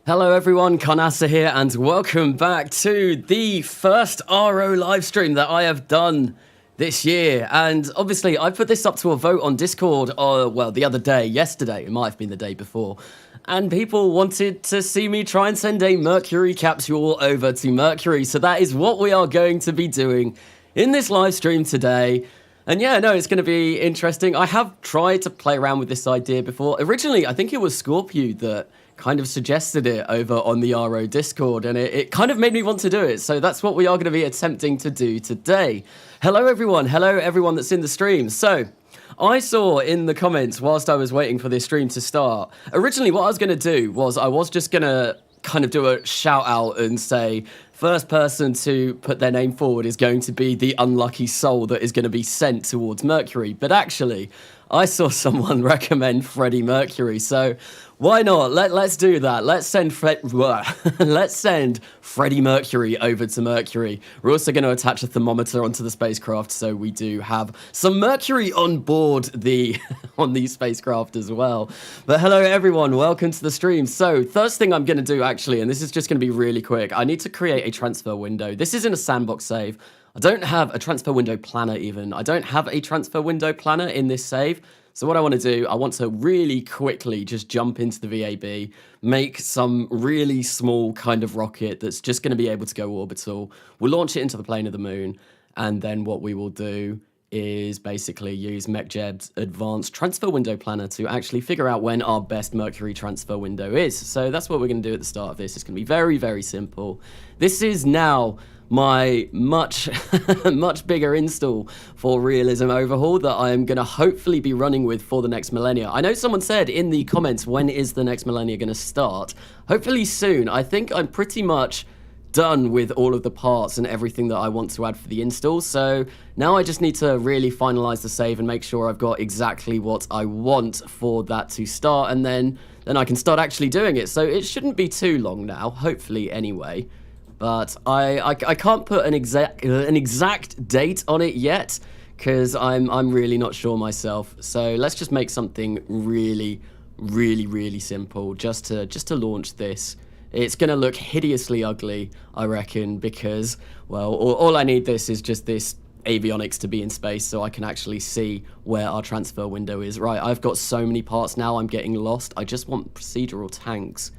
Hello everyone, Karnasa here, and welcome back to the first RO livestream that I have done this year. And obviously, I put this up to a vote on Discord, well, the other day, yesterday, it might have been the day before. And people wanted to see me try and send a Mercury capsule over to Mercury. So that is what we are going to be doing in this livestream today. And yeah, no, it's going to be interesting. I have tried to play around with this idea before. Originally, I think it was Scorpio that kind of suggested it over on the RO Discord, and it kind of made me want to do it. So that's what we are going to be attempting to do today. Hello, everyone. Hello, everyone that's in the stream. So I saw in the comments whilst I was waiting for this stream to start, originally what I was going to do was I was just going to kind of do a shout out and say, first person to put their name forward is going to be the unlucky soul that is going to be sent towards Mercury. But actually, I saw someone recommend Freddie Mercury, so why not? Let's do that. Let's send Freddie Mercury over to Mercury. We're also going to attach a thermometer onto the spacecraft, so we do have some mercury on board on the spacecraft as well. But hello everyone, welcome to the stream. So first thing I'm going to do actually, and this is just going to be really quick, I need to create a transfer window. This is in a sandbox save. I don't have a transfer window planner even. I don't have a transfer window planner in this save. So what I want to do, I want to really quickly just jump into the VAB, make some really small kind of rocket that's just going to be able to go orbital. We'll launch it into the plane of the moon, and then what we will do is basically use MechJeb's advanced transfer window planner to actually figure out when our best Mercury transfer window is. So that's what we're going to do at the start of this. It's going to be very, very simple. This is now my much bigger install for Realism Overhaul that I am going to hopefully be running with for the next millennia. I know someone said in the comments, when is the next millennia going to start? Hopefully soon. I think I'm pretty much done with all of the parts and everything that I want to add for the install. So now I just need to really finalize the save and make sure I've got exactly what I want for that to start, and then I can start actually doing it. So it shouldn't be too long now, hopefully anyway. But I can't put an exact date on it yet, because I'm really not sure myself. So let's just make something really simple just to launch this. It's going to look hideously ugly, I reckon, because, well, all I need this is just this avionics to be in space so I can actually see where our transfer window is. Right, I've got so many parts now, I'm getting lost. I just want procedural tanks.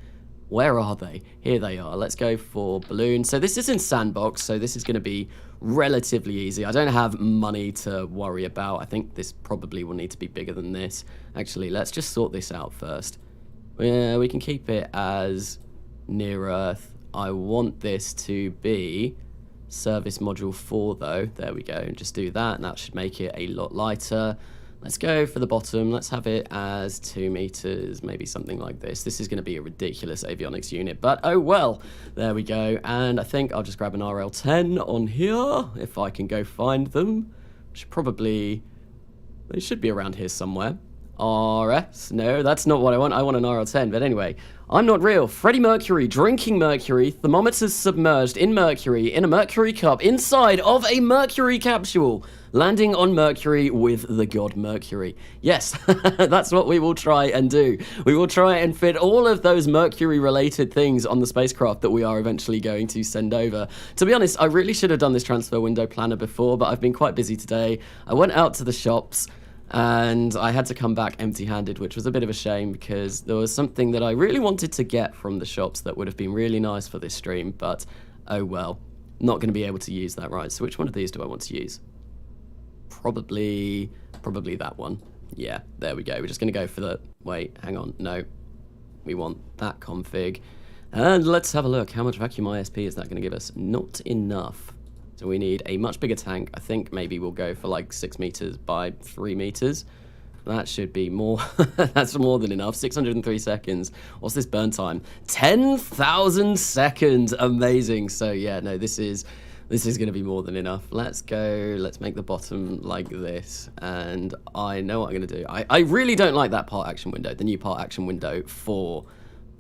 Where are they? Here they are. Let's go for balloon. So this is in sandbox, so this is going to be relatively easy. I don't have money to worry about. I think this probably will need to be bigger than this. Actually, let's just sort this out first. We can keep it as near Earth. I want this to be service module 4 though. There we go. And just do that, and that should make it a lot lighter. Let's go for the bottom. Let's have it as 2 meters, maybe something like this. This is going to be a ridiculous avionics unit, but oh well. There we go. And I think I'll just grab an RL10 on here, if I can go find them. They should be around here somewhere. RS? No, that's not what I want. I want an RL10, but anyway. I'm not real. Freddie Mercury, drinking Mercury, thermometers submerged in Mercury, in a Mercury cup, inside of a Mercury capsule, landing on Mercury with the god Mercury. Yes, that's what we will try and do. We will try and fit all of those Mercury-related things on the spacecraft that we are eventually going to send over. To be honest, I really should have done this transfer window planner before, but I've been quite busy today. I went out to the shops, and I had to come back empty-handed, which was a bit of a shame because there was something that I really wanted to get from the shops that would have been really nice for this stream, but oh well. Not going to be able to use that, right? So which one of these do I want to use? Probably that one. Yeah, there we go. We're just going to go for the... Wait, hang on. No. We want that config. And let's have a look. How much vacuum ISP is that going to give us? Not enough. So we need a much bigger tank. I think maybe we'll go for like 6 meters by 3 meters. That should be more. That's more than enough. 603 seconds. What's this burn time? 10,000 seconds. Amazing. So yeah, no, this is going to be more than enough. Let's go. Let's make the bottom like this. And I know what I'm going to do. I really don't like that part action window, the new part action window for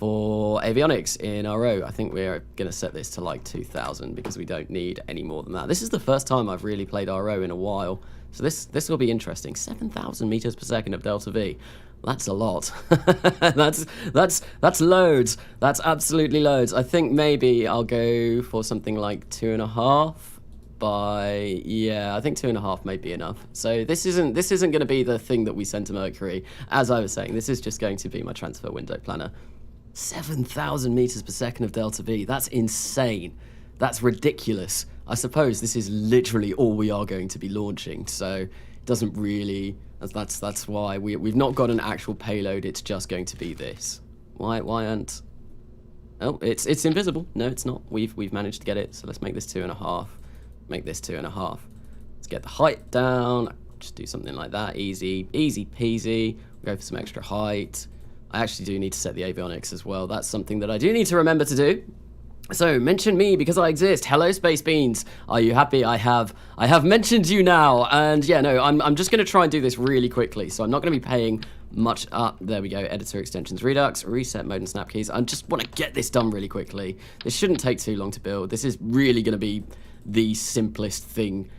avionics in RO. I think we're going to set this to like 2,000 because we don't need any more than that. This is the first time I've really played RO in a while, so this will be interesting. 7,000 meters per second of delta V. That's a lot. that's loads. That's absolutely loads. I think maybe I'll go for something like 2.5 by, yeah, I think 2.5 may be enough. So this isn't going to be the thing that we send to Mercury. As I was saying, this is just going to be my transfer window planner. 7,000 meters per second of delta V. That's insane. That's ridiculous. I suppose this is literally all we are going to be launching, so it doesn't really. That's why we've not got an actual payload. It's just going to be this. Why aren't? Oh, it's invisible. No, it's not. We've managed to get it. So let's make this 2.5. Make this 2.5. Let's get the height down. Just do something like that. Easy peasy. Go for some extra height. I actually do need to set the avionics as well. That's something that I do need to remember to do. So, mention me because I exist. Hello, Space Beans. Are you happy? I have mentioned you now. And yeah, no, I'm just going to try and do this really quickly. So I'm not going to be paying much up. There we go. Editor extensions, Redux, reset mode and snap keys. I just want to get this done really quickly. This shouldn't take too long to build. This is really going to be the simplest thing.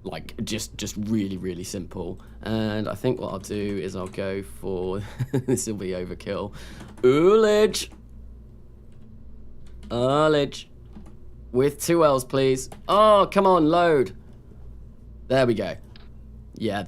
Like, just really simple. And I think what I'll do is I'll go for, this will be overkill. Ullage. With 2 L's, please. Oh, come on, load. There we go. Yeah,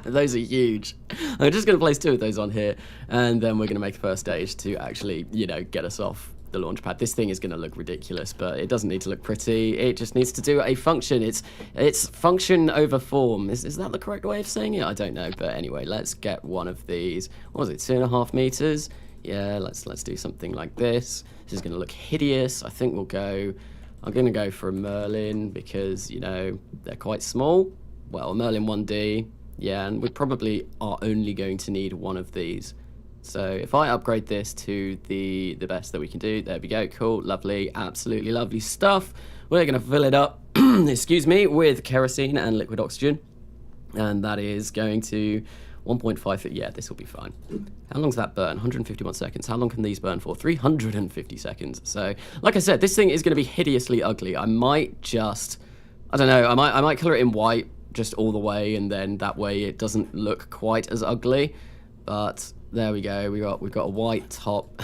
those are huge. I'm just going to place 2 of those on here, and then we're going to make a first stage to actually, get us off the launch pad. This thing is going to look ridiculous, but it doesn't need to look pretty. It just needs to do a function. It's function over form. Is that the correct way of saying it? I don't know, but anyway, let's get one of these. What was it, 2.5 meters? Yeah, let's do something like this. This is going to look hideous. I think I'm going to go for a Merlin because, they're quite small. Well, a Merlin 1D. Yeah, and we probably are only going to need one of these. So if I upgrade this to the best that we can do, there we go, cool, lovely, absolutely lovely stuff. We're going to fill it up, excuse me, with kerosene and liquid oxygen. And that is going to 1.5 feet. Yeah, this will be fine. How long's that burn? 151 seconds. How long can these burn for? 350 seconds. So, like I said, this thing is going to be hideously ugly. I might just, I don't know, I might color it in white just all the way, and then that way it doesn't look quite as ugly. But there we go. We've got a white top.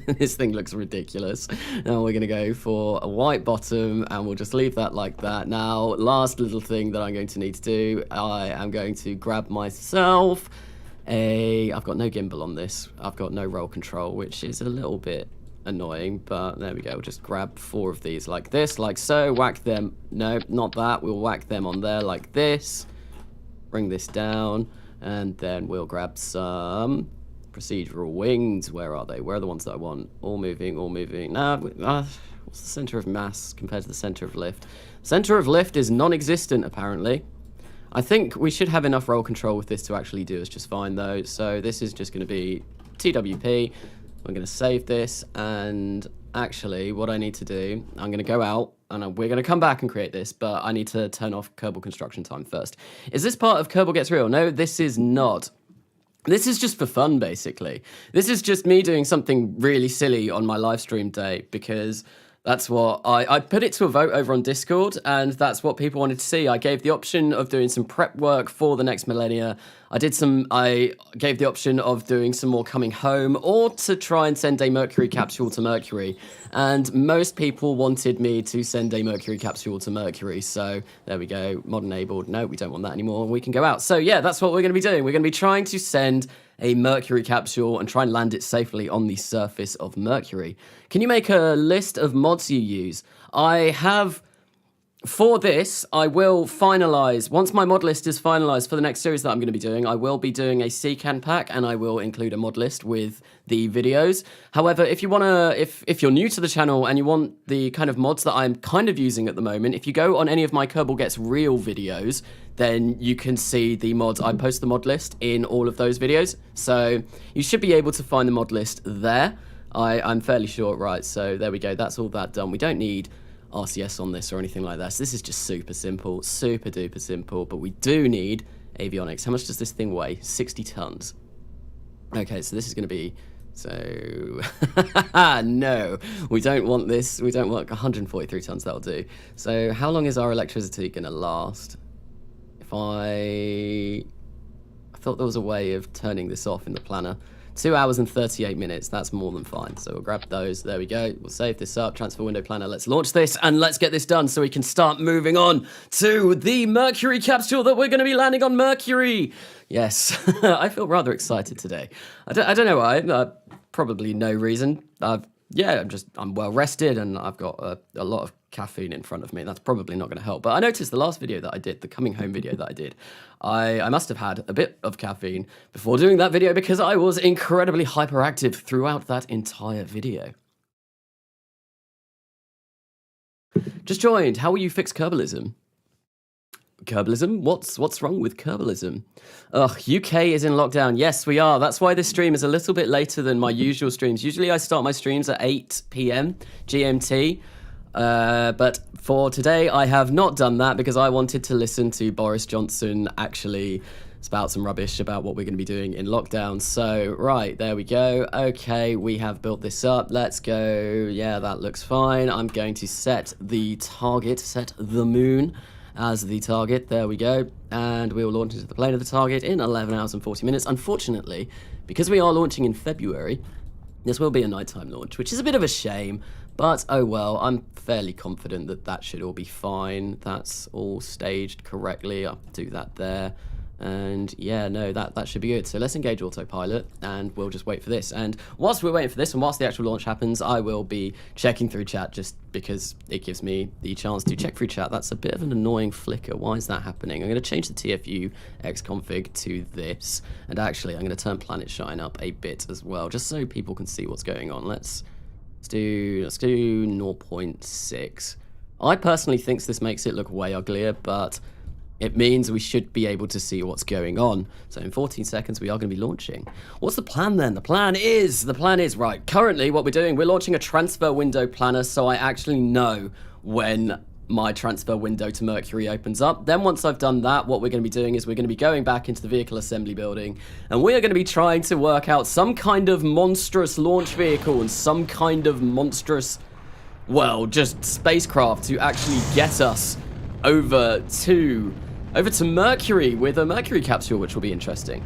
This thing looks ridiculous. Now we're going to go for a white bottom, and we'll just leave that like that. Now, last little thing that I'm going to need to do, I am going to grab myself I've got no gimbal on this. I've got no roll control, which is a little bit annoying, but there we go. We'll just grab 4 of these like this, like so. Whack them. No, not that. We'll whack them on there like this. Bring this down, and then we'll grab some procedural wings. Where are they? Where are the ones that I want? All moving, all moving. What's the center of mass compared to the center of lift? Center of lift is non-existent, apparently. I think we should have enough roll control with this to actually do us just fine, though. So this is just going to be TWP. We're going to save this, and actually what I need to do, I'm going to go out, and we're going to come back and create this, but I need to turn off Kerbal construction time first. Is this part of Kerbal Gets Real? No, this is not. This is just for fun, basically. This is just me doing something really silly on my live stream day, because that's what I put it to a vote over on Discord, and that's what people wanted to see. I gave the option of doing some prep work for the next millennia. I gave the option of doing some more coming home, or to try and send a Mercury capsule to Mercury. And most people wanted me to send a Mercury capsule to Mercury. So there we go, mod enabled. No, we don't want that anymore. We can go out. So yeah, that's what we're going to be doing. We're going to be trying to send a Mercury capsule and try and land it safely on the surface of Mercury. Can you make a list of mods you use? For this, I will finalize, once my mod list is finalized for the next series that I'm going to be doing, I will be doing a CCAN pack, and I will include a mod list with the videos. However, if you want to, if you're new to the channel and you want the kind of mods that I'm kind of using at the moment, if you go on any of my Kerbal Gets Real videos, then you can see the mods. I post the mod list in all of those videos, so you should be able to find the mod list there. I'm fairly sure, right, so there we go, that's all that done. We don't need RCS on this or anything like that. So this is just super simple, super duper simple, but we do need avionics. How much does this thing weigh? 60 tons. Okay, so this is going to be, so, no, we don't want this. We don't want 143 tons, that'll do. So how long is our electricity going to last? If I thought there was a way of turning this off in the planner. 2 hours and 38 minutes, that's more than fine. So we'll grab those, there we go. We'll save this up, transfer window planner. Let's launch this and let's get this done so we can start moving on to the Mercury capsule that we're going to be landing on Mercury. Yes, I feel rather excited today. I don't know why, probably no reason. I'm well rested and I've got a lot of caffeine in front of me. That's probably not going to help. But I noticed the last video that I did, the coming home video that I did, I must have had a bit of caffeine before doing that video because I was incredibly hyperactive throughout that entire video. Just joined. How will you fix Kerbalism? Kerbalism? What's wrong with Kerbalism? Ugh, UK is in lockdown. Yes, we are. That's why this stream is a little bit later than my usual streams. Usually I start my streams at 8 p.m. GMT. But for today, I have not done that because I wanted to listen to Boris Johnson actually spout some rubbish about what we're going to be doing in lockdown. So, right, there we go. Okay, we have built this up. Let's go. Yeah, that looks fine. I'm going to set the target, set the moon as the target. There we go. And we will launch into the plane of the target in 11 hours and 40 minutes. Unfortunately, because we are launching in February, this will be a nighttime launch, which is a bit of a shame, but oh well, I'm fairly confident that that should all be fine. That's all staged correctly. I'll do that there. And yeah, no, that should be good. So let's engage autopilot and we'll just wait for this. And whilst we're waiting for this and whilst the actual launch happens, I will be checking through chat just because it gives me the chance to check through chat. That's a bit of an annoying flicker. Why is that happening? I'm going to change the TFU xconfig to this. And actually, I'm going to turn Planet Shine up a bit as well, just so people can see what's going on. Let's do 0.6. I personally think this makes it look way uglier, but it means we should be able to see what's going on. So in 14 seconds, we are going to be launching. What's the plan then? The plan is, right, currently what we're doing, we're launching a transfer window planner so I actually know when my transfer window to Mercury opens up. Then once I've done that, what we're going to be doing is we're going to be going back into the vehicle assembly building and we are going to be trying to work out some kind of monstrous launch vehicle and some kind of monstrous, well, just spacecraft to actually get us over to Mercury with a Mercury capsule, which will be interesting.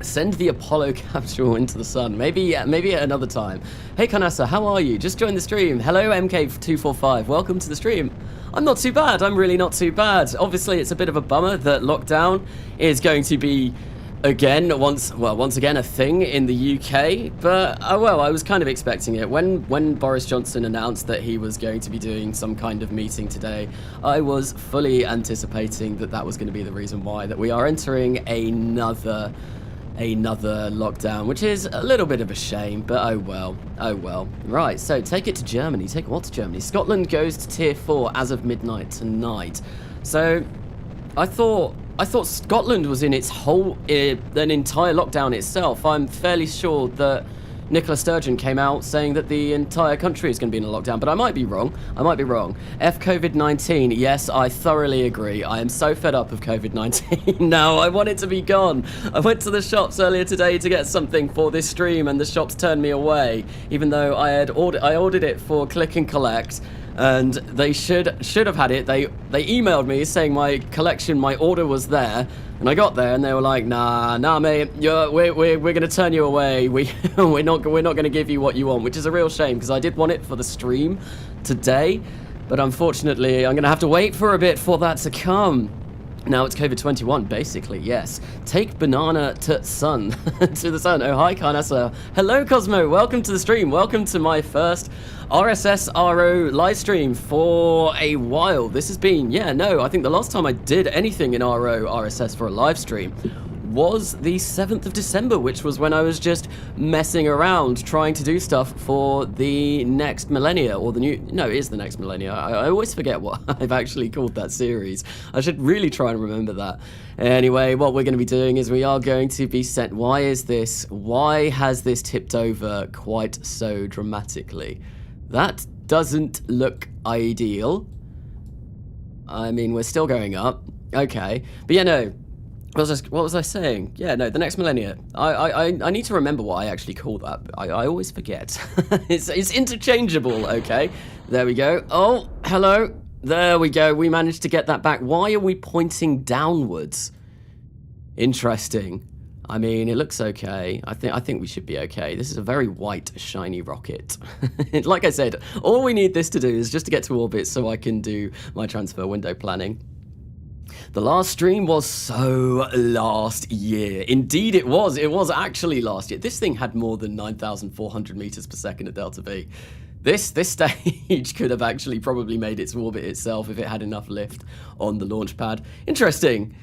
Send the Apollo capsule into the sun. Maybe at another time. Hey Kanasa, how are you? Just joined the stream. Hello MK245. Welcome to the stream. I'm not too bad. I'm really not too bad. Obviously, it's a bit of a bummer that lockdown is going to be once again a thing in the UK, but well, I was kind of expecting it. When Boris Johnson announced that he was going to be doing some kind of meeting today, I was fully anticipating that was going to be the reason why that we are entering another lockdown, which is a little bit of a shame, but oh well. Right, so take it to Germany. Take what to Germany? Scotland goes to tier 4 as of midnight tonight. So I thought Scotland was in its whole, an entire lockdown itself. I'm fairly sure that Nicola Sturgeon came out saying that the entire country is going to be in a lockdown, but I might be wrong. F COVID-19, yes, I thoroughly agree. I am so fed up of COVID-19 now. I want it to be gone. I went to the shops earlier today to get something for this stream, and the shops turned me away, even though I ordered it for click and collect. And they should have had it. They emailed me saying my order was there, and I got there and they were like, nah, mate, we're gonna turn you away. We're not gonna give you what you want, which is a real shame because I did want it for the stream today, but unfortunately I'm gonna have to wait for a bit for that to come. Now it's COVID-21, basically, yes. Take banana to sun, to the sun. Oh, hi, Karnasa. Hello, Cosmo. Welcome to the stream. Welcome to my first RSS RO live stream for a while. This has been, I think the last time I did anything in RO RSS for a live stream was the 7th of December, which was when I was just messing around trying to do stuff for the next millennia, or it is the next millennia. I always forget what I've actually called that series. I should really try and remember that. Anyway, what we're going to be doing is we are going to be sent. Why has this tipped over quite so dramatically? That doesn't look ideal. I mean, we're still going up. Okay, but what was I saying? The next millennia. I need to remember what I actually call that. I always forget. It's interchangeable, okay? There we go. Oh, hello. There we go. We managed to get that back. Why are we pointing downwards? Interesting. I mean, it looks okay. I think we should be okay. This is a very white, shiny rocket. Like I said, all we need this to do is just to get to orbit so I can do my transfer window planning. The last stream was so last year. Indeed it was. It was actually last year. This thing had more than 9,400 meters per second at Delta V. This stage could have actually probably made it to orbit itself if it had enough lift on the launch pad. Interesting.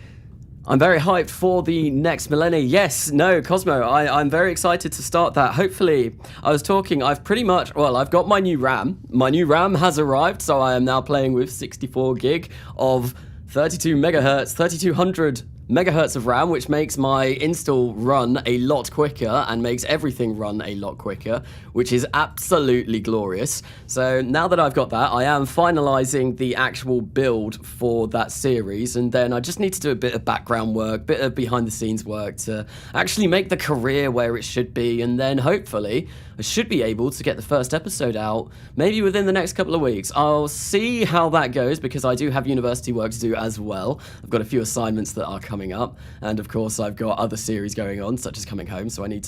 I'm very hyped for the next millennia. Yes, no, Cosmo, I'm very excited to start that. Hopefully, I've got my new RAM. My new RAM has arrived, so I am now playing with 64 gig of 32 megahertz, 3200 megahertz of RAM, which makes my install run a lot quicker and makes everything run a lot quicker, which is absolutely glorious. So now that I've got that, I am finalizing the actual build for that series, and then I just need to do a bit of background work, bit of behind the scenes work to actually make the career where it should be, and then hopefully I should be able to get the first episode out maybe within the next couple of weeks. I'll see how that goes because I do have university work to do as well. I've got a few assignments that are coming up, and of course I've got other series going on, such as Coming Home, so I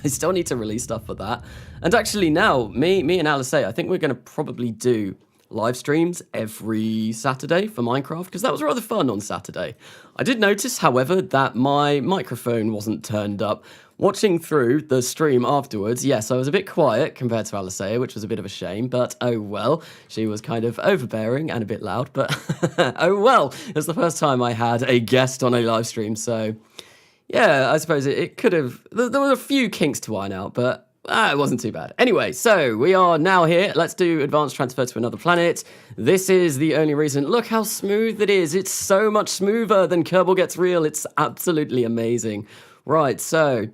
still need to release stuff for that. And actually now, me and Alice, I think we're going to probably do live streams every Saturday for Minecraft, because that was rather fun on Saturday. I did notice, however, that my microphone wasn't turned up. Watching through the stream afterwards, yes, I was a bit quiet compared to Alicea, which was a bit of a shame, but oh well. She was kind of overbearing and a bit loud, but oh well. It was the first time I had a guest on a live stream, so yeah, I suppose it could have... There were a few kinks to iron out, but it wasn't too bad. Anyway, so we are now here. Let's do advanced transfer to another planet. This is the only reason. Look how smooth it is. It's so much smoother than Kerbal Gets Real. It's absolutely amazing. Right, so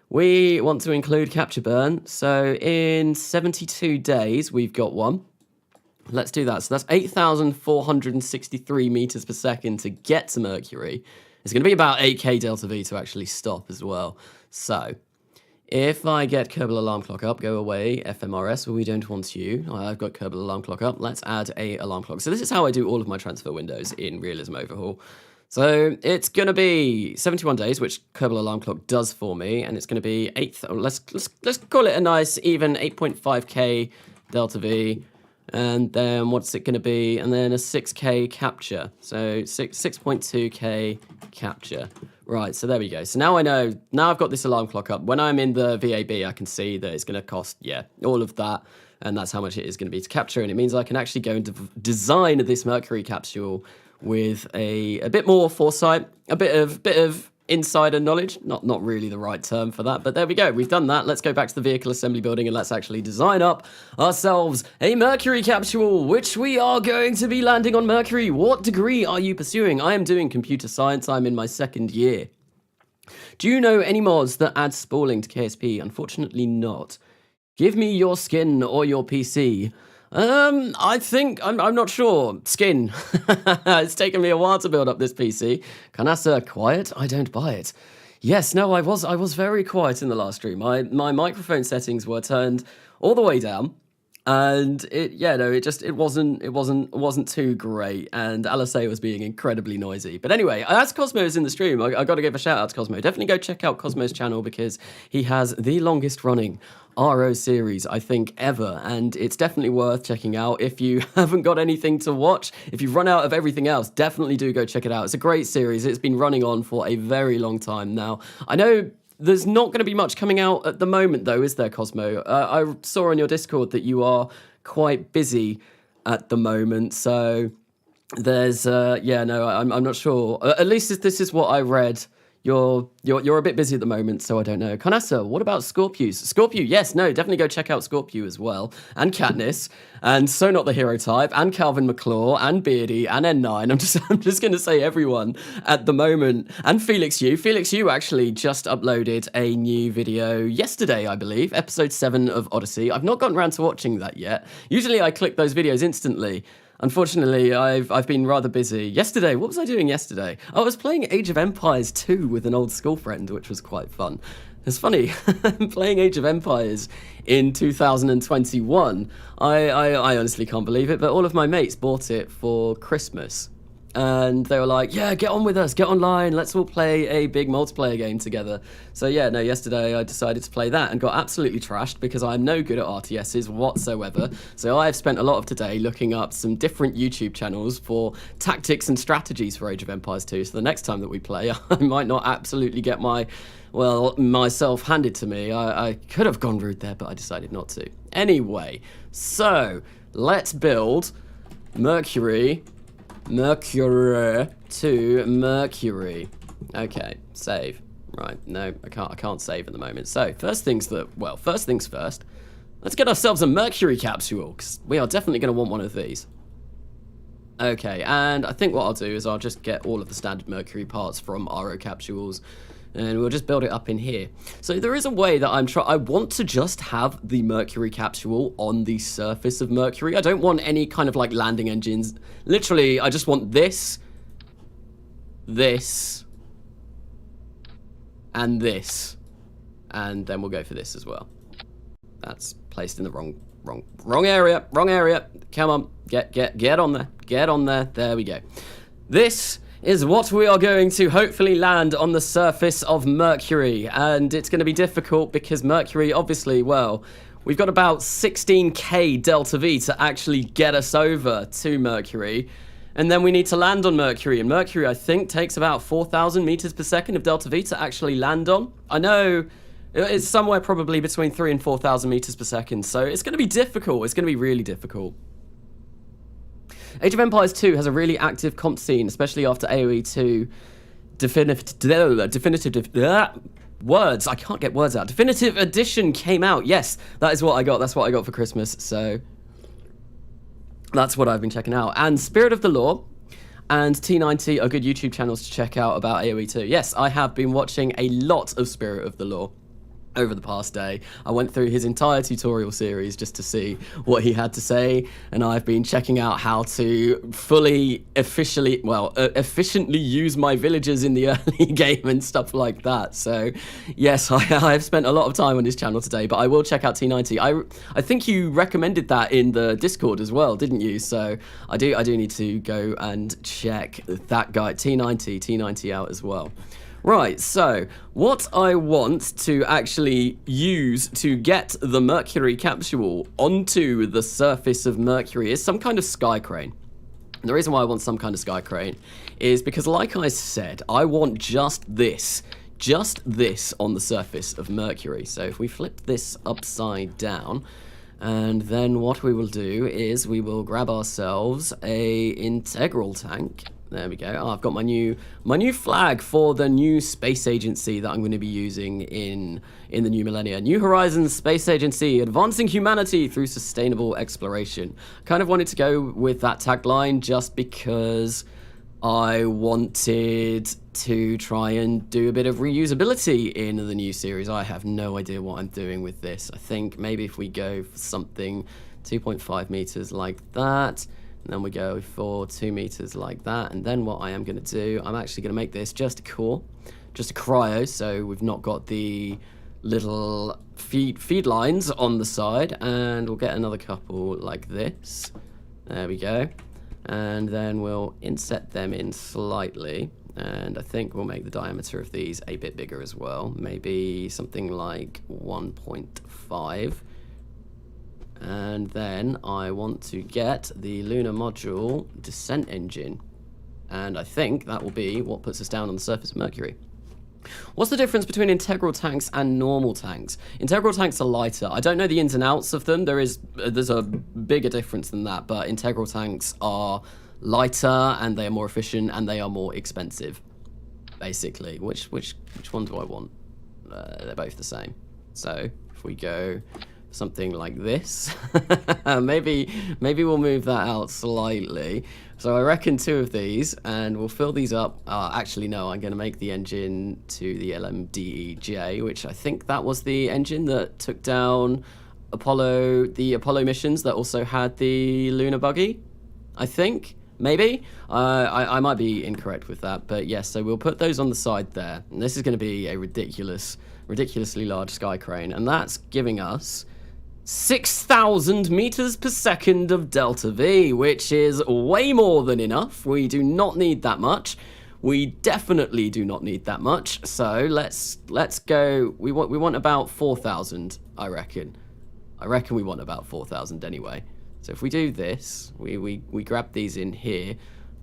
we want to include capture burn. So in 72 days, we've got one. Let's do that. So that's 8,463 meters per second to get to Mercury. It's going to be about 8k delta V to actually stop as well. So if I get Kerbal Alarm Clock up, go away, FMRS, well, we don't want you. I've got Kerbal Alarm Clock up. Let's add a alarm clock. So this is how I do all of my transfer windows in Realism Overhaul. So it's going to be 71 days, which Kerbal Alarm Clock does for me, and it's going to be let's call it a nice even 8.5k delta V, and then what's it going to be? And then a 6k capture. So 6.2k capture. Right, so there we go. So now I know, now I've got this alarm clock up. When I'm in the VAB, I can see that it's going to cost, yeah, all of that, and that's how much it is going to be to capture, and it means I can actually go and design this Mercury capsule with a bit more foresight, a bit of insider knowledge. Not really the right term for that, but there we go. We've done that. Let's go back to the vehicle assembly building and let's actually design up ourselves a Mercury capsule, which we are going to be landing on Mercury. What degree are you pursuing? I am doing computer science. I'm in my second year. Do you know any mods that add spooling to KSP? Unfortunately not. Give me your skin or your PC. I think, I'm not sure. Skin. It's taken me a while to build up this PC. Canassa, quiet? I don't buy it. Yes, no, I was very quiet in the last stream. My microphone settings were turned all the way down. And it wasn't too great, and Alicea was being incredibly noisy. But anyway, as Cosmo is in the stream, I got to give a shout out to Cosmo. Definitely go check out Cosmo's channel because he has the longest running RO series, I think, ever, and it's definitely worth checking out. If you haven't got anything to watch, if you've run out of everything else, definitely do go check it out. It's a great series. It's been running on for a very long time now. I know there's not going to be much coming out at the moment, though, is there, Cosmo? I saw on your Discord that you are quite busy at the moment, so there's, I'm not sure. At least this is what I read. You're a bit busy at the moment, so I don't know. Canassa, what about Scorpius? Scorpio, yes, no, definitely go check out Scorpio as well, and Katniss, and So Not the Hero Type, and Calvin McClaw, and Beardy, and N9. I'm just going to say everyone at the moment, and Felix Yu. Felix Yu actually just uploaded a new video yesterday, I believe, episode 7 of Odyssey. I've not gotten around to watching that yet. Usually I click those videos instantly. Unfortunately, I've been rather busy. Yesterday, what was I doing yesterday? I was playing Age of Empires 2 with an old school friend, which was quite fun. It's funny, playing Age of Empires in 2021. I honestly can't believe it, but all of my mates bought it for Christmas. and they were like, yeah, get on with us, get online, let's all play a big multiplayer game together. So yeah, no, yesterday I decided to play that and got absolutely trashed because I'm no good at RTSs whatsoever. So I've spent a lot of today looking up some different YouTube channels for tactics and strategies for Age of Empires 2. So the next time that we play, I might not absolutely get myself handed to me. I could have gone rude there, but I decided not to. Anyway, so let's build Mercury to Mercury. Okay, save. Right, no, I can't save at the moment. So first things first, let's get ourselves a Mercury Capsule, because we are definitely going to want one of these. Okay, and I think what I'll do is I'll just get all of the standard Mercury parts from RO Capsules, and we'll just build it up in here. So there is a way that I want to just have the Mercury Capsule on the surface of Mercury. I don't want any kind of like landing engines. Literally, I just want this, and this, and then we'll go for this as well. That's placed in the wrong area. Come on, get on there. There we go. This is what we are going to hopefully land on the surface of Mercury, and it's going to be difficult because Mercury, obviously, well, we've got about 16k delta V to actually get us over to Mercury, and then we need to land on Mercury, and Mercury, I think, takes about 4,000 meters per second of delta V to actually land on. I know it's somewhere probably between 3,000 and 4,000 meters per second, so it's going to be difficult. It's going to be really difficult. Age of Empires 2 has a really active comp scene, especially after AoE 2 words. I can't get words out. Definitive Edition came out. Yes, that is what I got. That's what I got for Christmas. So that's what I've been checking out. And Spirit of the Law and T90 are good YouTube channels to check out about AoE 2. Yes, I have been watching a lot of Spirit of the Law over the past day. I went through his entire tutorial series just to see what he had to say, and I've been checking out how to efficiently use my villagers in the early game and stuff like that. So yes, I've spent a lot of time on his channel today, but I will check out T90. I think you recommended that in the Discord as well, didn't you? So I do need to go and check that guy, T90 out as well. Right, so what I want to actually use to get the Mercury Capsule onto the surface of Mercury is some kind of sky crane. And the reason why I want some kind of sky crane is because, like I said, I want just this on the surface of Mercury. So if we flip this upside down, and then what we will do is we will grab ourselves a integral tank. There we go. Oh, I've got my new flag for the new space agency that I'm going to be using in the new millennia. New Horizons Space Agency, advancing humanity through sustainable exploration. Kind of wanted to go with that tagline just because I wanted to try and do a bit of reusability in the new series. I have no idea what I'm doing with this. I think maybe if we go for something 2.5 meters like that, and then we go for 2 meters like that, and then what I am going to do, I'm actually going to make this just a core, just a cryo, so we've not got the little feed lines on the side, and we'll get another couple like this. There we go. And then we'll inset them in slightly, and I think we'll make the diameter of these a bit bigger as well, maybe something like 1.5. And then I want to get the lunar module descent engine, and I think that will be what puts us down on the surface of Mercury. What's the difference between integral tanks and normal tanks? Integral tanks are lighter. I don't know the ins and outs of them. There's a bigger difference than that, but integral tanks are lighter and they are more efficient and they are more expensive, basically. Which one do I want? They're both the same. So if we go something like this, maybe we'll move that out slightly. So I reckon 2 of these, and we'll fill these up. Actually, no, I'm going to make the engine to the LMDEJ, which I think that was the engine that took down the Apollo missions that also had the lunar buggy, I think. Maybe. I might be incorrect with that, but yes, so we'll put those on the side there. And this is going to be a ridiculously large sky crane, and that's giving us 6,000 meters per second of delta V, which is way more than enough. We do not need that much. We definitely do not need that much. So let's go. We want about 4,000, I reckon. I reckon we want about 4,000 anyway. So if we do this, we grab these in here.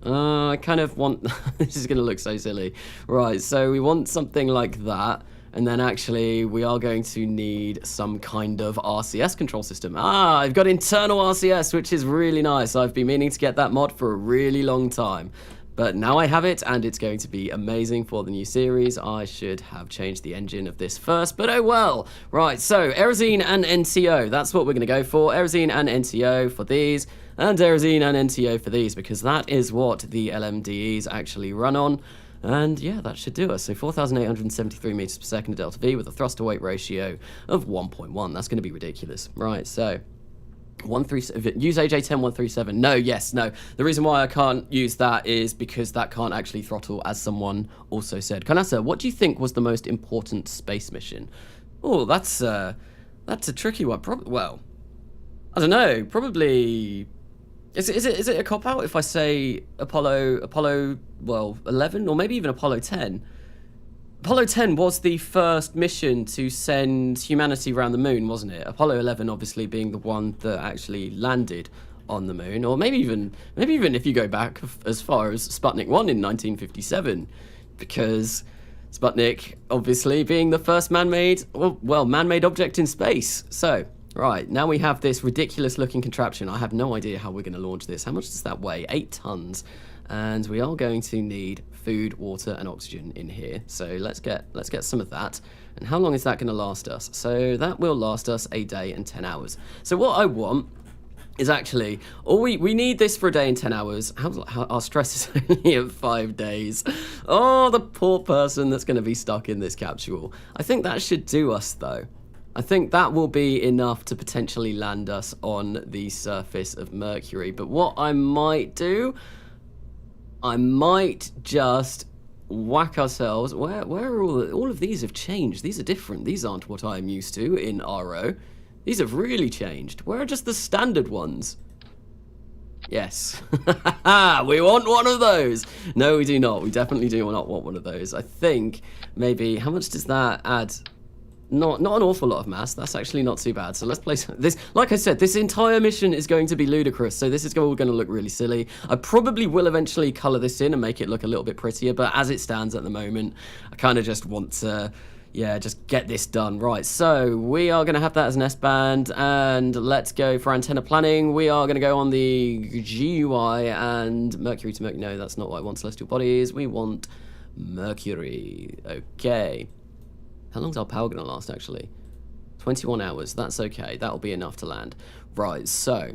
I kind of want... this is going to look so silly. Right, so we want something like that. And then actually, we are going to need some kind of RCS control system. Ah, I've got internal RCS, which is really nice. I've been meaning to get that mod for a really long time. But now I have it, and it's going to be amazing for the new series. I should have changed the engine of this first, but oh well. Right, so Aerosine and NTO, that's what we're going to go for. Aerosine and NTO for these, and Aerosine and NTO for these, because that is what the LMDEs actually run on. And yeah, that should do us. So 4,873 meters per second of delta V with a thrust to weight ratio of 1.1. That's going to be ridiculous. Right, so... use AJ10137. No, yes, no. The reason why I can't use that is because that can't actually throttle, as someone also said. Kanasa, what do you think was the most important space mission? Oh, that's a tricky one. Well, I don't know. Probably... Is it a cop-out if I say Apollo, well, 11, or maybe even Apollo 10? Apollo 10 was the first mission to send humanity around the moon, wasn't it? Apollo 11 obviously being the one that actually landed on the moon, or maybe even if you go back as far as Sputnik 1 in 1957, because Sputnik obviously being the first man-made object in space. So, right, now we have this ridiculous looking contraption. I have no idea how we're going to launch this. How much does that weigh? 8 tons. And we are going to need food, water, and oxygen in here. So let's get some of that. And how long is that going to last us? So that will last us a day and 10 hours. So what I want is actually, we need this for a day and 10 hours. How our stress is only at 5 days. Oh, the poor person that's going to be stuck in this capsule. I think that should do us though. I think that will be enough to potentially land us on the surface of Mercury. But what I might do, I might just whack ourselves. Where are all of these have changed? These are different. These aren't what I'm used to in RO. These have really changed. Where are just the standard ones? Yes. We want one of those. No, we do not. We definitely do not want one of those. I think maybe, how much does that add? Not an awful lot of mass. That's actually not too bad. So let's place this. Like I said, this entire mission is going to be ludicrous. So this is all going to look really silly. I probably will eventually color this in and make it look a little bit prettier. But as it stands at the moment, I kind of just want to, yeah, just get this done. Right, so we are going to have that as an S-band. And let's go for antenna planning. We are going to go on the GUI and Mercury to Mercury. No, that's not what I want. Celestial bodies. We want Mercury. Okay. How long's our power going to last, actually? 21 hours. That's okay. That'll be enough to land. Right, so...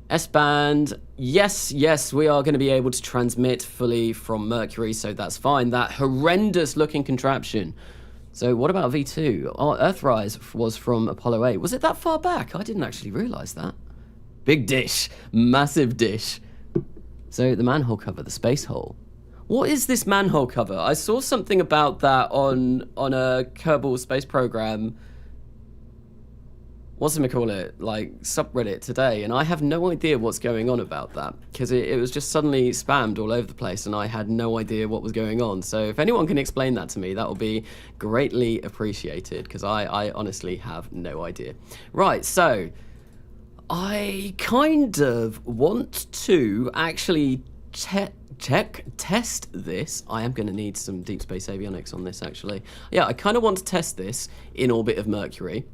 S-band. Yes, we are going to be able to transmit fully from Mercury, so that's fine. That horrendous-looking contraption. So what about V2? Oh, Earthrise was from Apollo 8. Was it that far back? I didn't actually realise that. Big dish. Massive dish. So the manhole cover, the space hole. What is this manhole cover? I saw something about that on a Kerbal Space Program, like subreddit today, and I have no idea what's going on about that, because it was just suddenly spammed all over the place, and I had no idea what was going on. So if anyone can explain that to me, that will be greatly appreciated, because I honestly have no idea. Right, so I kind of want to actually test this. I am going to need some deep space avionics on this, actually. Yeah, I kind of want to test this in orbit of Mercury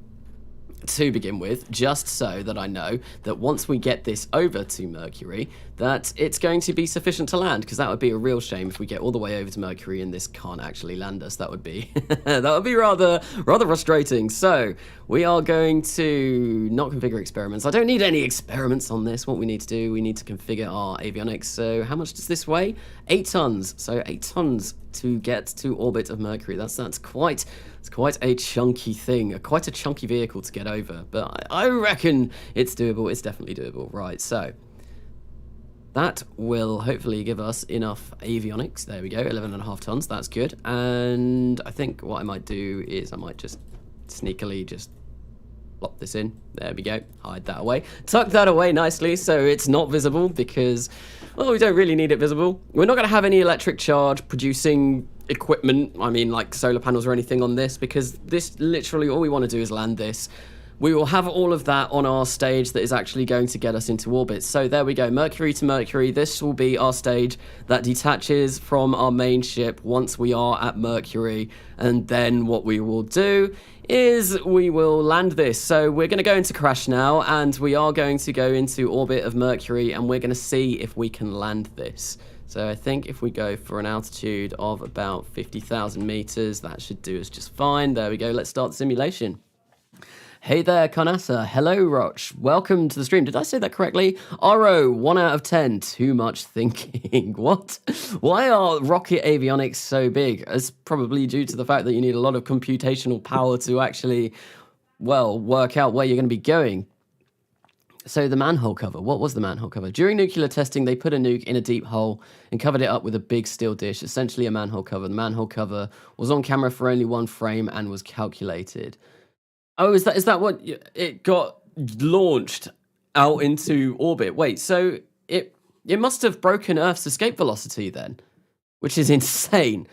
to begin with, just so that I know that once we get this over to Mercury, that it's going to be sufficient to land, because that would be a real shame if we get all the way over to Mercury and this can't actually land us. That would be that would be rather frustrating. So we are going to not configure experiments. I don't need any experiments on this. What we need to do, we need to configure our avionics. So how much does this weigh? 8 tons. So 8 tons to get to orbit of Mercury. That's quite a chunky thing, quite a chunky vehicle to get over. But I reckon it's doable. It's definitely doable. Right, so that will hopefully give us enough avionics. There we go, 11.5 tons. That's good. And I think what I might do is I might just sneakily just plop this in. There we go. Hide that away. Tuck that away nicely so it's not visible because, well, we don't really need it visible. We're not going to have any electric charge producing equipment, I mean like solar panels or anything on this, because this literally all we want to do is land this. We will have all of that on our stage that is actually going to get us into orbit. So there we go, Mercury to Mercury. This will be our stage that detaches from our main ship once we are at Mercury. And then what we will do is we will land this. So we're going to go into crash now, and we are going to go into orbit of Mercury, and we're going to see if we can land this. So I think if we go for an altitude of about 50,000 meters, that should do us just fine. There we go. Let's start the simulation. Hey there, Carnassa. Hello, Roch. Welcome to the stream. Did I say that correctly? RO, 1 out of 10. Too much thinking. What? Why are rocket avionics so big? It's probably due to the fact that you need a lot of computational power to actually, well, work out where you're going to be going. So the manhole cover. What was the manhole cover? During nuclear testing, they put a nuke in a deep hole and covered it up with a big steel dish, essentially a manhole cover. The manhole cover was on camera for only 1 frame and was calculated. Oh, is that what it got launched out into orbit? Wait, so it must have broken Earth's escape velocity then, which is insane.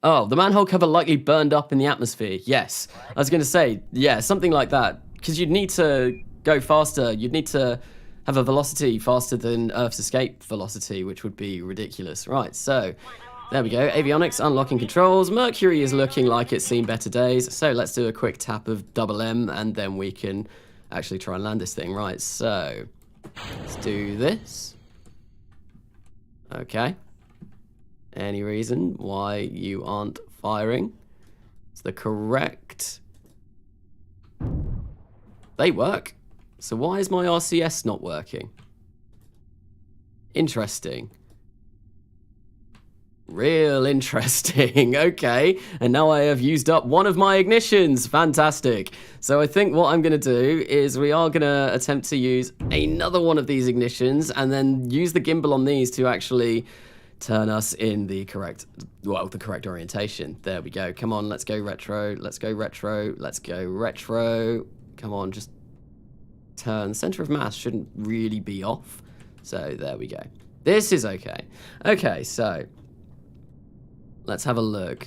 Oh, the manhole cover likely burned up in the atmosphere. Yes, I was going to say, yeah, something like that, because you'd need to go faster. You'd need to have a velocity faster than Earth's escape velocity, which would be ridiculous. Right, so there we go. Avionics, unlocking controls. Mercury is looking like it's seen better days. So let's do a quick tap of double M, and then we can actually try and land this thing. Right, so let's do this. Okay. Any reason why you aren't firing? It's the correct... They work. So why is my RCS not working? Interesting. Real interesting. Okay, and now I have used up one of my ignitions. Fantastic. So I think what I'm going to do is we are going to attempt to use another one of these ignitions and then use the gimbal on these to actually turn us in the correct, well, the correct orientation. There we go. Come on, let's go retro. Let's go retro. Let's go retro. Come on, just turn. Center of mass shouldn't really be off. So there we go. This is okay. Okay, so let's have a look.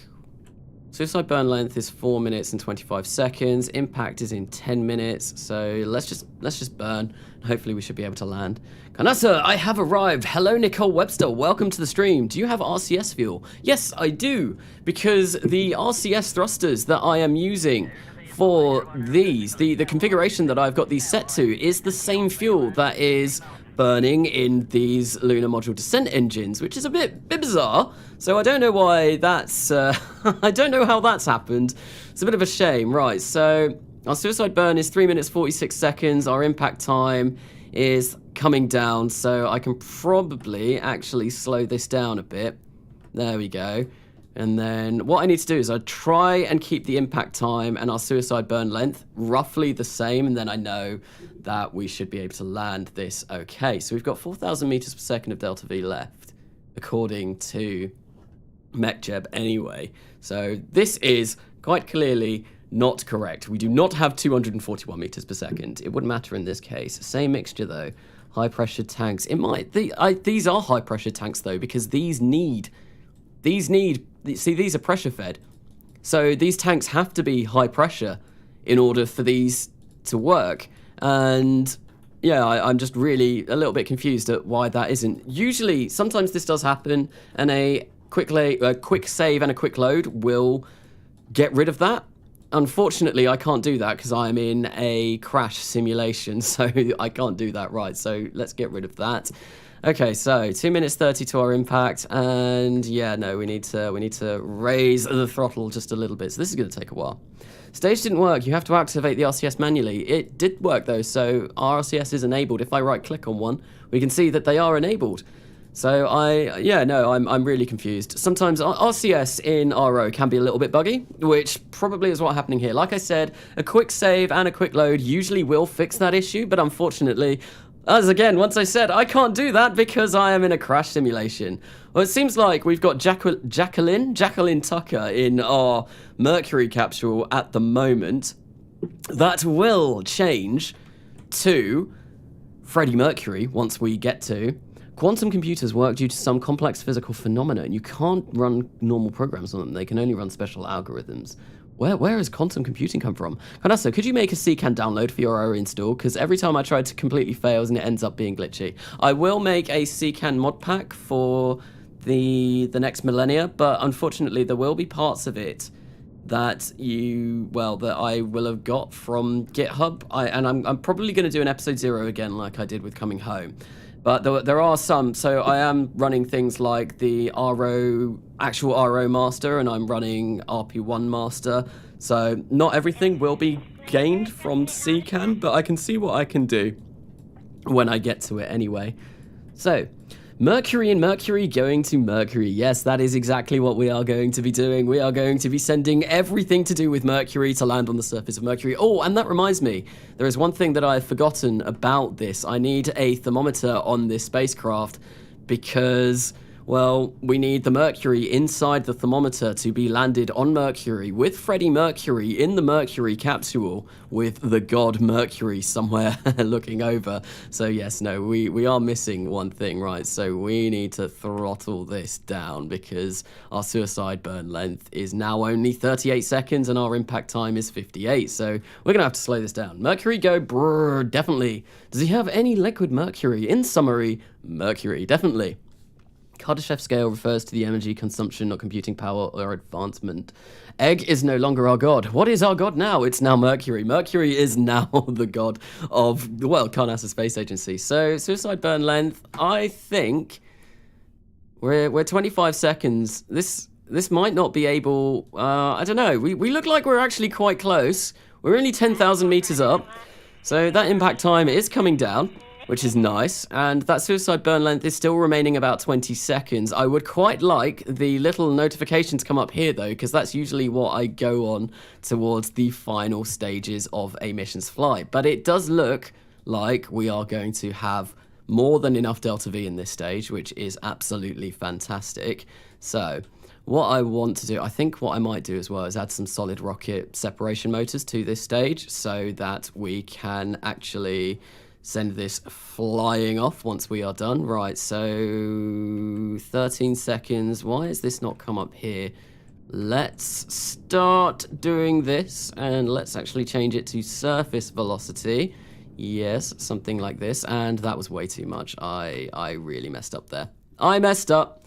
Suicide burn length is 4 minutes and 25 seconds. Impact is in 10 minutes. So let's just burn. Hopefully we should be able to land. Carnassa, I have arrived. Hello, Nicole Webster. Welcome to the stream. Do you have RCS fuel? Yes, I do. Because the RCS thrusters that I am using for these, the configuration that I've got these set to, is the same fuel that is burning in these lunar module descent engines, which is a bit bizarre. So I don't know why that's, I don't know how that's happened. It's a bit of a shame. Right, so our suicide burn is 3 minutes 46 seconds. Our impact time is coming down, so I can probably actually slow this down a bit. There we go. And then what I need to do is I try and keep the impact time and our suicide burn length roughly the same, and then I know that we should be able to land this okay. So we've got 4,000 meters per second of delta V left, according to MechJeb anyway. So this is quite clearly not correct. We do not have 241 meters per second. It wouldn't matter in this case. Same mixture though. High pressure tanks. It might. These are high pressure tanks though, because these need, see, these are pressure fed. So these tanks have to be high pressure in order for these to work. And yeah, I'm just really a little bit confused at why that isn't. Usually, sometimes this does happen, and a quick save and a quick load will get rid of that. Unfortunately, I can't do that because I'm in a crash simulation, so I can't do that. Right, so let's get rid of that. Okay, so 2 minutes 30 to our impact, and yeah, no, we need to raise the throttle just a little bit. So this is going to take a while. Stage didn't work. You have to activate the RCS manually. It did work though, so our RCS is enabled. If I right-click on one, we can see that they are enabled. So I'm really confused. Sometimes RCS in RO can be a little bit buggy, which probably is what's happening here. Like I said, a quick save and a quick load usually will fix that issue, but unfortunately, as again, once I said, I can't do that because I am in a crash simulation. Well, it seems like we've got Jacqueline Tucker in our Mercury capsule at the moment. that will change to Freddie Mercury once we get to. Quantum computers work due to some complex physical phenomena, and you can't run normal programs on them. They can only run special algorithms. Where has quantum computing come from? Carnasso, could you make a CCAN download for your ORA install? Because every time I try to completely fails and it ends up being glitchy. I will make a CCAN mod pack for the next millennia, but unfortunately there will be parts of it that that I will have got from GitHub. I'm probably going to do an episode 0 again like I did with Coming Home. But there are some, so I am running things like the actual RO master, and I'm running RP1 master. So not everything will be gained from CCAN, but I can see what I can do when I get to it anyway. So, Mercury and Mercury going to Mercury. Yes, that is exactly what we are going to be doing. We are going to be sending everything to do with Mercury to land on the surface of Mercury. Oh, and that reminds me, there is one thing that I've forgotten about this. I need a thermometer on this spacecraft because, well, we need the Mercury inside the thermometer to be landed on Mercury with Freddie Mercury in the Mercury capsule with the god Mercury somewhere looking over. So yes, no, we are missing one thing, right? So we need to throttle this down because our suicide burn length is now only 38 seconds and our impact time is 58. So we're going to have to slow this down. Mercury, go, brrr, definitely. Does he have any liquid mercury? In summary, Mercury, definitely. Kardashev scale refers to the energy consumption, not computing power or advancement. Egg is no longer our god. What is our god now? It's now Mercury. Mercury is now the god of, well, NASA Space Agency. So, suicide burn length, I think we're 25 seconds. This might not be able, I don't know. We look like we're actually quite close. We're only 10,000 meters up. So that impact time is coming down, which is nice, and that suicide burn length is still remaining about 20 seconds. I would quite like the little notifications come up here, though, because that's usually what I go on towards the final stages of a mission's flight. But it does look like we are going to have more than enough Delta V in this stage, which is absolutely fantastic. So what I want to do, I think what I might do as well is add some solid rocket separation motors to this stage so that we can actually send this flying off once we are done. Right, so 13 seconds. Why has this not come up here? Let's start doing this, and let's actually change it to surface velocity. Yes, something like this, and that was way too much. I really messed up there. I messed up.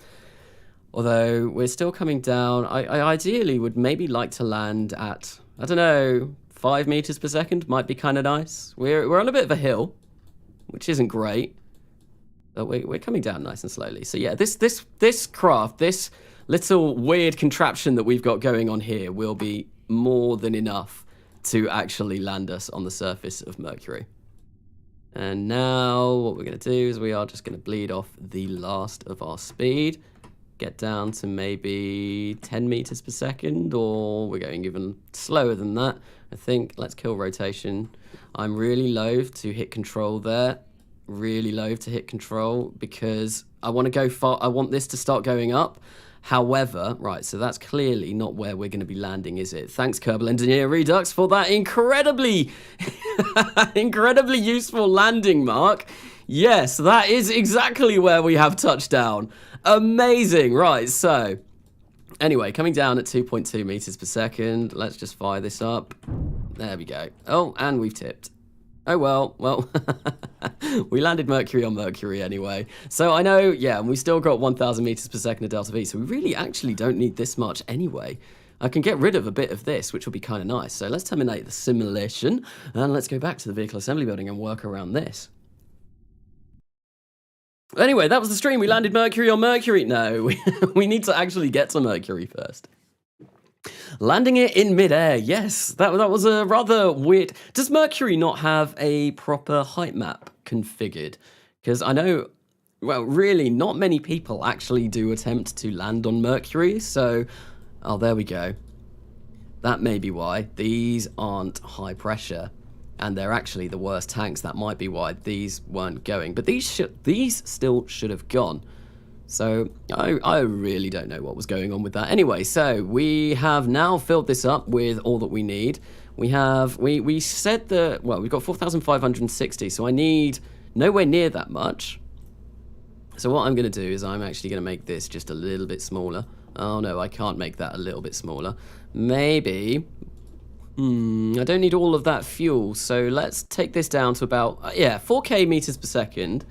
Although we're still coming down. I ideally would maybe like to land at, I don't know, 5 meters per second. Might be kind of nice. We're on a bit of a hill, which isn't great, but we're coming down nice and slowly. So yeah, this craft, this little weird contraption that we've got going on here will be more than enough to actually land us on the surface of Mercury. And now what we're going to do is we are just going to bleed off the last of our speed, get down to maybe 10 meters per second, or we're going even slower than that, I think. Let's kill rotation. I'm really loath to hit control there. Really loath to hit control because I want to go far. I want this to start going up. However, right, so that's clearly not where we're going to be landing, is it? Thanks, Kerbal Engineer Redux, for that incredibly, incredibly useful landing mark. Yes, that is exactly where we have touchdown. Amazing. Right, so anyway, coming down at 2.2 meters per second. Let's just fire this up. There we go. Oh, and we've tipped. Oh, well, we landed Mercury on Mercury anyway. So I know, yeah, and we still got 1,000 meters per second of Delta V, so we really actually don't need this much anyway. I can get rid of a bit of this, which will be kind of nice. So let's terminate the simulation, and let's go back to the vehicle assembly building and work around this. Anyway, that was the stream. We landed Mercury on Mercury. No, we need to actually get to Mercury first. Landing it in midair, yes, that was a rather weird. Does Mercury not have a proper height map configured? Because I know, well, really, not many people actually do attempt to land on Mercury. So, oh, there we go. That may be why. These aren't high pressure, and they're actually the worst tanks. That might be why these weren't going. But these still should have gone. So I really don't know what was going on with that. Anyway, so we have now filled this up with all that we need. we said that, well, we've got 4,560, so I need nowhere near that much. So what I'm going to do is I'm actually going to make this just a little bit smaller. Oh no, I can't make that a little bit smaller. Maybe, I don't need all of that fuel, so let's take this down to about, 4k meters per second.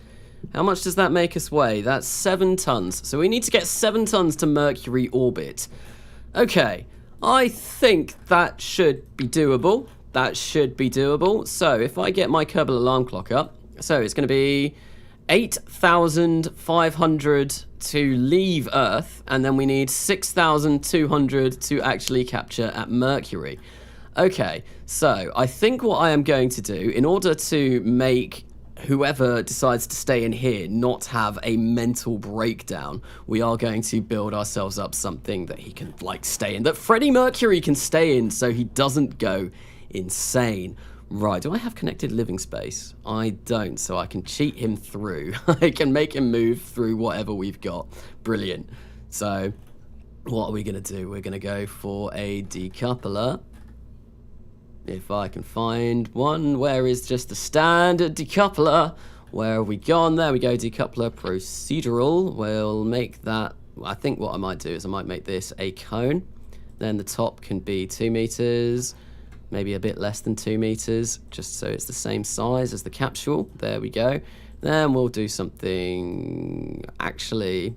How much does that make us weigh? That's 7 tons. So we need to get 7 tons to Mercury orbit. Okay, I think that should be doable. That should be doable. So if I get my Kerbal alarm clock up, so it's going to be 8,500 to leave Earth, and then we need 6,200 to actually capture at Mercury. Okay, so I think what I am going to do, in order to make whoever decides to stay in here not have a mental breakdown, we are going to build ourselves up something that he can, like, stay in, that Freddie Mercury can stay in so he doesn't go insane. Right, do I have connected living space? I don't, so I can cheat him through. I can make him move through whatever we've got. Brilliant. So, what are we going to do? We're going to go for a decoupler. If I can find one, where is just the standard decoupler? Where have we gone? There we go, decoupler procedural. We'll make that, I think what I might do is I might make this a cone. Then the top can be 2 meters. Maybe a bit less than 2 meters, just so it's the same size as the capsule. There we go. Then we'll do something... Actually,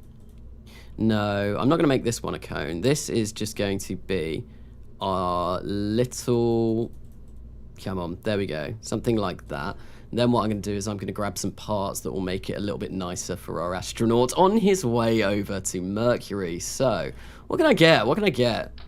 no, I'm not going to make this one a cone. This is just going to be our little... Come on, there we go. Something like that. And then what I'm going to do is I'm going to grab some parts that will make it a little bit nicer for our astronaut on his way over to Mercury. So, what can I get? What can I get?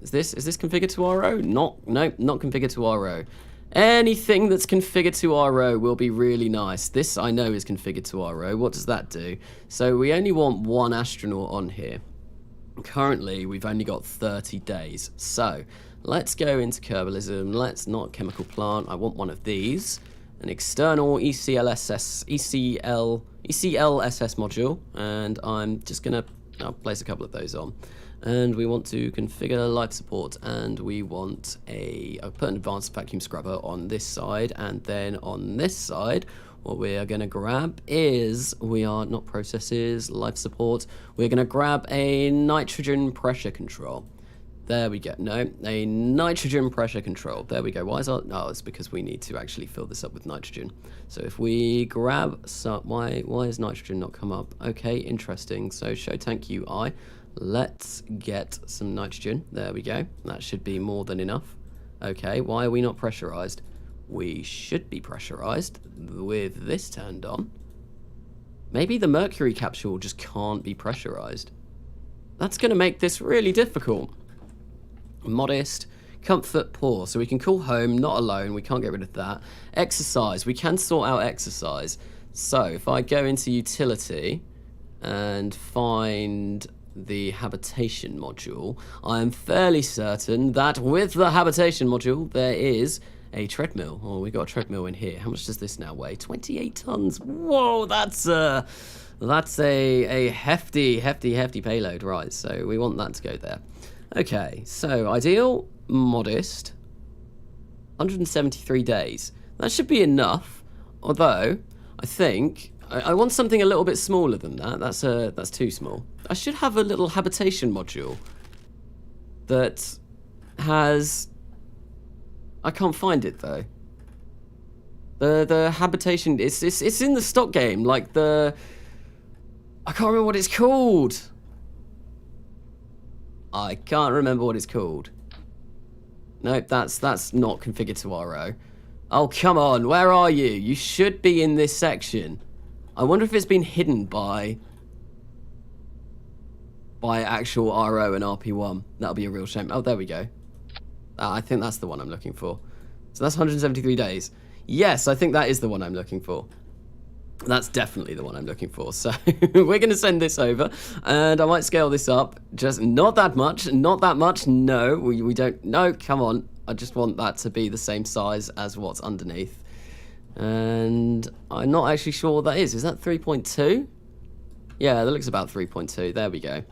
Is this configured to RO? Nope, not configured to RO. Anything that's configured to RO will be really nice. This I know is configured to RO. What does that do? So we only want 1 astronaut on here. Currently, we've only got 30 days. So let's go into Kerbalism. Let's not chemical plant. I want one of these. An external ECLSS module. And I'm just going to I'll place a couple of those on. And we want to configure life support, and we want I'll put an advanced vacuum scrubber on this side, and then on this side, what we are going to grab is, we are not processes, life support, we're going to grab a nitrogen pressure control. There we go. No, a nitrogen pressure control. There we go. Why is our... Oh, it's because we need to actually fill this up with nitrogen. So if we grab some... Why has nitrogen not come up? Okay, interesting. So show tank UI. Let's get some nitrogen. There we go. That should be more than enough. Okay, why are we not pressurized? We should be pressurized with this turned on. Maybe the Mercury capsule just can't be pressurized. That's going to make this really difficult. Modest, comfort, poor. So we can call home, not alone. We can't get rid of that. Exercise. We can sort out exercise. So if I go into utility and find the habitation module, I am fairly certain that with the habitation module there is a treadmill. Oh, we got a treadmill in here. How much does this now weigh? 28 tons. Whoa, that's a hefty payload. Right, so we want that to go there. Okay, so ideal, modest, 173 days. That should be enough, although I think I want something a little bit smaller than that. That's too small. I should have a little habitation module that has... I can't find it though. The habitation, it's in the stock game, like I can't remember what it's called. I can't remember what it's called. Nope, that's not configured to RO. Oh, come on, where are you? You should be in this section. I wonder if it's been hidden by actual RO and RP1. That'll be a real shame. Oh, there we go. I think that's the one I'm looking for. So that's 173 days. Yes, I think that is the one I'm looking for. That's definitely the one I'm looking for. So we're going to send this over, and I might scale this up. Just not that much. Not that much. No, we don't. No, come on. I just want that to be the same size as what's underneath. And I'm not actually sure what that is. Is that 3.2? Yeah, that looks about 3.2. There we go.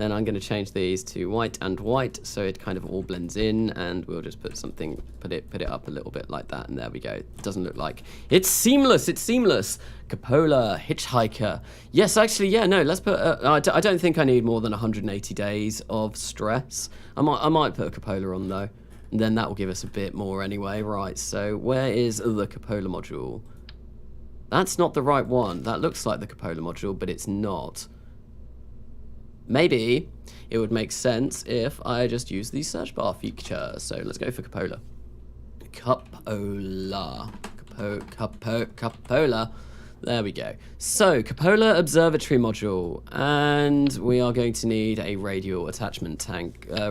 Then I'm going to change these to white and white, so it kind of all blends in, and we'll just put something, put it up a little bit like that, and there we go. It doesn't look like it's seamless. It's seamless. Cupola, hitchhiker. Yes, actually, yeah, no. Let's put. I don't think I need more than 180 days of stress. I might put a cupola on though, and then that will give us a bit more anyway. Right. So where is the cupola module? That's not the right one. That looks like the cupola module, but it's not. Maybe it would make sense if I just use the search bar feature. So let's go for cupola. Cupola. There we go. So, cupola observatory module, and we are going to need a radial attachment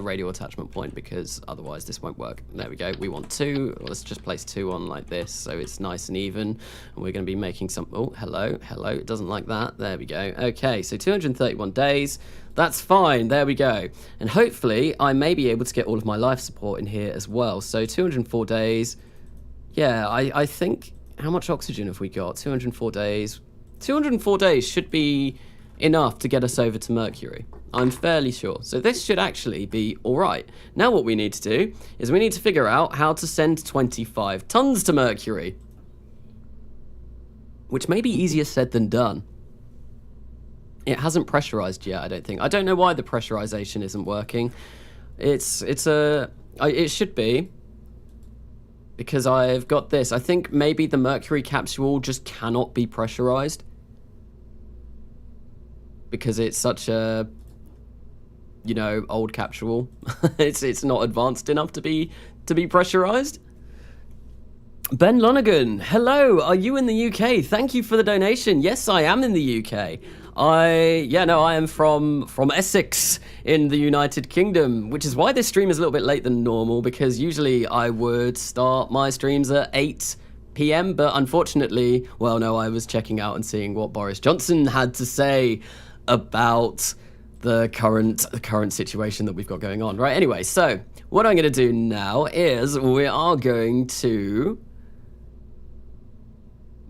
radial attachment point, because otherwise this won't work. There we go. We want 2. Let's just place 2 on like this, so it's nice and even. And we're going to be making some. Oh, hello. It doesn't like that. There we go. Okay, so 231 days. That's fine. There we go. And hopefully, I may be able to get all of my life support in here as well. So 204 days. Yeah, I think. How much oxygen have we got? 204 days. 204 days should be enough to get us over to Mercury. I'm fairly sure. So this should actually be all right. Now what we need to do is we need to figure out how to send 25 tons to Mercury. Which may be easier said than done. It hasn't pressurized yet, I don't think. I don't know why the pressurization isn't working. It should be. Because I've got this. I think maybe the Mercury capsule just cannot be pressurized. Because it's such a, you know, old capsule. it's not advanced enough to be pressurized. Ben Lonergan, hello, are you in the UK? Thank you for the donation. Yes, I am in the UK. I am from Essex in the United Kingdom, which is why this stream is a little bit late than normal, because usually I would start my streams at 8 p.m, but unfortunately, well, no, I was checking out and seeing what Boris Johnson had to say about the current situation that we've got going on. Right, anyway, so what I'm going to do now is we are going to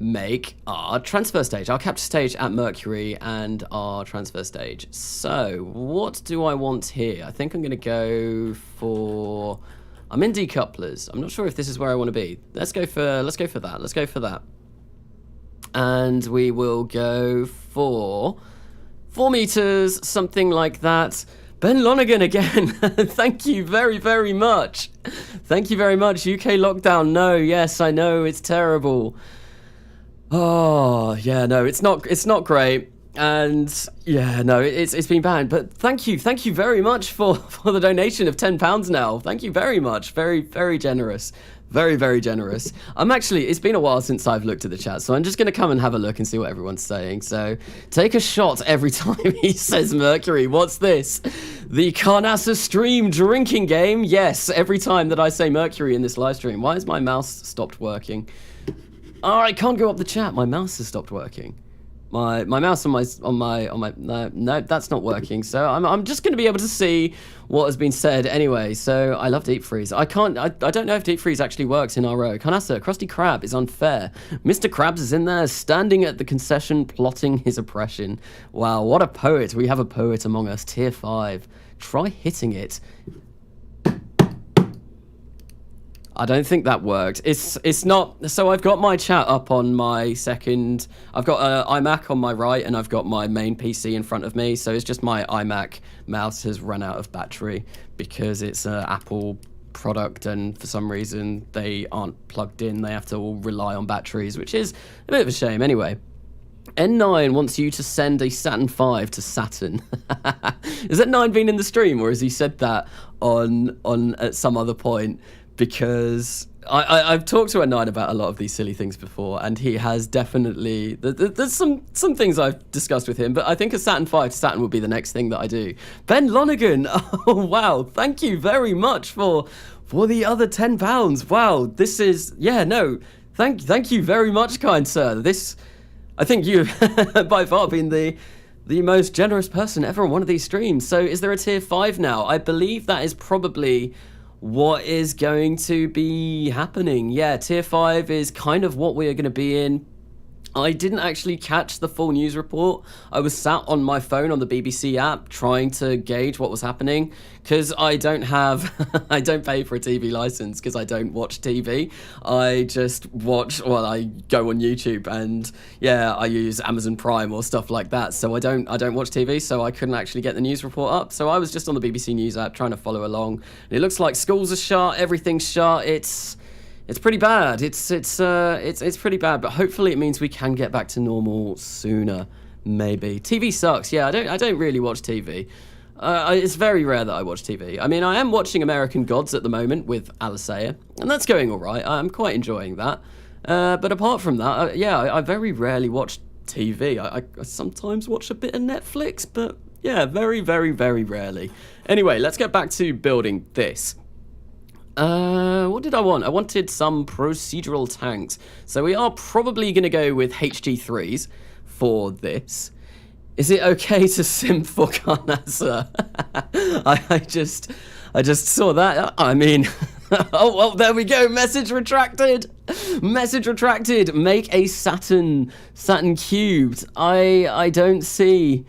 make our transfer stage, our capture stage at Mercury, and our transfer stage. So what do I want here? I think I'm going to go for, I'm in decouplers. I'm not sure if this is where I want to be. Let's go for that. And we will go for 4 meters, something like that. Ben Lonergan again. Thank you very, very much. Thank you very much. UK lockdown. No, yes, I know it's terrible. Oh, yeah, no, it's not great. And yeah, no, it's been banned. But thank you very much for the donation of £10 now. Thank you very much. Very, very generous. Very, very generous. It's been a while since I've looked at the chat, so I'm just going to come and have a look and see what everyone's saying. So, take a shot every time he says Mercury. What's this? The Carnassa stream drinking game? Yes, every time that I say Mercury in this live stream. Why has my mouse stopped working? Oh, I can't go up the chat. My mouse has stopped working. My mouse on my no, that's not working. So I'm just going to be able to see what has been said anyway. So I love deep freeze. I don't know if deep freeze actually works in RO. Carnassa, Krusty Krab is unfair. Mr. Krabs is in there standing at the concession plotting his oppression. Wow, what a poet. We have a poet among us. Tier 5. Try hitting it. I don't think that worked. It's not. So I've got my chat up on my second. I've got an iMac on my right, and I've got my main PC in front of me. So it's just my iMac mouse has run out of battery because it's an Apple product, and for some reason they aren't plugged in. They have to all rely on batteries, which is a bit of a shame. Anyway, N9 wants you to send a Saturn V to Saturn. Has that 9 been in the stream, or has he said that on at some other point? Because I've talked to N9 about a lot of these silly things before, and he has definitely, there's some things I've discussed with him, but I think a Saturn V to Saturn would be the next thing that I do. Ben Lonergan, oh wow, thank you very much for the other £10. Wow, this is, yeah, no, thank you very much, kind sir. This, I think you by far been the most generous person ever on one of these streams. So is there a tier 5 now? I believe that is probably what is going to be happening. Yeah, tier 5 is kind of what we are going to be in. I didn't actually catch the full news report. I was sat on my phone on the BBC app trying to gauge what was happening because I don't have, I don't pay for a TV license because I don't watch TV. I just watch, well, I go on YouTube and yeah, I use Amazon Prime or stuff like that. So I don't watch TV, so I couldn't actually get the news report up. So I was just on the BBC News app trying to follow along. And it looks like schools are shut, everything's shut. It's pretty bad. It's pretty bad, but hopefully it means we can get back to normal sooner. Maybe TV sucks. Yeah, I don't really watch TV. It's very rare that I watch TV. I mean, I am watching American Gods at the moment with Alicea, and that's going all right. I'm quite enjoying that. But apart from that, I very rarely watch TV. I sometimes watch a bit of Netflix, but yeah, very, very, very rarely. Anyway, let's get back to building this. What did I want? I wanted some procedural tanks. So we are probably going to go with HG3s for this. Is it okay to sim for Carnassa? I just saw that. I mean, oh, well, there we go. Message retracted. Message retracted. Make a Saturn cubed. I don't see...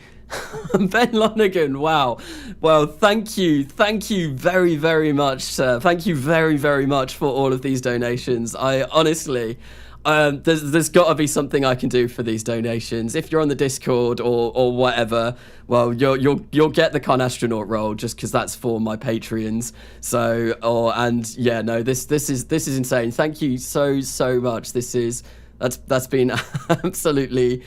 Ben Lonergan, wow. Well, thank you very, very much, sir. Thank you very, very much for all of these donations. I honestly, there's got to be something I can do for these donations. If you're on the Discord or whatever, well, you'll get the Carnastronaut role just because that's for my Patreons. So, yeah, no, this is insane. Thank you so much. That's been absolutely.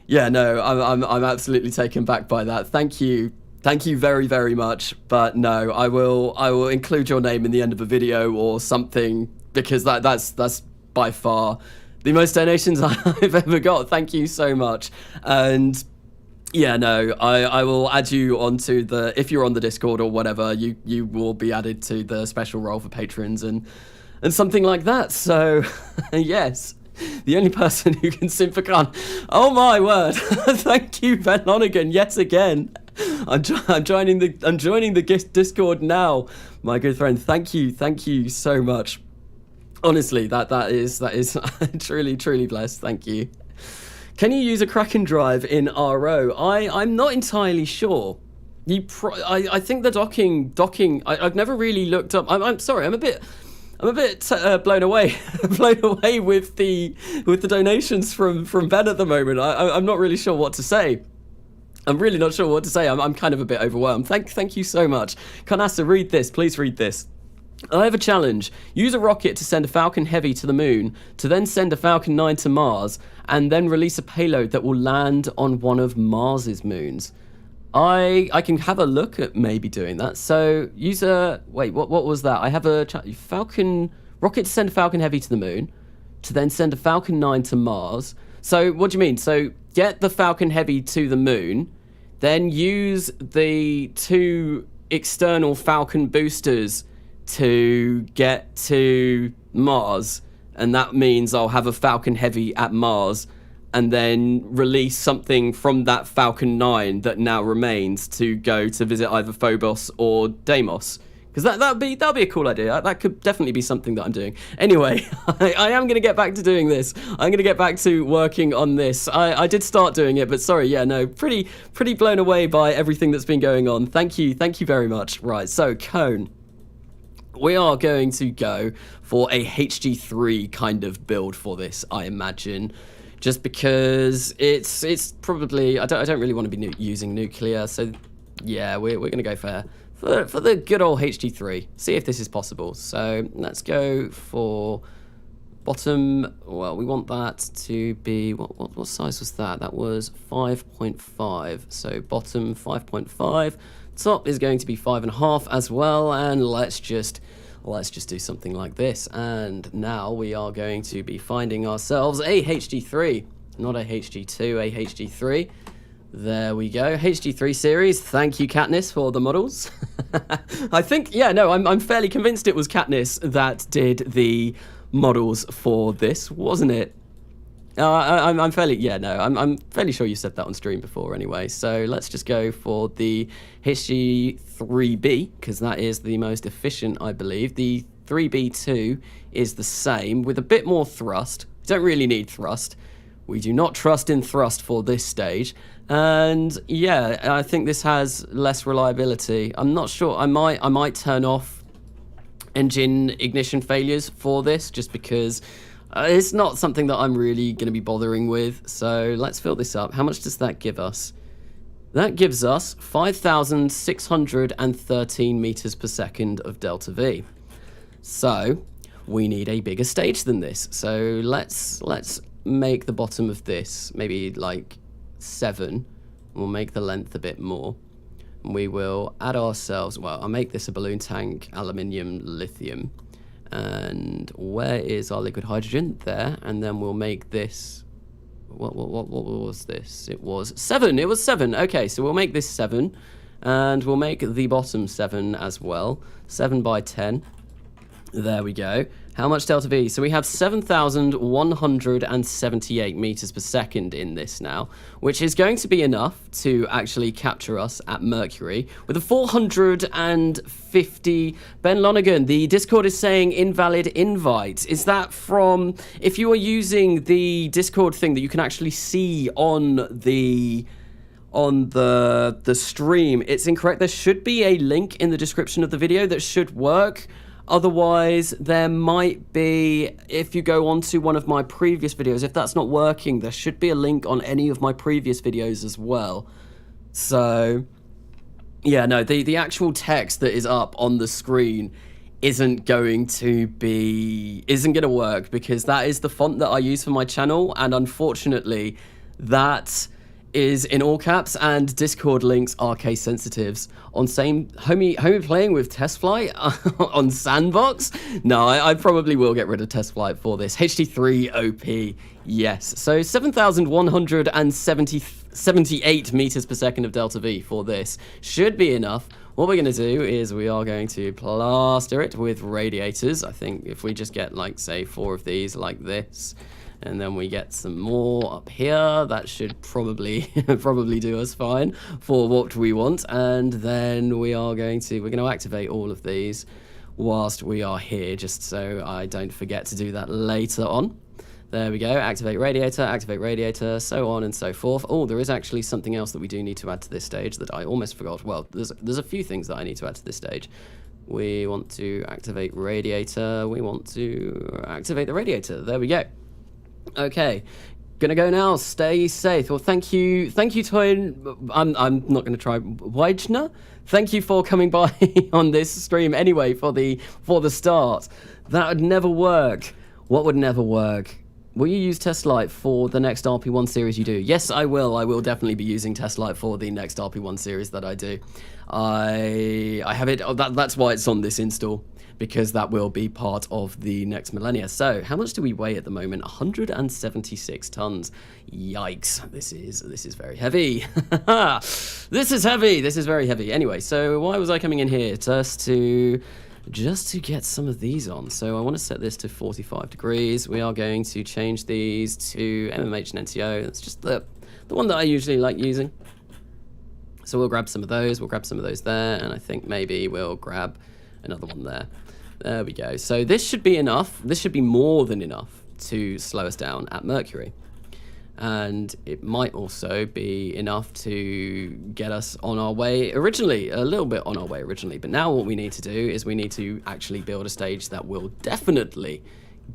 Yeah, no, I'm absolutely taken back by that. Thank you very, very much. But no, I will include your name in the end of a video or something because that's by far the most donations I've ever got. Thank you so much. And yeah, no, I will add you onto the, if you're on the Discord or whatever, you will be added to the special role for patrons and something like that. So yes. The only person who can sim for Khan. Oh my word! Thank you, Ben Lonergan, yet again. I'm joining the Discord now, my good friend. Thank you so much. Honestly, that is truly blessed. Thank you. Can you use a Kraken drive in RO? I'm not entirely sure. I think the docking. I've never really looked up. I'm sorry. I'm a bit blown away with the donations from Ben at the moment. I'm not really sure what to say. I'm really not sure what to say. I'm kind of a bit overwhelmed. Thank you so much. Carnassa, read this. Please read this. I have a challenge. Use a rocket to send a Falcon Heavy to the moon, to then send a Falcon 9 to Mars, and then release a payload that will land on one of Mars's moons. I can have a look at maybe doing that. So use a... Wait, what was that? I have a Falcon... Rocket to send a Falcon Heavy to the moon, to then send a Falcon 9 to Mars. So what do you mean? So get the Falcon Heavy to the moon, then use the 2 external Falcon boosters to get to Mars. And that means I'll have a Falcon Heavy at Mars, and then release something from that Falcon 9 that now remains to go to visit either Phobos or Deimos. Because that'd be a cool idea. That could definitely be something that I'm doing. Anyway, I am going to get back to doing this. I'm going to get back to working on this. I did start doing it, but sorry, yeah, no, pretty blown away by everything that's been going on. Thank you very much. Right, so Cone. We are going to go for a HG3 kind of build for this, I imagine. Just because it's probably... I don't really want to be using nuclear, so yeah, we're going to go for the good old HG3. See if this is possible. So let's go for bottom. Well, we want that to be... What size was that? That was 5.5. So bottom 5.5. Top is going to be 5.5 as well. And let's just do something like this. And now we are going to be finding ourselves a HG3, not a HG2, a HG3. There we go, HG3 series. Thank you, Katniss, for the models. I think, yeah, no, I'm fairly convinced it was Katniss that did the models for this, wasn't it? I'm fairly sure you said that on stream before anyway. So let's just go for the HG3B, because that is the most efficient, I believe. The 3B2 is the same with a bit more thrust. Don't really need thrust. We do not trust in thrust for this stage. And yeah, I think this has less reliability. I'm not sure. I might turn off engine ignition failures for this, just because it's not something that I'm really going to be bothering with. So let's fill this up. How much does that give us? That gives us 5,613 meters per second of delta V. So we need a bigger stage than this. So let's make the bottom of this maybe like 7. We'll make the length a bit more. We will add ourselves, well, I'll make this a balloon tank, aluminium, lithium. And where is our liquid hydrogen? There. And then we'll make this, what was this? It was 7. It was 7. Okay, so we'll make this 7. And we'll make the bottom 7 as well. 7 by 10. There we go. How much delta V? So we have 7,178 meters per second in this now, which is going to be enough to actually capture us at Mercury with a 450. Ben Lonergan, the Discord is saying invalid invite. Is that from, if you are using the Discord thing that you can actually see on the stream, it's incorrect. There should be a link in the description of the video that should work. Otherwise, there might be, if you go onto one of my previous videos, if that's not working, there should be a link on any of my previous videos as well. So, yeah, no, the actual text that is up on the screen isn't going to work, because that is the font that I use for my channel, and unfortunately, that is in all caps, and Discord links are case sensitives. On same homie playing with test flight on sandbox. No, I probably will get rid of test flight for this. HD3 OP, yes. So 7,178 meters per second of delta V for this should be enough. What we're going to do is we are going to plaster it with radiators. I think if we just get, like, say 4 of these like this, and then we get some more up here, that should probably do us fine for what we want. And then we're going to activate all of these whilst we are here, just so I don't forget to do that later on. There we go, activate radiator, so on and so forth. Oh, there is actually something else that we do need to add to this stage that I almost forgot. Well, there's a few things that I need to add to this stage. We want to activate radiator, we want to activate the radiator, there we go. Okay, gonna go now. Stay safe. Well, thank you, Toyn. I'm not gonna try Weidner. Thank you for coming by on this stream anyway for the start. That would never work. What would never work? Will you use Test Light for the next RP1 series you do? Yes, I will. I will definitely be using Test Light for the next RP1 series that I do. I have it. Oh, that's why it's on this install, because that will be part of the next millennia. So, how much do we weigh at the moment? 176 tons. Yikes! This is very heavy. This is heavy. This is very heavy. Anyway, so why was I coming in here? Just to get some of these on. So I want to set this to 45 degrees. We are going to change these to MMH and NTO. That's just the one that I usually like using. So we'll grab some of those. We'll grab some of those there, and I think maybe we'll grab another one there. There we go. So this should be enough. This should be more than enough to slow us down at Mercury. And it might also be enough to get us on our way originally, a little bit on our way originally. But now what we need to do is we need to actually build a stage that will definitely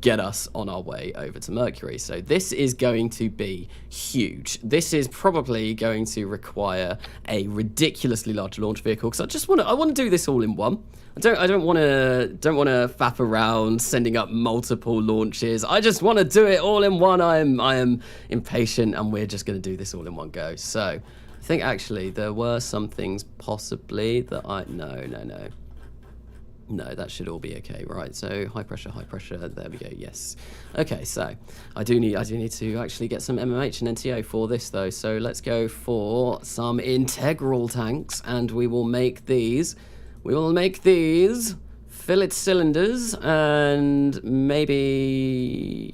get us on our way over to Mercury. So this is going to be huge. This is probably going to require a ridiculously large launch vehicle, because I want to do this all in one. I don't want to faff around sending up multiple launches. I just want to do it all in one. I am impatient, and we're just going to do this all in one go. So I think actually there were some things possibly that No, that should all be okay, right? So high pressure, there we go, yes. Okay, so I do need to actually get some MMH and NTO for this though. So let's go for some integral tanks, and we will make these. Fillet cylinders, and maybe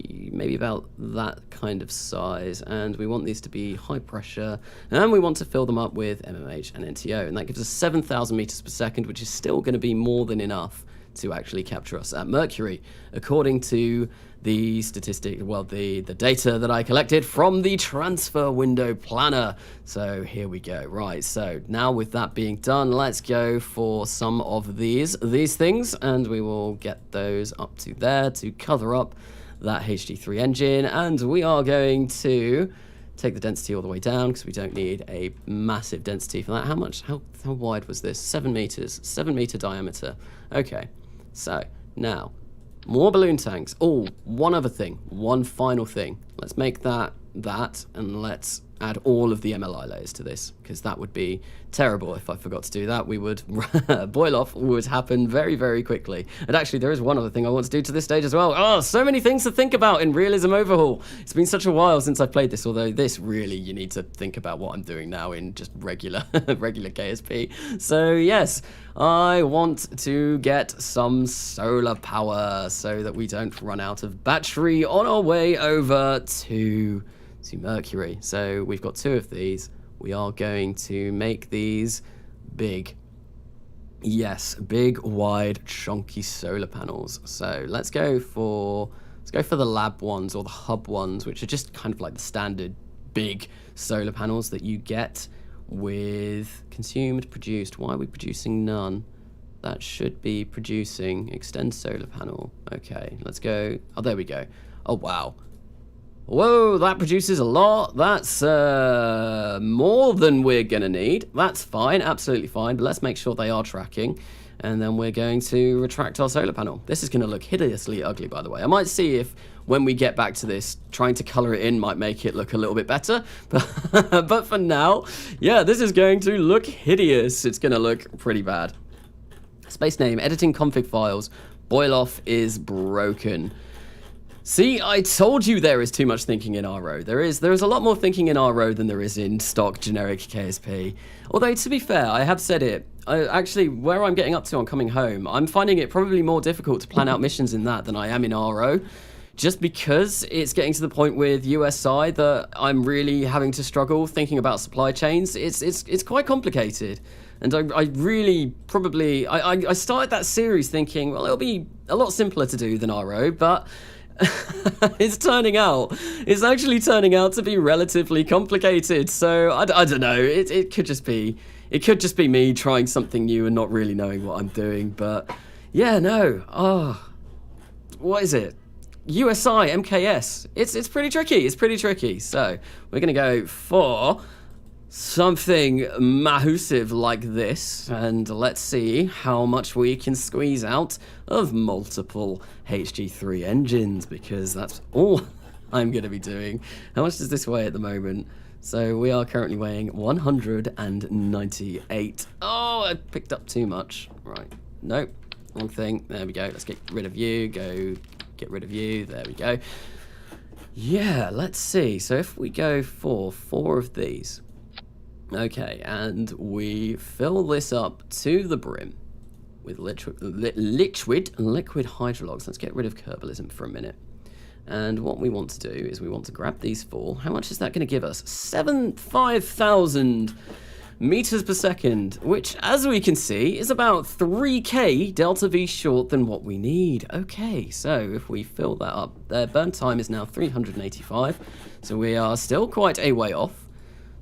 about that kind of size. And we want these to be high pressure, and we want to fill them up with MMH and NTO, and that gives us 7,000 meters per second, which is still going to be more than enough to actually capture us at Mercury, according to the statistic, well, the data that I collected from the transfer window planner. So here we go. Right, so now with that being done, let's go for some of these things, and we will get those up to there to cover up that HD3 engine, and we are going to take the density all the way down because we don't need a massive density for that. How wide was this? 7 meters, 7-meter diameter. Okay, so now more balloon tanks. Oh, one other thing, one final thing. Let's make that, and let's add all of the MLI layers to this, because that would be terrible if I forgot to do that. We would boil off would happen very, very quickly. And actually, there is one other thing I want to do to this stage as well. Oh, so many things to think about in Realism Overhaul. It's been such a while since I played this, although this really, you need to think about what I'm doing now in just regular KSP. So yes, I want to get some solar power so that we don't run out of battery on our way over to Mercury. So we've got 2 of these. We are going to make these big. Yes, big, wide, chunky solar panels. So let's go for the lab ones, or the hub ones, which are just kind of like the standard big solar panels that you get with consumed, produced. Why are we producing none? That should be producing extend solar panel. Okay, let's go. Oh, there we go. Oh, wow. Whoa, that produces a lot. That's more than we're going to need. That's fine, absolutely fine. But let's make sure they are tracking. And then we're going to retract our solar panel. This is going to look hideously ugly, by the way. I might see if, when we get back to this, trying to color it in might make it look a little bit better. But for now, yeah, this is going to look hideous. It's going to look pretty bad. Space name, editing config files. Boil off is broken. See, I told you there is too much thinking in RO. There is a lot more thinking in RO than there is in stock generic KSP. Although, to be fair, I have said it. Actually, where I'm getting up to on coming home, I'm finding it probably more difficult to plan out missions in that than I am in RO. Just because it's getting to the point with USI that I'm really having to struggle thinking about supply chains. It's quite complicated. And I really probably... I started that series thinking, well, it'll be a lot simpler to do than RO, but... it's actually turning out to be relatively complicated. So I don't know. It could just be me trying something new and not really knowing what I'm doing. But yeah, no. Oh, what is it? USI MKS. It's pretty tricky. It's pretty tricky. So we're gonna go for something massive like this, and let's see how much we can squeeze out of multiple HG3 engines, because that's all I'm going to be doing. How much does this weigh at the moment? So we are currently weighing 198. Oh, I picked up too much. Right. Nope. Wrong thing. There we go. Let's get rid of you. Get rid of you. There we go. Yeah, let's see. So if we go for 4 of these. Okay, and we fill this up to the brim with liquid hydrologs. Let's get rid of Kerbalism for a minute. And what we want to do is we want to grab these 4. How much is that going to give us? 5,000 meters per second, which, as we can see, is about 3k delta V short than what we need. Okay, so if we fill that up, their burn time is now 385, so we are still quite a way off.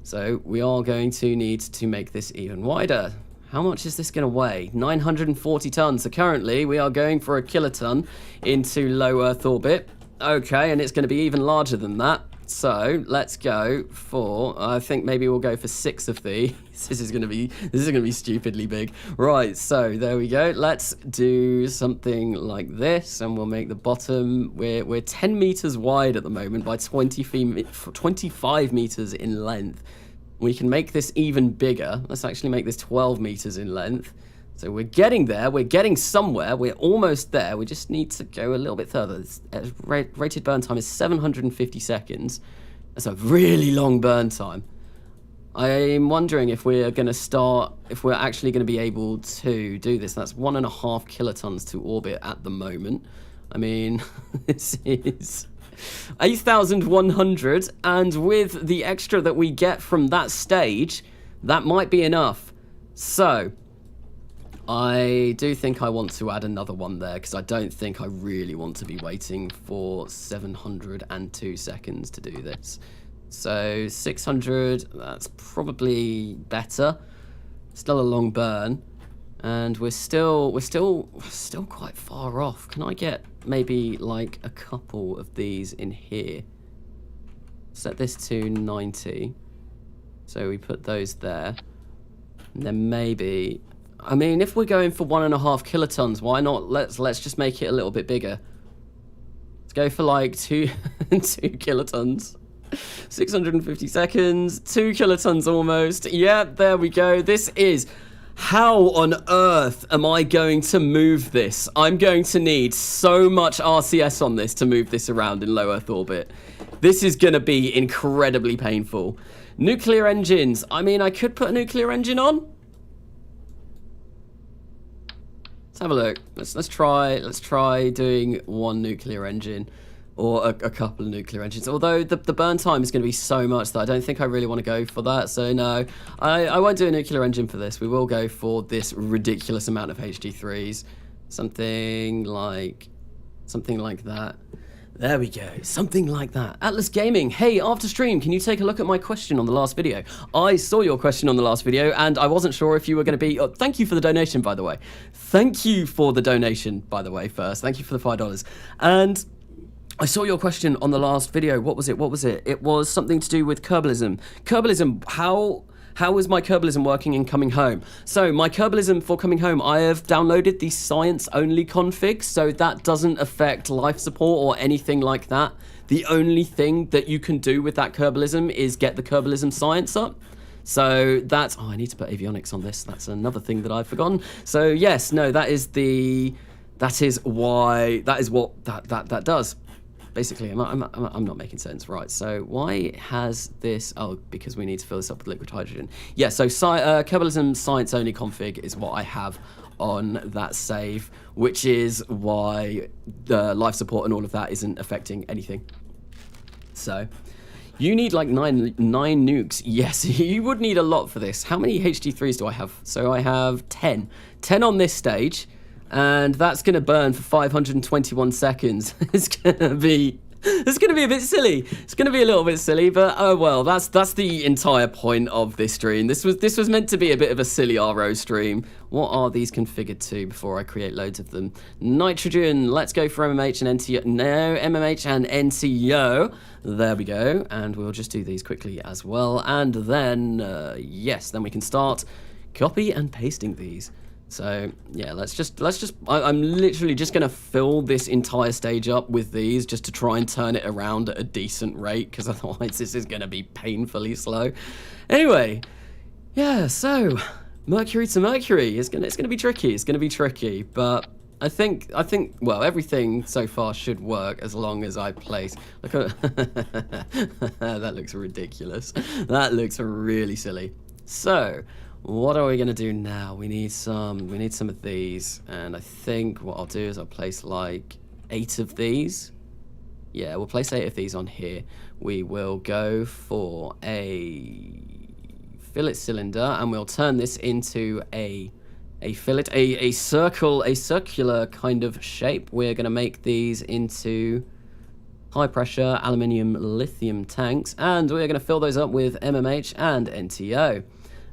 So we are going to need to make this even wider. How much is this going to weigh? 940 tons. So currently we are going for a kiloton into low Earth orbit. Okay, and it's going to be even larger than that. So let's go for, I think maybe we'll go for 6 of these. This is going to be stupidly big. Right, so there we go. Let's do something like this, and we'll make the bottom, we're 10 meters wide at the moment by 25 meters in length. We can make this even bigger. Let's actually make this 12 meters in length. So we're getting there, we're getting somewhere, we're almost there. We just need to go a little bit further. Rated burn time is 750 seconds. That's a really long burn time. I'm wondering if we're going to start, if we're actually going to be able to do this. That's 1.5 kilotons to orbit at the moment. I mean, this is 8,100, and with the extra that we get from that stage, that might be enough. So I do think I want to add another one there because I don't think I really want to be waiting for 702 seconds to do this. So 600, that's probably better. Still a long burn, and we're still quite far off. Can I get maybe like a couple of these in here? Set this to 90. So we put those there. And then maybe, I mean, if we're going for 1.5 kilotons, why not? Let's just make it a little bit bigger. Let's go for like 2 kilotons. 650 seconds, 2 kilotons almost. Yeah, there we go. This is, how on earth am I going to move this? I'm going to need so much RCS on this to move this around in low Earth orbit. This is going to be incredibly painful. Nuclear engines. I mean, I could put a nuclear engine on. Let's have a look. Let's try doing one nuclear engine. Or a couple of nuclear engines. Although the burn time is going to be so much that I don't think I really want to go for that. So no, I won't do a nuclear engine for this. We will go for this ridiculous amount of HD3s. Something like that. There we go. Something like that. Atlas Gaming. Hey, after stream, can you take a look at my question on the last video? I saw your question on the last video, and I wasn't sure if you were going to be... Oh, thank you for the donation, by the way. Thank you for the donation, by the way, first. Thank you for the $5. And... I saw your question on the last video. What was it? It was something to do with Kerbalism. Kerbalism, how is my Kerbalism working in Coming Home? So my Kerbalism for Coming Home, I have downloaded the science-only config, so that doesn't affect life support or anything like that. The only thing that you can do with that Kerbalism is get the Kerbalism science up. So that's... Oh, I need to put avionics on this. That's another thing that I've forgotten. So yes, no, that is what that does. Basically, I'm not making sense. Right, so why has this... Oh, because we need to fill this up with liquid hydrogen. Yeah, so Kerbalism science-only config is what I have on that save, which is why the life support and all of that isn't affecting anything. So, you need like nine nukes. Yes, you would need a lot for this. How many HD3s do I have? So I have 10. 10 on this stage. And that's going to burn for 521 seconds. It's going to be a bit silly. It's going to be a little bit silly, but oh well, that's the entire point of this stream. This was meant to be a bit of a silly RO stream. What are these configured to before I create loads of them? Nitrogen. Let's go for MMH and NTO. No, MMH and NTO. There we go. And we'll just do these quickly as well. And then, yes, then we can start copy and pasting these. So yeah, let's just. I'm literally just gonna fill this entire stage up with these just to try and turn it around at a decent rate, because otherwise this is gonna be painfully slow. Anyway, yeah. So Mercury to Mercury is gonna be tricky. It's gonna be tricky, but I think well, everything so far should work as long as I place. Look at that looks ridiculous. That looks really silly. So. What are we going to do now? We need some of these, and I think what I'll do is I'll place like 8 of these. Yeah, we'll place 8 of these on here. We will go for a fillet cylinder, and we'll turn this into a fillet, a circular kind of shape. We're going to make these into high pressure aluminium lithium tanks, and we're going to fill those up with MMH and NTO.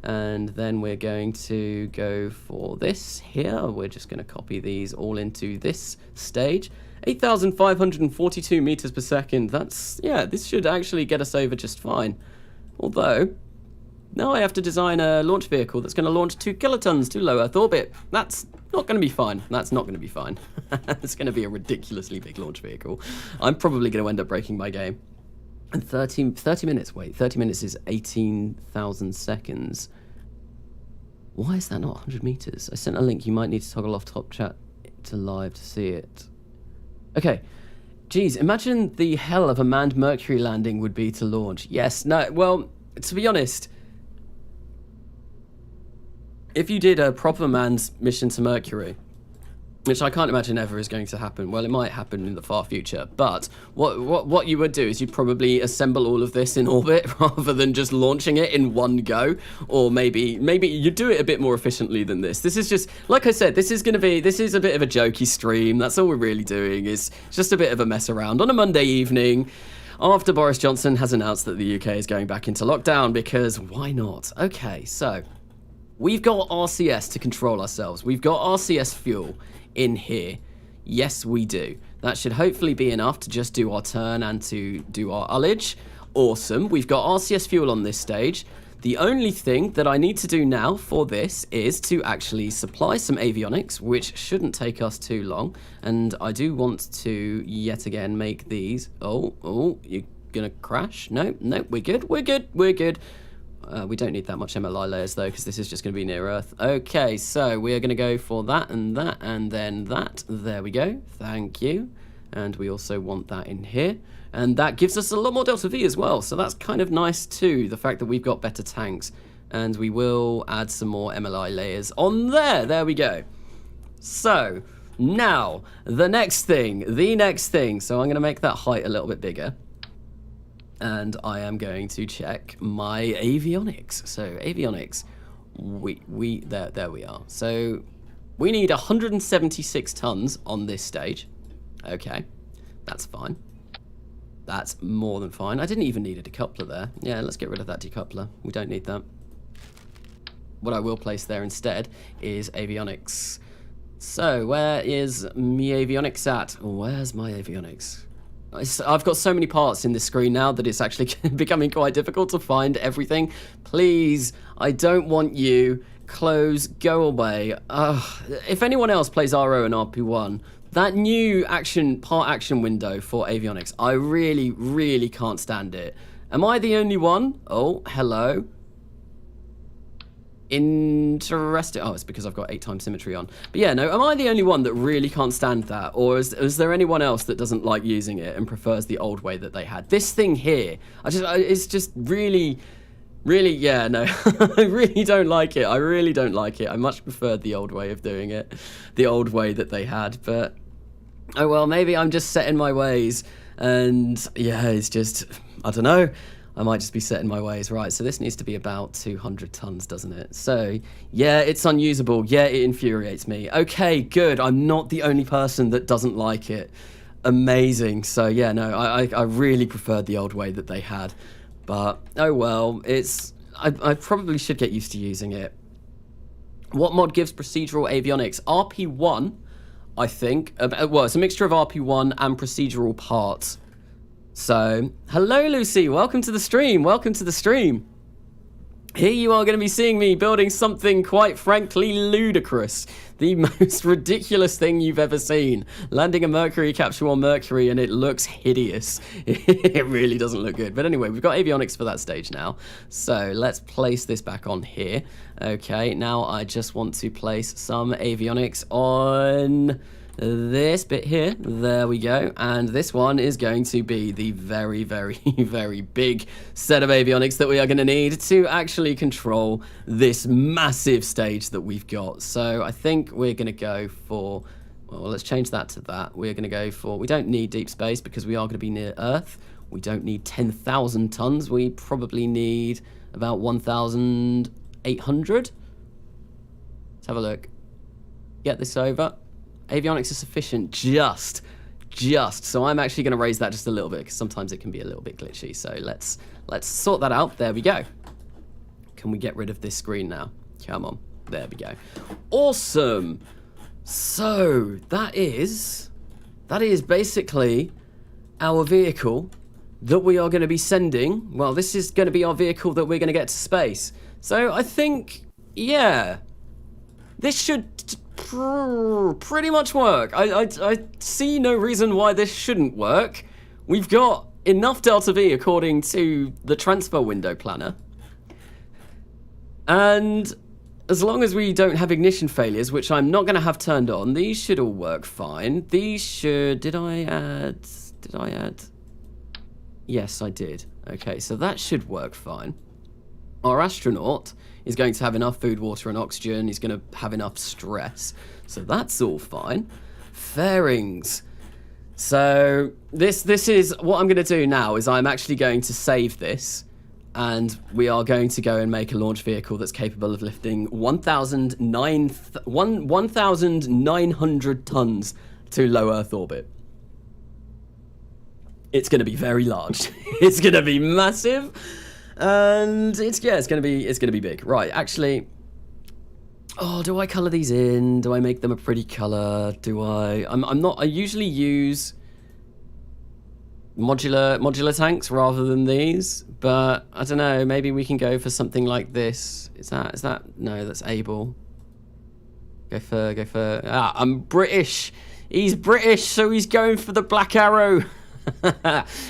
And then we're going to go for this here. We're just going to copy these all into this stage. 8,542 meters per second. That's, yeah, this should actually get us over just fine. Although, now I have to design a launch vehicle that's going to launch 2 kilotons to low Earth orbit. That's not going to be fine. That's not going to be fine. It's going to be a ridiculously big launch vehicle. I'm probably going to end up breaking my game. And 30 minutes, wait, 30 minutes is 18,000 seconds. Why is that not 100 meters? I sent a link, you might need to toggle off top chat to live to see it. Okay, geez, imagine the hell of a manned Mercury landing would be to launch. Yes, no, well, to be honest, if you did a proper manned mission to Mercury, which I can't imagine ever is going to happen. Well, it might happen in the far future, but what you would do is you'd probably assemble all of this in orbit rather than just launching it in one go, or maybe you do it a bit more efficiently than this. This is just, like I said, this is a bit of a jokey stream. That's all we're really doing, is just a bit of a mess around on a Monday evening after Boris Johnson has announced that the UK is going back into lockdown, because why not? Okay, so we've got RCS to control ourselves. We've got RCS fuel in here. Yes, we do. That should hopefully be enough to just do our turn and to do our ullage. Awesome. We've got RCS fuel on this stage. The only thing that I need to do now for this is to actually supply some avionics, which shouldn't take us too long. And I do want to, yet again, make these... Oh, you're gonna crash? No, we're good. We don't need that much MLI layers, though, because this is just going to be near Earth. Okay, so we're going to go for that, and then that. There we go. Thank you. And we also want that in here. And that gives us a lot more Delta V as well, so that's kind of nice, too, the fact that we've got better tanks. And we will add some more MLI layers on there. There we go. So, now, the next thing. So I'm going to make that height a little bit bigger. And I am going to check my avionics. So avionics, there we are. So we need 176 tons on this stage. Okay, that's fine. That's more than fine. I didn't even need a decoupler there. Yeah, let's get rid of that decoupler. We don't need that. What I will place there instead is avionics. So where is my avionics at? Where's my avionics? I've got so many parts in this screen now that it's actually becoming quite difficult to find everything. Please, I don't want you. Close, go away. If anyone else plays RO and RP1, that new part action window for avionics, I really can't stand it. Am I the only one? Oh, hello. Interesting. Oh, it's because I've got 8x symmetry on. But yeah, no, am I the only one that really can't stand that? Or is there anyone else that doesn't like using it and prefers the old way that they had? This thing here, it's just really, yeah, no, I really don't like it. I much preferred the old way of doing it, the old way that they had. But, oh well, maybe I'm just set in my ways. And yeah, it's just, I don't know. I might just be set in my ways. Right, so this needs to be about 200 tons, doesn't it? So, yeah, it's unusable. Yeah, it infuriates me. Okay, good. I'm not the only person that doesn't like it. Amazing. So, yeah, no, I really preferred the old way that they had. But, oh well, I probably should get used to using it. What mod gives procedural avionics? RP1, I think. Well, it's a mixture of RP1 and procedural parts. So, hello Lucy, welcome to the stream, Here you are going to be seeing me building something quite frankly ludicrous. The most ridiculous thing you've ever seen. Landing a Mercury capsule on Mercury and it looks hideous. It really doesn't look good. But anyway, we've got avionics for that stage now. So let's place this back on here. Okay, now I just want to place some avionics on this bit here. There we go. And this one is going to be the very big set of avionics that we are going to need to actually control this massive stage that we've got. So I think we're going to go for, well, let's change that to that. We're going to go for, we don't need deep space because we are going to be near Earth. We don't need 10,000 tons. We probably need about 1,800. Let's have a look. Get this over. Avionics is sufficient, just. So I'm actually going to raise that just a little bit because sometimes it can be a little bit glitchy. So let's sort that out. There we go. Can we get rid of this screen now? Come on. There we go. Awesome. So that is basically our vehicle that we are going to be sending. Well, this is going to be our vehicle that we're going to get to space. So I think, yeah, this should pretty much work. I see no reason why this shouldn't work. We've got enough Delta V according to the transfer window planner. And as long as we don't have ignition failures, which I'm not going to have turned on, these should all work fine. These should... Did I add... Yes, I did. Okay, so that should work fine. Our astronaut is going to have enough food, water, and oxygen. He's going to have enough stress. So that's all fine. Fairings. So this is what I'm going to do now is I'm actually going to save this. And we are going to go and make a launch vehicle that's capable of lifting 1,900 tons to low Earth orbit. It's going to be very large. It's going to be massive. And it's going to be big. Right, actually, do I color these in? Do I make them a pretty color? I usually use modular tanks rather than these, but I don't know, maybe we can go for something like this. Is that no, that's Able. Go for I'm British. He's British, so he's going for the Black Arrow.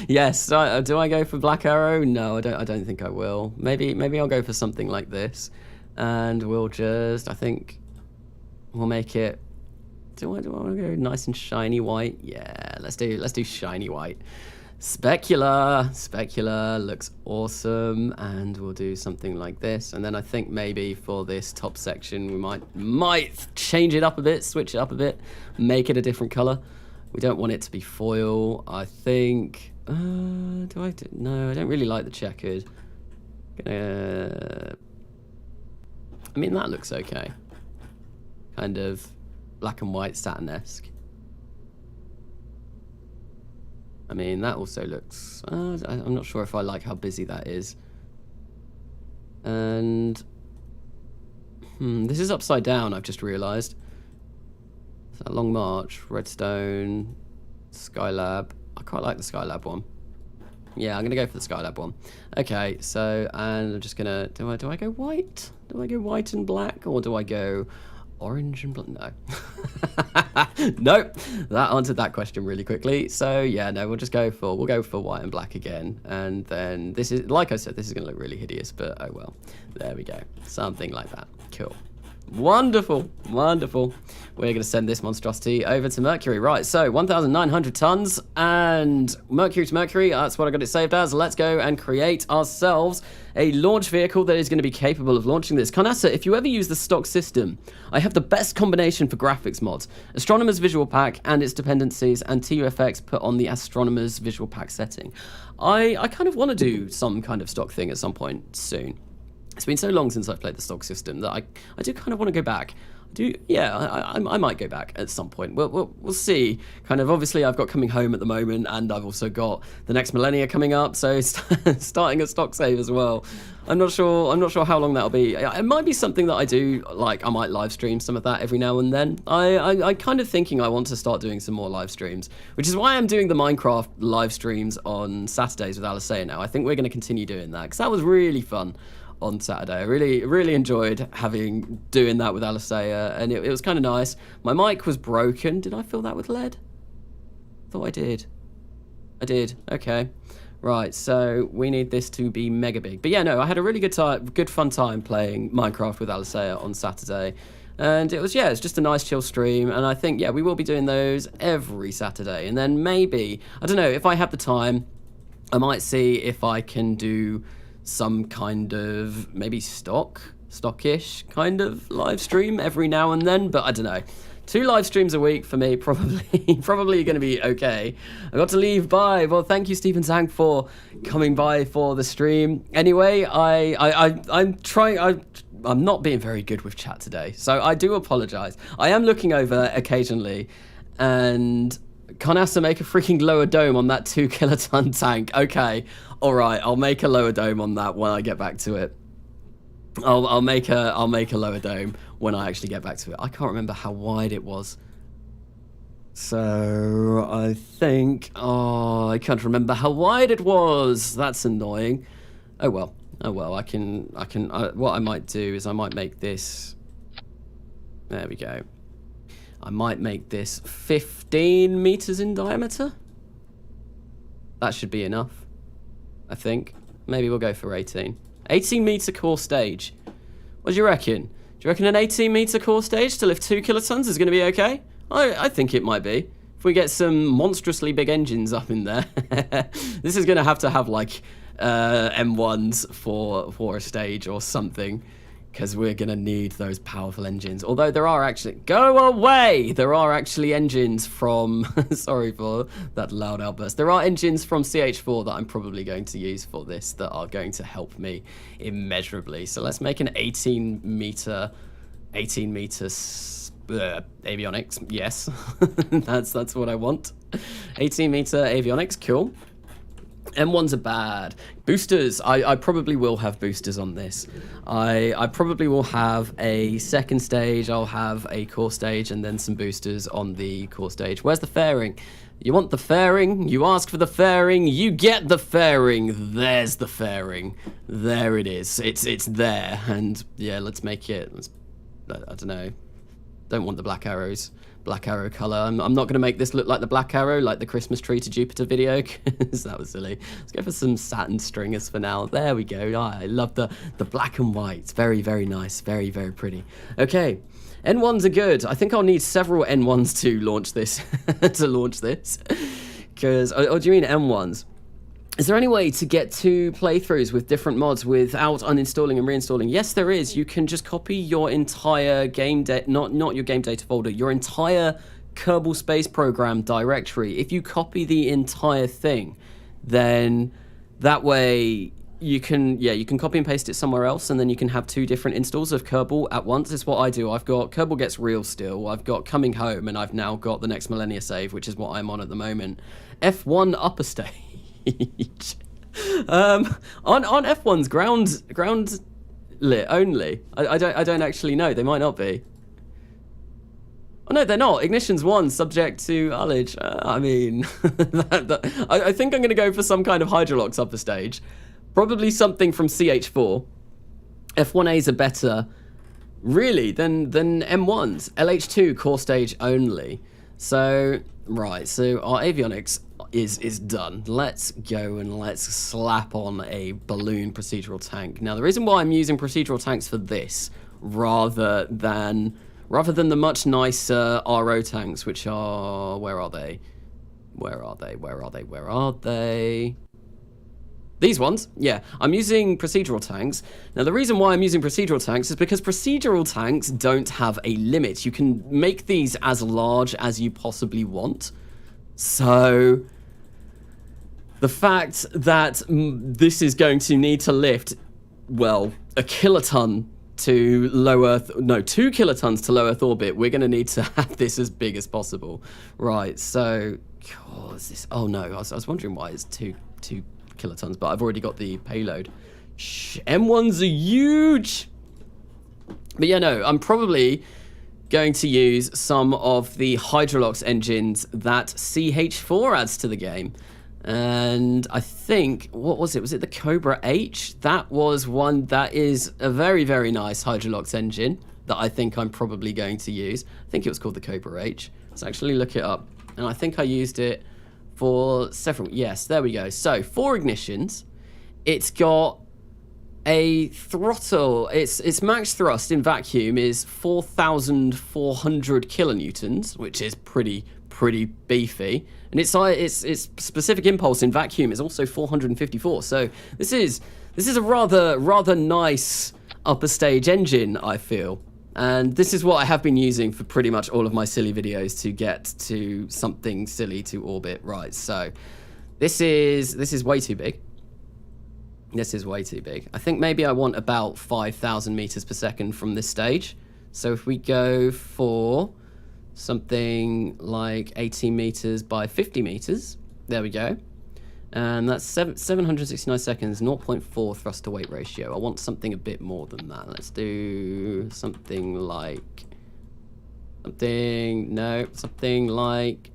Yes, do I go for Black Arrow? No, I don't think I will. Maybe I'll go for something like this, and we'll just, I think we'll make it, do I want to go nice and shiny white? Yeah, let's do shiny white. Specular looks awesome, and we'll do something like this. And then I think maybe for this top section we might change it up a bit, switch it up a bit, make it a different color. We don't want it to be foil. I think no, I don't really like the checkered. I mean, that looks okay, kind of black and white Saturn-esque. I mean, that also looks... I'm not sure if I like how busy that is. And... this is upside down, I've just realised. It's a Long March, Redstone, Skylab. I quite like the Skylab one. Yeah, I'm going to go for the Skylab one. Okay, so, and I'm just going to... Do I go white? Do I go white and black? Or do I go... orange and black? No. Nope. That answered that question really quickly. So yeah, no, we'll go for white and black again. And then this is, like I said, this is going to look really hideous, but oh well. There we go. Something like that. Cool. Wonderful. Wonderful. We're going to send this monstrosity over to Mercury. Right, so 1,900 tons and Mercury to Mercury. That's what I got it saved as. Let's go and create ourselves a launch vehicle that is going to be capable of launching this. Carnassa, if you ever use the stock system, I have the best combination for graphics mods. Astronomer's Visual Pack and its dependencies, and TUFX put on the Astronomer's Visual Pack setting. I kind of want to do some kind of stock thing at some point soon. It's been so long since I've played the stock system that I do kind of want to go back. I might go back at some point. We'll see. Kind of, obviously I've got Coming Home at the moment, and I've also got the next millennia coming up, so starting a stock save as well. I'm not sure how long that'll be. It might be something that I do, like I might live stream some of that every now and then. I kind of thinking I want to start doing some more live streams, which is why I'm doing the Minecraft live streams on Saturdays with Alisaia now. I think we're going to continue doing that because that was really fun on Saturday. I really enjoyed doing that with Alisaia, and it was kind of nice. My mic was broken. Did I fill that with lead? Thought I did. I did. Okay. Right, so we need this to be mega big. But yeah, no, I had a really good fun time playing Minecraft with Alisaia on Saturday. And it's just a nice chill stream, and I think, yeah, we will be doing those every Saturday. And then maybe, I don't know, if I have the time, I might see if I can do some kind of maybe stockish kind of live stream every now and then, but I don't know. 2 live streams a week for me, probably going to be okay. I got to leave. Bye. Well, thank you, Stephen Zhang, for coming by for the stream. Anyway, I'm not being very good with chat today, so I do apologize. I am looking over occasionally, and Carnassa, make a freaking lower dome on that 2 kiloton tank. Okay, all right, I'll make a lower dome on that when I get back to it. I'll make a lower dome when I actually get back to it. I can't remember how wide it was. So I think, I can't remember how wide it was. That's annoying. Oh well. What I might do is I might make this. There we go. I might make this 15 meters in diameter. That should be enough, I think. Maybe we'll go for 18. 18 meter core stage. What do you reckon? Do you reckon an 18 meter core stage to lift 2 kilotons is going to be okay? I think it might be. If we get some monstrously big engines up in there. This is going to have like M1s for a stage or something, because we're going to need those powerful engines. Although there are actually... Go away! There are actually engines from... Sorry for that loud outburst. There are engines from CH4 that I'm probably going to use for this that are going to help me immeasurably. So let's make an 18 meter avionics. Yes, that's what I want. 18 meter avionics, cool. M1s are bad. Boosters, I probably will have boosters on this. I probably will have a second stage, I'll have a core stage, and then some boosters on the core stage. Where's the fairing? You want the fairing? You ask for the fairing, you get the fairing. There's the fairing. There it is. It's there. And yeah, let's make it... I don't know. Don't want the black arrows. Black arrow color. I'm not going to make this look like the black arrow, like the Christmas tree to Jupiter video, because that was silly. Let's go for some satin stringers for now. there we go. Oh, I love the black and white. It's very, very nice. Very, very pretty. Okay. N1s are good. I think I'll need several N1s to launch this. Because, oh, do you mean M1s? Is there any way to get 2 playthroughs with different mods without uninstalling and reinstalling? Yes, there is. You can just copy your entire game data, not your game data folder, your entire Kerbal Space Program directory. If you copy the entire thing, then that way you can copy and paste it somewhere else, and then you can have 2 different installs of Kerbal at once. It's what I do. I've got Kerbal Gets Real still, I've got Coming Home, and I've now got the Next Millennia Save, which is what I'm on at the moment. F1 Upper Stage. On F1's ground lit only. I don't actually know. They might not be. Oh no, they're not. Ignition's 1, subject to ullage. I mean, I think I'm going to go for some kind of Hydrolox upper stage. Probably something from CH4. F1As are better, really, than M1s. LH2 core stage only. So right, so our avionics is done. Let's go and let's slap on a balloon procedural tank. Now, the reason why I'm using procedural tanks for this rather than the much nicer RO tanks, which are... Where are they? These ones? Yeah, I'm using procedural tanks. Now, the reason why I'm using procedural tanks is because procedural tanks don't have a limit. You can make these as large as you possibly want. So the fact that this is going to need to lift, well, a kiloton to low Earth, no, 2 kilotons to low Earth orbit, we're going to need to have this as big as possible. Right, so, God, is this, oh no, I was wondering why it's 2 kilotons, but I've already got the payload. M1s are huge! But yeah, no, I'm probably going to use some of the Hydrolox engines that CH4 adds to the game. And I think, what was it? Was it the Cobra H? That was one that is a very, very nice Hydrolox engine that I think I'm probably going to use. I think it was called the Cobra H. Let's actually look it up. And I think I used it for several... Yes, there we go. So, 4 ignitions. It's got a throttle. Its max thrust in vacuum is 4,400 kilonewtons, which is pretty beefy. And its specific impulse in vacuum is also 454. So this is a rather nice upper stage engine, I feel. And this is what I have been using for pretty much all of my silly videos to get to something silly to orbit. Right, so this is way too big. This is way too big. I think maybe I want about 5,000 meters per second from this stage. So if we go for something like 18 meters by 50 meters, there we go. And that's 769 seconds, 0.4 thrust to weight ratio. I want something a bit more than that. Let's do something like, something like,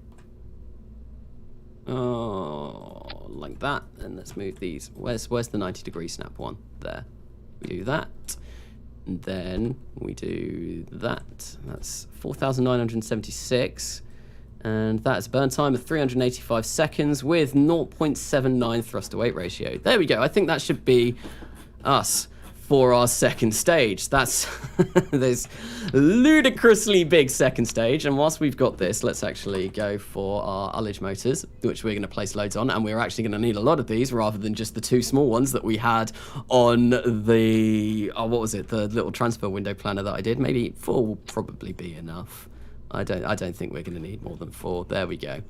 like that. And let's move these. Where's the 90-degree snap one? There. We do that. And then we do that. That's 4,976. And that's burn time of 385 seconds with 0.79 thrust to weight ratio. There we go. I think that should be us for our second stage. That's this ludicrously big second stage. And whilst we've got this, let's actually go for our ullage motors, which we're going to place loads on. And we're actually going to need a lot of these rather than just the 2 small ones that we had on the, what was it? The little transfer window planner that I did. Maybe 4 will probably be enough. I don't think we're going to need more than 4. There we go.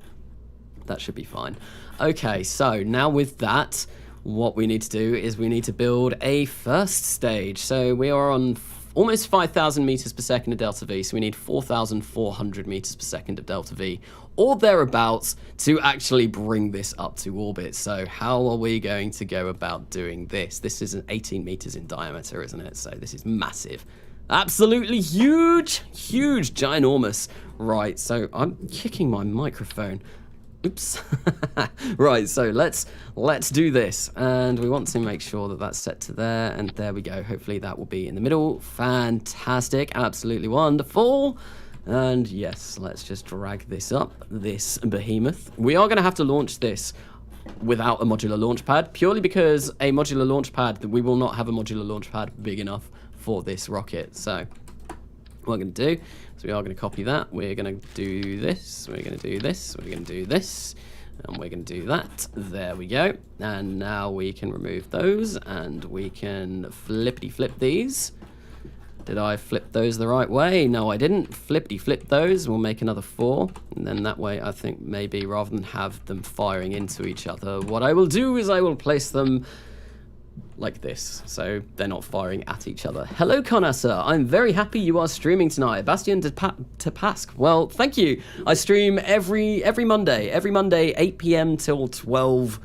That should be fine. Okay, so now with that, what we need to do is we need to build a first stage. So we are on almost 5,000 meters per second of delta V, so we need 4,400 meters per second of delta V, or thereabouts, to actually bring this up to orbit. So how are we going to go about doing this? This is 18 meters in diameter, isn't it? So this is massive. Absolutely huge, huge, ginormous. Right, so I'm kicking my microphone. Oops. Right, so let's do this, and we want to make sure that that's set to there, and there we go. Hopefully that will be in the middle. Fantastic, absolutely wonderful. And yes, let's just drag this up, this behemoth. We are going to have to launch this without a modular launch pad, purely because a modular launch pad, we will not have a modular launch pad big enough for this rocket. So what we're going to do is we are going to copy that. We're going to do this. We're going to do this. We're going to do this. And we're going to do that. There we go. And now we can remove those. And we can flippity flip these. Did I flip those the right way? No, I didn't. Flippity flip those. We'll make another 4. And then that way, I think maybe rather than have them firing into each other, what I will do is I will place them like this, so they're not firing at each other. Hello, Conasa. I'm very happy you are streaming tonight. Bastion to Pask. Well, thank you. I stream every Monday, 8 p.m. till 12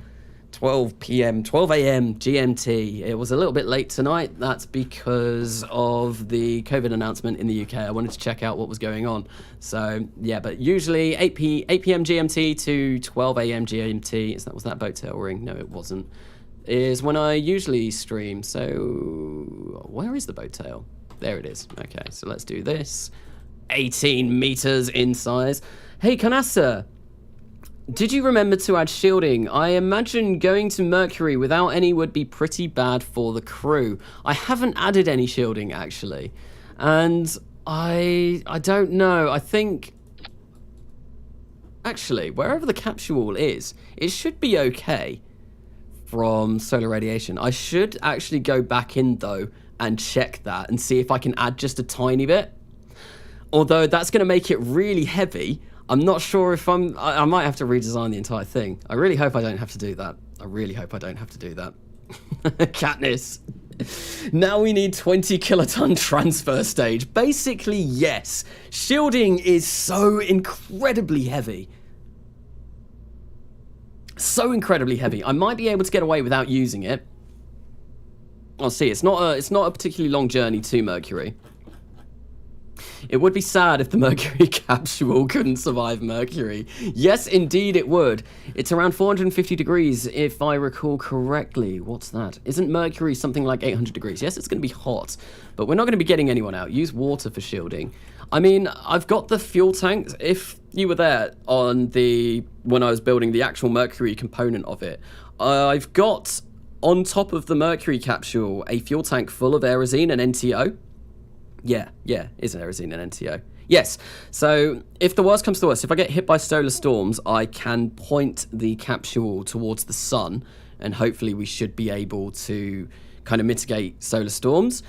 p.m., 12 a.m. GMT. It was a little bit late tonight. That's because of the COVID announcement in the UK. I wanted to check out what was going on. So, yeah, but usually 8 p.m. GMT to 12 a.m. GMT. Was that boat tail ring? No, it wasn't. Is when I usually stream. So where is the boat tail? There it is. Okay, so let's do this. 18 meters in size. Hey, Kanasa, did you remember to add shielding? I imagine going to Mercury without any would be pretty bad for the crew. I haven't added any shielding, actually. And I don't know. I think, actually, wherever the capsule is, it should be okay from solar radiation. I should actually go back in, though, and check that and see if I can add just a tiny bit. Although that's going to make it really heavy. I'm not sure if I might have to redesign the entire thing. I really hope I don't have to do that. I really hope I don't have to do that. Katniss. Now we need 20 kiloton transfer stage. Basically, yes. Shielding is so incredibly heavy. So incredibly heavy. I might be able to get away without using it. I'll see. It's not a particularly long journey to Mercury. It would be sad if the Mercury capsule couldn't survive Mercury. Yes, indeed it would. It's around 450 degrees, if I recall correctly. What's that? Isn't Mercury something like 800 degrees? Yes, it's going to be hot, but we're not going to be getting anyone out. Use water for shielding. I mean, I've got the fuel tanks. If you were there when I was building the actual Mercury component of it, I've got on top of the Mercury capsule a fuel tank full of aerosine and NTO. Yeah, is an aerosine and NTO. Yes, so if the worst comes to worst, if I get hit by solar storms, I can point the capsule towards the sun, and hopefully we should be able to kind of mitigate solar storms.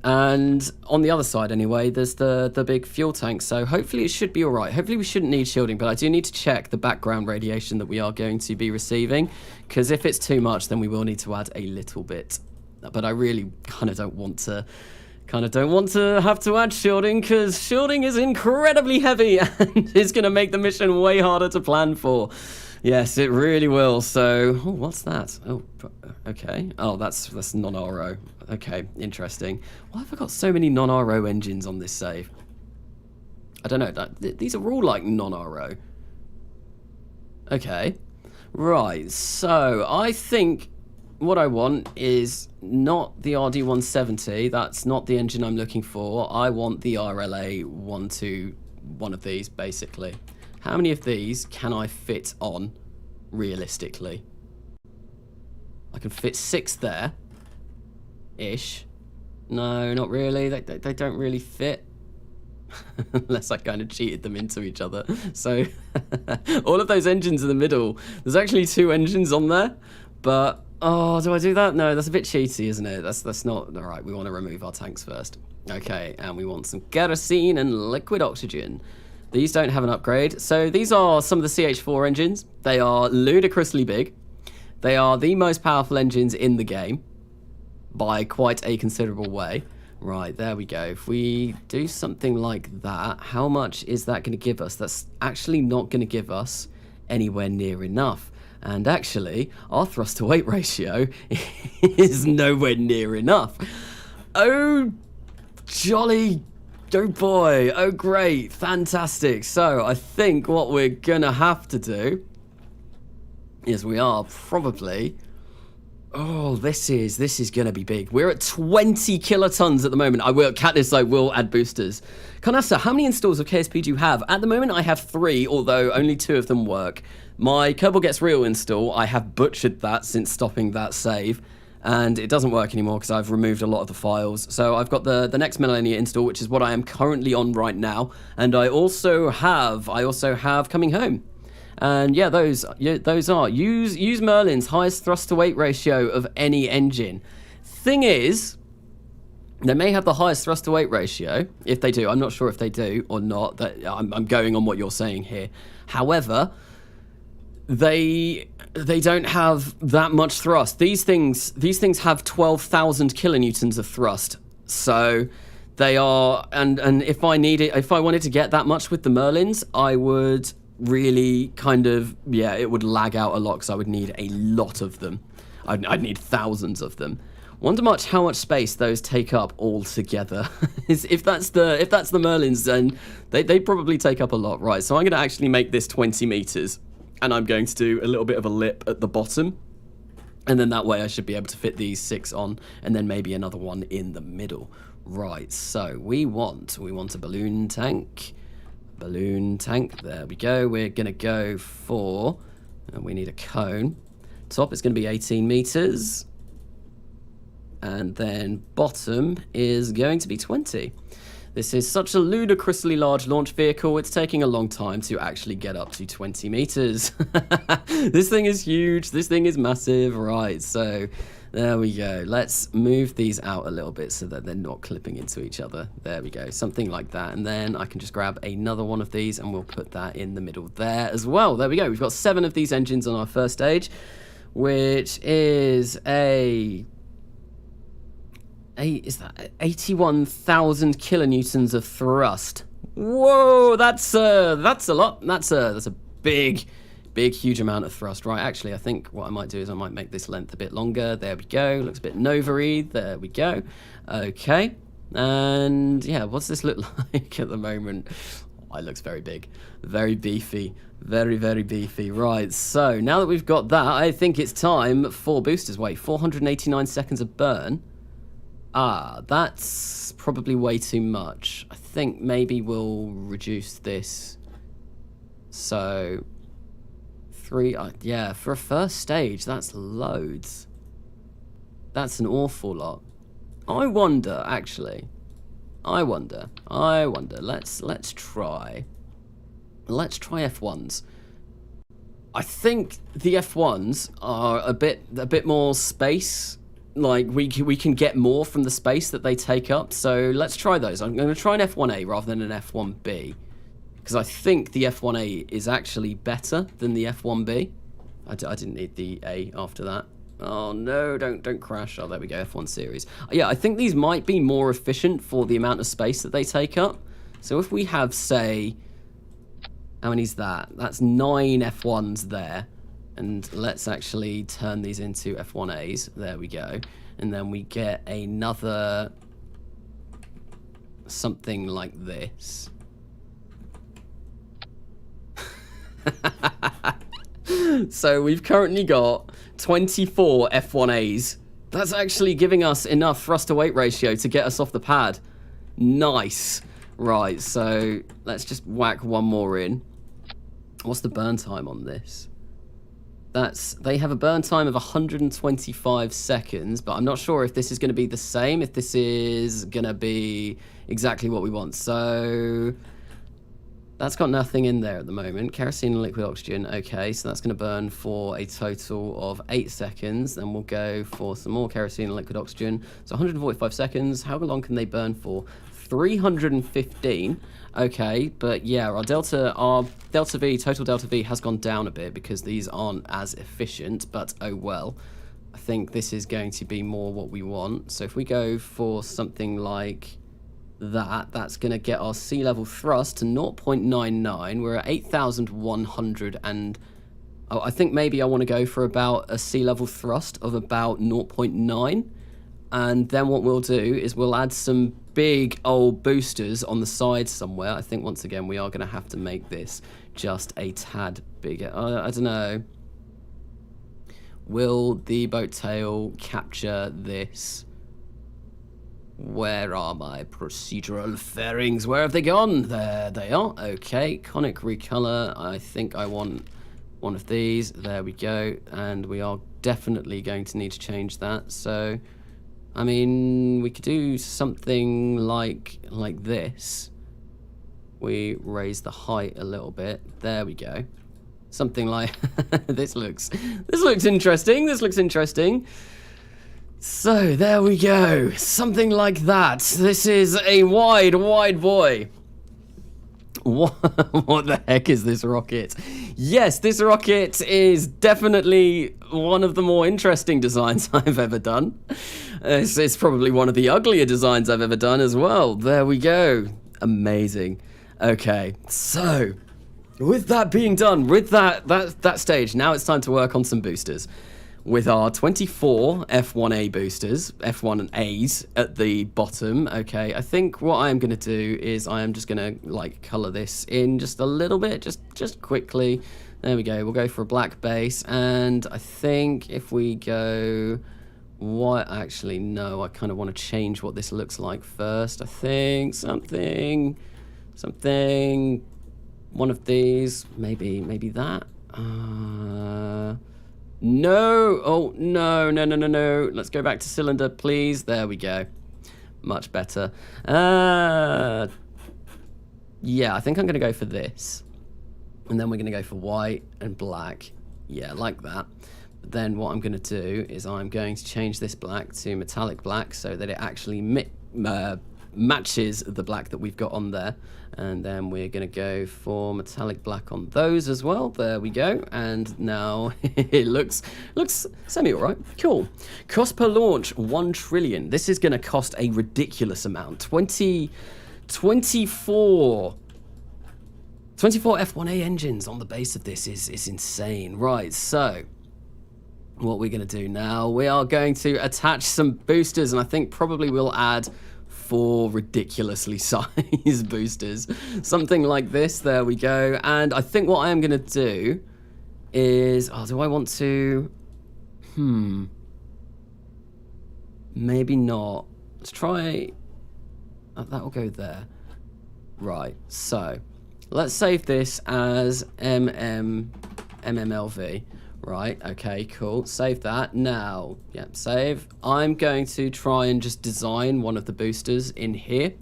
And on the other side, anyway, there's the big fuel tank, so hopefully it should be all right. Hopefully we shouldn't need shielding, but I do need to check the background radiation that we are going to be receiving, because if it's too much, then we will need to add a little bit. But I really kind of don't want to have to add shielding, because shielding is incredibly heavy and is going to make the mission way harder to plan for. Yes, it really will. So, what's that? Oh, okay. Oh, that's non-RO. Okay, interesting. Why have I got so many non-RO engines on this save? I don't know. These are all like non-RO. Okay. Right, so I think what I want is not the RD170. That's not the engine I'm looking for. I want the RLA 121 of these, basically. How many of these can I fit on, realistically? I can fit 6 there, ish. No, not really. They don't really fit. Unless I kind of cheated them into each other. So all of those engines in the middle, there's actually 2 engines on there, but oh, do I do that? No, that's a bit cheaty, isn't it? That's not all right. We want to remove our tanks first. Okay, and we want some kerosene and liquid oxygen. These don't have an upgrade. So these are some of the CH4 engines. They are ludicrously big. They are the most powerful engines in the game by quite a considerable way. Right, there we go. If we do something like that, how much is that going to give us? That's actually not going to give us anywhere near enough. And actually, our thrust to weight ratio is nowhere near enough. Oh, jolly. Oh boy. Oh, great. Fantastic. So I think what we're going to have to do is we are probably... Oh, this is going to be big. We're at 20 kilotons at the moment. Katniss, I will add boosters. Kanasa, how many installs of KSP do you have? At the moment, I have 3, although only 2 of them work. My Kerbal Gets Real install, I have butchered that since stopping that save, and it doesn't work anymore because I've removed a lot of the files. So I've got the Next Millennia install, which is what I am currently on right now, and I also have Coming Home. And yeah, those are use Merlin's highest thrust to weight ratio of any engine. Thing is, they may have the highest thrust to weight ratio. If they do, I'm not sure if they do or not. I'm going on what you're saying here. However, they don't have that much thrust. These things have 12,000 kilonewtons of thrust. So they are, and if I wanted to get that much with the Merlins, I would really kind of, yeah, it would lag out a lot because I would need a lot of them. I'd need thousands of them. Wonder how much space those take up all together. if that's the Merlins, then they probably take up a lot. Right, so I'm going to actually make this 20 meters, and I'm going to do a little bit of a lip at the bottom, and then that way I should be able to fit these 6 on, and then maybe another one in the middle. Right, so we want a balloon tank. Balloon tank, there we go. We're gonna go for, we need a cone. Top is gonna be 18 meters, and then bottom is going to be 20. This is such a ludicrously large launch vehicle, it's taking a long time to actually get up to 20 meters. This thing is huge, this thing is massive. Right, so there we go. Let's move these out a little bit so that they're not clipping into each other. There we go, something like that. And then I can just grab another one of these and we'll put that in the middle there as well. There we go, we've got 7 of these engines on our first stage, which is is that 81,000 kilonewtons of thrust. Whoa, that's a lot. That's a big, huge amount of thrust. Right, actually, I think what I might do is I might make this length a bit longer. There we go. Looks a bit Nova-y. There we go. Okay. And yeah, what's this look like at the moment? Oh, it looks very big. Very beefy. Very, very beefy. Right, so now that we've got that, I think it's time for boosters. Wait, 489 seconds of burn. Ah, that's probably way too much. I think maybe we'll reduce this. So 3, yeah, for a first stage, that's loads. That's an awful lot. I wonder, actually. I wonder. Let's try. Let's try F1s. I think the F1s are a bit more space. Like, we can get more from the space that they take up. So let's try those. I'm going to try an F1A rather than an F1B. Because I think the F1A is actually better than the F1B. I didn't need the A after that. Oh no, don't crash. Oh, there we go, F1 series. Yeah, I think these might be more efficient for the amount of space that they take up. So if we have, say, how many's that? That's 9 F1s there. And let's actually turn these into F1As. There we go. And then we get another something like this. So we've currently got 24 F1As. That's actually giving us enough thrust to weight ratio to get us off the pad. Nice. Right, so let's just whack one more in. What's the burn time on this? They have a burn time of 125 seconds, but I'm not sure if this is going to be the same, if this is going to be exactly what we want. So that's got nothing in there at the moment. Kerosene and liquid oxygen. Okay, so that's going to burn for a total of 8 seconds. Then we'll go for some more kerosene and liquid oxygen. So 145 seconds. How long can they burn for? 315. Okay, but yeah, our delta V, total delta V has gone down a bit because these aren't as efficient, but oh well. I think this is going to be more what we want. So if we go for something like that, that's going to get our sea level thrust to 0.99. We're at 8,100 and oh, I think maybe I want to go for about a sea level thrust of about 0.9. And then what we'll do is we'll add some big old boosters on the side somewhere. I think once again we are going to have to make this just a tad bigger. I don't know. Will the boat tail capture this? Where are my procedural fairings? Where have they gone? There they are. Okay, conic recolor. I think I want one of these. There we go. And we are definitely going to need to change that. So I mean, we could do something like this. We raise the height a little bit. There we go. Something like this looks interesting. This looks interesting. So there we go. Something like that. This is a wide boy. What the heck is this rocket? Yes, this rocket is definitely one of the more interesting designs I've ever done. It's probably one of the uglier designs I've ever done as well. There we go. Amazing. Okay, so with that being done, with that stage, now it's time to work on some boosters. With our 24 F1A boosters, F1As at the bottom, okay, I think what I'm going to do is I am just going to, like, colour this in just a little bit, just quickly. There we go. We'll go for a black base, and I think if we go white, actually, no, I kind of want to change what this looks like first. I think something, one of these, maybe that. No, oh, no. Let's go back to cylinder, please. There we go. Much better. Yeah, I think I'm going to go for this. And then we're going to go for white and black. Yeah, like that. But then what I'm going to do is I'm going to change this black to metallic black so that it actually matches the black that we've got on there. And then we're going to go for metallic black on those as well. There we go. And now it looks semi all right. Cool. Cost per launch, 1 trillion. This is going to cost a ridiculous amount. 24 F1A engines on the base of this is insane. Right, so what we're going to do now, we are going to attach some boosters, and I think probably we'll add 4 ridiculously sized boosters. Something like this. There we go. And I think what I am going to do is... Oh, do I want to... Maybe not. Let's try... Oh, that'll go there. Right. So, let's save this as MMLV. Right, okay, cool. Save that. Now, yep, save. I'm going to try and just design one of the boosters in here.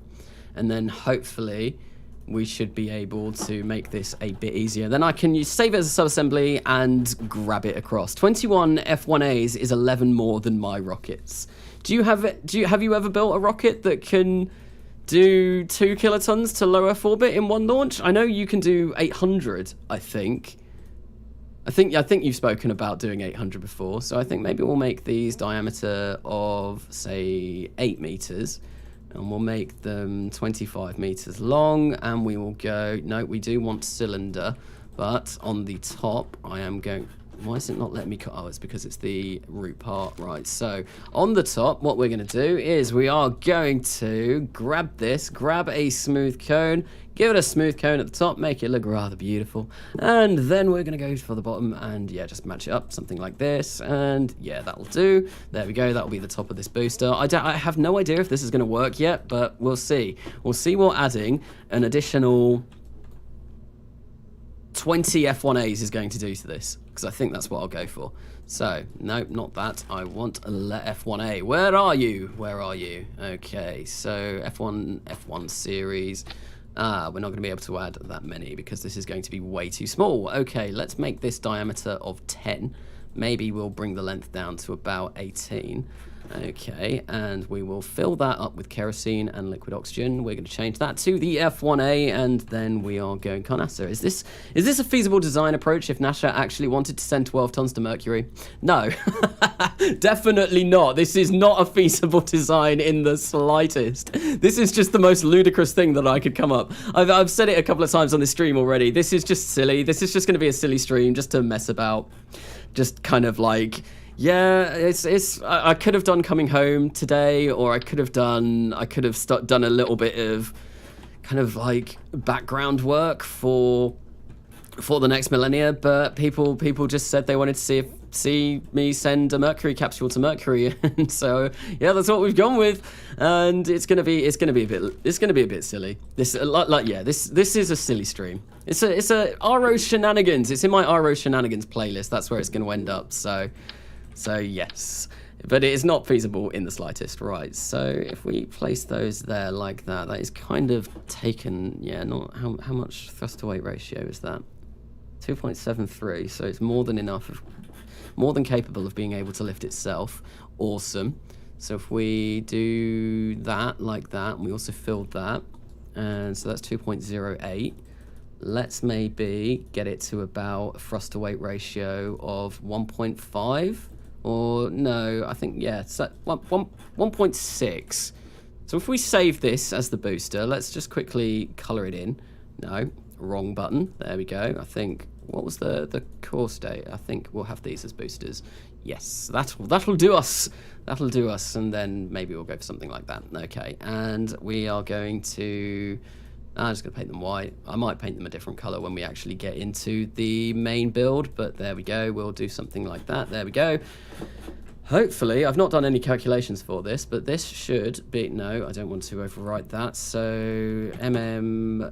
And then hopefully we should be able to make this a bit easier. Then I can save it as a sub-assembly and grab it across. 21 F1As is 11 more than my rockets. Have you ever built a rocket that can do 2 kilotons to low Earth orbit in one launch? I know you can do 800, I think. I think you've spoken about doing 800 before, so I think maybe we'll make these diameter of, say, 8 meters, and we'll make them 25 meters long, and we will go, no, we do want cylinder, but on the top, I am going, why is it not letting me cut? Oh, it's because it's the root part, right? So on the top, what we're going to do is we are going to grab a smooth cone, give it a smooth cone at the top, make it look rather beautiful, and then we're going to go for the bottom and yeah, just match it up, something like this, and yeah, that'll do. There we go, that'll be the top of this booster. I have no idea if this is going to work yet, but we'll see. We'll see what adding an additional 20 F1As is going to do to this, because I think that's what I'll go for. So, no, not that. I want a F1A. Where are you? Where are you? Okay, so F1 series. We're not going to be able to add that many because this is going to be way too small. Okay, let's make this diameter of 10. Maybe we'll bring the length down to about 18. Okay, and we will fill that up with kerosene and liquid oxygen. We're going to change that to the F1A, and then we are going NASA. Is this a feasible design approach if NASA actually wanted to send 12 tons to Mercury? No, definitely not. This is not a feasible design in the slightest. This is just the most ludicrous thing that I could come up. I've said it a couple of times on this stream already. This is just silly. This is just going to be a silly stream just to mess about. Just kind of like... Yeah, I could have done coming home today, or I could have done a little bit of kind of like background work for the next millennia, but people just said they wanted to see me send a Mercury capsule to Mercury, and so yeah, that's what we've gone with, and it's gonna be a bit silly. This is a silly stream. It's a RO shenanigans. It's in my RO shenanigans playlist. That's where it's gonna end up. So yes, but it is not feasible in the slightest. Right, so if we place those there like that, that is kind of taken, yeah, not how much thrust to weight ratio is that? 2.73, so it's more than enough, more than capable of being able to lift itself. Awesome. So if we do that like that, and we also filled that, and so that's 2.08. Let's maybe get it to about a thrust to weight ratio of 1.5. Or no, I think, yeah, it's at 1.6. So if we save this as the booster, let's just quickly color it in. No, wrong button. There we go. I think, what was the core state? I think we'll have these as boosters. Yes, that'll do us. That'll do us. And then maybe we'll go for something like that. Okay, and we are going to... I'm just going to paint them white. I might paint them a different color when we actually get into the main build, but there we go. We'll do something like that. There we go. Hopefully, I've not done any calculations for this, but this should be... No, I don't want to overwrite that. So,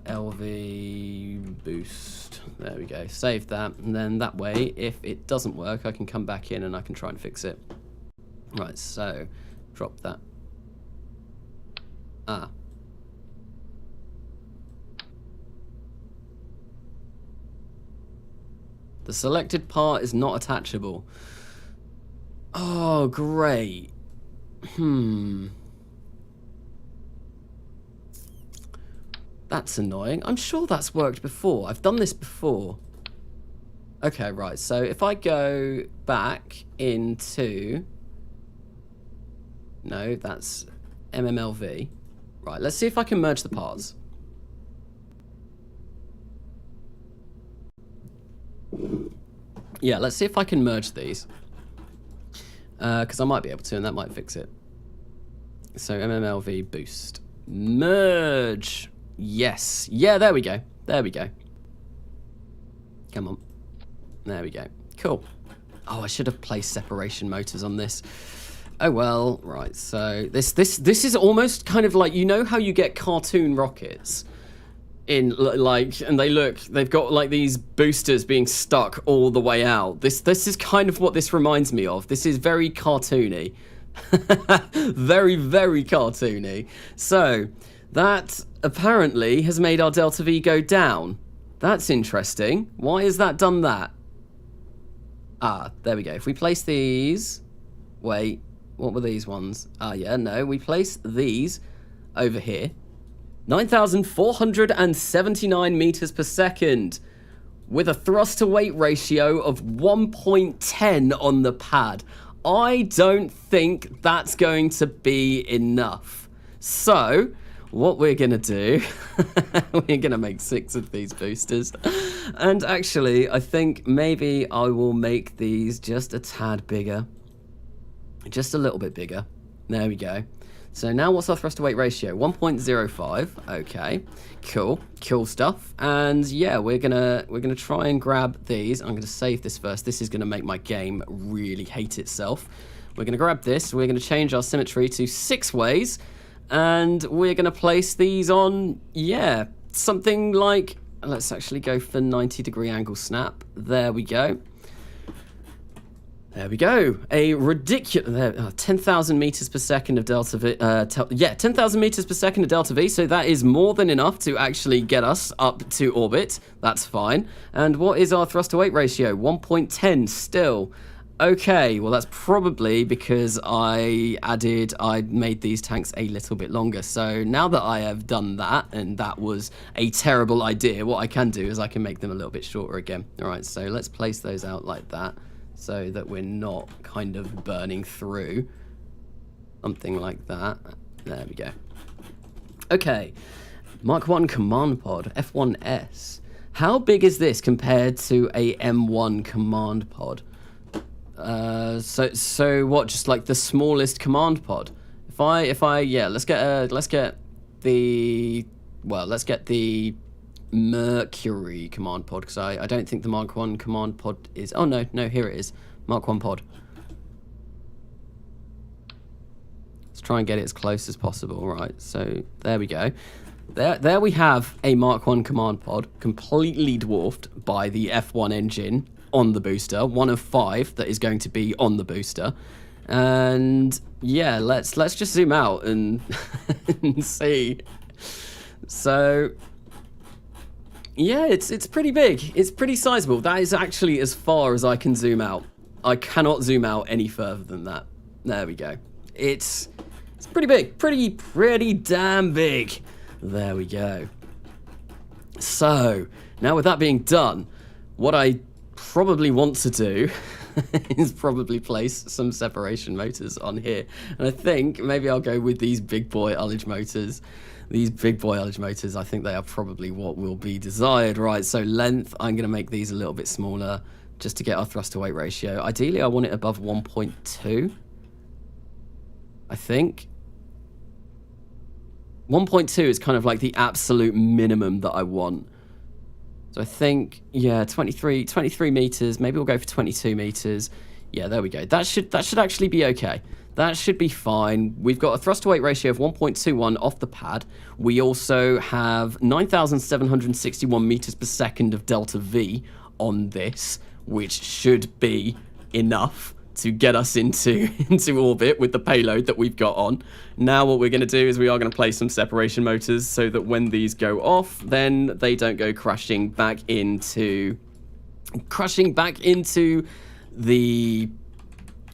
LV boost. There we go. Save that. And then that way, if it doesn't work, I can come back in and I can try and fix it. Right, so drop that. The selected part is not attachable. Oh, great. That's annoying. I'm sure that's worked before. I've done this before. Okay, right. So if I go back into... No, that's MMLV. Right, let's see if I can merge the parts. Yeah, let's see if I can merge these. Because I might be able to, and that might fix it. So, MMLV boost. Merge. Yes. Yeah, there we go. There we go. Come on. There we go. Cool. Oh, I should have placed separation motors on this. Oh, well. Right, so this is almost kind of like, you know how you get cartoon rockets? In like, and they've got like these boosters being stuck all the way out. This is kind of what this reminds me of. This is very cartoony. Very, very cartoony. So that apparently has made our delta V go down. That's interesting. Why has that done that? There we go. If we place these, wait, what were these ones? Yeah, no, we place these over here. 9,479 meters per second with a thrust to weight ratio of 1.10 on the pad. I don't think that's going to be enough. So what we're going to do, we're going to make 6 of these boosters. And actually, I think maybe I will make these just a tad bigger. Just a little bit bigger. There we go. So now what's our thrust to weight ratio? 1.05. Okay, cool stuff. And yeah, we're gonna try and grab these. I'm gonna save this first. This is gonna make my game really hate itself. We're gonna grab this. We're gonna change our symmetry to 6 ways, and we're gonna place these on, yeah, something like let's actually go for 90-degree angle snap. There we go. There we go. A ridiculous 10,000 meters per second of delta V. 10,000 meters per second of delta V. So that is more than enough to actually get us up to orbit. That's fine. And what is our thrust to weight ratio? 1.10 still. Okay, well that's probably because I made these tanks a little bit longer. So now that I have done that, and that was a terrible idea, what I can do is I can make them a little bit shorter again. All right, so let's place those out like that, so that we're not kind of burning through. Something like that. There we go. Okay, Mark 1 command pod, F1S. How big is this compared to a M1 command pod? So what? Just like the smallest command pod. Yeah, let's get the Mercury command pod, because I don't think the Mark 1 command pod is. Oh no, here it is. Mark 1 pod. Let's try and get it as close as possible. All right, so there we go. There we have a Mark 1 command pod, completely dwarfed by the F1 engine on the booster, one of 5 that is going to be on the booster. And yeah, let's just zoom out and, and see. So yeah, it's pretty big. It's pretty sizable. That is actually as far as I can zoom out. I cannot zoom out any further than that. There we go. It's pretty big. Pretty damn big. There we go. So now with that being done, what I probably want to do is probably place some separation motors on here. And I think maybe I'll go with these big boy ullage motors. These big boy ullage motors, I think they are probably what will be desired. Right, so length, I'm going to make these a little bit smaller just to get our thrust to weight ratio. Ideally, I want it above 1.2. I think 1.2 is kind of like the absolute minimum that I want. So I think, yeah, 23 meters. Maybe we'll go for 22 meters. Yeah, there we go. That should actually be okay. That should be fine. We've got a thrust to weight ratio of 1.21 off the pad. We also have 9,761 meters per second of delta V on this, which should be enough to get us into orbit with the payload that we've got on. Now what we're going to do is we are going to place some separation motors so that when these go off, then they don't go crashing back into the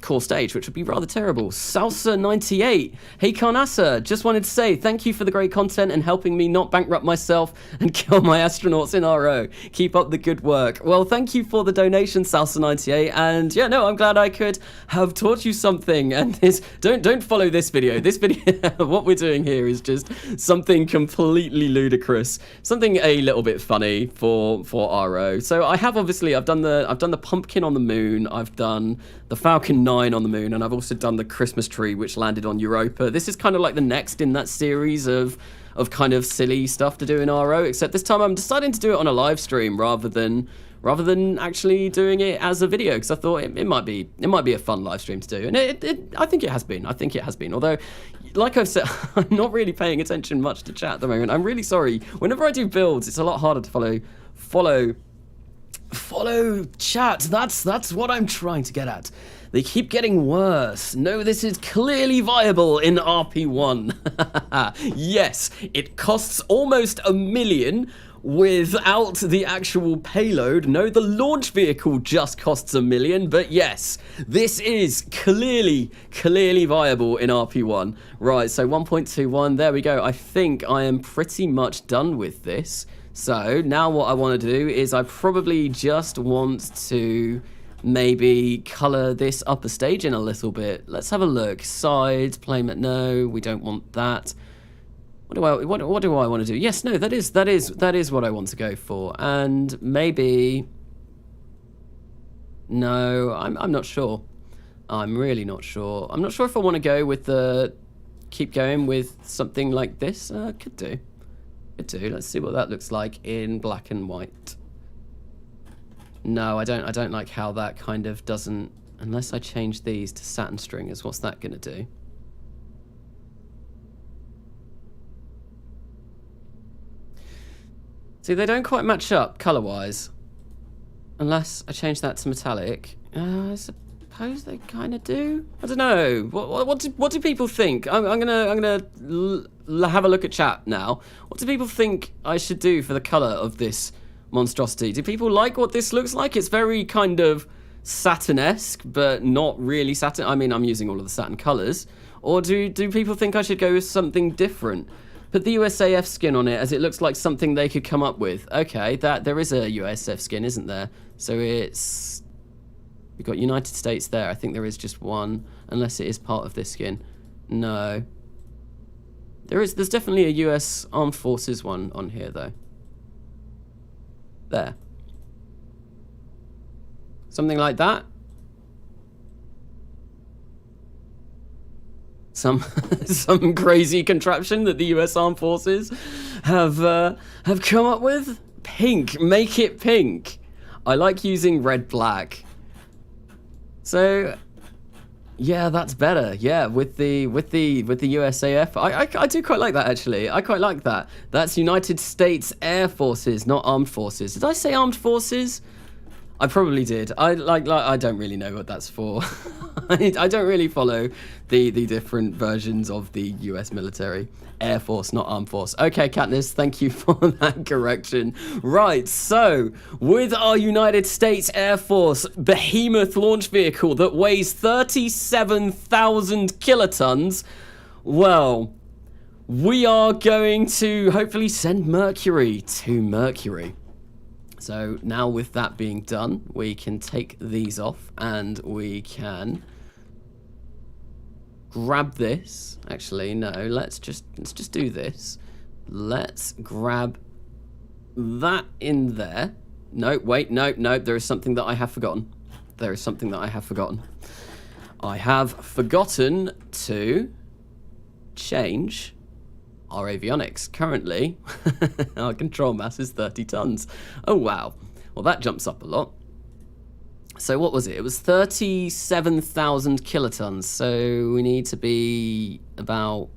core stage, which would be rather terrible. Salsa98, hey Carnassa, just wanted to say thank you for the great content and helping me not bankrupt myself and kill my astronauts in RO. Keep up the good work. Well, thank you for the donation, Salsa98, and yeah, no, I'm glad I could have taught you something. And this, don't follow this video. This video, what we're doing here is just something completely ludicrous, something a little bit funny for RO. So I've done the pumpkin on the moon, I've done the Falcon 9 on the moon, and I've also done the Christmas tree, which landed on Europa. This is kind of like the next in that series of kind of silly stuff to do in RO, except this time I'm deciding to do it on a live stream rather than actually doing it as a video, because I thought it might be a fun live stream to do, and I think it has been. Although, like I've said, I'm not really paying attention much to chat at the moment. I'm really sorry. Whenever I do builds, it's a lot harder to follow chat. That's what I'm trying to get at. They keep getting worse. No, this is clearly viable in RP1. Yes, it costs almost $1 million without the actual payload. No, the launch vehicle just costs $1 million, but yes, this is clearly viable in RP1. Right, so 1.21, there we go. I think I am pretty much done with this. So now what I want to do is I probably just want to maybe color this upper stage in a little bit. Let's have a look. Sides, playmat, no, we don't want that. What do I want to do? Yes, no, that is what I want to go for. And maybe, no, I'm not sure. I'm really not sure. I'm not sure if I want to go with keep going with something like this. Could do. Let's see what that looks like in black and white. No, I don't like how that kind of doesn't, unless I change these to satin stringers. What's that going to do? See, they don't quite match up color-wise. Unless I change that to metallic. I suppose they kind of do. I don't know. What do people think? I'm gonna have a look at chat now. What do people think I should do for the color of this monstrosity? Do people like what this looks like? It's very kind of Saturn-esque, but not really Saturn. I mean, I'm using all of the Saturn colors. Or do people think I should go with something different? Put the USAF skin on it, as it looks like something they could come up with. Okay, there is a USF skin, isn't there? So it's... We've got United States there. I think there is just one, unless it is part of this skin. No. There's definitely a US Armed Forces one on here, though. There. Something like that. Some crazy contraption that the US Armed Forces have come up with. Pink, make it pink. I like using red black. So yeah, that's better. Yeah, with the USAF, I do quite like that actually. I quite like that. That's United States Air Forces, not Armed Forces. Did I say Armed Forces? I probably did. I don't really know what that's for. I don't really follow the different versions of the US military. Air Force, not Armed Force. Okay, Katniss, thank you for that correction. Right, so with our United States Air Force behemoth launch vehicle that weighs 37,000 kilotons, well, we are going to hopefully send Mercury to Mercury. So now with that being done, we can take these off and we can grab this. Actually, no, let's just do this. Let's grab that in there. No, wait, no, there is something that I have forgotten. There is something that I have forgotten. I have forgotten to change our avionics. Currently, our control mass is 30 tons. Oh, wow. Well, that jumps up a lot. So what was it? It was 37,000 kilotons. So we need to be about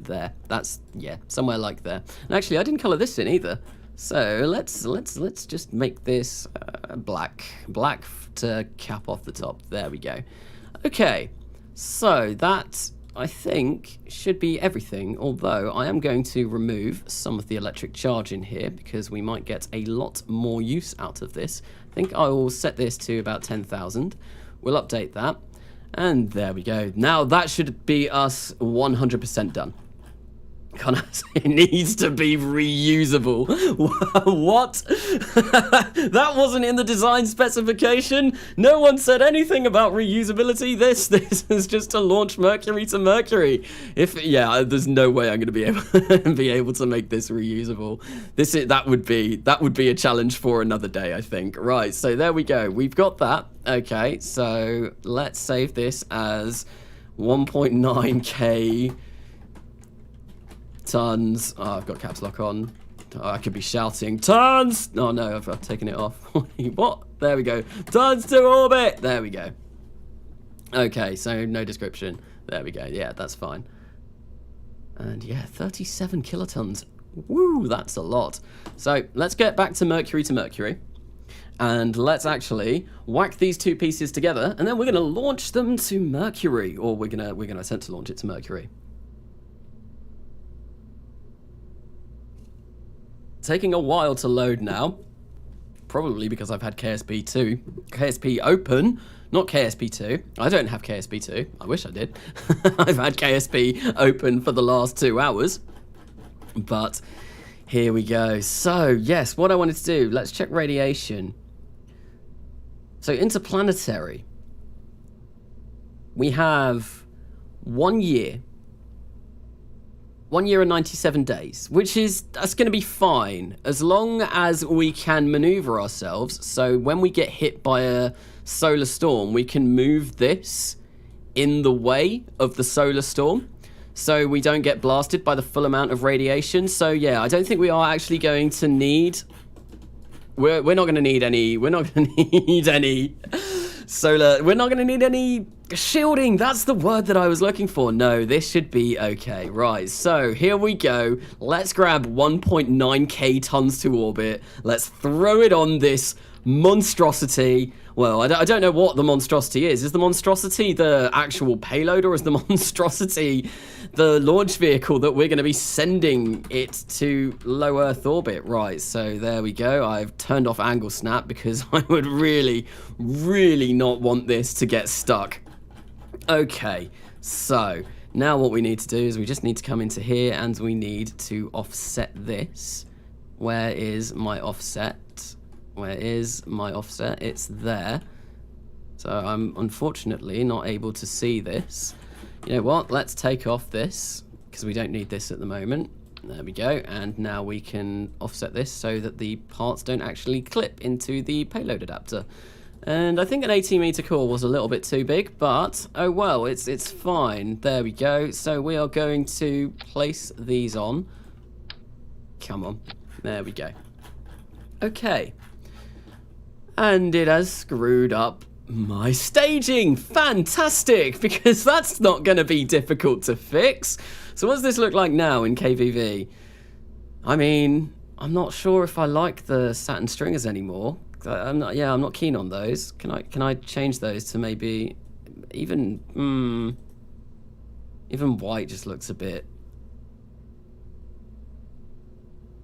there. That's, yeah, somewhere like there. And actually, I didn't color this in either. So let's just make this black to cap off the top. There we go. Okay, so that I think should be everything, although I am going to remove some of the electric charge in here because we might get a lot more use out of this. I think I will set this to about 10,000. We'll update that, and there we go. Now that should be us 100% done. It needs to be reusable. What? That wasn't in the design specification. No one said anything about reusability. This is just to launch Mercury to Mercury. There's no way I'm going to be able to make this reusable. That would be a challenge for another day, I think. Right. So there we go. We've got that. Okay. So let's save this as 1.9K. Tons. Oh, I've got caps lock on. Oh, I could be shouting tons. Oh no, I've taken it off. What? There we go. Tons to orbit. There we go. Okay, so no description. There we go. Yeah, that's fine. And yeah, 37 kilotons. Woo, that's a lot. So let's get back to Mercury. And let's actually whack these two pieces together, and then we're gonna launch them to Mercury, or we're gonna attempt to launch it to Mercury. Taking a while to load now, probably because I've had KSP2, KSP open, not KSP2. I don't have KSP2. I wish I did. I've had KSP open for the last 2 hours, but here we go. So yes, what I wanted to do, let's check radiation. So interplanetary, we have 1 year. 1 year and 97 days, that's going to be fine as long as we can maneuver ourselves. So when we get hit by a solar storm, we can move this in the way of the solar storm, so we don't get blasted by the full amount of radiation. So yeah, I don't think we are actually going to need. We're not going to need any. We're not going to need any solar. We're not going to need any Shielding, that's the word that I was looking for. No, this should be okay. Right, so here we go. Let's grab 1.9k tons to orbit. Let's throw it on this monstrosity. Well, I don't know what the monstrosity is. Is the monstrosity the actual payload, or is the monstrosity the launch vehicle that we're going to be sending it to low Earth orbit? Right, so there we go. I've turned off angle snap because I would really, really not want this to get stuck. Okay, so now what we need to do is we just need to come into here and we need to offset this. Where is my offset? Where is my offset? It's there. So I'm unfortunately not able to see this. You know what? Let's take off this because we don't need this at the moment. There we go. And now we can offset this so that the parts don't actually clip into the payload adapter. And I think an 18-meter core was a little bit too big, but oh well, it's fine. There we go. So we are going to place these on. Come on. There we go. Okay. And it has screwed up my staging. Fantastic, because that's not going to be difficult to fix. So what does this look like now in KVV? I mean, I'm not sure if I like the satin stringers anymore. I'm not keen on those. Can I change those to maybe even white just looks a bit.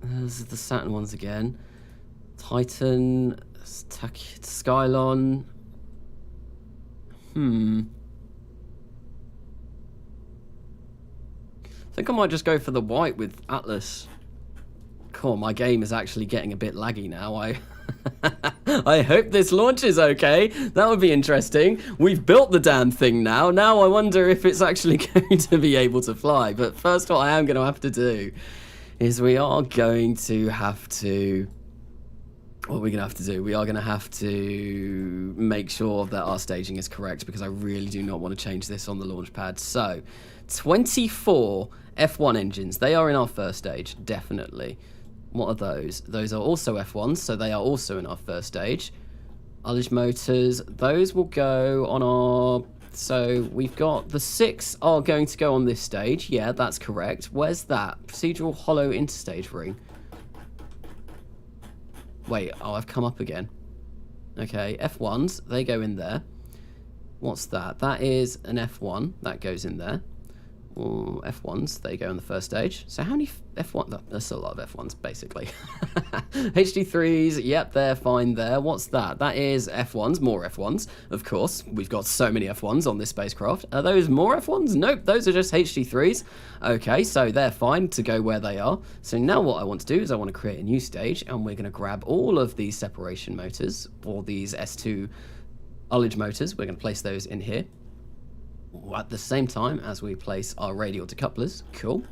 Those are the satin ones again. Titan, Skylon. I think I might just go for the white with Atlas. Cool, my game is actually getting a bit laggy now. I hope this launches okay. That would be interesting. We've built the damn thing now. Now I wonder if it's actually going to be able to fly. But first what I am going to have to do is we are going to have to... What are we going to have to do? We are going to have to make sure that our staging is correct, because I really do not want to change this on the launch pad. So, 24 F1 engines. They are in our first stage, definitely. What are those? Those are also F1s, so they are also in our first stage. Ullage motors, those will go on our... So, we've got the 6 are going to go on this stage. Yeah, that's correct. Where's that? Procedural hollow interstage ring. Wait, oh, I've come up again. Okay, F1s, they go in there. What's that? That is an F1. That goes in there. F1s, they go in the first stage. So how many F1? That's a lot of F1s, basically. HD3s, yep, they're fine there. What's that? That is F1s, more F1s. Of course, we've got so many F1s on this spacecraft. Are those more F1s? Nope, those are just HD3s. Okay, so they're fine to go where they are. So now what I want to do is I want to create a new stage, and we're going to grab all of these separation motors, or these S2 ullage motors. We're going to place those in here at the same time as we place our radial decouplers. Cool.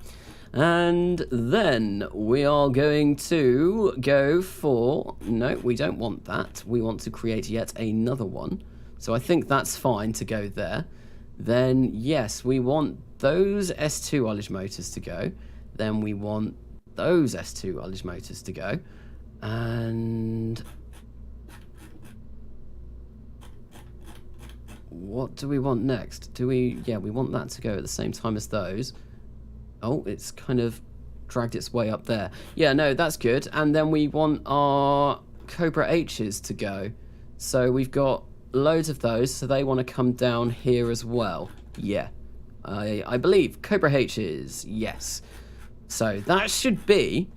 And then we are going to go for... No, we don't want that. We want to create yet another one. So I think that's fine to go there. Then, yes, we want those S2 ullage motors to go. Then we want those S2 ullage motors to go. And... what do we want next? Do we... yeah, we want that to go at the same time as those. Oh, it's kind of dragged its way up there. Yeah, no, that's good. And then we want our Cobra H's to go. So we've got loads of those, so they want to come down here as well. Yeah, I believe Cobra H's, yes. So that should be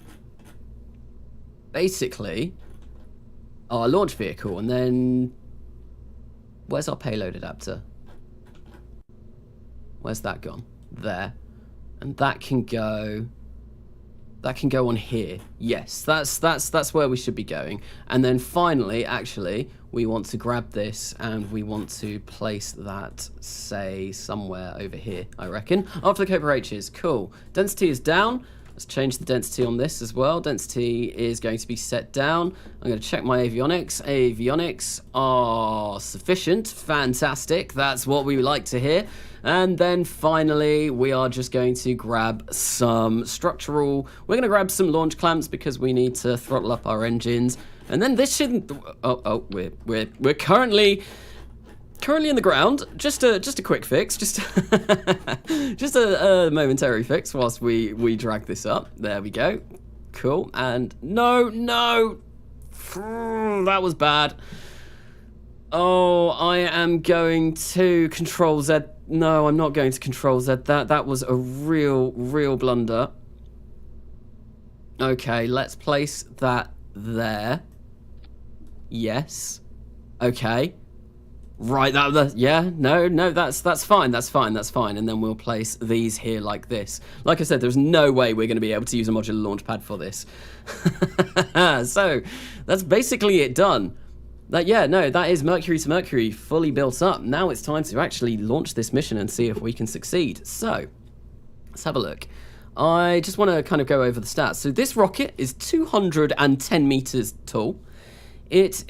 basically our launch vehicle. And then where's our payload adapter? Where's that gone? There. And that can go on here. Yes, that's where we should be going. And then finally, actually, we want to grab this and we want to place that, say, somewhere over here, I reckon. After the Cobra H's, cool. Density is down. Let's change the density on this as well. Density is going to be set down. I'm going to check my avionics. Avionics are sufficient. Fantastic. That's what we like to hear. And then finally, we are just going to grab some structural... We're going to grab some launch clamps because we need to throttle up our engines. And then this shouldn't... we're currently currently in the ground. Just a quick fix. Just just a momentary fix whilst we drag this up. There we go. Cool. And no, that was bad. Oh, I am going to Control Z. No, I'm not going to Control Z. That was a real blunder. Okay, let's place that there. Yes. Okay. Right, yeah, no, that's fine, that's fine. And then we'll place these here like this. Like I said, there's no way we're going to be able to use a modular launch pad for this. So, that's basically it done. That is Mercury to Mercury fully built up. Now it's time to actually launch this mission and see if we can succeed. So, let's have a look. I just want to kind of go over the stats. So this rocket is 210 meters tall. It's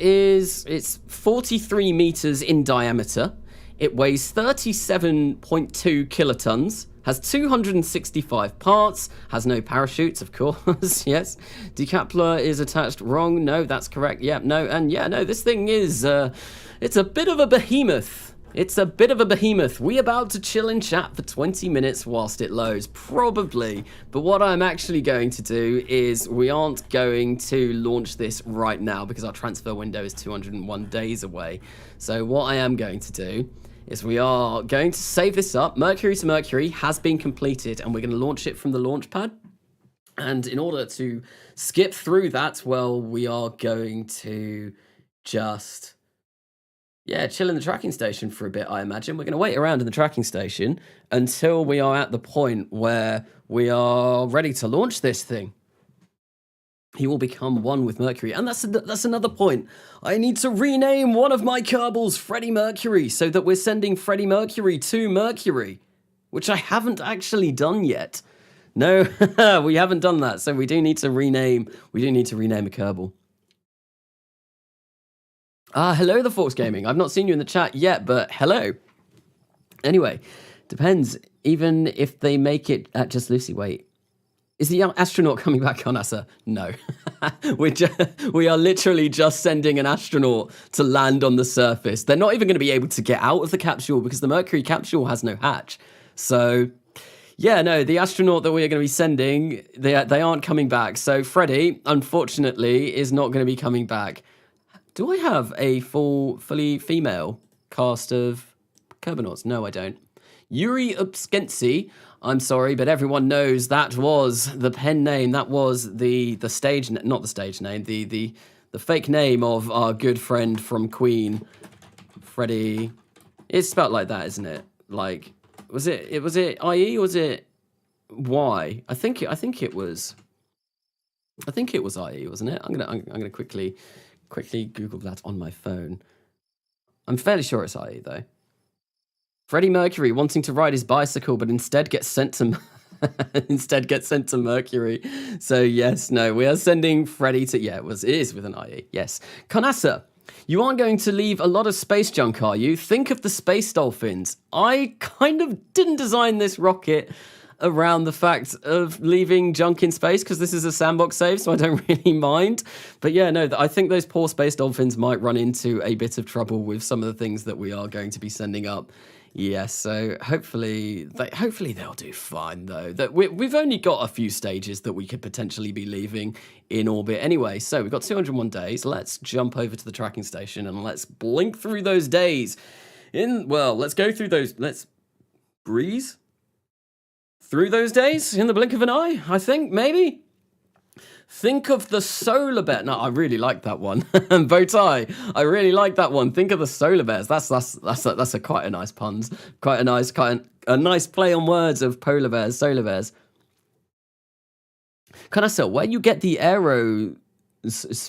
43 meters in diameter. It weighs 37.2 kilotons, has 265 parts, has no parachutes, of course, yes. Decoupler is attached, wrong, no, that's correct, yeah, no, and yeah, no, this thing is, it's a bit of a behemoth. It's a bit of a behemoth. We about to chill and chat for 20 minutes whilst it loads, probably. But what I'm actually going to do is we aren't going to launch this right now because our transfer window is 201 days away. So what I am going to do is we are going to save this up. Mercury to Mercury has been completed and we're going to launch it from the launch pad. And in order to skip through that, well, we are going to just... yeah, chill in the tracking station for a bit, I imagine. We're going to wait around in the tracking station until we are at the point where we are ready to launch this thing. He will become one with Mercury. And that's another point. I need to rename one of my Kerbals Freddie Mercury so that we're sending Freddie Mercury to Mercury, which I haven't actually done yet. No, we haven't done that. So we do need to rename a Kerbal. Hello, The Forks Gaming. I've not seen you in the chat yet, but hello. Anyway, depends. Even if they make it at Just Lucy, wait. Is the astronaut coming back on NASA? No. We are literally just sending an astronaut to land on the surface. They're not even going to be able to get out of the capsule because the Mercury capsule has no hatch. So, yeah, no, the astronaut that we are going to be sending, they aren't coming back. So Freddie, unfortunately, is not going to be coming back. Do I have a fully female cast of Kerbonauts? No, I don't. Yuri Upskensy, I'm sorry, but everyone knows that was the pen name. That was the stage, not the stage name, the fake name of our good friend from Queen, Freddie. It's spelled like that, isn't it? Like, was it IE or was it Y? I think it was IE, wasn't it? I'm gonna quickly Google that on my phone. I'm fairly sure it's IE though. Freddie Mercury wanting to ride his bicycle, but instead gets sent to Mercury. So yes, no, we are sending Freddie to it is with an IE. Yes, Conassa, you aren't going to leave a lot of space junk, are you? Think of the space dolphins. I kind of didn't design this rocket around the fact of leaving junk in space because this is a sandbox save, so I don't really mind. But yeah, no, I think those poor space dolphins might run into a bit of trouble with some of the things that we are going to be sending up. Yes, so hopefully they'll do fine though. That we've only got a few stages that we could potentially be leaving in orbit anyway. So we've got 201 days. Let's jump over to the tracking station and let's blink through those days. Let's go through those. Let's breeze through those days in the blink of an eye, I think, maybe. Think of the solar bear. No, I really like that one. Bowtie, I really like that one. Think of the solar bears. That's a quite a nice puns. Quite a nice play on words of polar bears, solar bears. Can I say where you get the aero spikel?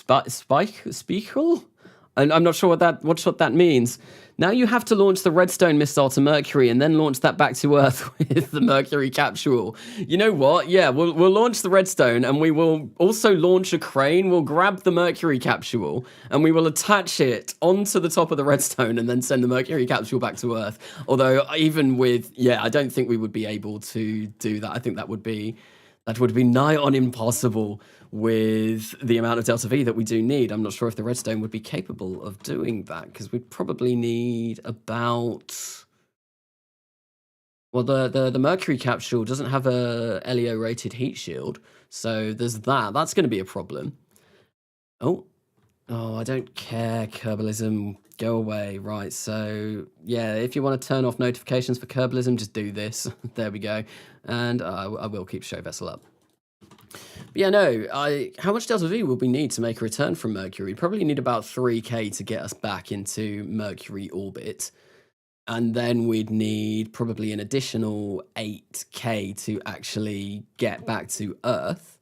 And I'm not sure what that means. Now you have to launch the Redstone missile to Mercury and then launch that back to Earth with the Mercury Capsule. You know what? Yeah, we'll launch the Redstone and we will also launch a crane. We'll grab the Mercury Capsule and we will attach it onto the top of the Redstone and then send the Mercury Capsule back to Earth. Although even with, I don't think we would be able to do that. I think that would be That would be nigh on impossible with the amount of Delta V that we do need. I'm not sure if the Redstone would be capable of doing that, because we'd probably need about... Well, the Mercury Capsule doesn't have a LEO-rated heat shield, so there's that. That's going to be a problem. Oh, I don't care, Kerbalism. Go away. Right, so, yeah, if you want to turn off notifications for Kerbalism, just do this. There we go. And I will keep Show Vessel up. But yeah, no, how much Delta V will we need to make a return from Mercury? We probably need about 3k to get us back into Mercury orbit. And then we'd need probably an additional 8k to actually get back to Earth.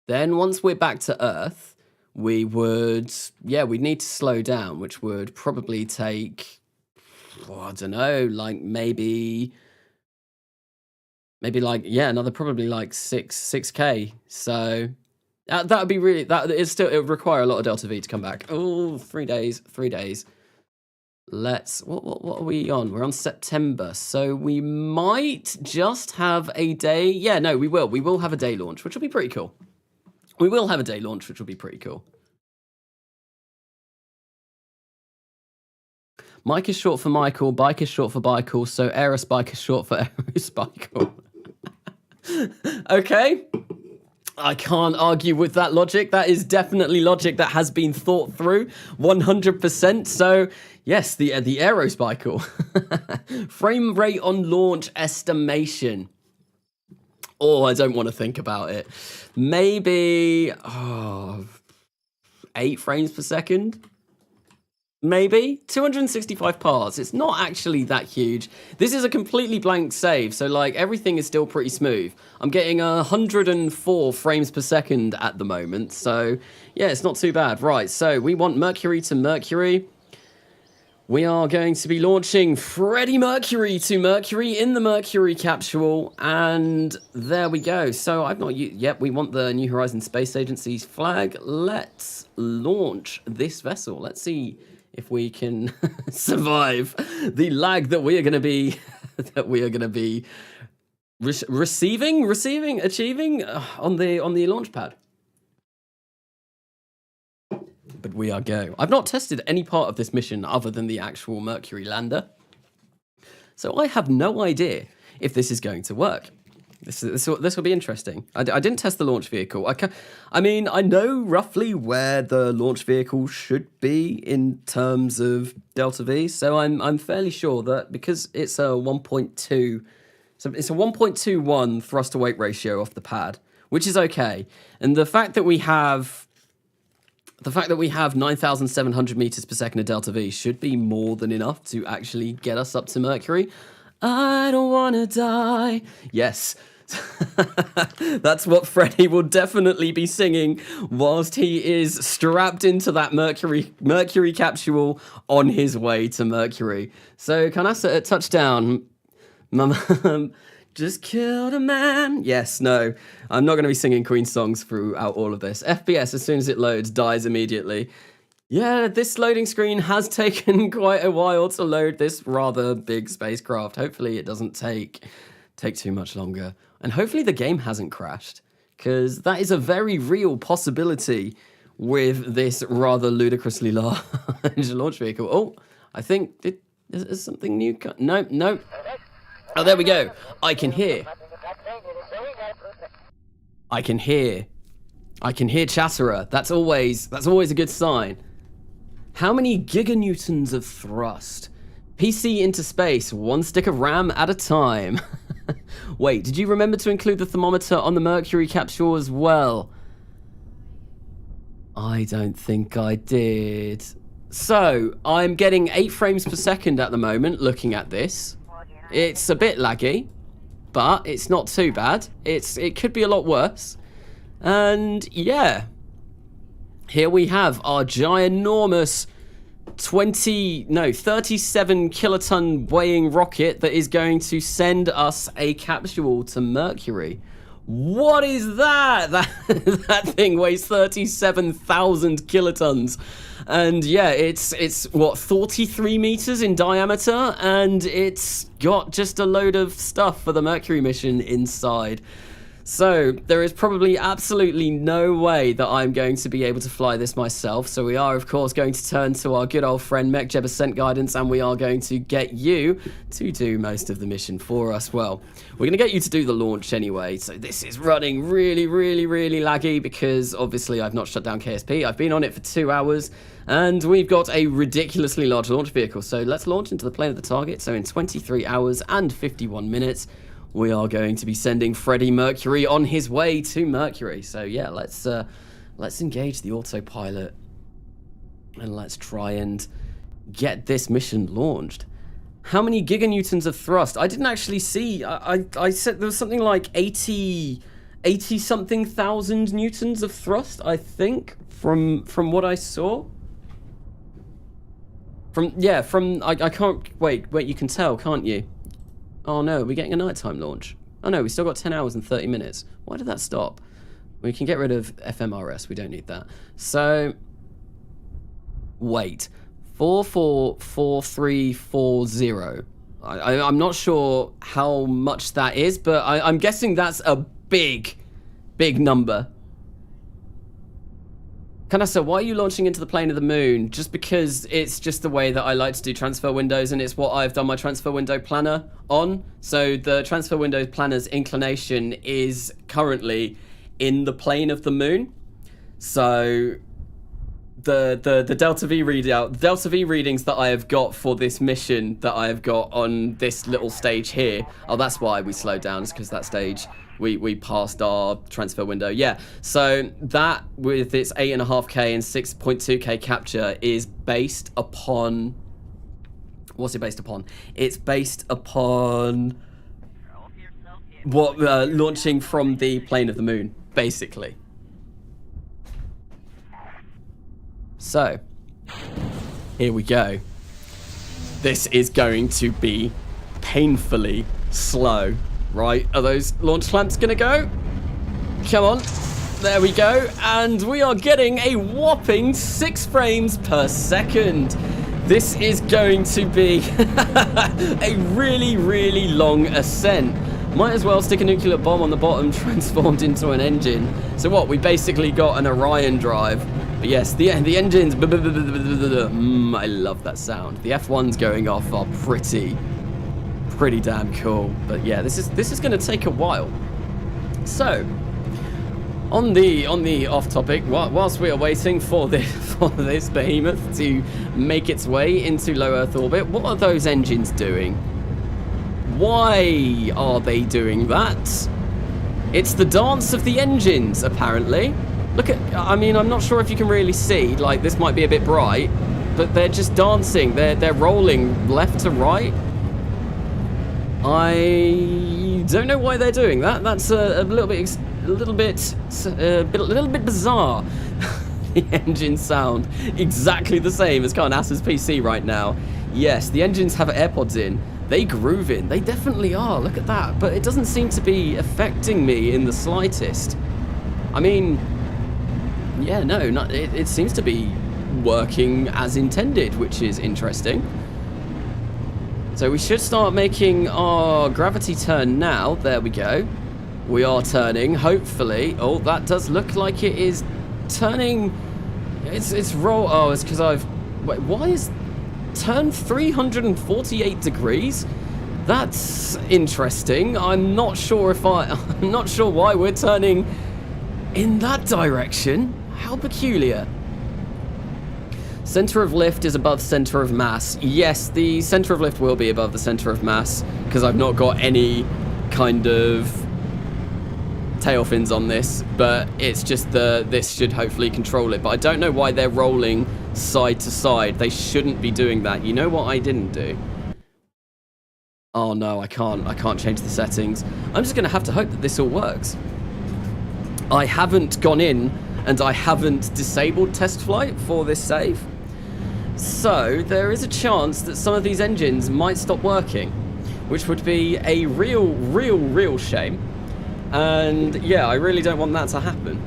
Then once we're back to Earth, we would, we'd need to slow down, which would probably take, I don't know, like maybe like, another probably like 6k. So that would be really, it would require a lot of Delta V to come back. Oh, 3 days. Let's, what are we on? We're on September, so we might just have a day. Yeah, no, we will have a day launch, which will be pretty cool. We will have a day launch, which will be pretty cool. Mike is short for Michael, bike is short for Bikeall, so Aerospike is short for Aerospikeall. Okay. I can't argue with that logic. That is definitely logic that has been thought through 100%. So, yes, the Aerospikeall. Frame rate on launch estimation. Oh, I don't want to think about it. Maybe 8 frames per second. Maybe 265 parts. It's not actually that huge. This is a completely blank save, so like everything is still pretty smooth. I'm getting 104 frames per second at the moment, so yeah, it's not too bad. Right, so we want Mercury to Mercury. We are going to be launching Freddie Mercury to Mercury in the Mercury Capsule, and there we go. So I've not used, yep, we want the New Horizons Space Agency's flag. Let's launch this vessel. Let's see if we can survive the lag that we are going to be achieving on the launch pad. But we are go. I've not tested any part of this mission other than the actual Mercury lander, so I have no idea if this is going to work. This will be interesting. I didn't test the launch vehicle. I mean, I know roughly where the launch vehicle should be in terms of Delta V, so I'm fairly sure that because it's a 1.2, so it's a 1.21 thrust to weight ratio off the pad, which is okay. And the fact that we have 9,700 meters per second of Delta V should be more than enough to actually get us up to Mercury. I don't want to die. Yes. That's what Freddie will definitely be singing whilst he is strapped into that Mercury capsule on his way to Mercury. So, Carnassa at touchdown. Mama, just killed a man. Yes, no. I'm not going to be singing Queen songs throughout all of this. FPS, as soon as it loads, dies immediately. Yeah, this loading screen has taken quite a while to load this rather big spacecraft. Hopefully it doesn't take too much longer. And hopefully the game hasn't crashed, because that is a very real possibility with this rather ludicrously large launch vehicle. Oh, I think, is something new? No. Oh, there we go. I can hear Chatterer. That's always a good sign. How many giganewtons of thrust? PC into space, 1 stick of RAM at a time. Wait, did you remember to include the thermometer on the Mercury capsule as well? I don't think I did. So, I'm getting 8 frames per second at the moment looking at this. It's a bit laggy, but it's not too bad. It could be a lot worse. And yeah, here we have our ginormous 37 kiloton weighing rocket that is going to send us a capsule to Mercury. What is that? That thing weighs 37,000 kilotons. And yeah, it's what, 43 meters in diameter, and it's got just a load of stuff for the Mercury mission inside. So there is probably absolutely no way that I'm going to be able to fly this myself. So we are, of course, going to turn to our good old friend MechJeb Ascent Guidance, and we are going to get you to do most of the mission for us. Well, we're going to get you to do the launch anyway. So this is running really, really, really laggy because obviously I've not shut down KSP. I've been on it for 2 hours, and we've got a ridiculously large launch vehicle. So let's launch into the plane of the target. So in 23 hours and 51 minutes, we are going to be sending Freddie Mercury on his way to Mercury. So yeah, let's engage the autopilot and let's try and get this mission launched. How many giganewtons of thrust? I didn't actually see. I said there was something like 80 something thousand newtons of thrust, I think, from what I saw. I can't wait, you can tell, can't you? Oh no, we're getting a nighttime launch. Oh no, we still got 10 hours and 30 minutes. Why did that stop? We can get rid of FMRS, we don't need that. So, wait, 444340. I'm not sure how much that is, but I'm guessing that's a big number. Canassa, why are you launching into the plane of the moon? Just because it's just the way that I like to do transfer windows, and it's what I've done my transfer window planner on. So the transfer window planner's inclination is currently in the plane of the moon. So the Delta V readings that I have got for this mission that I have got on this little stage here. Oh, that's why we slowed down, is because that stage we passed our transfer window. Yeah, so that with its 8.5K and 6.2K capture is based upon, what's it based upon? It's based upon what launching from the plane of the moon, basically. So, here we go. This is going to be painfully slow, right? Are those launch clamps gonna go? Come on. There we go. And we are getting a whopping 6 frames per second. This is going to be a really, really long ascent. Might as well stick a nuclear bomb on the bottom transformed into an engine. So what, we basically got an Orion drive. But yes, the engines, I love that sound. The F1s going off are pretty damn cool. But yeah, this is going to take a while. So, on the off topic, whilst we are waiting for this behemoth to make its way into low Earth orbit, what are those engines doing? Why are they doing that? It's the dance of the engines, apparently. Look at, I mean, I'm not sure if you can really see, like, this might be a bit bright, but they're just dancing. They're rolling left to right. I don't know why they're doing that. That's a little bit bizarre. The engines sound exactly the same as Carnassa's PC right now. Yes, the engines have AirPods in. They groove in. They definitely are. Look at that. But it doesn't seem to be affecting me in the slightest. I mean, yeah, no, it seems to be working as intended, which is interesting. So we should start making our gravity turn now. There we go. We are turning, hopefully. Oh, that does look like it is turning. It's roll. Oh, it's because I've. Wait, why is turn 348 degrees? That's interesting. I'm not sure I'm not sure why we're turning in that direction. How peculiar. Center of lift is above center of mass. Yes, the center of lift will be above the center of mass because I've not got any kind of tail fins on this, but it's just this should hopefully control it. But I don't know why they're rolling side to side. They shouldn't be doing that. You know what I didn't do? Oh no, I can't change the settings. I'm just gonna have to hope that this all works. I haven't gone in and I haven't disabled test flight for this save. So there is a chance that some of these engines might stop working, which would be a real shame. And yeah, I really don't want that to happen.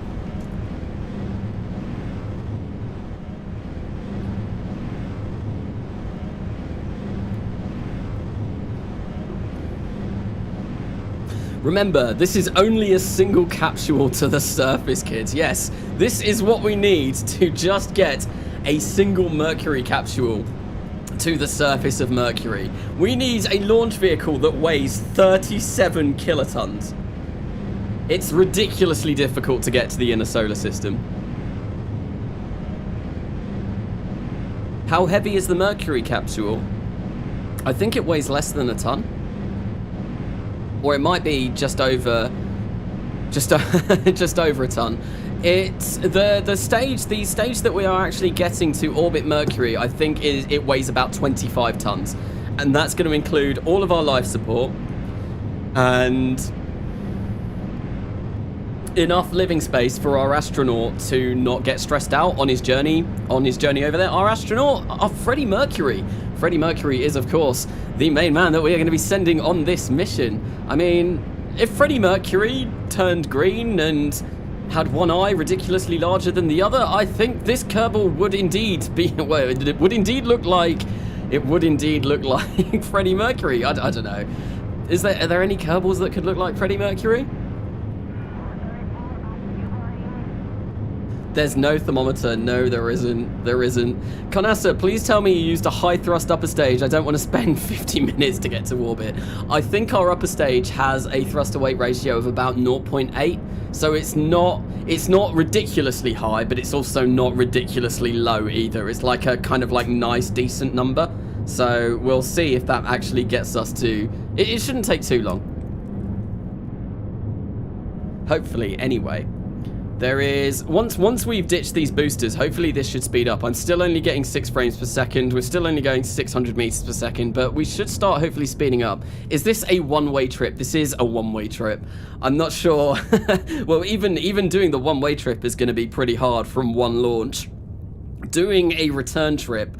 Remember, this is only a single capsule to the surface, kids. Yes, this is what we need to just get a single Mercury capsule to the surface of Mercury. We need a launch vehicle that weighs 37 kilotons. It's ridiculously difficult to get to the inner solar system. How heavy is the Mercury capsule? I think it weighs less than a ton. Or it might be just over a ton. It's the stage that we are actually getting to orbit Mercury, I think it weighs about 25 tons. And that's going to include all of our life support and enough living space for our astronaut to not get stressed out on his journey over there. Our astronaut, Freddie Mercury. Freddie Mercury is, of course, the main man that we are going to be sending on this mission. I mean, if Freddie Mercury turned green and had one eye ridiculously larger than the other, I think this Kerbal would indeed be, well, it would indeed look like Freddie Mercury. I don't know. Are there any Kerbals that could look like Freddie Mercury? There's no thermometer. No, there isn't. There isn't. Conasa, please tell me you used a high thrust upper stage. I don't want to spend 50 minutes to get to orbit. I think our upper stage has a thrust to weight ratio of about 0.8. So it's not ridiculously high, but it's also not ridiculously low either. It's like a kind of like nice, decent number. So we'll see if that actually gets us to... It shouldn't take too long. Hopefully, anyway. There is, once we've ditched these boosters, hopefully this should speed up. I'm still only getting 6 frames per second. We're still only going 600 meters per second, but we should start hopefully speeding up. Is this a one-way trip? This is a one-way trip. I'm not sure. Well, even doing the one-way trip is going to be pretty hard from one launch. Doing a return trip,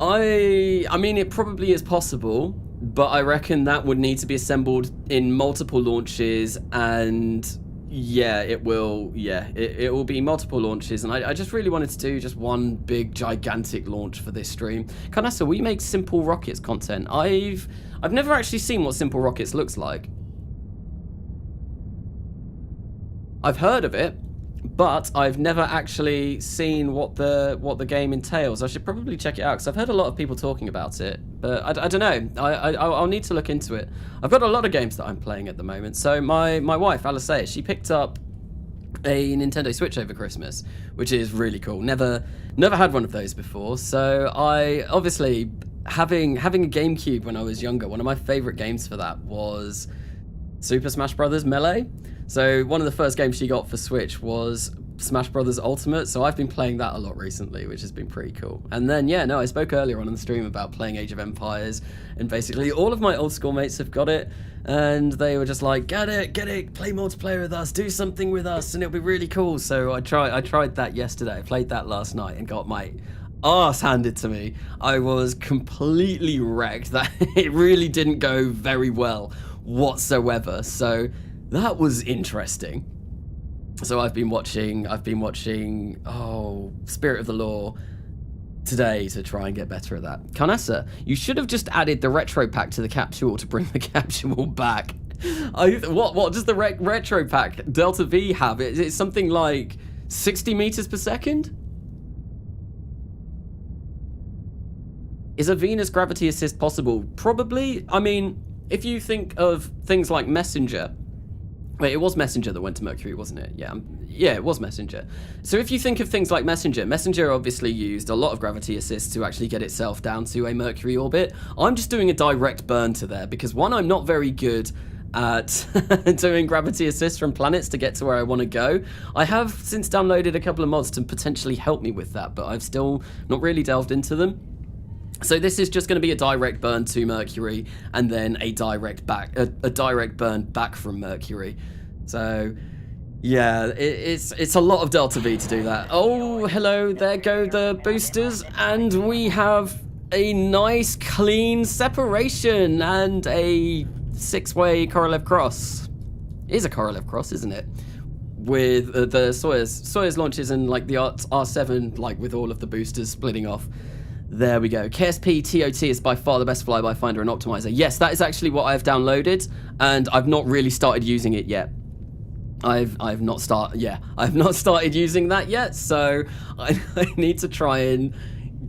I mean, it probably is possible, but I reckon that would need to be assembled in multiple launches and... Yeah, it will. Yeah, it will be multiple launches, and I just really wanted to do just one big, gigantic launch for this stream. Kanasa, we make Simple Rockets content. I've never actually seen what Simple Rockets looks like. I've heard of it, but I've never actually seen what the game entails. I should probably check it out because I've heard a lot of people talking about it, but I don't know. I'll need to look into it. I've got a lot of games that I'm playing at the moment. So my wife, Alice, she picked up a Nintendo Switch over Christmas, which is really cool. Never had one of those before. So I obviously having a GameCube when I was younger. One of my favorite games for that was Super Smash Bros. Melee. So one of the first games she got for Switch was Smash Bros. Ultimate, so I've been playing that a lot recently, which has been pretty cool. And then, yeah, no, I spoke earlier on the stream about playing Age of Empires, and basically all of my old schoolmates have got it, and they were just like, get it, play multiplayer with us, do something with us, and it'll be really cool. So I tried that yesterday. I played that last night and got my arse handed to me. I was completely wrecked. That it really didn't go very well whatsoever. So that was interesting. So I've been watching Spirit of the Law today to try and get better at that. Kanasa, you should have just added the retro pack to the capsule to bring the capsule back. What does the retro pack Delta V have? It's something like 60 meters per second? Is a Venus gravity assist possible? Probably. I mean, if you think of things like Messenger. Wait, it was Messenger that went to Mercury, wasn't it? Yeah, it was Messenger. So if you think of things like Messenger obviously used a lot of gravity assist to actually get itself down to a Mercury orbit. I'm just doing a direct burn to there because, one, I'm not very good at doing gravity assist from planets to get to where I want to go. I have since downloaded a couple of mods to potentially help me with that, but I've still not really delved into them. So this is just going to be a direct burn to Mercury, and then a direct burn back from Mercury. So, yeah, it's a lot of Delta V to do that. Oh, hello, there go the boosters, and we have a nice clean separation and a 6-way Korolev cross. It is a Korolev cross, isn't it? With the Soyuz launches and like the R7, like with all of the boosters splitting off. There we go. KSP TOT is by far the best flyby finder and optimizer. Yes, that is actually what I've downloaded, and I've not really started using it yet. I've not started using that yet, so I need to try and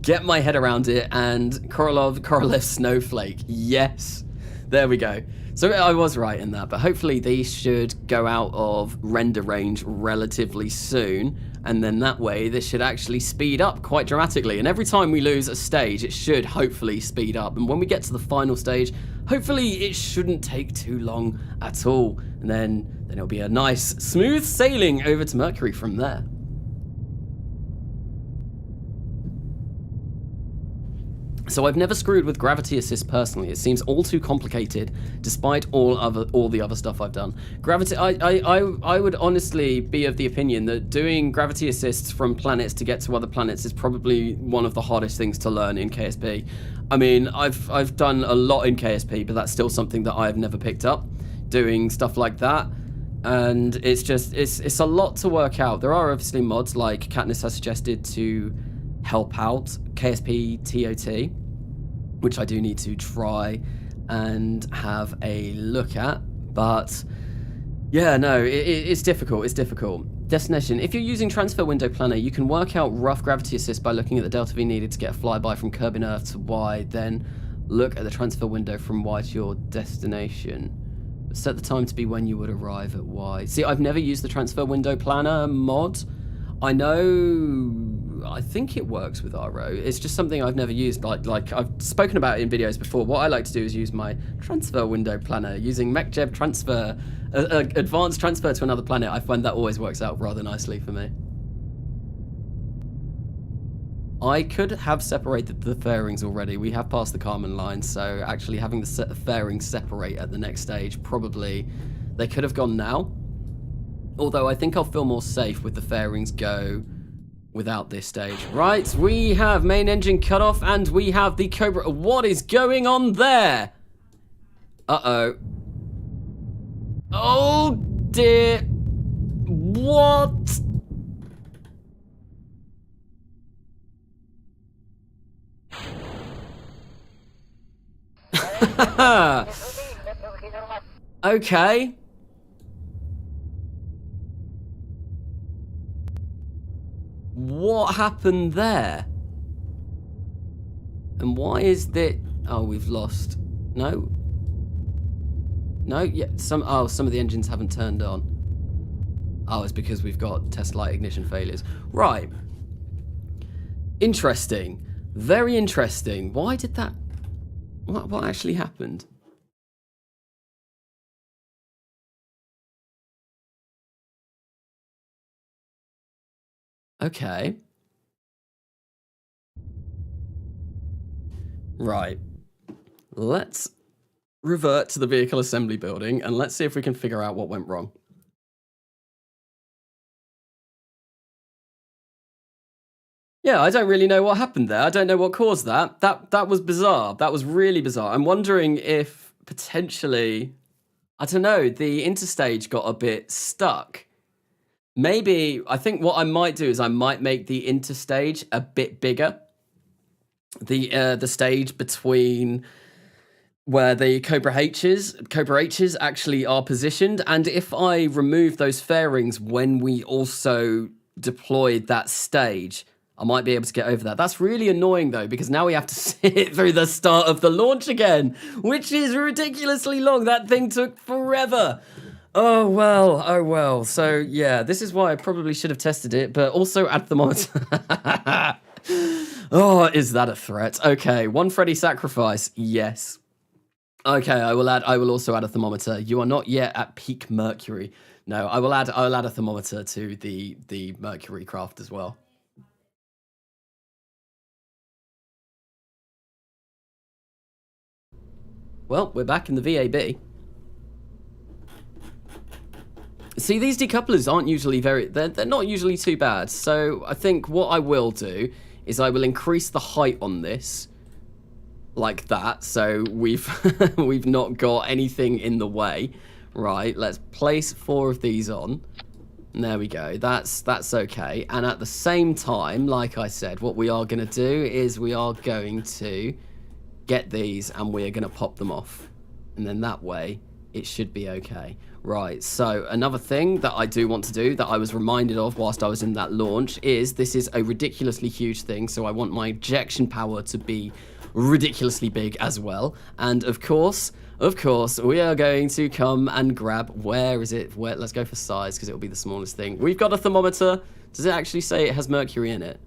get my head around it. And Korolev Snowflake. Yes. There we go. So I was right in that, but hopefully these should go out of render range relatively soon, and then that way this should actually speed up quite dramatically. And every time we lose a stage, it should hopefully speed up. And when we get to the final stage, hopefully it shouldn't take too long at all. And then it'll be a nice smooth sailing over to Mercury from there. So I've never screwed with gravity assist personally. It seems all too complicated, despite all the other stuff I've done. Gravity, I would honestly be of the opinion that doing gravity assists from planets to get to other planets is probably one of the hardest things to learn in KSP. I mean, I've done a lot in KSP, but that's still something that I've never picked up, doing stuff like that. And it's just, it's a lot to work out. There are obviously mods like Katniss has suggested to help out KSP TOT, which I do need to try and have a look at. But yeah, no, it's difficult. It's difficult. Destination. If you're using Transfer Window Planner, you can work out rough gravity assist by looking at the delta V needed to get a flyby from Kerbin Earth to Y, then look at the transfer window from Y to your destination. Set the time to be when you would arrive at Y. See, I've never used the Transfer Window Planner mod. I know, I think it works with RO. It's just something I've never used. Like I've spoken about it in videos before. What I like to do is use my transfer window planner using MechJeb transfer, advanced transfer to another planet. I find that always works out rather nicely for me. I could have separated the fairings already. We have passed the Kármán line, so actually having the fairings separate at the next stage, probably they could have gone now. Although I think I'll feel more safe with the fairings go without this stage. Right, we have main engine cut off and we have the Cobra. What is going on there? Uh-oh. Oh dear. What? Okay. What happened there? And why is that? Oh, we've lost. No. No, yeah, some of the engines haven't turned on. Oh, it's because we've got test light ignition failures. Right. Interesting. Very interesting. Why did that? What actually happened? Okay. Right. Let's revert to the vehicle assembly building and let's see if we can figure out what went wrong. Yeah, I don't really know what happened there. I don't know what caused that. That was bizarre. That was really bizarre. I'm wondering if potentially, I don't know, the interstage got a bit stuck. Maybe, I think what I might do is I might make the interstage a bit bigger. The stage between where the Cobra H's actually are positioned. And if I remove those fairings when we also deployed that stage, I might be able to get over that. That's really annoying though, because now we have to sit through the start of the launch again, which is ridiculously long. That thing took forever. Oh well. So yeah, this is why I probably should have tested it, but also add thermometer. Oh, is that a threat? Okay, one Freddy sacrifice. Yes. Okay, I will also add a thermometer. You are not yet at peak Mercury. No, I'll add a thermometer to the Mercury craft as well. Well, we're back in the VAB. See, these decouplers aren't usually they're not usually too bad. So I think what I will do is I will increase the height on this like that. So we've we've not got anything in the way. Right, let's place 4 of these on. There we go. That's okay. And at the same time, like I said, what we are going to do is we are going to get these and we're going to pop them off. And then that way, it should be okay. Right, so another thing that I do want to do that I was reminded of whilst I was in that launch is this is a ridiculously huge thing, so I want my ejection power to be ridiculously big as well. And of course, we are going to come and grab, where is it? Let's go for size because it will be the smallest thing. We've got a thermometer. Does it actually say it has mercury in it?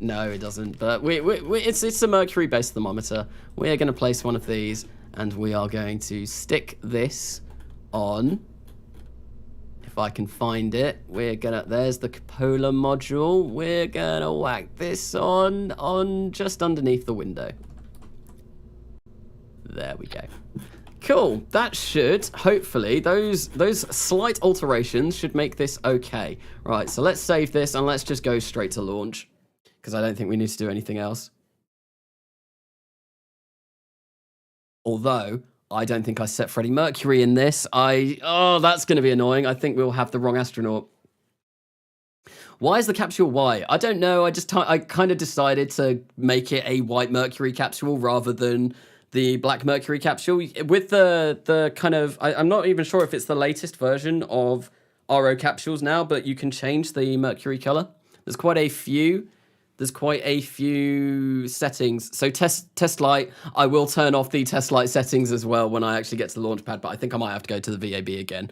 No, it doesn't, but it's a mercury-based thermometer. We're going to place one of these and we are going to stick this on, if I can find it, there's the cupola module, we're gonna whack this on just underneath the window. There we go. Cool, that should, hopefully, those slight alterations should make this okay. Right, so let's save this and let's just go straight to launch, because I don't think we need to do anything else. Although, I don't think I set Freddie Mercury in this. Oh, that's going to be annoying. I think we'll have the wrong astronaut. Why is the capsule white? I don't know. I kind of decided to make it a white Mercury capsule rather than the black Mercury capsule. With the kind of, I'm not even sure if it's the latest version of RO capsules now, but you can change the Mercury color. There's quite a few settings. So test light, I will turn off the test light settings as well when I actually get to the launch pad, but I think I might have to go to the VAB again.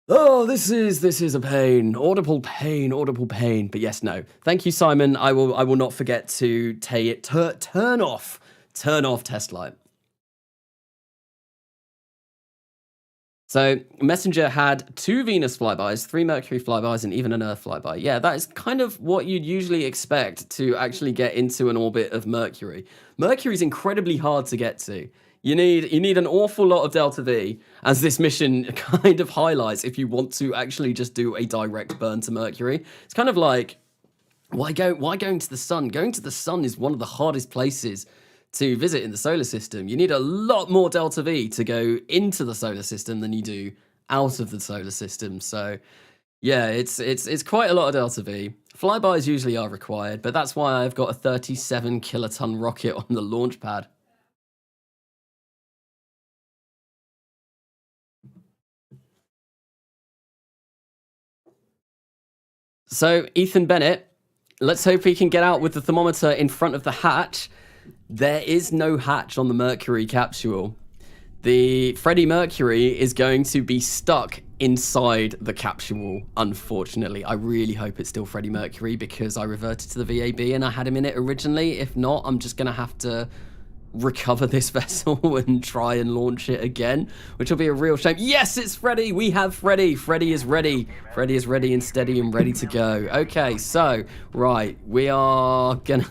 Oh, this is a pain. Audible pain. But yes, no. Thank you, Simon. I will not forget to turn off test light. So Messenger had 2 Venus flybys, 3 Mercury flybys, and even an Earth flyby. Yeah, that is kind of what you'd usually expect to actually get into an orbit of Mercury. Mercury's incredibly hard to get to. You need an awful lot of delta V, as this mission kind of highlights, if you want to actually just do a direct burn to Mercury. It's kind of like, why going to the sun? Going to the sun is one of the hardest places to visit in the solar system. You need a lot more delta V to go into the solar system than you do out of the solar system. So yeah, it's quite a lot of delta V. Flybys usually are required, but that's why I've got a 37 kiloton rocket on the launch pad. So Ethan Bennett, let's hope he can get out with the thermometer in front of the hatch. There is no hatch on the Mercury capsule. The Freddie Mercury is going to be stuck inside the capsule, unfortunately. I really hope it's still Freddie Mercury because I reverted to the VAB and I had him in it originally. If not, I'm just going to have to recover this vessel and try and launch it again, which will be a real shame. Yes, it's Freddie. We have Freddie. Freddie is ready. Freddie is ready and steady and ready to go. Okay, so right, we are gonna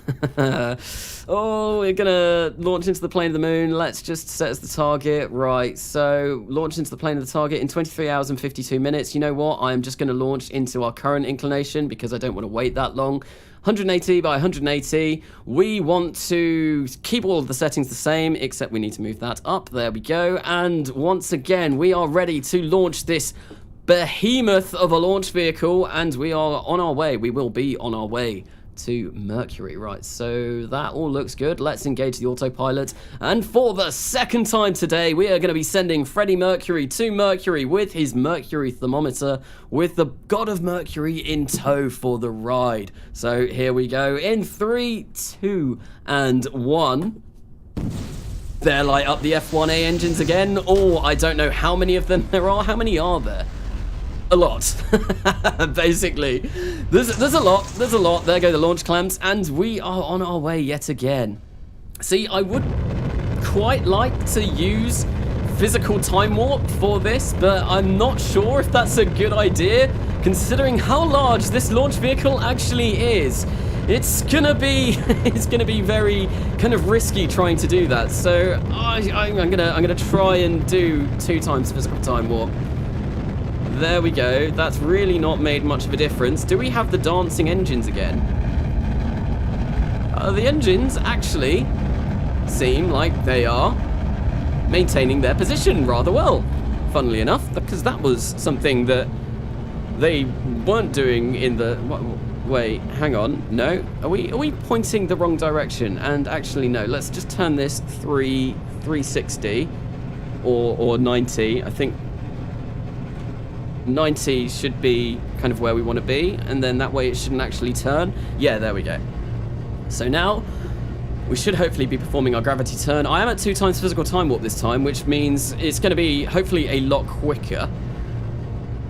we're gonna launch into the plane of the moon. Let's just set as the target. Right, so launch into the plane of the target in 23 hours and 52 minutes. You know what? I'm just gonna launch into our current inclination because I don't want to wait that long. 180 by 180. We want to keep all of the settings the same, except we need to move that up. There we go. And once again, we are ready to launch this behemoth of a launch vehicle, and we are on our way. We will be on our way to Mercury. Right, so that all looks good. Let's engage the autopilot. And for the second time today, we are going to be sending Freddie Mercury to Mercury with his Mercury thermometer, with the god of Mercury in tow for the ride. So here we go. In 3, 2, and 1. There light up the F1A engines again. Oh, I don't know how many of them there are. How many are there? A lot. Basically, there's a lot. There go the launch clamps, and we are on our way yet again. See, I would quite like to use physical time warp for this, but I'm not sure if that's a good idea, considering how large this launch vehicle actually is. It's gonna be very kind of risky trying to do that. So I'm gonna try and do 2 times physical time warp. There we go. That's really not made much of a difference. Do we have the dancing engines again? The engines actually seem like they are maintaining their position rather well, funnily enough, because that was something that they weren't doing in the... Wait, hang on. No? Are we pointing the wrong direction? And actually, no. Let's just turn this 360 or 90. I think 90 should be kind of where we want to be, and then that way it shouldn't actually turn. Yeah, there we go. So now we should hopefully be performing our gravity turn. I am at 2 times physical time warp this time, which means it's going to be hopefully a lot quicker.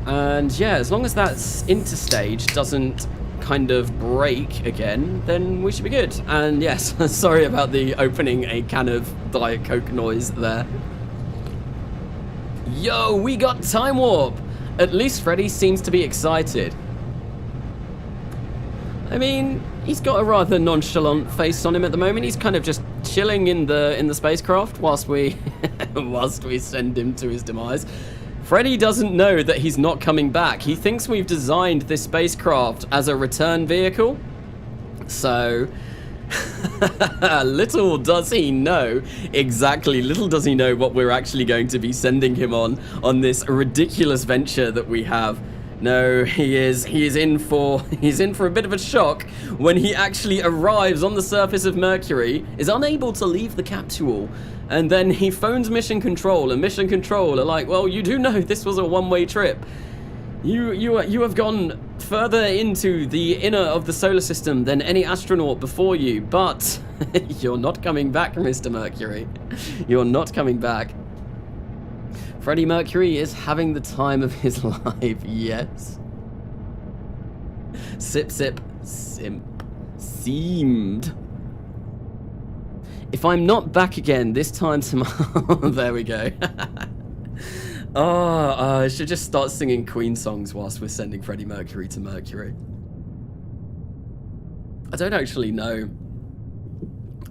And yeah, as long as that interstage doesn't kind of break again, then we should be good. And yes, sorry about the opening a can of Diet Coke noise there. Yo, we got time warp. At least Freddy seems to be excited. I mean, he's got a rather nonchalant face on him at the moment. He's kind of just chilling in the spacecraft whilst we send him to his demise. Freddy doesn't know that he's not coming back. He thinks we've designed this spacecraft as a return vehicle. So, little does he know what we're actually going to be sending him on this ridiculous venture that we have. No, he is in for a bit of a shock when he actually arrives on the surface of Mercury, is unable to leave the capsule, and then he phones Mission Control, and Mission Control are like, well, you do know this was a one-way trip. You have gone further into the inner of the solar system than any astronaut before you, but you're not coming back, Mr. Mercury. You're not coming back. Freddie Mercury is having the time of his life, yes. Sip, sip, simp. Seemed. If I'm not back again, this time tomorrow... There we go. I should just start singing Queen songs whilst we're sending Freddie Mercury to Mercury. I don't actually know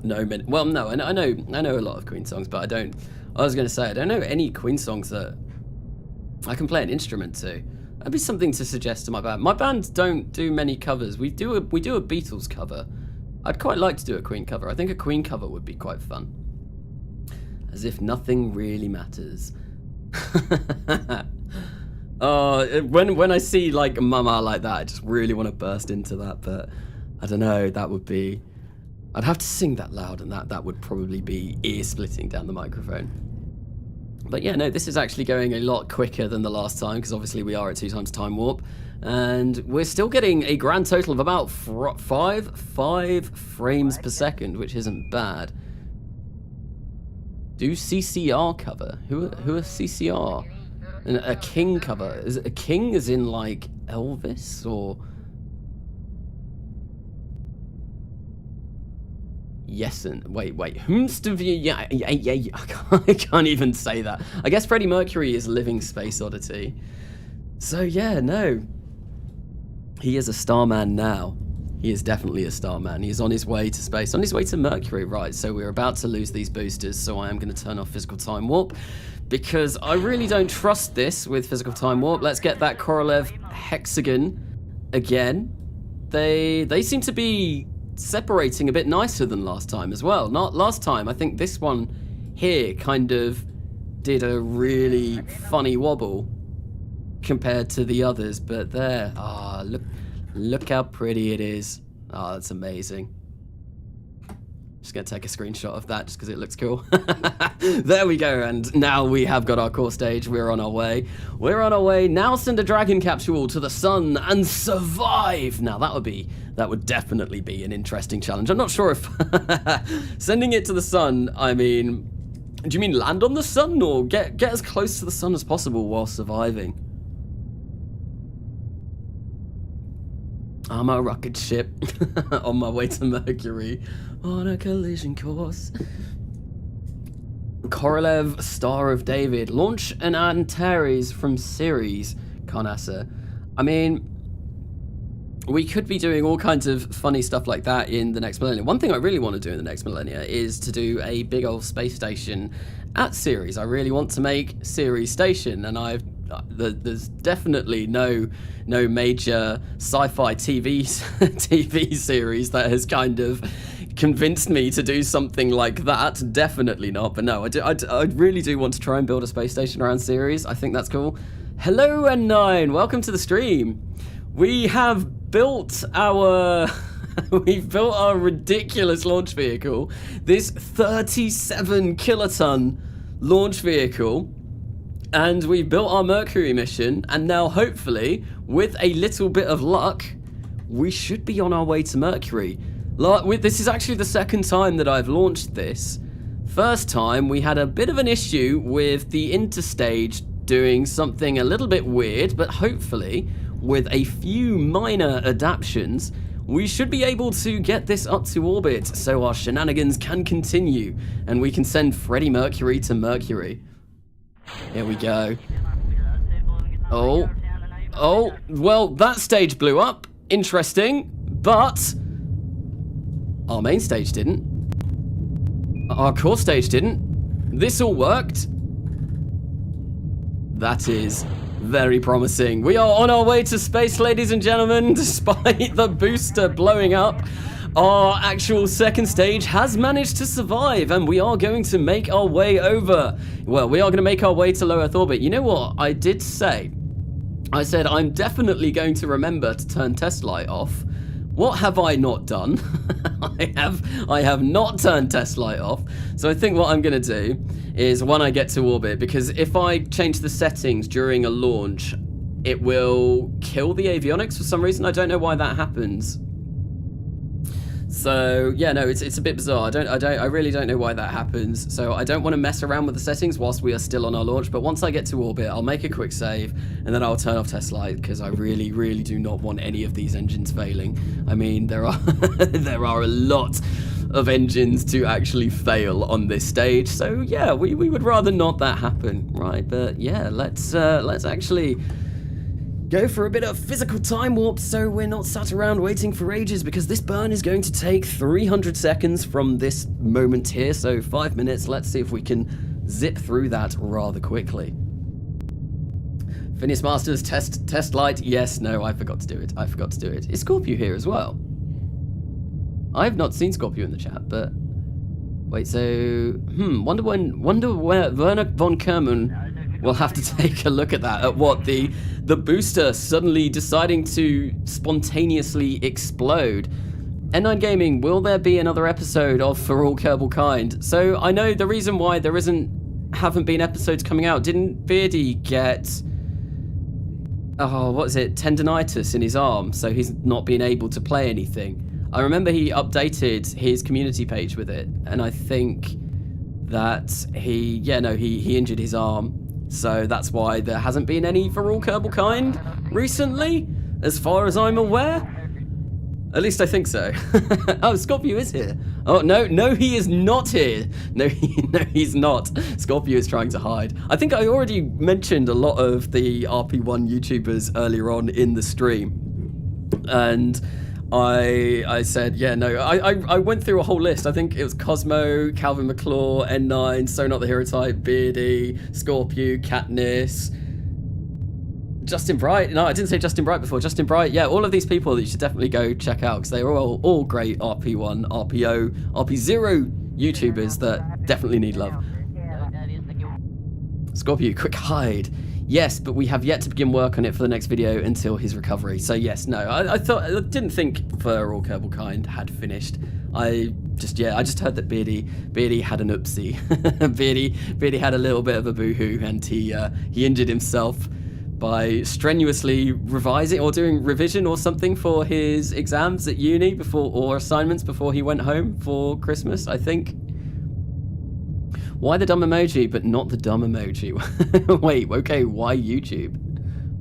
many... Well, no, I know a lot of Queen songs, but I don't... I was going to say, I don't know any Queen songs that I can play an instrument to. That'd be something to suggest to my band. My band don't do many covers. We do a Beatles cover. I'd quite like to do a Queen cover. I think a Queen cover would be quite fun. As if nothing really matters. When I see like Mama like that, I just really want to burst into that. But I don't know, that would be... I'd have to sing that loud, and that would probably be ear-splitting down the microphone. But yeah, no, this is actually going a lot quicker than the last time, because obviously we are at 2 times time warp. And we're still getting a grand total of about 5 frames per second, which isn't bad. Do CCR cover? Who are CCR? And a King cover. Is it a King as in like Elvis, or... Yes, and wait. Yeah. I can't even say that. I guess Freddie Mercury is a living space oddity. So yeah, no. He is a starman now. He is definitely a starman. He is on his way to space, on his way to Mercury, right? So we're about to lose these boosters, so I am going to turn off physical time warp, because I really don't trust this with physical time warp. Let's get that Korolev hexagon again. They seem to be separating a bit nicer than last time as well. Not last time, I think this one here kind of did a really funny wobble compared to the others, but there, look how pretty it is. That's amazing. Just gonna take a screenshot of that just because it looks cool. There we go, and now we have got our core stage. We're on our way. Now send a dragon capsule to the sun and survive. Now that would definitely be an interesting challenge. I'm not sure if sending it to the sun, I mean, do you mean land on the sun, or get as close to the sun as possible while surviving? I'm a rocket ship on my way to Mercury on a collision course. Korolev, Star of David. Launch an Antares from Ceres, Carnassa. I mean, we could be doing all kinds of funny stuff like that in the next millennia. One thing I really want to do in the next millennia is to do a big old space station at Ceres. I really want to make Ceres Station, and there's definitely no major sci-fi TV series that has kind of convinced me to do something like that. Definitely not. But no, I really do want to try and build a space station around Ceres. I think that's cool. Hello, N9. Welcome to the stream. We have built our... We've built our ridiculous launch vehicle. This 37 kiloton launch vehicle. And we've built our Mercury mission. And now, hopefully, with a little bit of luck, we should be on our way to Mercury. This is actually the second time that I've launched this. First time, we had a bit of an issue with the interstage doing something a little bit weird, but hopefully, with a few minor adaptations, we should be able to get this up to orbit so our shenanigans can continue and we can send Freddie Mercury to Mercury. Here we go. Oh, well, that stage blew up. Interesting, but our main stage didn't. Our core stage didn't. This all worked. That is very promising. We are on our way to space, ladies and gentlemen. Despite the booster blowing up, our actual second stage has managed to survive, and we are going to make our way over. Well, we are going to make our way to low Earth orbit. You know what I did say? I said I'm definitely going to remember to turn test light off. What have I not done? I have not turned test light off. So I think what I'm going to do is when I get to orbit, because if I change the settings during a launch, it will kill the avionics for some reason. I don't know why that happens. So yeah, no, it's a bit bizarre. I really don't know why that happens. So I don't want to mess around with the settings whilst we are still on our launch. But once I get to orbit, I'll make a quick save and then I'll turn off test light because I really do not want any of these engines failing. I mean, there are there are a lot of engines to actually fail on this stage. So yeah, we would rather not that happen, right? But yeah, let's actually go for a bit of physical time warp so we're not sat around waiting for ages, because this burn is going to take 300 seconds from this moment here, so 5 minutes. Let's see if we can zip through that rather quickly. Phineas Masters, test light. Yes, no, I forgot to do it. Is Scorpio here as well? I've not seen Scorpio in the chat, but wait, so wonder where Werner von Kerman will have to take a look at that, at what the booster suddenly deciding to spontaneously explode. N9 Gaming, will there be another episode of For All Kerbal Kind? So I know the reason why there haven't been episodes coming out. Didn't Beardy get tendinitis in his arm, so he's not been able to play anything? I remember he updated his community page with it, and I think that he injured his arm. So that's why there hasn't been any For All Kerbal Kind recently, as far as I'm aware. At least I think so. Oh, Scorpio is here. Oh, no, he is not here. No, he's not. Scorpio is trying to hide. I think I already mentioned a lot of the RP1 YouTubers earlier on in the stream. And I said, yeah, no, I went through a whole list. I think it was Cosmo, Calvin McClaw, N9, So Not the Hero Type, Beardy, Scorpio, Katniss, Justin Bright. No, I didn't say Justin Bright before. Justin Bright, yeah, all of these people that you should definitely go check out, because they are all great RP1, RPO, RP0 YouTubers that definitely need love. Scorpio, quick hide. Yes, but we have yet to begin work on it for the next video until his recovery. So yes, no, I didn't think For All Kerbal Kind had finished. I just heard that Beardy had an oopsie. Beardy had a little bit of a boohoo, and he injured himself by strenuously revising or doing revision or something for his exams at uni or assignments before he went home for Christmas, I think. Why the dumb emoji, but not the dumb emoji? Wait, okay, why YouTube?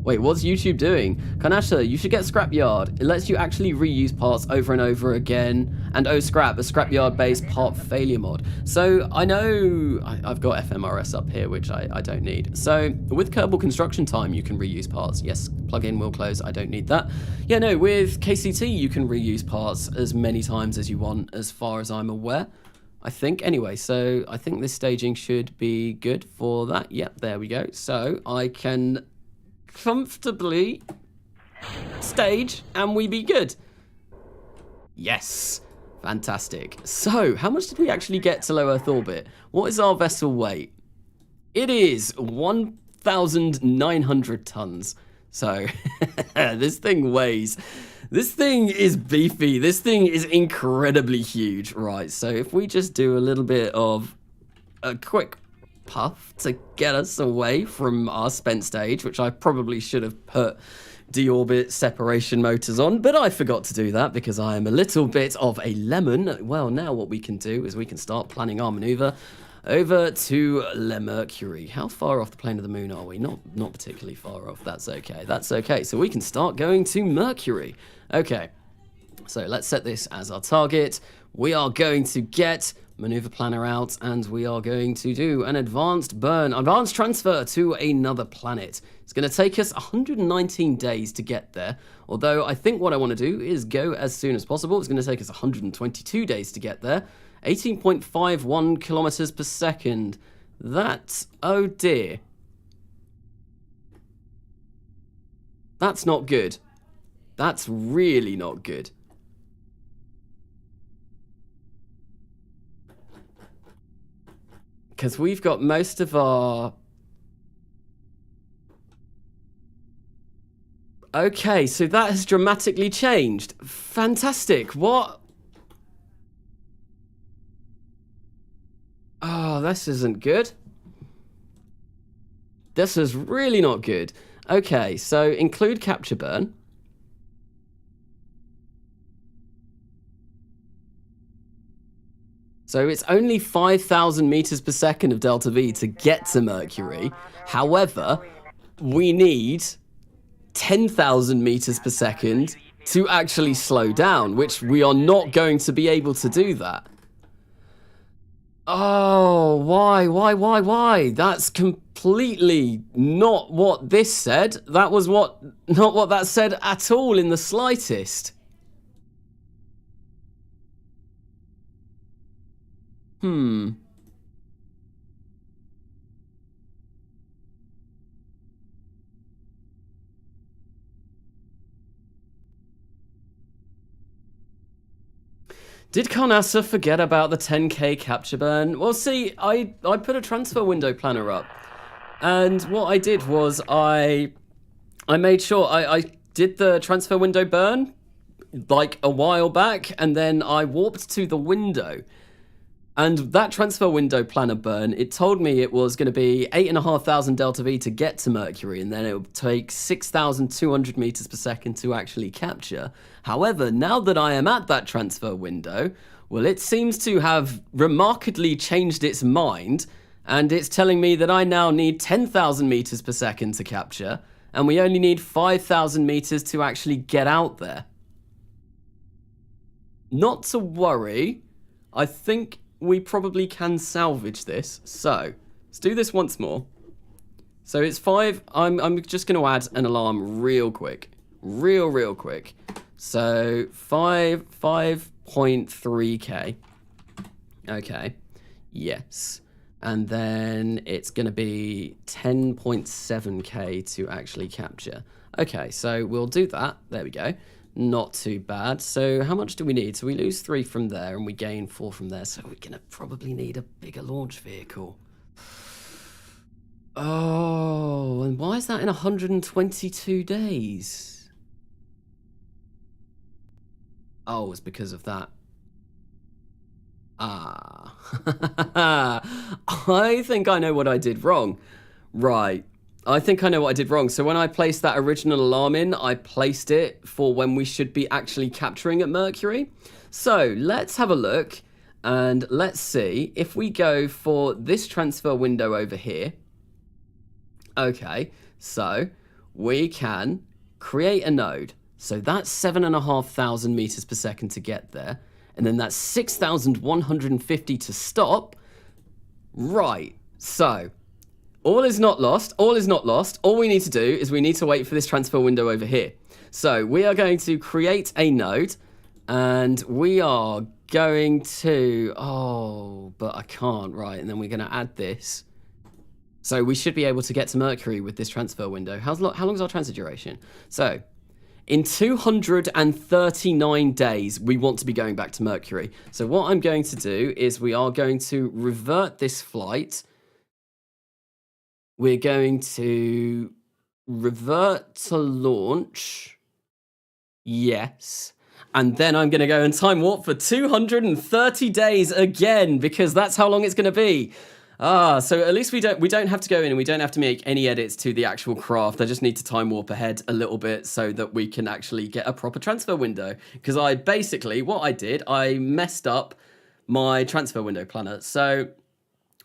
Wait, what's YouTube doing? Kanasha, you should get Scrapyard. It lets you actually reuse parts over and over again. And a Scrapyard-based part failure mod. So I know I've got FMRS up here, which I don't need. So with Kerbal Construction Time, you can reuse parts. Yes, plugin will close. I don't need that. Yeah, no, with KCT, you can reuse parts as many times as you want, as far as I'm aware. I think, anyway, so I think this staging should be good for that. Yep, there we go. So I can comfortably stage and we be good. Yes, fantastic. So how much did we actually get to low Earth orbit? What is our vessel weight? It is 1,900 tons. So this thing weighs, this thing is beefy. This thing is incredibly huge. Right, so if we just do a little bit of a quick puff to get us away from our spent stage, which I probably should have put deorbit separation motors on, but I forgot to do that because I am a little bit of a lemon. Well, now what we can do is we can start planning our maneuver over to Le Mercury. How far off the plane of the moon are we? Not particularly far off. That's okay. That's okay. So we can start going to Mercury. Okay. So let's set this as our target. We are going to get maneuver planner out, and we are going to do an advanced transfer to another planet. It's going to take us 119 days to get there, although I think what I want to do is go as soon as possible. It's going to take us 122 days to get there. 18.51 kilometers per second. That's, oh dear. That's not good. That's really not good. Because we've got most of our... Okay, so that has dramatically changed. Fantastic. What? Oh, this isn't good. This is really not good. Okay, so include capture burn. So it's only 5,000 meters per second of delta V to get to Mercury. However, we need 10,000 meters per second to actually slow down, which we are not going to be able to do that. Oh, why? That's completely not what this said. That was not what that said at all in the slightest. Did Carnassa forget about the 10k capture burn? Well, see, I put a transfer window planner up, and what I did was I made sure I did the transfer window burn like a while back, and then I warped to the window. And that transfer window planner burn, it told me it was going to be 8,500 delta V to get to Mercury, and then it would take 6,200 meters per second to actually capture. However, now that I am at that transfer window, well, it seems to have remarkably changed its mind, and it's telling me that I now need 10,000 meters per second to capture, and we only need 5,000 meters to actually get out there. Not to worry, I think we probably can salvage this. So let's do this once more. So it's 5. I'm just going to add an alarm real quick, real quick. So 5.3k. Okay, yes, and then it's going to be 10.7k to actually capture. Okay, so we'll do that. There we go. Not too bad. So how much do we need? So we lose 3 from there and we gain 4 from there. So we're going to probably need a bigger launch vehicle. Oh, and why is that in 122 days? Oh, it's because of that. Ah. I think I know what I did wrong. Right. I think I know what I did wrong. So when I placed that original alarm in, I placed it for when we should be actually capturing at Mercury. So let's have a look and let's see if we go for this transfer window over here. Okay, so we can create a node. So that's 7,500 meters per second to get there. And then that's 6,150 to stop. Right, so all is not lost. All is not lost. All we need to do is we need to wait for this transfer window over here. So we are going to create a node and we are going to, oh, but I can't, right. And then we're going to add this. So we should be able to get to Mercury with this transfer window. How long is our transit duration? So in 239 days, we want to be going back to Mercury. So what I'm going to do is we are going to revert this flight we're going to revert to launch. Yes. And then I'm going to go and time warp for 230 days again, because that's how long it's going to be. So at least we don't have to go in and we don't have to make any edits to the actual craft. I just need to time warp ahead a little bit so that we can actually get a proper transfer window. Because what I did, I messed up my transfer window planner. So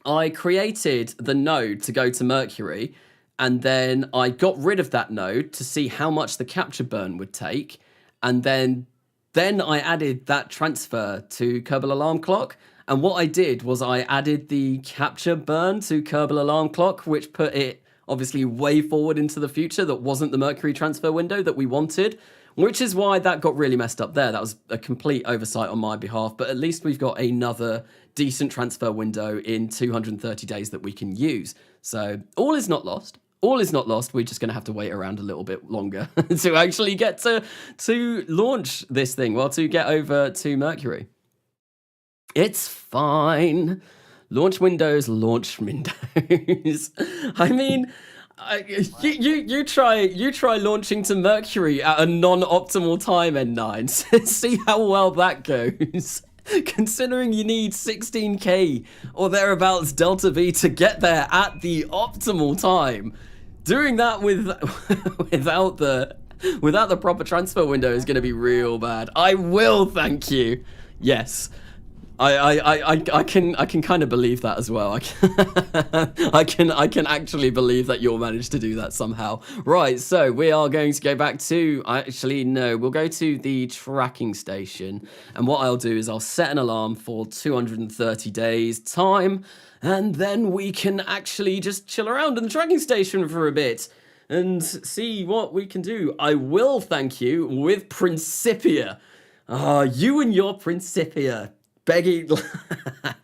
I created the node to go to Mercury, and then I got rid of that node to see how much the capture burn would take, and then I added that transfer to Kerbal Alarm Clock. And what I did was I added the capture burn to Kerbal Alarm Clock, which put it obviously way forward into the future. That wasn't the Mercury transfer window that we wanted, which is why that got really messed up there. That was a complete oversight on my behalf, but at least we've got another decent transfer window in 230 days that we can use. So all is not lost. All is not lost. We're just going to have to wait around a little bit longer to actually get to launch this thing, well, to get over to Mercury. It's fine. Launch windows. I mean, you try launching to Mercury at a non-optimal time, N9. See how well that goes. Considering you need 16k or thereabouts delta V to get there at the optimal time, doing that without the proper transfer window is going to be real bad. I will thank you. Yes. I can kind of believe that as well. I can actually believe that you'll manage to do that somehow. Right, so we are going to go back to, actually no, we'll go to the tracking station, and what I'll do is I'll set an alarm for 230 days time, and then we can actually just chill around in the tracking station for a bit and see what we can do. I will thank you with Principia. You and your Principia. Begging,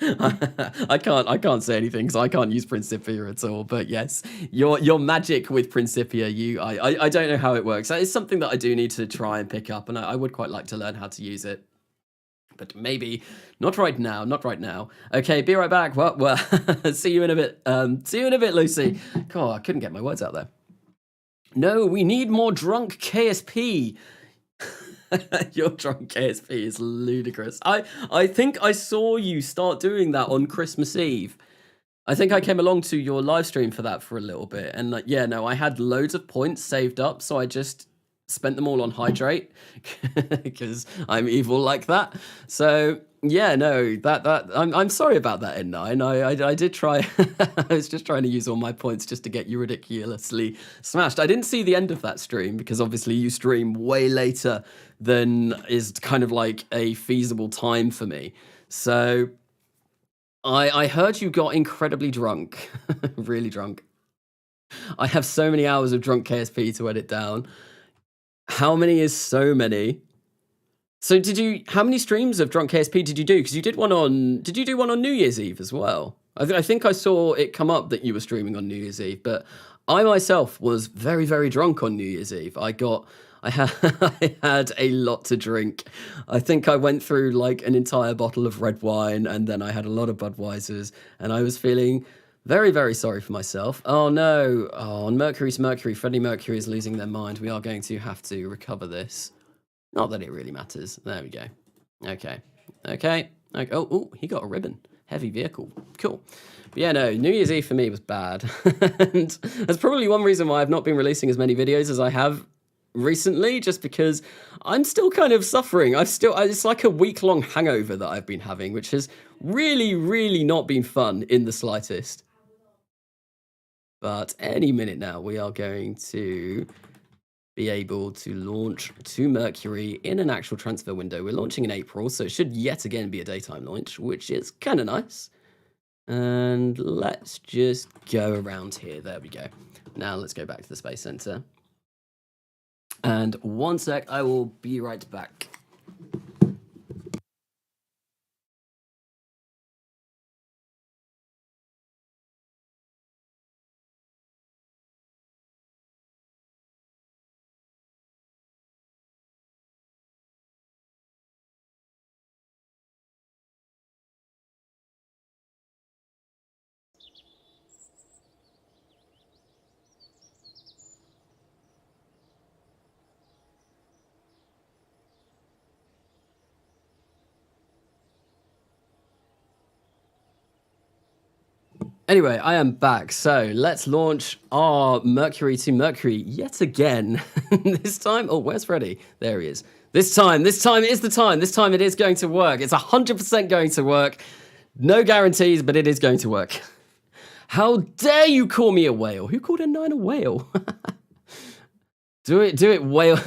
I can't say anything because I can't use Principia at all. But yes, your magic with Principia, I don't know how it works. That is something that I do need to try and pick up, and I would quite like to learn how to use it. But maybe not right now. Not right now. Okay, be right back. Well, see you in a bit. See you in a bit, Lucy. God, I couldn't get my words out there. No, we need more drunk KSP. Your drunk KSP is ludicrous. I think I saw you start doing that on Christmas Eve. I think I came along to your live stream for that for a little bit, and yeah, no, I had loads of points saved up, so I just spent them all on hydrate because I'm evil like that. So yeah, no, I'm sorry about that, N9. I did try. I was just trying to use all my points just to get you ridiculously smashed. I didn't see the end of that stream because obviously you stream way later than is kind of like a feasible time for me. So I heard you got incredibly drunk, really drunk. I have so many hours of drunk KSP to edit down. How many is so many? So how many streams of Drunk KSP did you do? Because you did you do one on New Year's Eve as well? I think I saw it come up that you were streaming on New Year's Eve, but I myself was very, very drunk on New Year's Eve. I had a lot to drink. I think I went through like an entire bottle of red wine, and then I had a lot of Budweisers, and I was feeling very, very sorry for myself. Oh no, on Mercury's Mercury, Freddie Mercury is losing their mind. We are going to have to recover this. Not that it really matters. There we go. Okay. Oh, he got a ribbon. Heavy vehicle. Cool. But yeah, no, New Year's Eve for me was bad. And that's probably one reason why I've not been releasing as many videos as I have recently, just because I'm still kind of suffering. It's like a week-long hangover that I've been having, which has really, really not been fun in the slightest. But any minute now, we are going to be able to launch to Mercury in an actual transfer window. We're launching in April, so it should yet again be a daytime launch, which is kind of nice. And let's just go around here. There we go. Now let's go back to the Space Center. And one sec, I will be right back. Anyway, I am back. So let's launch our Mercury to Mercury yet again. This time, oh, where's Freddy? There he is. This time is the time. This time it is going to work. It's 100% going to work. No guarantees, but it is going to work. How dare you call me a whale? Who called N9 a whale? Do it, whale.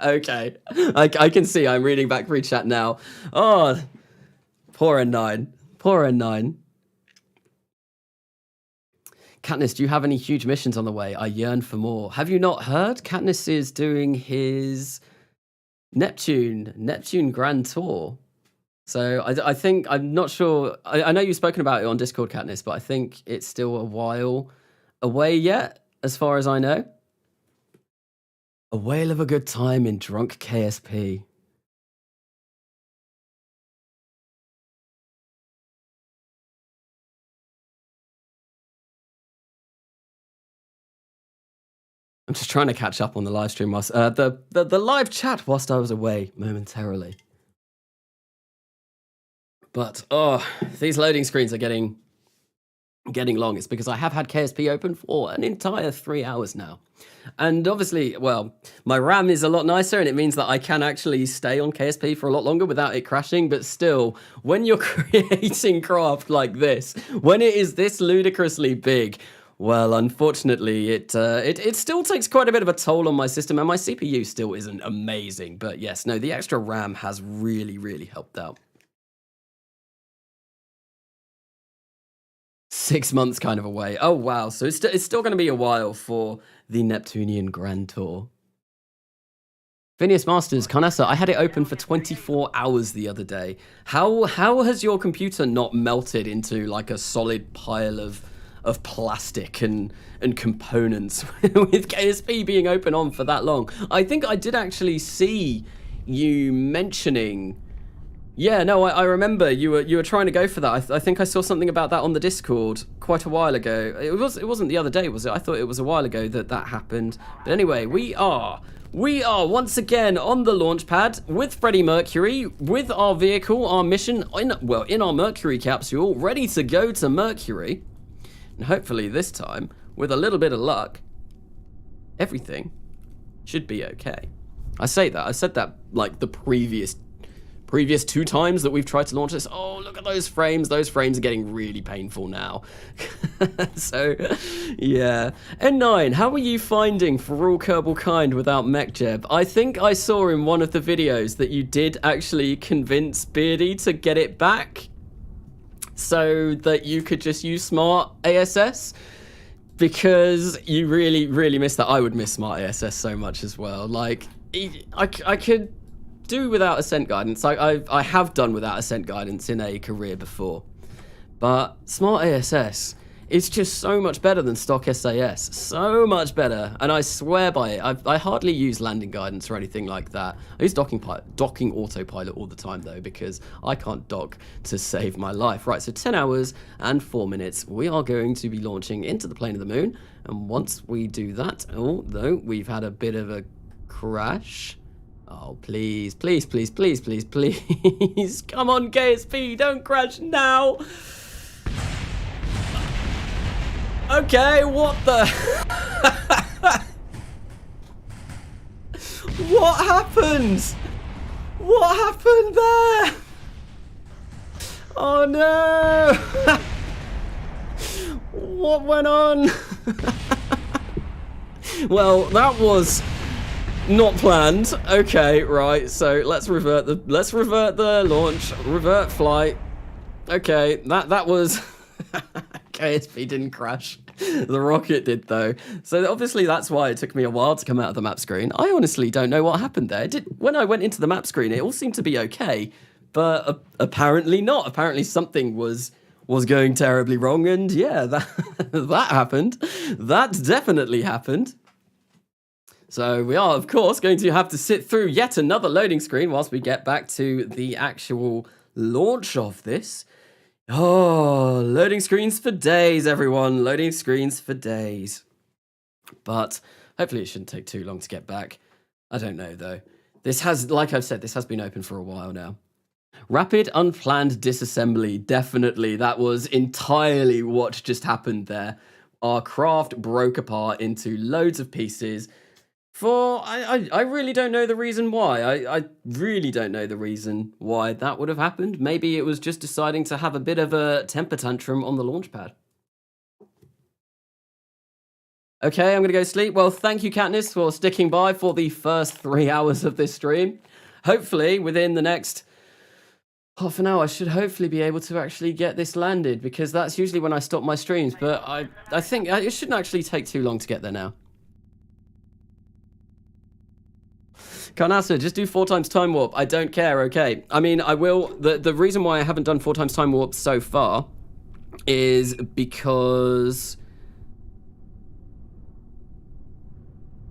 Okay. I can see, I'm reading back through chat now. Oh, poor N9. Poor N9. Katniss, do you have any huge missions on the way? I yearn for more. Have you not heard? Katniss is doing his Neptune Grand Tour. So I think, I'm not sure. I know you've spoken about it on Discord, Katniss, but I think it's still a while away yet, as far as I know. A whale of a good time in drunk KSP. I'm just trying to catch up on the live stream whilst the live chat whilst I was away momentarily. But oh, these loading screens are getting long. It's because I have had KSP open for an entire 3 hours now. And obviously, well, my RAM is a lot nicer and it means that I can actually stay on KSP for a lot longer without it crashing. But still, when you're creating craft like this, when it is this ludicrously big, well, unfortunately, it still takes quite a bit of a toll on my system, and my CPU still isn't amazing. But yes, no, the extra RAM has really, really helped out. 6 months kind of away. Oh, wow. So it's still going to be a while for the Neptunian Grand Tour. Phineas Masters, Carnessa, I had it open for 24 hours the other day. How has your computer not melted into like a solid pile of plastic and components with KSP being open on for that long? I think I did actually see you mentioning. Yeah, no, I remember you were trying to go for that. I think I saw something about that on the Discord quite a while ago. It wasn't the other day, was it? I thought it was a while ago that happened. But anyway, we are once again on the launch pad with Freddie Mercury, with our vehicle, our mission in our Mercury capsule, ready to go to Mercury. And hopefully this time, with a little bit of luck, everything should be okay. I said that like the previous 2 times that we've tried to launch this. Oh, look at those frames. Those frames are getting really painful now. So, yeah. N9, how are you finding For All Kerbal Kind without MechJeb? I think I saw in one of the videos that you did actually convince Beardy to get it back so that you could just use Smart ASS, because you really, really miss that. I would miss Smart ASS so much as well. Like, I could do without Ascent guidance. I have done without Ascent guidance in a career before, but Smart ASS is just so much better than stock SAS. So much better, and I swear by it. I hardly use landing guidance or anything like that. I use docking autopilot all the time though, because I can't dock to save my life. Right, so 10 hours and 4 minutes. We are going to be launching into the plane of the moon, and once we do that, although we've had a bit of a crash. Oh, please, please, please, please, please, please. Come on, KSP, don't crash now. Okay, what the? What happened? What happened there? Oh no. What went on? Well, that was not planned. Okay, right. So let's revert the launch, revert flight. Okay, that was KSP didn't crash. The rocket did though. So obviously that's why it took me a while to come out of the map screen. I honestly don't know what happened there. When I went into the map screen, it all seemed to be okay, but apparently not. Apparently something was going terribly wrong, and yeah, that happened. That definitely happened. So we are, of course, going to have to sit through yet another loading screen whilst we get back to the actual launch of this. Oh, loading screens for days, everyone. Loading screens for days. But hopefully it shouldn't take too long to get back. I don't know, though. This has, like I've said, this has been open for a while now. Rapid unplanned disassembly. Definitely. That was entirely what just happened there. Our craft broke apart into loads of pieces. I really don't know the reason why. I really don't know the reason why that would have happened. Maybe it was just deciding to have a bit of a temper tantrum on the launch pad. Okay, I'm going to go sleep. Well, thank you, Katniss, for sticking by for the first 3 hours of this stream. Hopefully, within the next half an hour, I should hopefully be able to actually get this landed, because that's usually when I stop my streams. But I think it shouldn't actually take too long to get there now. Carnassa, just do 4 times time warp. I don't care, okay. I mean, I will. The reason why I haven't done 4 times time warp so far is because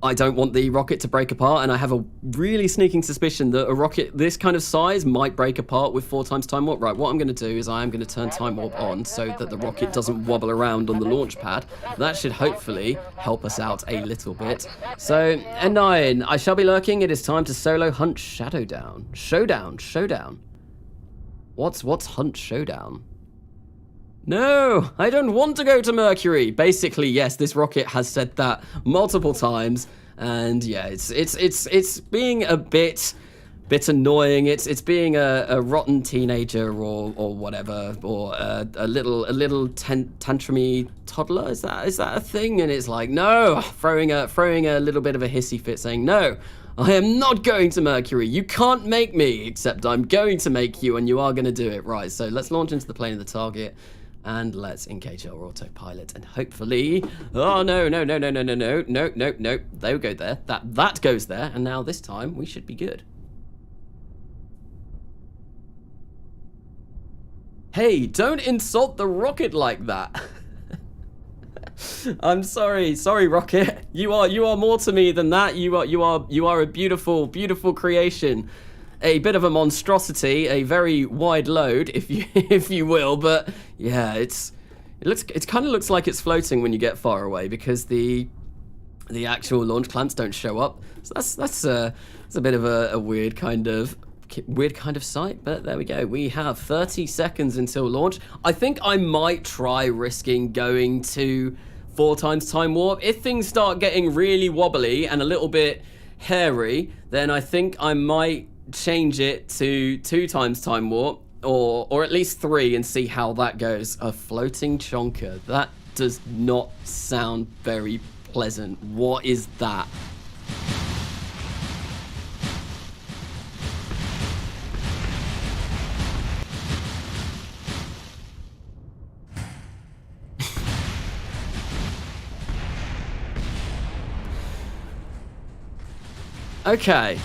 I don't want the rocket to break apart, and I have a really sneaking suspicion that a rocket this kind of size might break apart with 4 times time warp. Right, what I'm going to do is I am going to turn time warp on so that the rocket doesn't wobble around on the launch pad. That should hopefully help us out a little bit. So, N9, I shall be lurking. It is time to solo hunt Showdown. Showdown. What's hunt Showdown? No, I don't want to go to Mercury. Basically, yes, this rocket has said that multiple times, and yeah, it's being a bit annoying. It's being a rotten teenager or whatever, or a little tantrumy toddler. Is that a thing? And it's like, no, throwing a little bit of a hissy fit, saying, no, I am not going to Mercury. You can't make me, except I'm going to make you, and you are going to do it. Right, so let's launch into the plane of the target. And let's engage our autopilot, and hopefully, oh no, they'll go there, that goes there, and now this time we should be good. Hey, don't insult the rocket like that. I'm sorry, rocket. You are more to me than that. You are a beautiful creation. A bit of a monstrosity, a very wide load, if you will, but yeah, it kind of looks like it's floating when you get far away, because the actual launch clamps don't show up. So that's a bit of a weird kind of sight, but there we go. We have 30 seconds until launch. I think I might try risking going to 4 times time warp. If things start getting really wobbly and a little bit hairy, then I think I might change it to 2 times time warp, or at least 3, and see how that goes. A floating chonker. That does not sound very pleasant. What is that? Okay.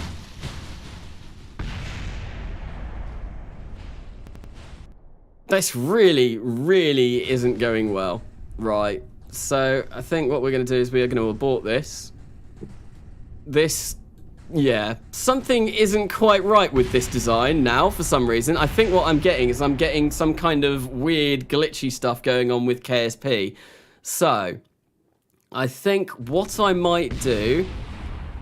This really isn't going well. Right. So I think what we're going to do is we are going to abort this. Yeah, something isn't quite right with this design now for some reason. I think what I'm getting is I'm getting some kind of weird glitchy stuff going on with KSP. So I think what I might do,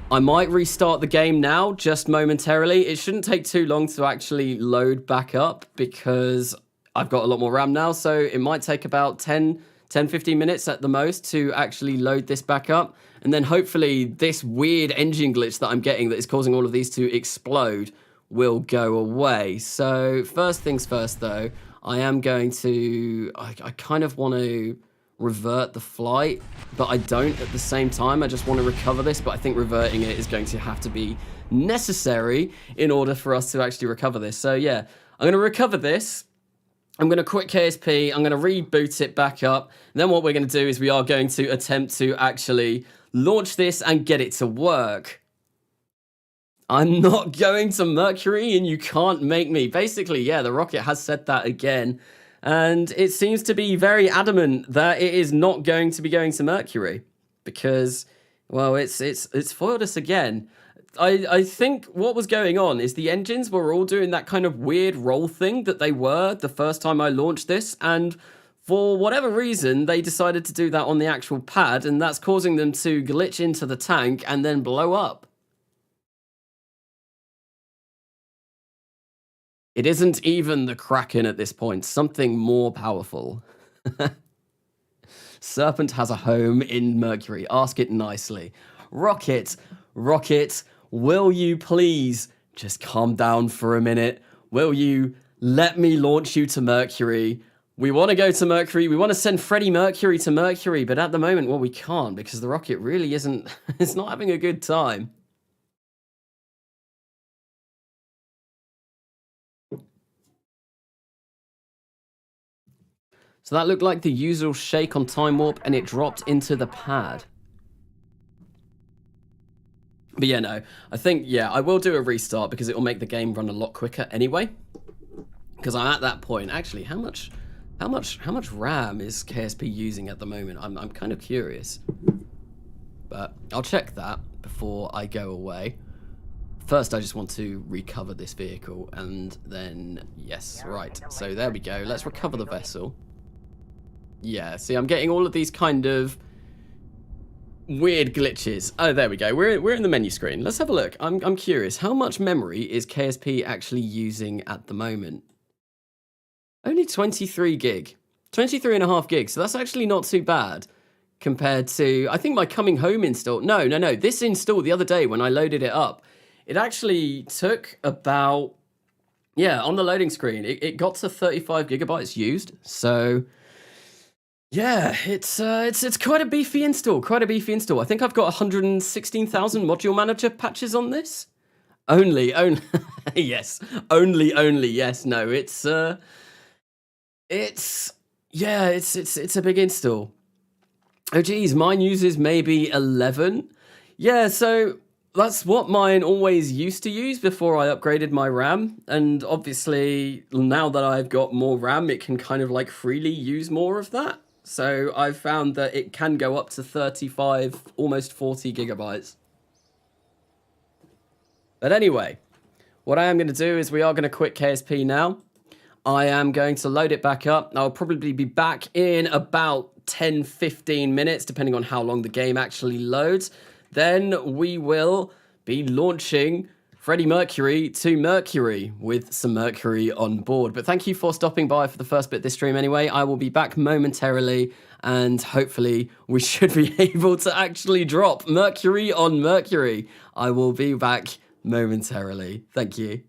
I might restart the game now, just momentarily. It shouldn't take too long to actually load back up, because I've got a lot more RAM now, so it might take about 10-15 minutes at the most to actually load this back up. And then hopefully this weird engine glitch that I'm getting that is causing all of these to explode will go away. So first things first, though, I am going to... I kind of want to revert the flight, but I don't at the same time. I just want to recover this, but I think reverting it is going to have to be necessary in order for us to actually recover this. So yeah, I'm going to recover this. I'm going to quit KSP, I'm going to reboot it back up, and then what we're going to do is we are going to attempt to actually launch this and get it to work. I'm not going to Mercury, and you can't make me. Basically, yeah, the rocket has said that again, and it seems to be very adamant that it is not going to be going to Mercury, because, well, it's foiled us again. I think what was going on is the engines were all doing that kind of weird roll thing that they were the first time I launched this, and for whatever reason, they decided to do that on the actual pad, and that's causing them to glitch into the tank and then blow up. It isn't even the Kraken at this point, something more powerful. Serpent has a home in Mercury. Ask it nicely. Rocket, Rocket, will you please just calm down for a minute? Will you let me launch you to Mercury? We want to go to Mercury. We want to send Freddie Mercury to Mercury, but at the moment, well, we can't because the rocket really isn't, it's not having a good time. So that looked like the usual shake on Time Warp, and it dropped into the pad. But yeah, no, I think, yeah, I will do a restart because it will make the game run a lot quicker anyway. Because I'm at that point. Actually, how much RAM is KSP using at the moment? I'm kind of curious. But I'll check that before I go away. First, I just want to recover this vehicle, and then, yes, right. So there we go. Let's recover the vessel. Yeah, see, I'm getting all of these kind of weird glitches. Oh, there we go. We're in the menu screen. Let's have a look. I'm curious. How much memory is KSP actually using at the moment? Only 23 gig. 23.5 gigs. So that's actually not too bad compared to, I think my coming home install. No. This install the other day when I loaded it up, it actually took about, yeah, on the loading screen, it got to 35 gigabytes used. So yeah, it's quite a beefy install. I think I've got 116,000 module manager patches on this. Only, yes, only, yes. No, it's yeah, it's a big install. Oh geez, mine uses maybe 11. Yeah, so that's what mine always used to use before I upgraded my RAM. And obviously, now that I've got more RAM, it can kind of like freely use more of that. So I've found that it can go up to 35, almost 40 gigabytes. But anyway, what I am going to do is we are going to quit KSP now. I am going to load it back up. I'll probably be back in about 10-15 minutes, depending on how long the game actually loads. Then we will be launching Freddie Mercury to Mercury with some Mercury on board. But thank you for stopping by for the first bit of this stream anyway. I will be back momentarily, and hopefully we should be able to actually drop Mercury on Mercury. I will be back momentarily. Thank you.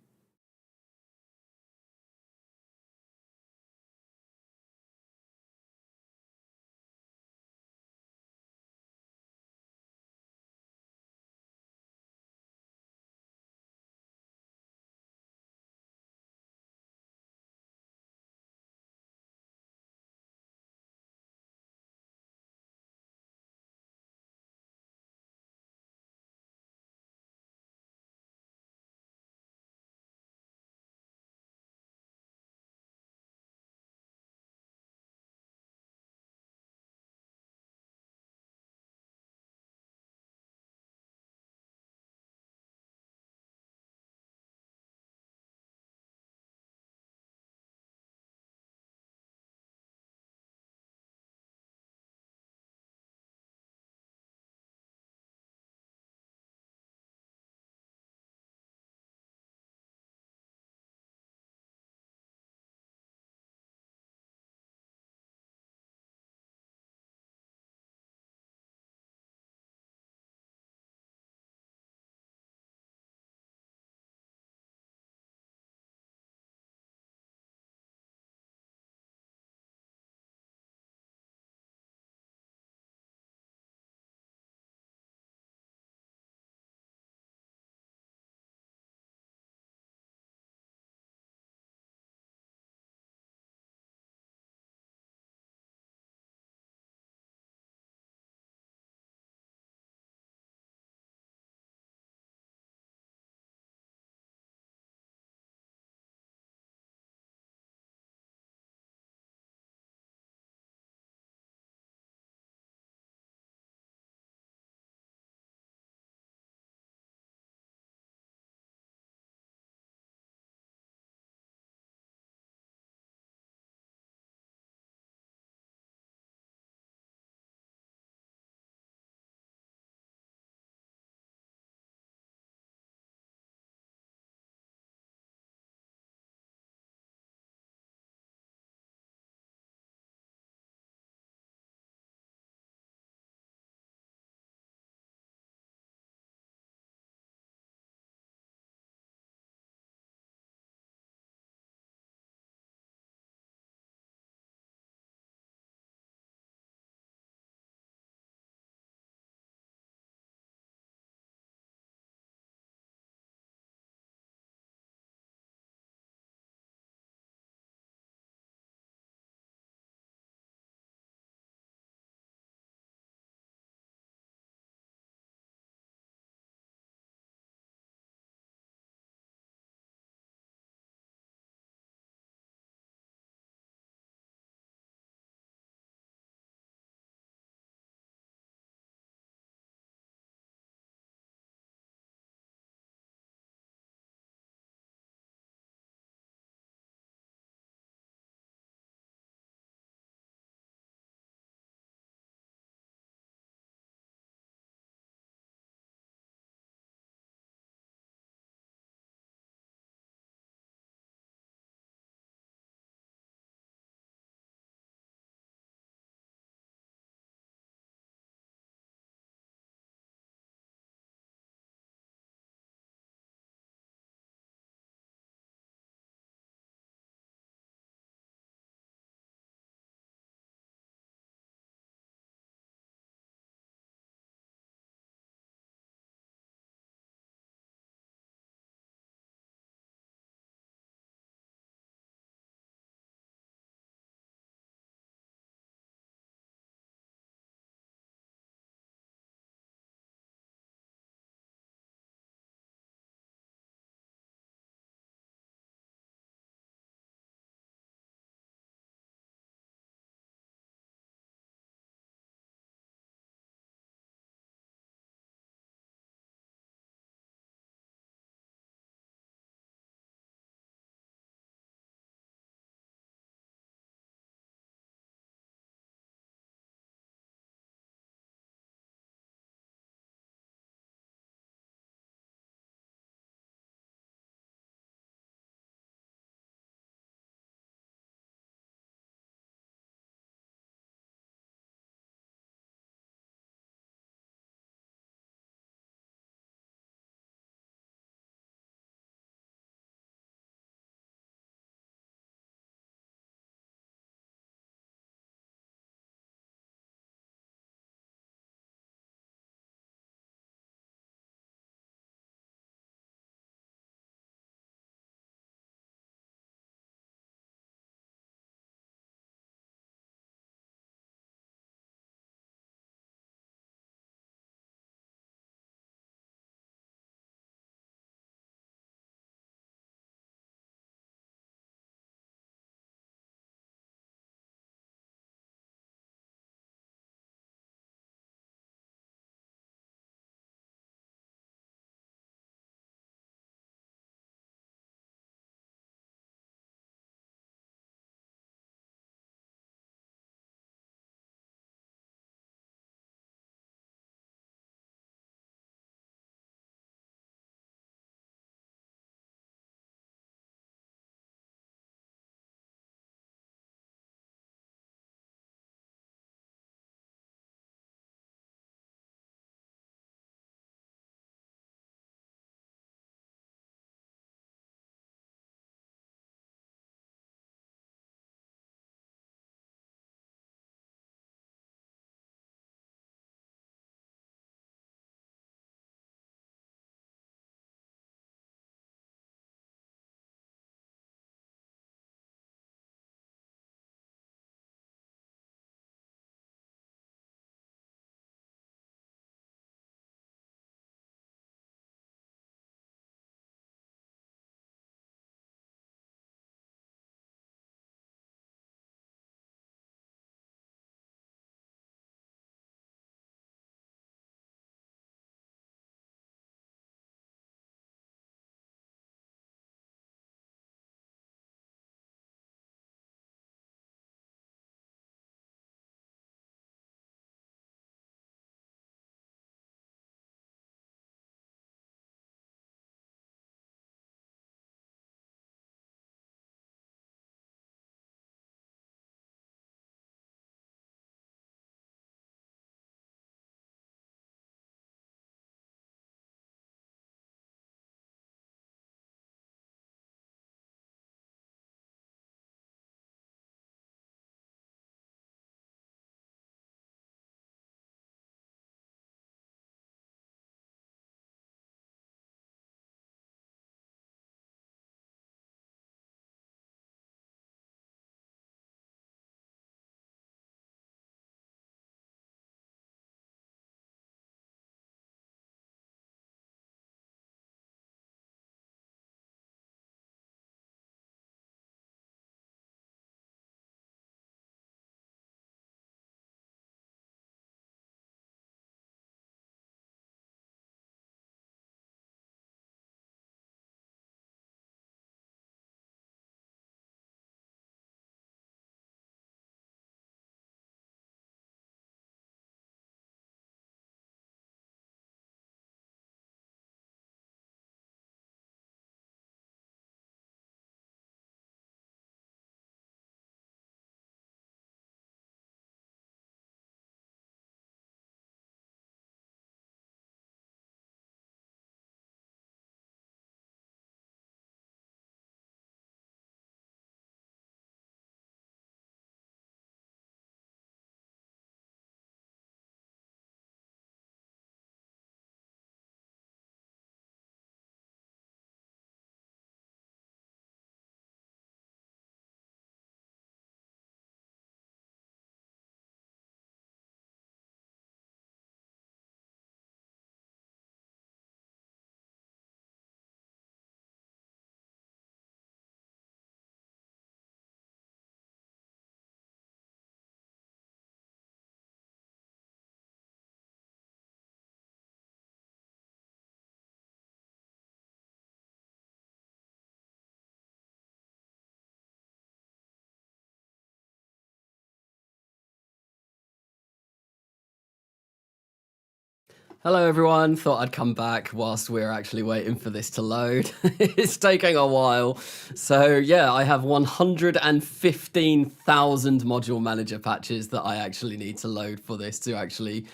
Hello everyone, thought I'd come back whilst we're actually waiting for this to load. It's taking a while. So yeah, I have 115,000 module manager patches that I actually need to load for this to actually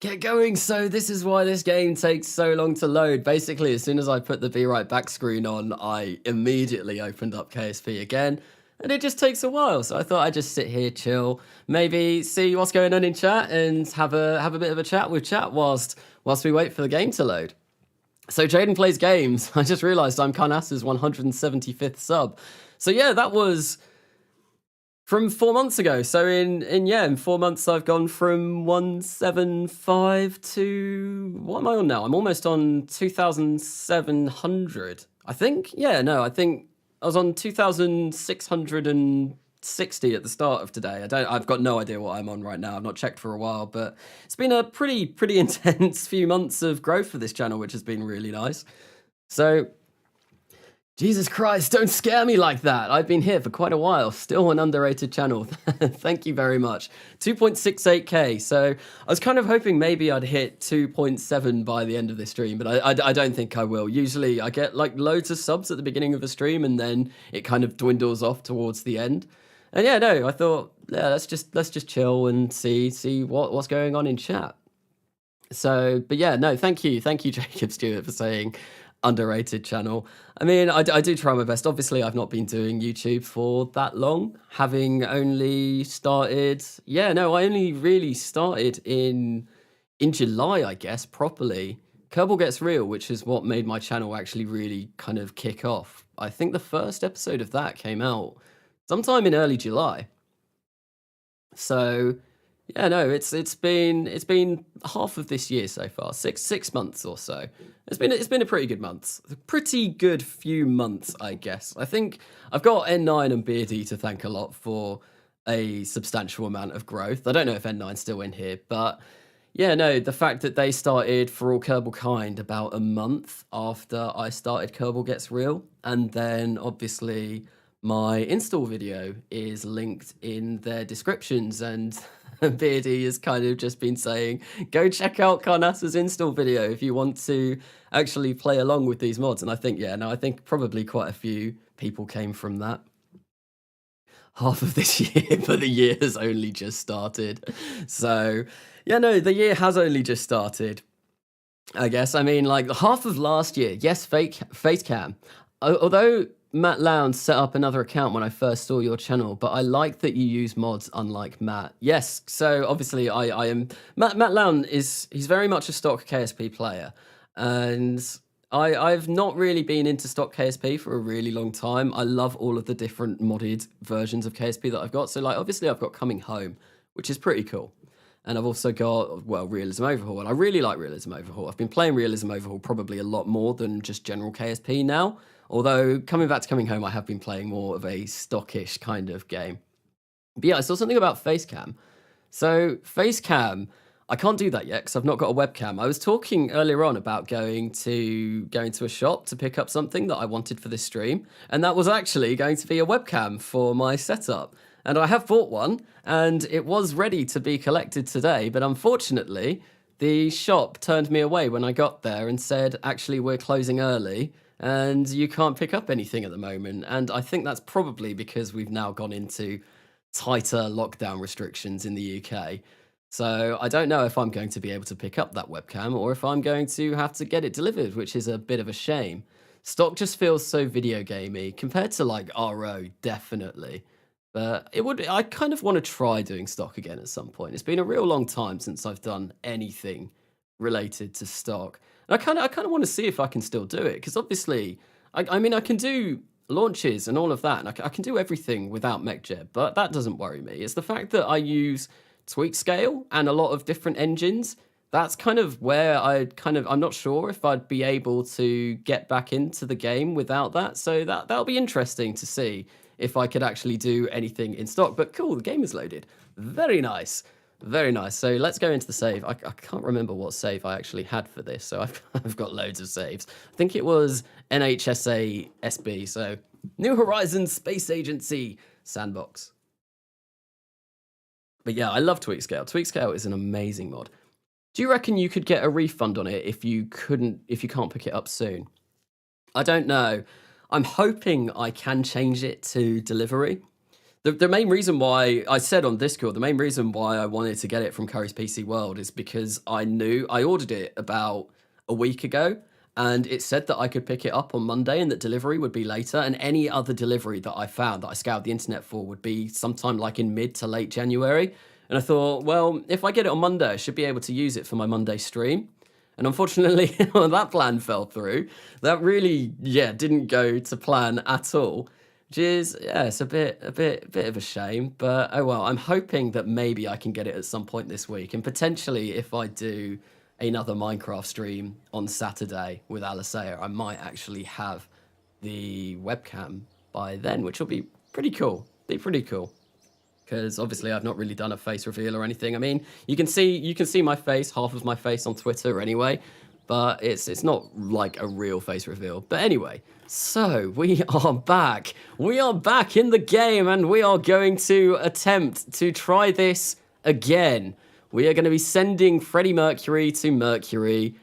get going. So this is why this game takes so long to load. Basically, as soon as I put the Be Right Back screen on, I immediately opened up KSP again. And it just takes a while, so I thought I'd just sit here, chill, maybe see what's going on in chat, and have a bit of a chat with chat whilst we wait for the game to load. So Jaden Plays Games. I just realised I'm Karnas's 175th sub. So yeah, that was from 4 months ago. So in 4 months I've gone from 175 to what am I on now? I'm almost on 2,700. I think. Yeah, no, I think I was on 2,660 at the start of today. I've got no idea what I'm on right now. I've not checked for a while, but it's been a pretty intense few months of growth for this channel, which has been really nice. So, Jesus Christ, don't scare me like that. I've been here for quite a while, still an underrated channel. Thank you very much. 2.68k. So I was kind of hoping maybe I'd hit 2.7 by the end of this stream, but I don't think I will. Usually I get like loads of subs at the beginning of a stream and then it kind of dwindles off towards the end. And yeah, no, I thought, yeah, let's just chill and see what's going on in chat. So, but yeah, no, thank you, Jacob Stewart, for saying underrated channel. I mean, I do try my best. Obviously, I've not been doing YouTube for that long, having only started. Yeah, no, I only really started in July, I guess, properly. Kerbal Gets Real, which is what made my channel actually really kind of kick off. I think the first episode of that came out sometime in early July. So yeah, no, it's been half of this year so far, six months or so. It's been a pretty good month, a pretty good few months, I guess. I think I've got N9 and Beardy to thank a lot for a substantial amount of growth. I don't know if N9's still in here, but yeah, no, the fact that they started For All Kerbal Kind about a month after I started Kerbal Gets Real, and then obviously my install video is linked in their descriptions, and Beardy has kind of just been saying, go check out Karnas's install video if you want to actually play along with these mods. And I think, yeah, no, I think probably quite a few people came from that. Half of this year, but the year has only just started. So, yeah, no, the year has only just started, I guess. I mean, like, half of last year, yes, face cam. Although Matt Lowndes set up another account when I first saw your channel, but I like that you use mods unlike Matt. Yes, so obviously I am... Matt Lowndes he's very much a stock KSP player, and I've not really been into stock KSP for a really long time. I love all of the different modded versions of KSP that I've got. So like, obviously I've got Coming Home, which is pretty cool. And I've also got, well, Realism Overhaul, and I really like Realism Overhaul. I've been playing Realism Overhaul probably a lot more than just general KSP now. Although, coming back to Coming Home, I have been playing more of a stockish kind of game. But yeah, I saw something about Facecam. So, Facecam, I can't do that yet because I've not got a webcam. I was talking earlier on about going to a shop to pick up something that I wanted for this stream, and that was actually going to be a webcam for my setup. And I have bought one, and it was ready to be collected today, but unfortunately, the shop turned me away when I got there and said, actually, we're closing early, and you can't pick up anything at the moment. And I think that's probably because we've now gone into tighter lockdown restrictions in the UK. So I don't know if I'm going to be able to pick up that webcam or if I'm going to have to get it delivered, which is a bit of a shame. Stock just feels so video gamey compared to like RO, definitely. But I kind of want to try doing stock again at some point. It's been a real long time since I've done anything related to stock. And I kind of want to see if I can still do it, because obviously, I mean, I can do launches and all of that, and I can do everything without MechJeb, but that doesn't worry me. It's the fact that I use tweak scale and a lot of different engines. That's kind of where I'm not sure if I'd be able to get back into the game without that. So that'll be interesting to see if I could actually do anything in stock. But cool, the game is loaded. Very nice. Very nice. So let's go into the save. I can't remember what save I actually had for this, so I've got loads of saves. I think it was NHSA SB, so New Horizons Space Agency Sandbox. But yeah, I love Tweak Scale. Tweak Scale is an amazing mod. Do you reckon you could get a refund on it if you can't pick it up soon? I don't know. I'm hoping I can change it to delivery. The main reason why I said on Discord, the main reason why I wanted to get it from Curry's PC World is because I knew I ordered it about a week ago, and it said that I could pick it up on Monday and that delivery would be later, and any other delivery that I found that I scoured the internet for would be sometime like in mid to late January. And I thought, well, if I get it on Monday, I should be able to use it for my Monday stream. And unfortunately, that plan fell through. That really, didn't go to plan at all. Which is, it's a bit of a shame. But oh well, I'm hoping that maybe I can get it at some point this week. And potentially, if I do another Minecraft stream on Saturday with Alisea, I might actually have the webcam by then, which will be pretty cool. Because obviously I've not really done a face reveal or anything. I mean, you can see my face, half of my face on Twitter anyway, but it's not like a real face reveal. But anyway, so we are back. We are back in the game, and we are going to attempt to try this again. We are going to be sending Freddie Mercury to Mercury,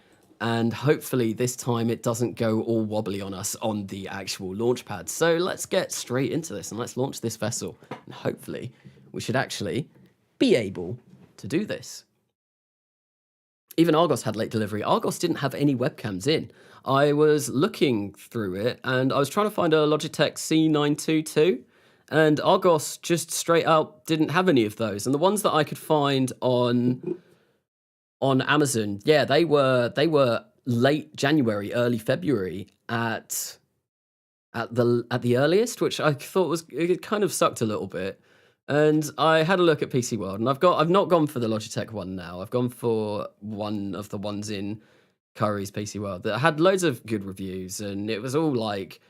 and hopefully this time it doesn't go all wobbly on us on the actual launch pad. So let's get straight into this and let's launch this vessel, and hopefully we should actually be able to do this. Even Argos had late delivery. Argos didn't have any webcams in. I was looking through it and I was trying to find a Logitech C922, and Argos just straight out didn't have any of those. And the ones that I could find on Amazon, they were late January, early February at the earliest, which I thought it kind of sucked a little bit. And I had a look at PC World, and I've not gone for the Logitech one now. I've gone for one of the ones in Curry's PC World that had loads of good reviews, and it was all like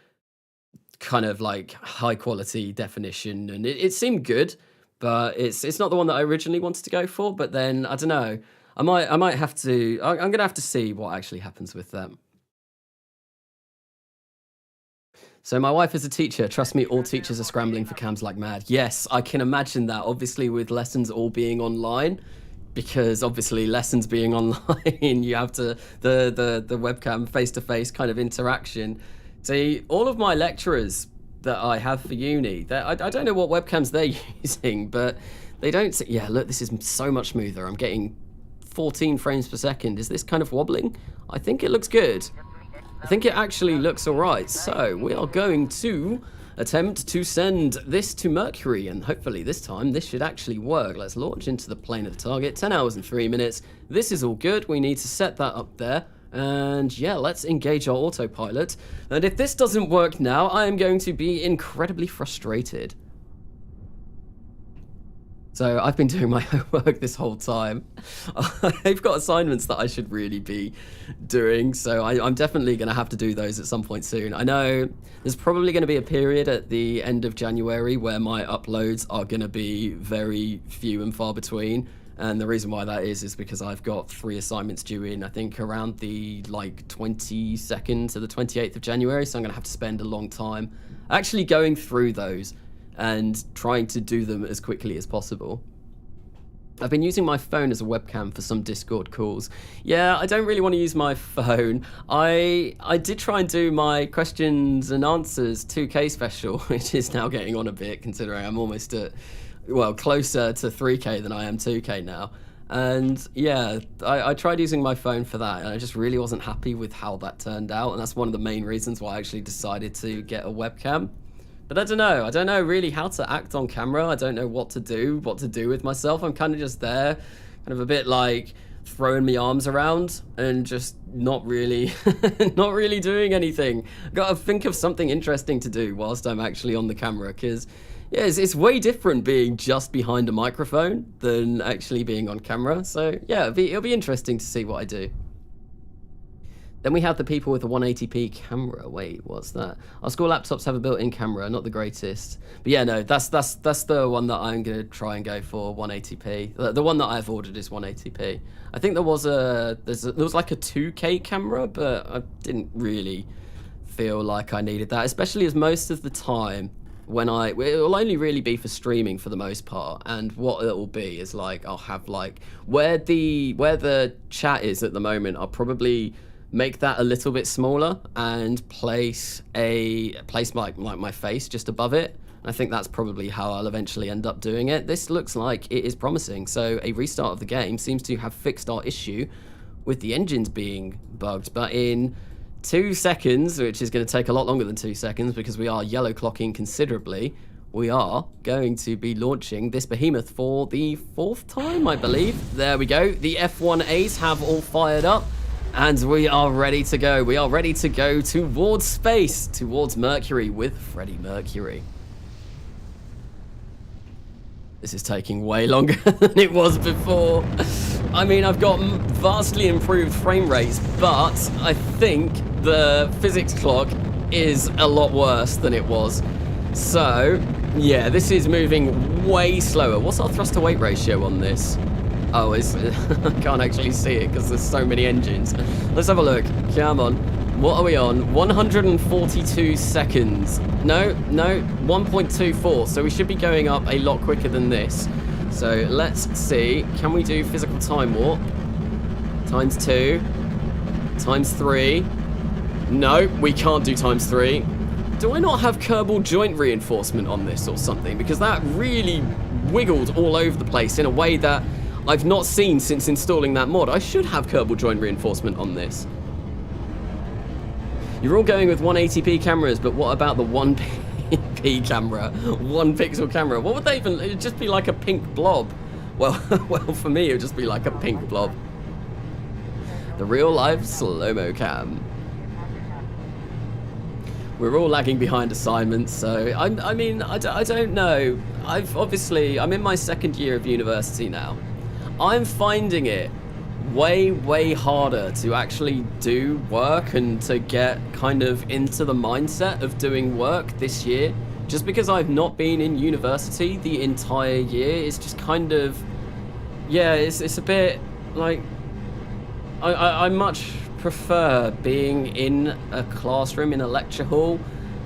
kind of like high quality definition, and it seemed good, but it's not the one that I originally wanted to go for. But then I don't know. I might have to. I'm gonna have to see what actually happens with them. So my wife is a teacher. Trust me, all teachers are scrambling for cams like mad. Yes, I can imagine that. Obviously, with lessons all being online, because obviously lessons being online, you have to the webcam face-to-face kind of interaction. See, all of my lecturers that I have for uni, I don't know what webcams they're using, but they don't. Yeah, look, this is so much smoother. I'm getting 14 frames per second. Is this kind of wobbling? I think it looks good. I think it actually looks all right. So we are going to attempt to send this to Mercury, and hopefully this time this should actually work. Let's launch into the plane of the target. 10 hours and 3 minutes. This is all good. We need to set that up there. And yeah, let's engage our autopilot. And if this doesn't work now, I am going to be incredibly frustrated. So I've been doing my homework this whole time. I've got assignments that I should really be doing, so I'm definitely going to have to do those at some point soon. I know there's probably going to be a period at the end of January where my uploads are going to be very few and far between. And the reason why that is because I've got 3 assignments due in, I think, around the 22nd to the 28th of January. So I'm going to have to spend a long time actually going through those and trying to do them as quickly as possible. I've been using my phone as a webcam for some Discord calls. Yeah, I don't really want to use my phone. I did try and do my questions and answers 2K special, which is now getting on a bit considering I'm almost at, well, closer to 3K than I am 2K now. And yeah, I tried using my phone for that, and I just really wasn't happy with how that turned out, and that's one of the main reasons why I actually decided to get a webcam. But I don't know really how to act on camera. I don't know what to do with myself. I'm kind of just there, kind of a bit like throwing my arms around and just not really doing anything. I've got to think of something interesting to do whilst I'm actually on the camera, because yeah, it's way different being just behind a microphone than actually being on camera. So yeah, it'll be interesting to see what I do. Then we have the people with a 180p camera. Wait, what's that? Our school laptops have a built-in camera, not the greatest. But yeah, no, that's the one that I'm gonna try and go for, 180p. The one that I've ordered is 180p. I think there was like a 2K camera, but I didn't really feel like I needed that, especially as most of the time it'll only really be for streaming for the most part, and what it'll be is like I'll have like where the chat is at the moment, I'll probably make that a little bit smaller and place my face just above it. I think that's probably how I'll eventually end up doing it. This looks like it is promising. So a restart of the game seems to have fixed our issue with the engines being bugged, but in 2 seconds, which is going to take a lot longer than 2 seconds because we are yellow clocking considerably, we are going to be launching this behemoth for the 4th time, I believe. There we go. The F1As have all fired up. And we are ready to go. We are ready to go towards space, towards Mercury with Freddie Mercury. This is taking way longer than it was before. I mean, I've got vastly improved frame rates, but I think the physics clock is a lot worse than it was. So, yeah, this is moving way slower. What's our thrust to weight ratio on this? Oh, I can't actually see it because there's so many engines. Let's have a look. Come on. What are we on? 142 seconds. No, 1.24. So we should be going up a lot quicker than this. So let's see. Can we do physical time warp? Times 2. Times 3. No, we can't do times 3. Do I not have Kerbal joint reinforcement on this or something? Because that really wiggled all over the place in a way that I've not seen since installing that mod. I should have Kerbal joint reinforcement on this. You're all going with 180p cameras, but what about the 1p camera? 1 pixel camera. What would they even... It'd just be like a pink blob. Well, well, for me, it would just be like a pink blob. The real life slow-mo cam. We're all lagging behind assignments, so I mean, I don't know. I'm in my 2nd year of university now. I'm finding it way harder to actually do work and to get kind of into the mindset of doing work this year. Just because I've not been in university the entire year, it's just kind of, yeah, it's a bit like, I much prefer being in a classroom, in a lecture hall,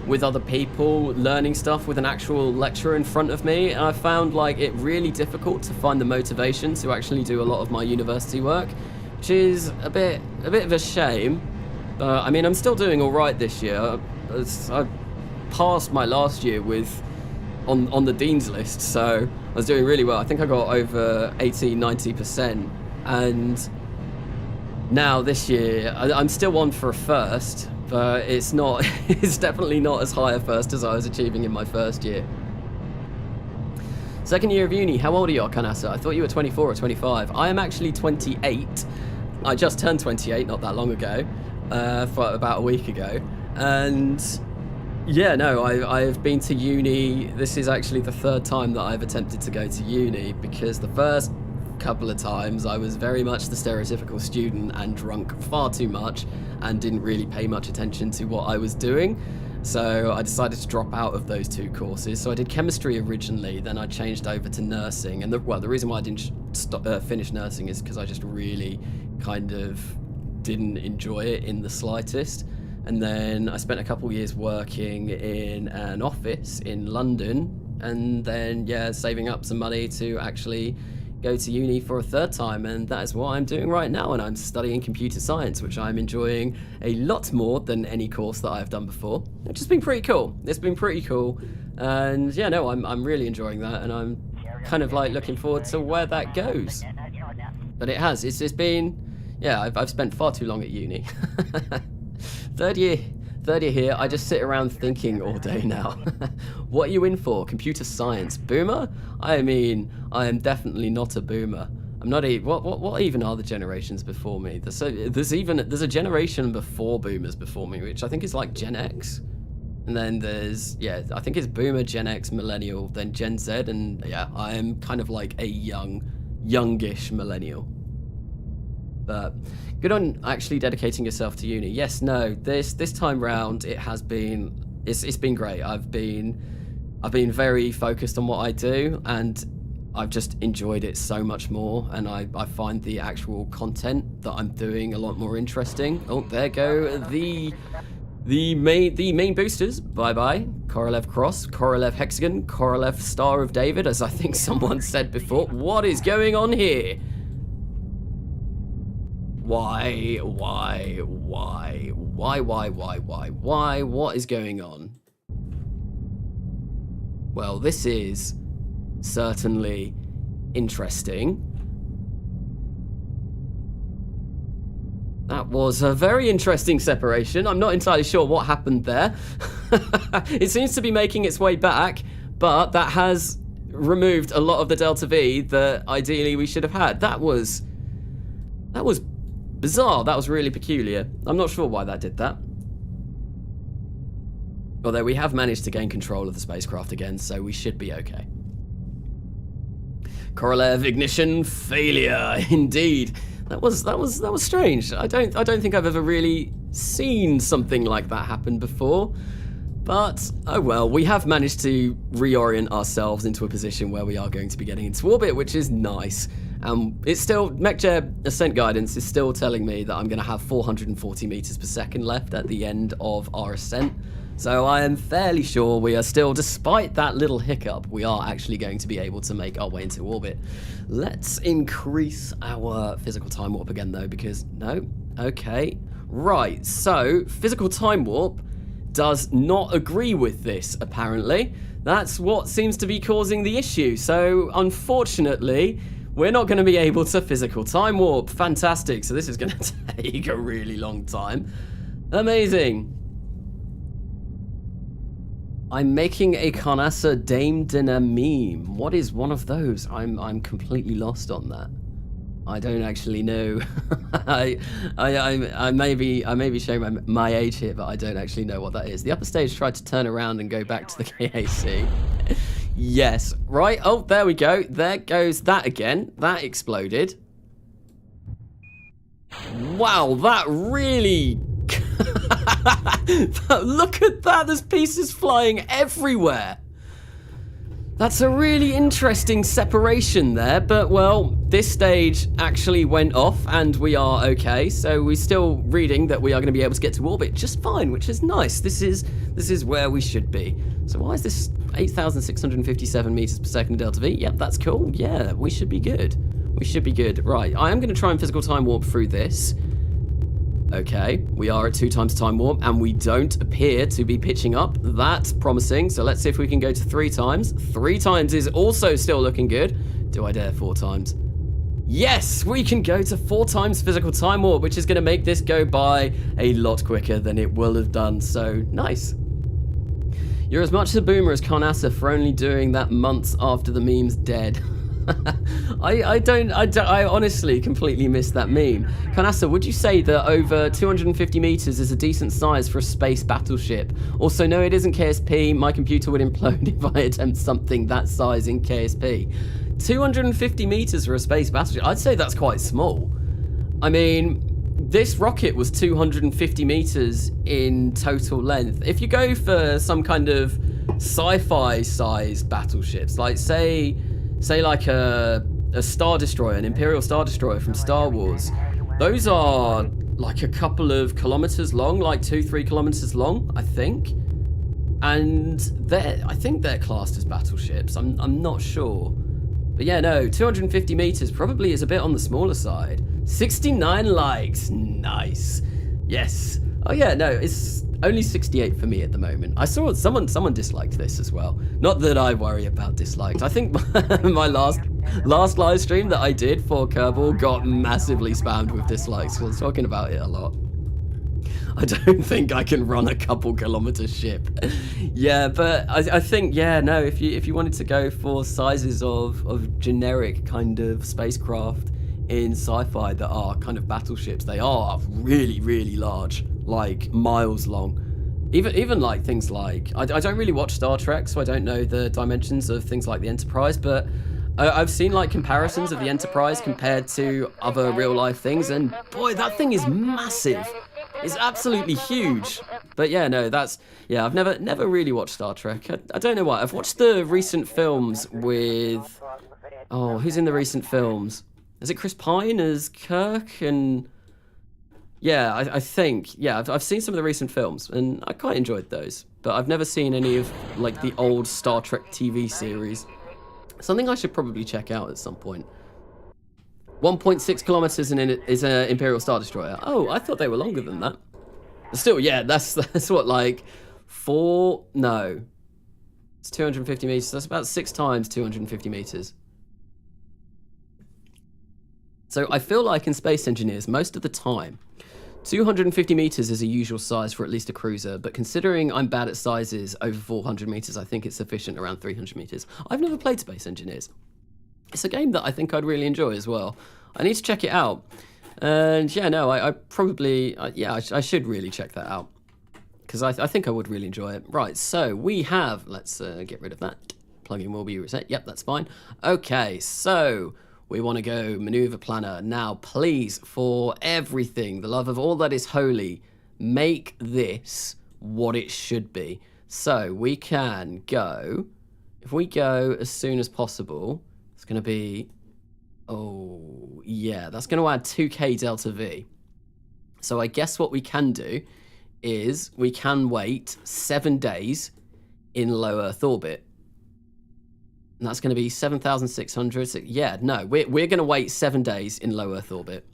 with other people, learning stuff with an actual lecturer in front of me, and I found like it really difficult to find the motivation to actually do a lot of my university work, which is a bit of a shame. But I mean, I'm still doing all right this year. I passed my last year with on the dean's list, so I was doing really well. I think I got over 80-90%, and now this year I'm still on for a first. But it's not, it's definitely not as high a first as I was achieving in my 1st year. 2nd year of uni, how old are you, Kanasa? I thought you were 24 or 25. I am actually 28. I just turned 28 not that long ago, for about a week ago. And yeah, no, I've been to uni. This is actually the 3rd time that I've attempted to go to uni, because the first couple of times I was very much the stereotypical student and drunk far too much and didn't really pay much attention to what I was doing, so I decided to drop out of those 2 courses. So I did chemistry originally, then I changed over to nursing, and the reason why I didn't finish nursing is because I just really kind of didn't enjoy it in the slightest. And then I spent a couple years working in an office in London, and then yeah, saving up some money to actually go to uni for a 3rd time, and that is what I'm doing right now, and I'm studying computer science, which I'm enjoying a lot more than any course that I've done before. It's just been pretty cool. It's been pretty cool, and yeah, no, I'm really enjoying that, and I'm kind of like looking forward to where that goes. But it has, it's been, yeah, I've spent far too long at uni. Third year here, I just sit around thinking all day now. What are you in for? Computer science? Boomer? I mean, I am definitely not a boomer. I'm not what even are the generations before me? There's a generation before boomers before me, which I think is like Gen X. And then there's, yeah, I think it's boomer, Gen X, millennial, then Gen Z, and yeah, I am kind of like a youngish millennial. But good on actually dedicating yourself to uni. Yes, no, this time round it has been, it's been great. I've been very focused on what I do, and I've just enjoyed it so much more, and I find the actual content that I'm doing a lot more interesting. Oh, there go The main boosters, bye-bye. Korolev Cross, Korolev Hexagon, Korolev Star of David, as I think someone said before. What is going on here? Why? What is going on? Well, this is certainly interesting. That was a very interesting separation. I'm not entirely sure what happened there. It seems to be making its way back, but that has removed a lot of the Delta V that ideally we should have had. That was bizarre. That was really peculiar. I'm not sure why that did that. Although we have managed to gain control of the spacecraft again, so we should be okay. Korolev ignition failure, indeed. That was strange. I don't think I've ever really seen something like that happen before. But oh well, we have managed to reorient ourselves into a position where we are going to be getting into orbit, which is nice. It's still, MechJeb ascent guidance is still telling me that I'm going to have 440 meters per second left at the end of our ascent. So I am fairly sure we are still, despite that little hiccup, we are actually going to be able to make our way into orbit. Let's increase our physical time warp again though, because no, okay. Right, so physical time warp does not agree with this, apparently. That's what seems to be causing the issue. So unfortunately, we're not going to be able to physical time warp. Fantastic, so this is going to take a really long time. Amazing. I'm making a Carnassa Dame Dinner meme. What is one of those? I'm completely lost on that. I don't actually know. I may be showing my age here, but I don't actually know what that is. The upper stage tried to turn around and go back to the KAC. Yes, right. Oh, there we go. There goes that again. That exploded. Wow, that really... Look at that, there's pieces flying everywhere. That's a really interesting separation there, but well, this stage actually went off and we are okay, so we're still reading that we are going to be able to get to orbit just fine, which is nice. This is where we should be. So why is this 8,657 meters per second delta V? Yep, that's cool. Yeah, we should be good. We should be good. Right, I am going to try and physical time warp through this. Okay, we are at 2 times time warp, and we don't appear to be pitching up. That's promising, so let's see if we can go to 3 times. 3 times is also still looking good. Do I dare 4 times? Yes, we can go to 4 times physical time warp, which is going to make this go by a lot quicker than it will have done, so nice. You're as much a boomer as Carnassa for only doing that months after the meme's dead. I honestly completely missed that meme. Carnassa, would you say that over 250 meters is a decent size for a space battleship? Also, no, it isn't KSP. My computer would implode if I attempt something that size in KSP. 250 meters for a space battleship? I'd say that's quite small. I mean, this rocket was 250 meters in total length. If you go for some kind of sci-fi sized battleships, like say like a Star Destroyer, an Imperial Star Destroyer from Star Wars, those are like a couple of kilometers long, like 2-3 kilometers long, I think. And I think they're classed as battleships. I'm not sure. But yeah, no, 250 meters probably is a bit on the smaller side. 69 likes, nice. Yes. Oh yeah, no, it's only 68 for me at the moment. I saw someone disliked this as well. Not that I worry about dislikes. I think my last live stream that I did for Kerbal got massively spammed with dislikes because I was talking about it a lot. I don't think I can run a couple kilometer ship. Yeah, but I think, yeah, no, if you wanted to go for sizes of generic kind of spacecraft in sci-fi that are kind of battleships, they are really, really large, like miles long. Even like things like, I don't really watch Star Trek, so I don't know the dimensions of things like the Enterprise, but I've seen like comparisons of the Enterprise compared to other real life things, and boy, that thing is massive. It's absolutely huge. But yeah, no, yeah, I've never really watched Star Trek. I don't know why. I've watched the recent films with, who's in the recent films? Is it Chris Pine as Kirk? And Yeah, I think, yeah, I've seen some of the recent films, and I quite enjoyed those. But I've never seen any of, like, the old Star Trek TV series. Something I should probably check out at some point. 1.6 kilometers is an Imperial Star Destroyer. Oh, I thought they were longer than that. But still, yeah, that's what, like, no. It's 250 meters. That's about 6 times 250 meters. So I feel like in Space Engineers, most of the time, 250 meters is a usual size for at least a cruiser, but considering I'm bad at sizes over 400 meters, I think it's sufficient around 300 meters. I've never played Space Engineers. It's a game that I think I'd really enjoy as well. I need to check it out. And yeah, no, I probably, I should really check that out. Because I think I would really enjoy it. Right, so we have, let's get rid of that. Plugin will be reset. Yep, that's fine. Okay, so we want to go maneuver planner. Now, please, for everything, the love of all that is holy, make this what it should be. So we can go, if we go as soon as possible, it's going to be, oh, yeah, that's going to add 2k delta V. So I guess what we can do is we can wait 7 days in low Earth orbit. And that's going to be 7,600. So yeah, no, we're going to wait 7 days in low Earth orbit,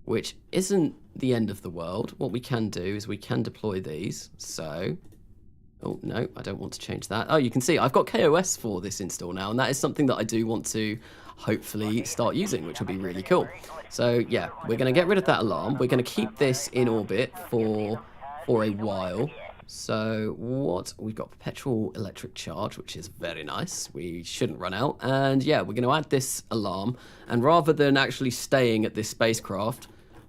which isn't the end of the world. What we can do is we can deploy these. So, oh, no, I don't want to change that. Oh, you can see I've got KOS for this install now, and that is something that I do want to hopefully start using, which will be really cool. So yeah, we're going to get rid of that alarm. We're going to keep this in orbit for a while. So what, we've got perpetual electric charge, which is very nice. We shouldn't run out. And yeah, we're going to add this alarm. And rather than actually staying at this spacecraft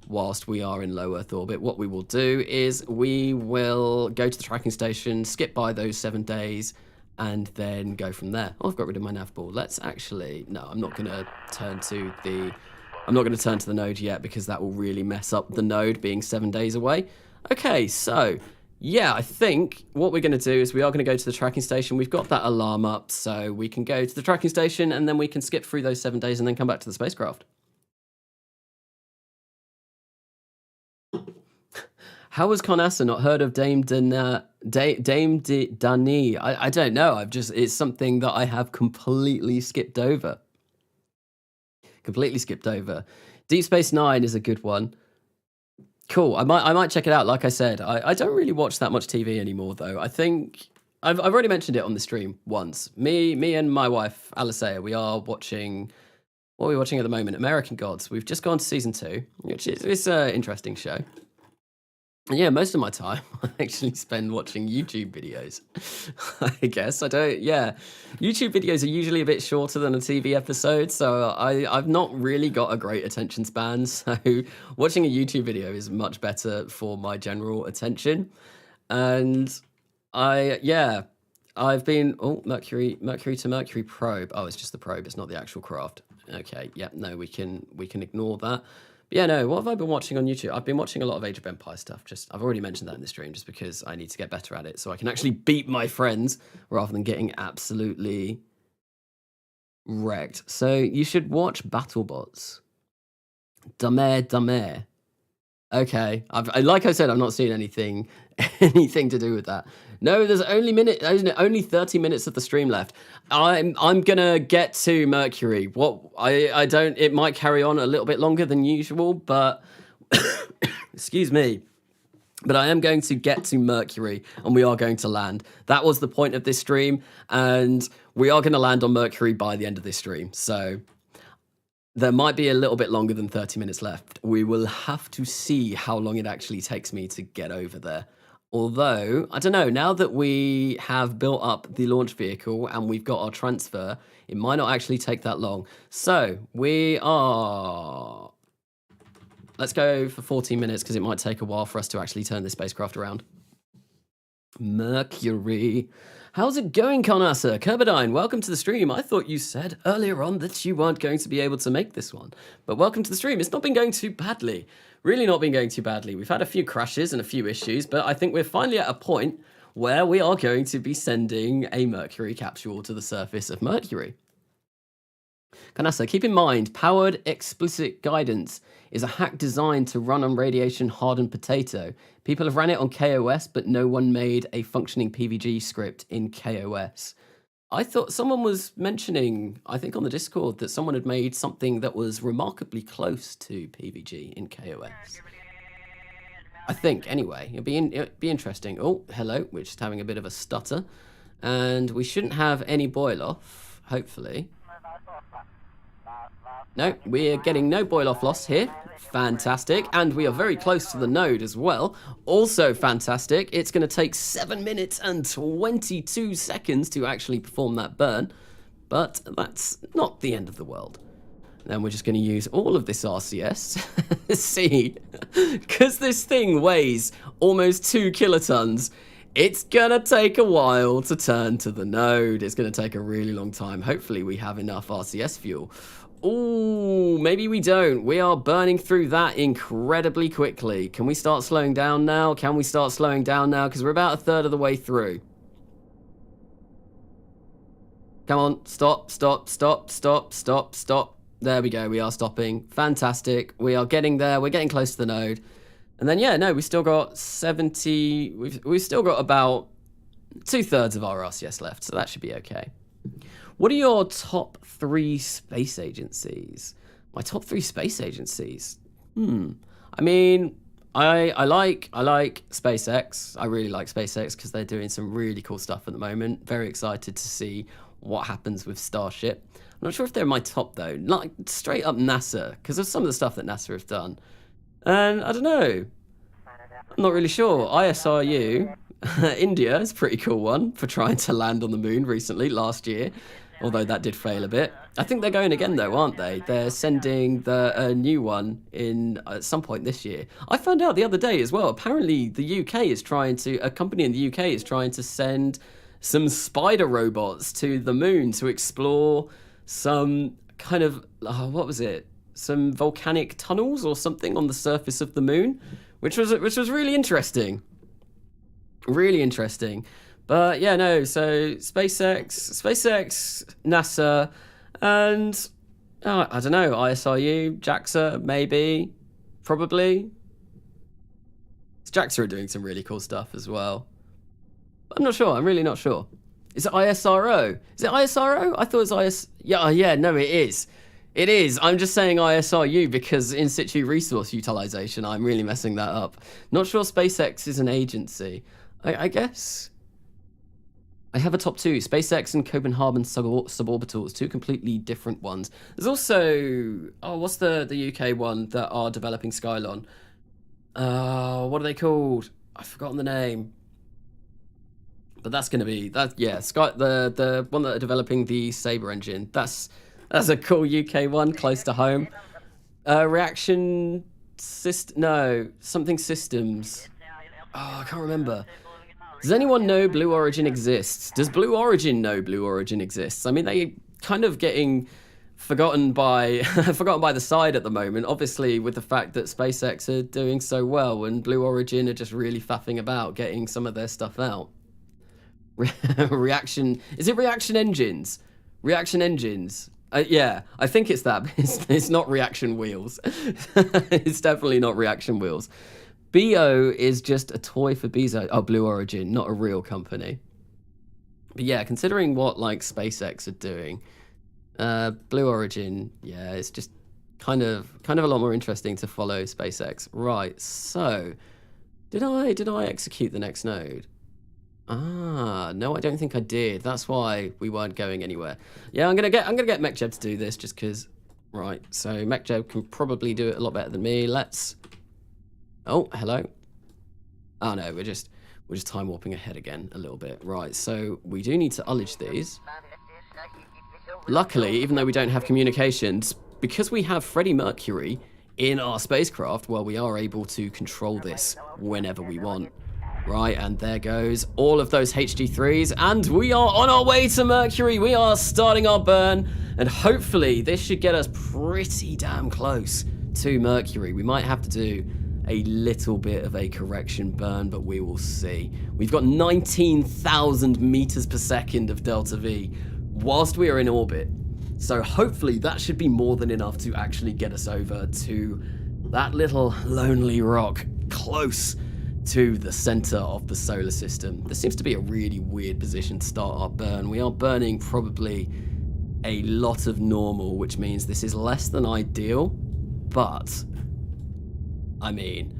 whilst we are in low Earth orbit, what we will do is we will go to the tracking station, skip by those 7 days, and then go from there. Oh, I've got rid of my nav ball. Let's actually, no, I'm not going to turn to the node yet, because that will really mess up the node being 7 days away. Okay, so yeah, I think what we're going to do is we are going to go to the tracking station. We've got that alarm up, so we can go to the tracking station, and then we can skip through those 7 days and then come back to the spacecraft. How has Conasa not heard of Dame Dani? I don't know. It's something that I have completely skipped over. Deep Space Nine is a good one. Cool. I might check it out. Like I said, I don't really watch that much TV anymore, though. I think I've already mentioned it on the stream once. Me and my wife Alisea, we are watching. What are we watching at the moment? American Gods. We've just gone to season 2, which is an interesting show. And yeah, most of my time I actually spend watching YouTube videos. I guess YouTube videos are usually a bit shorter than a TV episode, so I've not really got a great attention span. So watching a YouTube video is much better for my general attention. And I've been Mercury to Mercury probe. Oh, it's just the probe. It's not the actual craft. Okay, yeah, no, we can ignore that. Yeah, no, what have I been watching on YouTube? I've been watching a lot of Age of Empires stuff. I've already mentioned that in the stream, just because I need to get better at it so I can actually beat my friends rather than getting absolutely wrecked. So you should watch BattleBots. Damer. Okay, like I said, I've not seen anything to do with that. No, there's only 30 minutes of the stream left. I'm gonna get to Mercury. It might carry on a little bit longer than usual, but excuse me. But I am going to get to Mercury, and we are going to land. That was the point of this stream, and we are going to land on Mercury by the end of this stream. So there might be a little bit longer than 30 minutes left. We will have to see how long it actually takes me to get over there. Although, I don't know, now that we have built up the launch vehicle and we've got our transfer, it might not actually take that long. So, let's go for 14 minutes, because it might take a while for us to actually turn this spacecraft around. Mercury. How's it going, Conasa? Kerbadine, welcome to the stream. I thought you said earlier on that you weren't going to be able to make this one. But welcome to the stream. It's not been going too badly. Really not been going too badly. We've had a few crashes and a few issues, but I think we're finally at a point where we are going to be sending a Mercury capsule to the surface of Mercury. Canassa, keep in mind, powered explicit guidance is a hack designed to run on radiation-hardened potato. People have ran it on KOS, but no one made a functioning PVG script in KOS. I thought someone was mentioning, I think on the Discord, that someone had made something that was remarkably close to PVG in KOS. I think, anyway. It'd be interesting. Oh, hello. We're just having a bit of a stutter. And we shouldn't have any boil-off, hopefully. No, we're getting no boil-off loss here. Fantastic. And we are very close to the node as well. Also fantastic. It's going to take 7 minutes and 22 seconds to actually perform that burn. But that's not the end of the world. Then we're just going to use all of this RCS. See, because this thing weighs almost 2 kilotons, it's going to take a while to turn to the node. It's going to take a really long time. Hopefully we have enough RCS fuel. Ooh, maybe we don't. We are burning through that incredibly quickly. Can we start slowing down now? Can we start slowing down now? Because we're about a third of the way through. Come on, stop, stop, stop, stop, stop, stop. There we go, we are stopping. Fantastic. We are getting there. We're getting close to the node. And then, yeah, no, we've still got 70... We've still got about 2/3 of our RCS left, so that should be okay. What are your top 3 space agencies? My top 3 space agencies? I mean, I like SpaceX. I really like SpaceX because they're doing some really cool stuff at the moment. Very excited to see what happens with Starship. I'm not sure if they're my top, though. Like, straight up NASA, because of some of the stuff that NASA have done. And I don't know. I'm not really sure. ISRU, India is a pretty cool one for trying to land on the moon recently, last year. Although that did fail a bit. I think they're going again, though, aren't they? They're sending a new one in at some point this year. I found out the other day as well. Apparently, the UK is trying to... A company in the UK is trying to send some spider robots to the moon to explore some kind of... what was it? Some volcanic tunnels or something on the surface of the moon, which was really interesting. Really interesting. But yeah, no, so SpaceX, NASA, and I don't know, ISRU, JAXA, maybe, probably. JAXA are doing some really cool stuff as well. I'm not sure, I'm really not sure. Is it ISRO? Is it ISRO? I thought it was Yeah, no, it is. It is. I'm just saying ISRU because in situ resource utilization, I'm really messing that up. Not sure SpaceX is an agency. I guess... I have a top 2, SpaceX and Copenhagen suborbitals, 2 completely different ones. There's also, what's the UK one that are developing Skylon? What are they called? I've forgotten the name. But that's going to be, the one that are developing the Sabre engine. That's a cool UK one, close to home. Reaction system, no, something systems. I can't remember. Does anyone know Blue Origin exists? Does Blue Origin know Blue Origin exists? I mean, they kind of getting forgotten by the side at the moment, obviously with the fact that SpaceX are doing so well and Blue Origin are just really faffing about getting some of their stuff out. Reaction... Is it Reaction Engines? Reaction Engines. Yeah, I think it's that. It's not Reaction Wheels. It's definitely not Reaction Wheels. BO is just a toy for Bezo. Oh, Blue Origin, not a real company. But yeah, considering what like SpaceX are doing, Blue Origin, yeah, it's just kind of a lot more interesting to follow SpaceX. Right. So, did I execute the next node? No, I don't think I did. That's why we weren't going anywhere. Yeah, I'm gonna get MechJeb to do this just because. Right. So MechJeb can probably do it a lot better than me. Let's. Oh, hello. Oh no, we're just time warping ahead again a little bit. Right, so we do need to ullage these. Luckily, even though we don't have communications, because we have Freddie Mercury in our spacecraft, well, we are able to control this whenever we want. Right, and there goes all of those HD3s, and we are on our way to Mercury. We are starting our burn, and hopefully this should get us pretty damn close to Mercury. We might have to do a little bit of a correction burn, but we will see. We've got 19,000 meters per second of delta V whilst we are in orbit. So hopefully that should be more than enough to actually get us over to that little lonely rock close to the center of the solar system. This seems to be a really weird position to start our burn. We are burning probably a lot of normal, which means this is less than ideal, but I mean,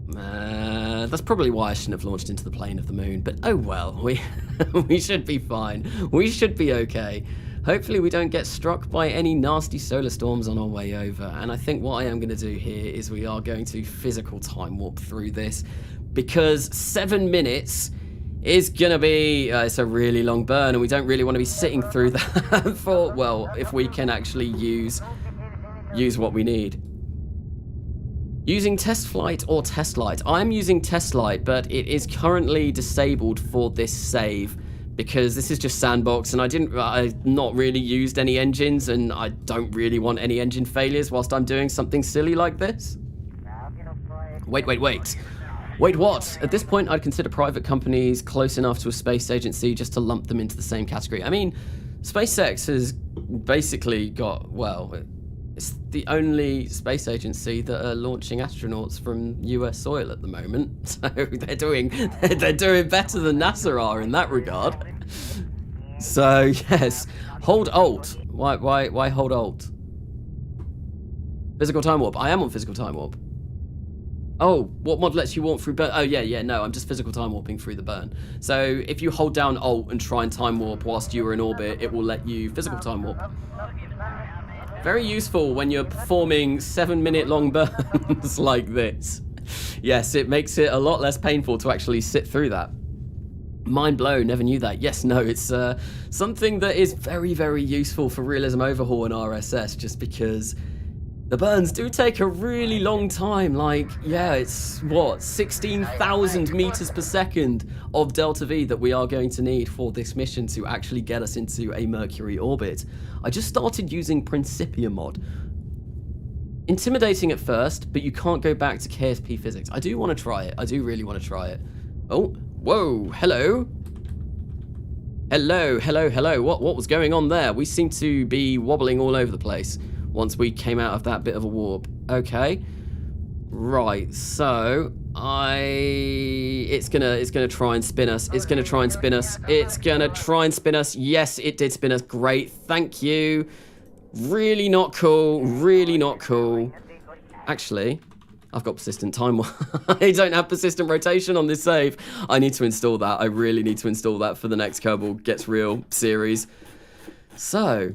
that's probably why I shouldn't have launched into the plane of the moon, but oh well, we should be fine. We should be okay. Hopefully we don't get struck by any nasty solar storms on our way over. And I think what I am going to do here is we are going to physical time warp through this, because 7 minutes is going to be, it's a really long burn, and we don't really want to be sitting through that for, well, if we can actually use what we need. Using test flight or test light. I'm using test light, but it is currently disabled for this save, because this is just sandbox, and I've not really used any engines, and I don't really want any engine failures whilst I'm doing something silly like this. Wait. Wait, what? At this point, I'd consider private companies close enough to a space agency just to lump them into the same category. I mean, SpaceX has basically got, well, it's the only space agency that are launching astronauts from US soil at the moment. So they're doing better than NASA are in that regard. So yes, hold Alt. Why hold Alt? Physical time warp. I am on physical time warp. Oh, what mod lets you warp through burn? Oh yeah, no, I'm just physical time warping through the burn. So if you hold down Alt and try and time warp whilst you are in orbit, it will let you physical time warp. Very useful when you're performing 7-minute long burns like this. Yes, it makes it a lot less painful to actually sit through that. Mind blown, never knew that. Yes, no, it's something that is very, very useful for Realism Overhaul and RSS, just because the burns do take a really long time. Like, yeah, it's what, 16,000 meters per second of delta V that we are going to need for this mission to actually get us into a Mercury orbit. I just started using Principia mod. Intimidating at first, but you can't go back to KSP physics. I do want to try it. I do really want to try it. Oh, whoa, hello. Hello. What was going on there? We seem to be wobbling all over the place once we came out of that bit of a warp. Okay. Right, so it's gonna try and spin us. It's gonna try and spin us. Yes, it did spin us. Great, thank you. Really not cool. Actually, I've got persistent time. I don't have persistent rotation on this save. I need to install that. I really need to install that for the next Kerbal Gets Real series. So,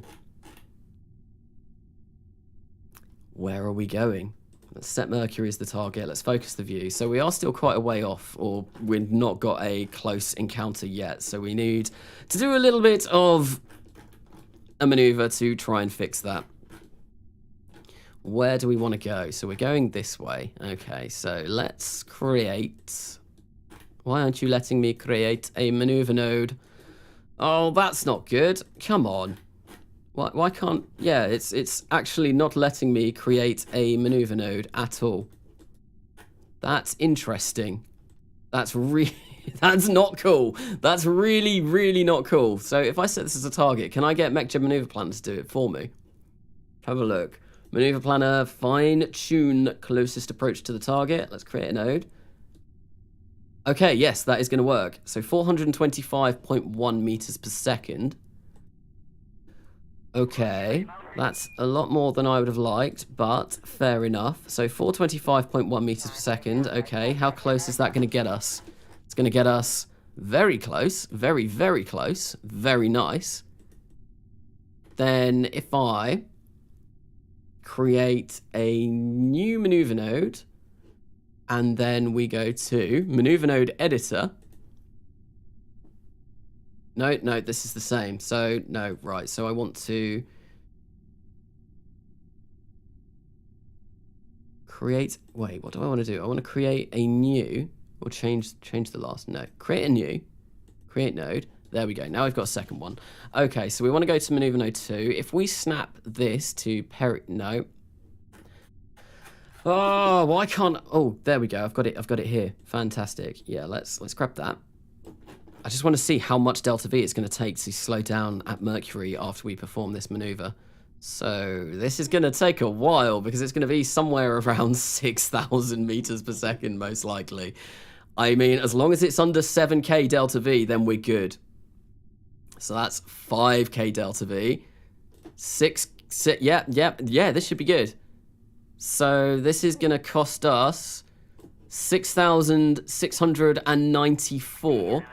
where are we going? Let's set Mercury as the target. Let's focus the view. So we are still quite a way off, or we've not got a close encounter yet. So we need to do a little bit of a maneuver to try and fix that. Where do we want to go? So we're going this way. Okay, so let's create... Why aren't you letting me create a maneuver node? Oh, that's not good. Come on. Why can't... Yeah, it's actually not letting me create a maneuver node at all. That's interesting. That's that's not cool. That's really, really not cool. So if I set this as a target, can I get MechJet Maneuver Planner to do it for me? Have a look. Maneuver Planner, fine-tune closest approach to the target. Let's create a node. Okay, yes, that is going to work. So 425.1 meters per second. Okay, that's a lot more than I would have liked, but fair enough. So 425.1 meters per second. Okay, how close is that going to get us? It's going to get us very close. Very, very close. Very nice. Then if I create a new maneuver node, and then we go to maneuver node editor. No, this is the same. So, no, right. So I want to create, wait, what do I want to do? I want to create a new, or change the last, no. Create a new, create node. There we go. Now we've got a second one. Okay, so we want to go to maneuver node 2. If we snap this to no. Oh, why can't, oh, there we go. I've got it here. Fantastic. Yeah, let's grab that. I just want to see how much delta V it's going to take to slow down at Mercury after we perform this maneuver. So this is going to take a while because it's going to be somewhere around 6,000 meters per second, most likely. I mean, as long as it's under 7k delta V, then we're good. So that's 5k delta V. Yeah, this should be good. So this is going to cost us 6,694.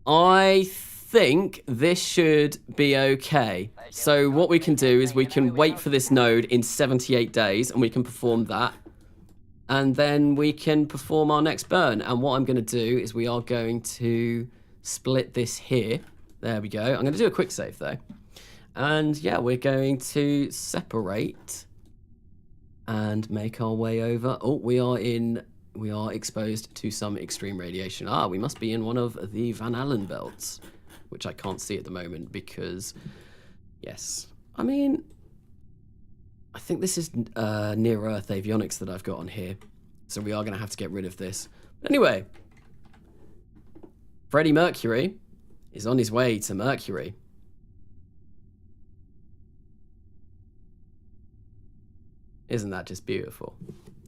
I think this should be okay. So what we can do is we can wait for this node in 78 days and we can perform that. And then we can perform our next burn. And what I'm going to do is we are going to split this here. There we go. I'm going to do a quick save though. And yeah, we're going to separate and make our way over. Oh, we are exposed to some extreme radiation. Ah, we must be in one of the Van Allen belts, which I can't see at the moment because, yes. I mean, I think this is near-Earth avionics that I've got on here. So we are going to have to get rid of this. But anyway, Freddie Mercury is on his way to Mercury. Isn't that just beautiful?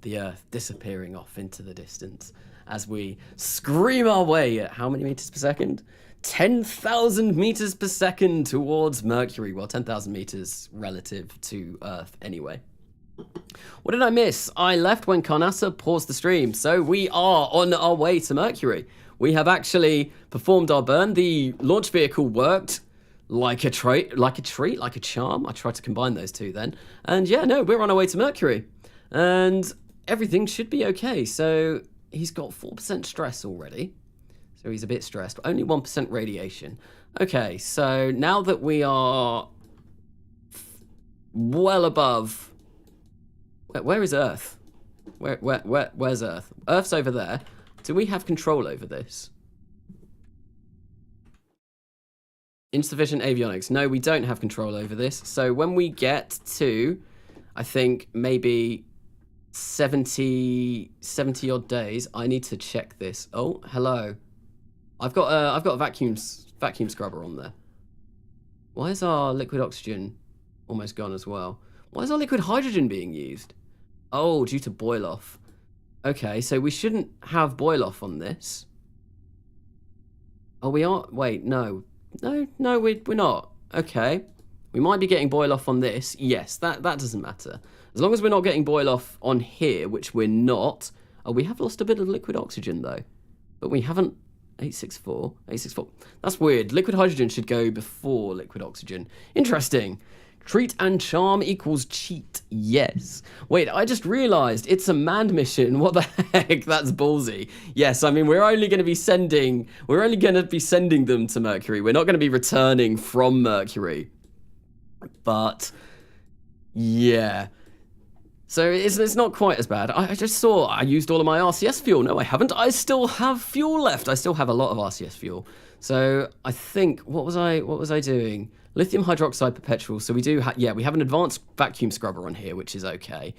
The Earth disappearing off into the distance as we scream our way at how many meters per second? 10,000 meters per second towards Mercury. Well, 10,000 meters relative to Earth anyway. What did I miss? I left when Carnassa paused the stream, so we are on our way to Mercury. We have actually performed our burn. The launch vehicle worked like a treat, like a charm. I tried to combine those two then. And yeah, no, we're on our way to Mercury. And everything should be okay. So he's got 4% stress already. So he's a bit stressed, but only 1% radiation. Okay, so now that we are well above... Where is Earth? Where's Earth? Earth's over there. Do we have control over this? Insufficient avionics. No, we don't have control over this. So when we get to, I think, maybe 70 odd days, I need to check this. Oh, hello. I've got a vacuum scrubber on there. Why is our liquid oxygen almost gone as well? Why is our liquid hydrogen being used? Oh, due to boil off. Okay, so we shouldn't have boil off on this. Oh, we are. Wait, no. No, we're not. Okay. We might be getting boil off on this. Yes, that doesn't matter. As long as we're not getting boil off on here, which we're not. Oh, we have lost a bit of liquid oxygen, though. But we haven't... 864. That's weird. Liquid hydrogen should go before liquid oxygen. Interesting. Treat and charm equals cheat. Yes. Wait, I just realized it's a manned mission. What the heck? That's ballsy. Yes, I mean, we're only going to be sending them to Mercury. We're not going to be returning from Mercury. But yeah. So it's not quite as bad. I just saw I used all of my RCS fuel. No, I haven't. I still have fuel left. I still have a lot of RCS fuel. So I think what was I doing? Lithium hydroxide perpetual. So we do we have an advanced vacuum scrubber on here, which is okay.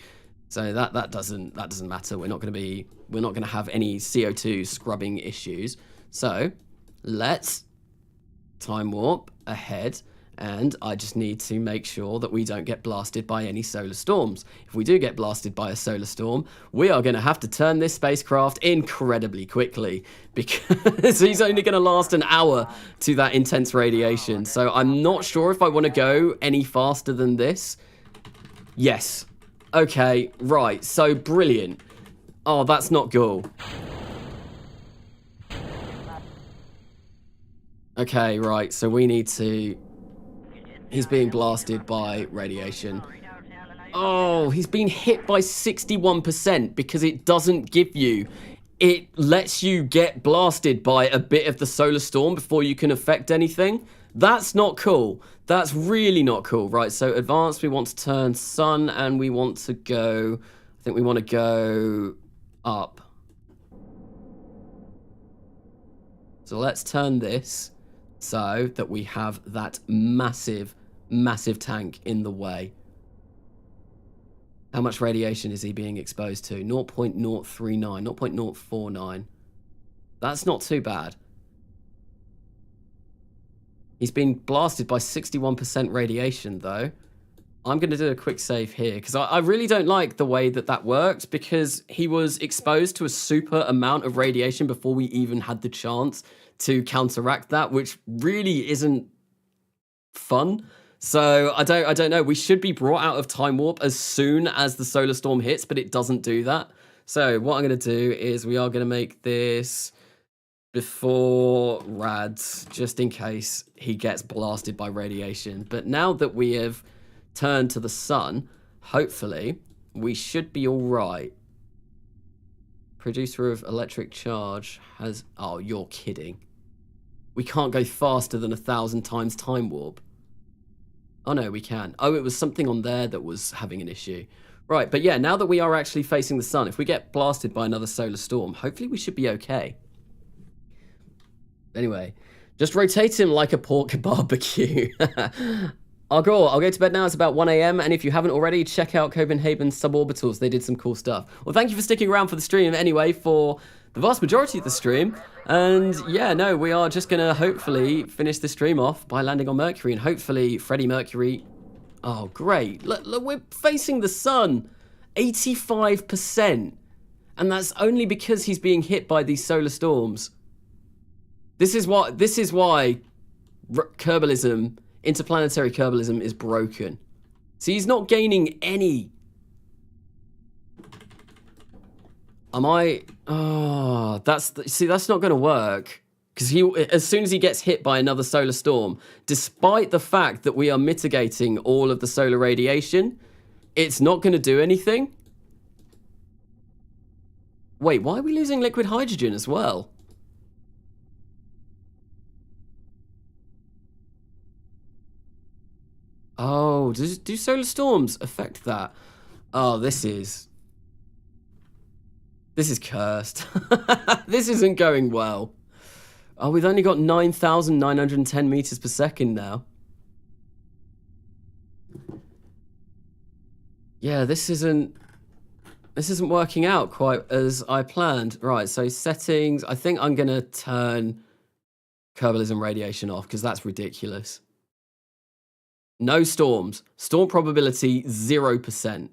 So that doesn't matter. We're not going to have any CO2 scrubbing issues. So let's time warp ahead. And I just need to make sure that we don't get blasted by any solar storms. If we do get blasted by a solar storm, we are going to have to turn this spacecraft incredibly quickly because he's only going to last an hour to that intense radiation. So I'm not sure if I want to go any faster than this. Yes. Okay, right. So brilliant. Oh, that's not cool. Okay, right. So we need to... He's being blasted by radiation. Oh, he's been hit by 61% because it doesn't give you... It lets you get blasted by a bit of the solar storm before you can affect anything. That's not cool. That's really not cool. Right, so advanced, we want to turn sun and we want to go... I think we want to go up. So let's turn this so that we have that massive tank in the way. How much radiation is he being exposed to? 0.039, 0.049. That's not too bad. He's been blasted by 61% radiation, though. I'm going to do a quick save here, because I really don't like the way that that worked, because he was exposed to a super amount of radiation before we even had the chance to counteract that, which really isn't fun. So I don't know. We should be brought out of time warp as soon as the solar storm hits, but it doesn't do that. So what I'm going to do is we are going to make this before Rads, just in case he gets blasted by radiation. But now that we have turned to the sun, hopefully we should be all right. Producer of electric charge has... Oh, you're kidding. We can't go faster than 1,000 times time warp. Oh, no, we can. Oh, it was something on there that was having an issue. Right, but yeah, now that we are actually facing the sun, if we get blasted by another solar storm, hopefully we should be okay. Anyway, just rotate him like a pork barbecue. I'll go to bed now. It's about 1 a.m. And if you haven't already, check out Copenhagen's suborbitals. They did some cool stuff. Well, thank you for sticking around for the stream anyway, for the vast majority of the stream. And yeah, no, we are just going to hopefully finish the stream off by landing on Mercury. And hopefully Freddie Mercury... Oh, great. Look, we're facing the sun. 85%. And that's only because he's being hit by these solar storms. This is why Kerbalism, interplanetary Kerbalism, is broken. See, he's not gaining any. Oh, that's not going to work. Because as soon as he gets hit by another solar storm, despite the fact that we are mitigating all of the solar radiation, it's not going to do anything. Wait, why are we losing liquid hydrogen as well? Oh, do solar storms affect that? Oh, this is cursed. This isn't going well. Oh, we've only got 9,910 meters per second now. Yeah, this isn't working out quite as I planned. Right, so settings. I think I'm going to turn Kerbalism radiation off because that's ridiculous. No storms. Storm probability 0%.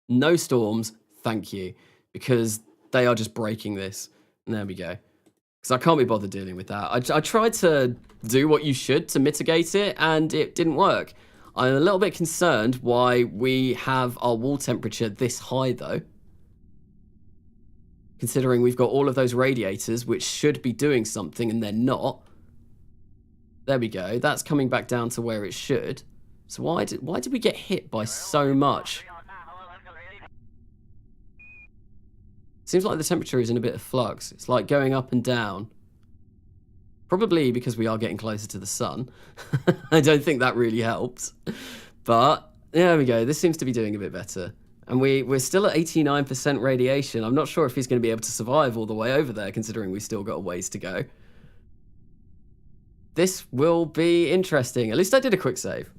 No storms, thank you. Because they are just breaking this. And there we go. Because I can't be bothered dealing with that. I tried to do what you should to mitigate it, and it didn't work. I'm a little bit concerned why we have our wall temperature this high, though. Considering we've got all of those radiators, which should be doing something, and they're not. There we go. That's coming back down to where it should. So why did we get hit by so much? Seems like the temperature is in a bit of flux. It's like going up and down. Probably because we are getting closer to the sun. I don't think that really helps. But there we go. This seems to be doing a bit better. And we're still at 89% radiation. I'm not sure if he's going to be able to survive all the way over there, considering we've still got a ways to go. This will be interesting. At least I did a quick save.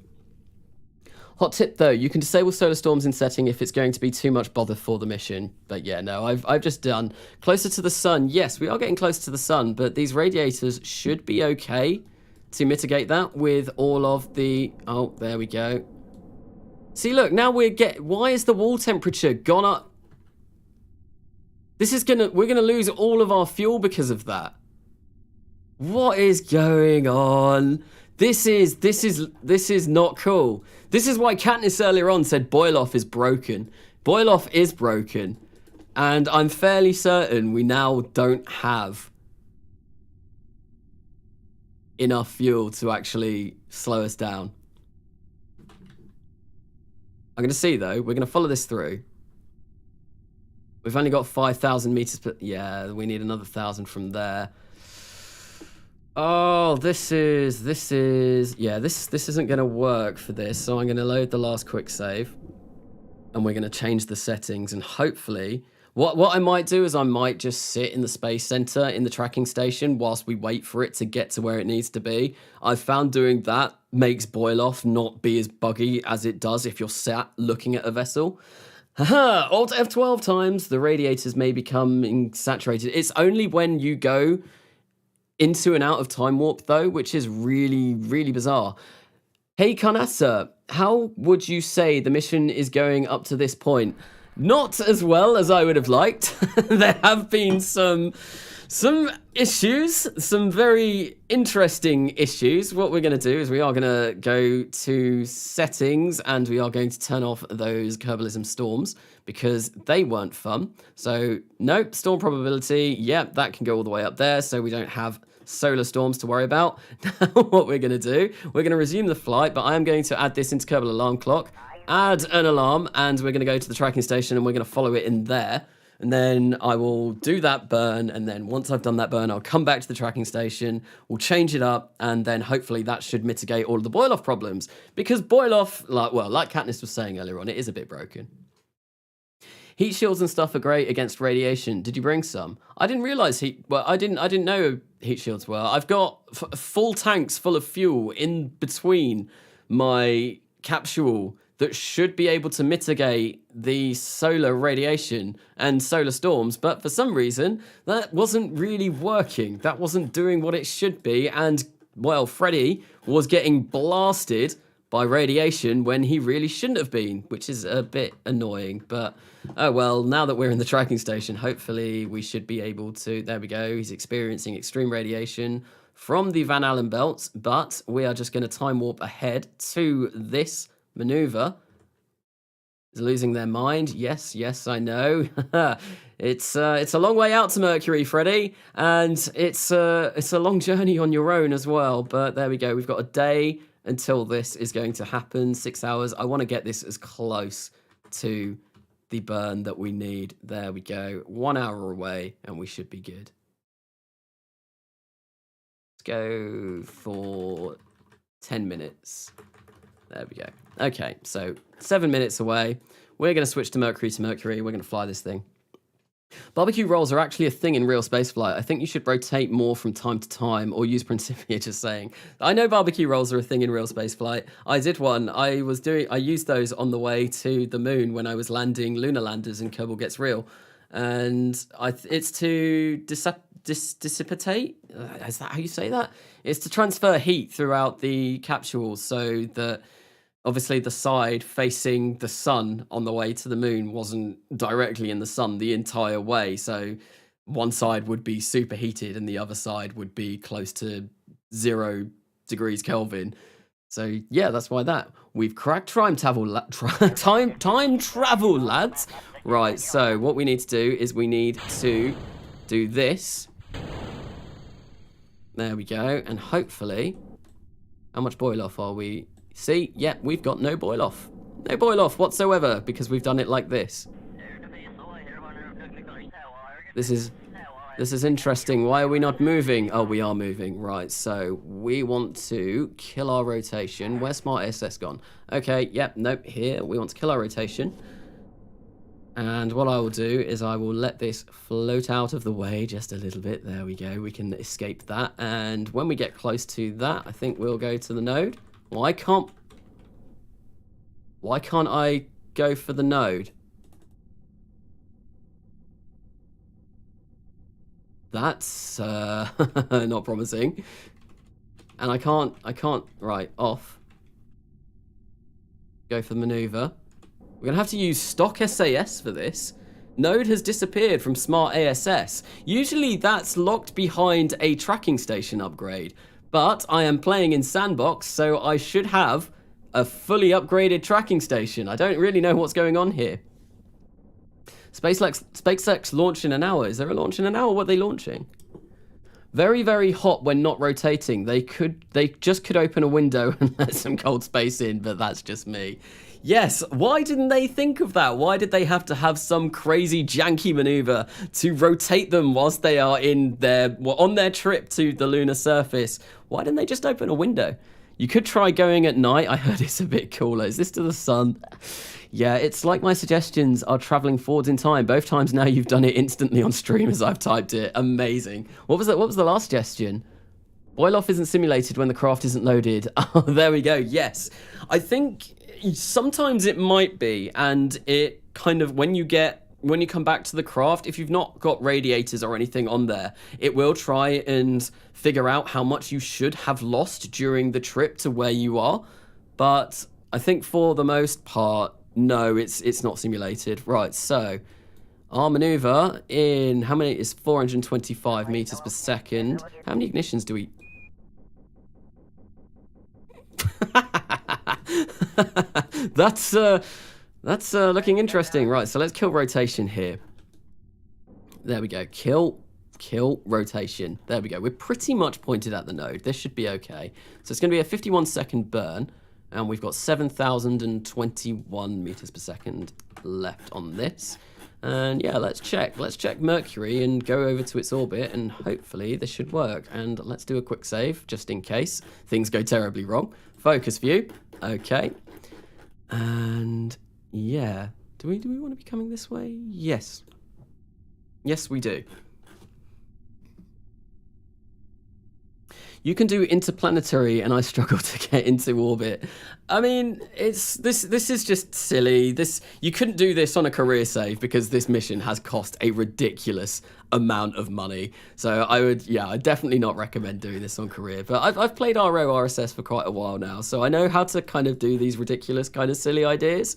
Hot tip though, you can disable solar storms in setting if it's going to be too much bother for the mission. But yeah, no, I've just done closer to the sun. Yes, we are getting close to the sun, but these radiators should be okay to mitigate that with all of the... Oh, there we go. See, look, now why is the wall temperature gone up? We're gonna lose all of our fuel because of that. What is going on? This is not cool. This is why Katniss earlier on said boil-off is broken. Boil-off is broken. And I'm fairly certain we now don't have enough fuel to actually slow us down. I'm going to see, though. We're going to follow this through. We've only got 5,000 meters per... Yeah, we need another 1,000 from there. Oh, this isn't going to work for this. So I'm going to load the last quick save. And we're going to change the settings. And hopefully... What I might do is I might just sit in the space center in the tracking station whilst we wait for it to get to where it needs to be. I've found doing that makes boil-off not be as buggy as it does if you're sat looking at a vessel. Haha! Alt F12 times, the radiators may become saturated. It's only when you go into and out of time warp though, which is really, really bizarre. Hey Carnassa, how would you say the mission is going up to this point? Not as well as I would have liked. There have been some issues, some very interesting issues. What we're going to do is we are going to go to settings and we are going to turn off those Kerbalism storms because they weren't fun. So nope, storm probability, yep, that can go all the way up there so we don't have solar storms to worry about. Now what we're going to do, we're going to resume the flight, but I am going to add this into Kerbal alarm clock, add an alarm, and we're going to go to the tracking station and we're going to follow it in there. And then I will do that burn, and then once I've done that burn, I'll come back to the tracking station, we'll change it up, and then hopefully that should mitigate all of the boil-off problems. Because boil-off, like Katniss was saying earlier on, it is a bit broken. Heat shields and stuff are great against radiation. Did you bring some? I didn't realize I didn't know heat shields were. I've got full tanks full of fuel in between my capsule that should be able to mitigate the solar radiation and solar storms, but for some reason that wasn't really working. That wasn't doing what it should be, and well, Freddy was getting blasted by radiation when he really shouldn't have been, which is a bit annoying, but oh well, now that we're in the tracking station, hopefully we should be able to, there we go, he's experiencing extreme radiation from the Van Allen belts, but we are just going to time warp ahead to this maneuver. Is losing their mind. Yes, I know. It's a long way out to Mercury, Freddy, and it's a long journey on your own as well, but there we go. We've got a day until this is going to happen, 6 hours. I want to get this as close to the burn that we need. There we go. 1 hour away, and we should be good. Let's go for 10 minutes. There we go. Okay, so 7 minutes away. We're going to switch to Mercury. We're going to fly this thing. Barbecue rolls are actually a thing in real spaceflight. I think you should rotate more from time to time, or use Principia, just saying. I know barbecue rolls are a thing in real spaceflight. I did one. I used those on the way to the moon when I was landing lunar landers in Kerbal Gets Real. And it's to dissipate? Is that how you say that? It's to transfer heat throughout the capsule so that obviously the side facing the sun on the way to the moon wasn't directly in the sun the entire way. So one side would be superheated and the other side would be close to 0 degrees Kelvin. So yeah, that's why that. We've cracked time travel, lads. Right, so what we need to do is we need to do this. There we go. And hopefully, how much boil off are we? See, yeah, we've got no boil off. No boil off whatsoever because we've done it like this. This is interesting. Why are we not moving? Oh, we are moving. Right, so we want to kill our rotation. Where's Smart SS gone? Okay, yep, nope, here. We want to kill our rotation. And what I will do is I will let this float out of the way just a little bit. There we go. We can escape that. And when we get close to that, I think we'll go to the node. Why can't I go for the node? That's not promising. And I can't, right, off. Go for the maneuver. We're gonna have to use stock SAS for this. Node has disappeared from Smart ASS. Usually that's locked behind a tracking station upgrade. But I am playing in Sandbox, so I should have a fully upgraded tracking station. I don't really know what's going on here. SpaceX launch in an hour. Is there a launch in an hour? What are they launching? Very, very hot when not rotating. They just could open a window and let some cold space in, but that's just me. Yes, why didn't they think of that? Why did they have to have some crazy janky maneuver to rotate them whilst they are on their trip to the lunar surface? Why didn't they just open a window? You could try going at night. I heard it's a bit cooler. Is this to the sun? Yeah, it's like my suggestions are traveling forwards in time. Both times now you've done it instantly on stream as I've typed it. Amazing. What was the last suggestion? Boil off isn't simulated when the craft isn't loaded. Oh, there we go. Yes. I think sometimes it might be, and it kind of, when you get when you come back to the craft, if you've not got radiators or anything on there, it will try and figure out how much you should have lost during the trip to where you are. But I think for the most part, no, it's not simulated. Right, so our maneuver in, how many is 425 meters per second. How many ignitions do we... That's looking interesting. Right, so let's kill rotation here. There we go. Kill rotation. There we go. We're pretty much pointed at the node. This should be okay. So it's going to be a 51-second burn, and we've got 7,021 meters per second left on this. And yeah, let's check Mercury and go over to its orbit, and hopefully this should work. And let's do a quick save just in case things go terribly wrong. Focus view. Okay. And yeah, do we want to be coming this way? Yes. Yes, we do. You can do interplanetary, and I struggle to get into orbit. I mean, this is just silly. You couldn't do this on a career save because this mission has cost a ridiculous amount of money. So I definitely not recommend doing this on career. But I've played RO RSS for quite a while now, so I know how to kind of do these ridiculous kind of silly ideas,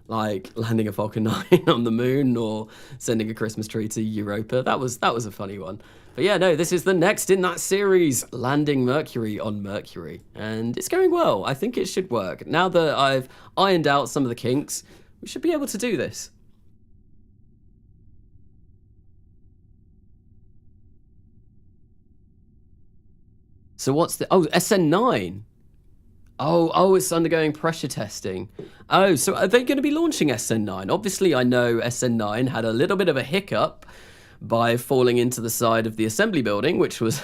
like landing a Falcon 9 on the moon or sending a Christmas tree to Europa. That was a funny one. But yeah, no, this is the next in that series, landing Mercury on Mercury. And it's going well. I think it should work. Now that I've ironed out some of the kinks, we should be able to do this. So what's the... Oh, SN9. Oh, it's undergoing pressure testing. Oh, so are they going to be launching SN9? Obviously, I know SN9 had a little bit of a hiccup by falling into the side of the assembly building, which was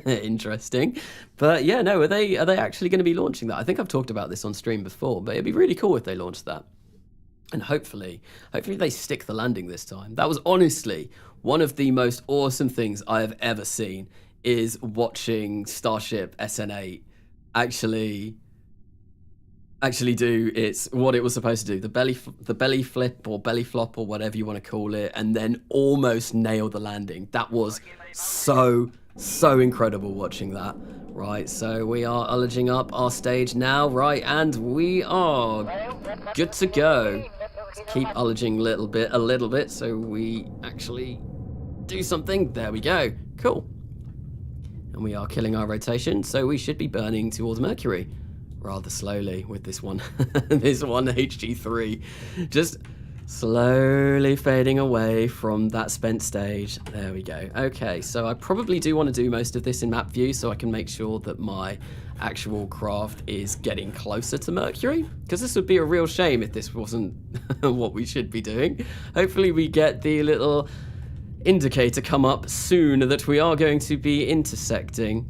interesting. But yeah, no, are they actually going to be launching that? I think I've talked about this on stream before, but it'd be really cool if they launched that. And hopefully they stick the landing this time. That was honestly one of the most awesome things I have ever seen, is watching Starship SN8 actually do what it was supposed to do, the belly flip or belly flop or whatever you want to call it, and then almost nail the landing. That was so incredible watching that. Right, so we are ullaging up our stage now, right, and we are good to go. Let's keep ullaging a little bit so we actually do something. There we go. Cool. And we are killing our rotation, so we should be burning towards Mercury rather slowly with this one. This one HG3 just slowly fading away from that spent stage. There we go. Okay, so I probably do want to do most of this in map view so I can make sure that my actual craft is getting closer to Mercury, because this would be a real shame if this wasn't what we should be doing. Hopefully we get the little indicator come up soon that we are going to be intersecting.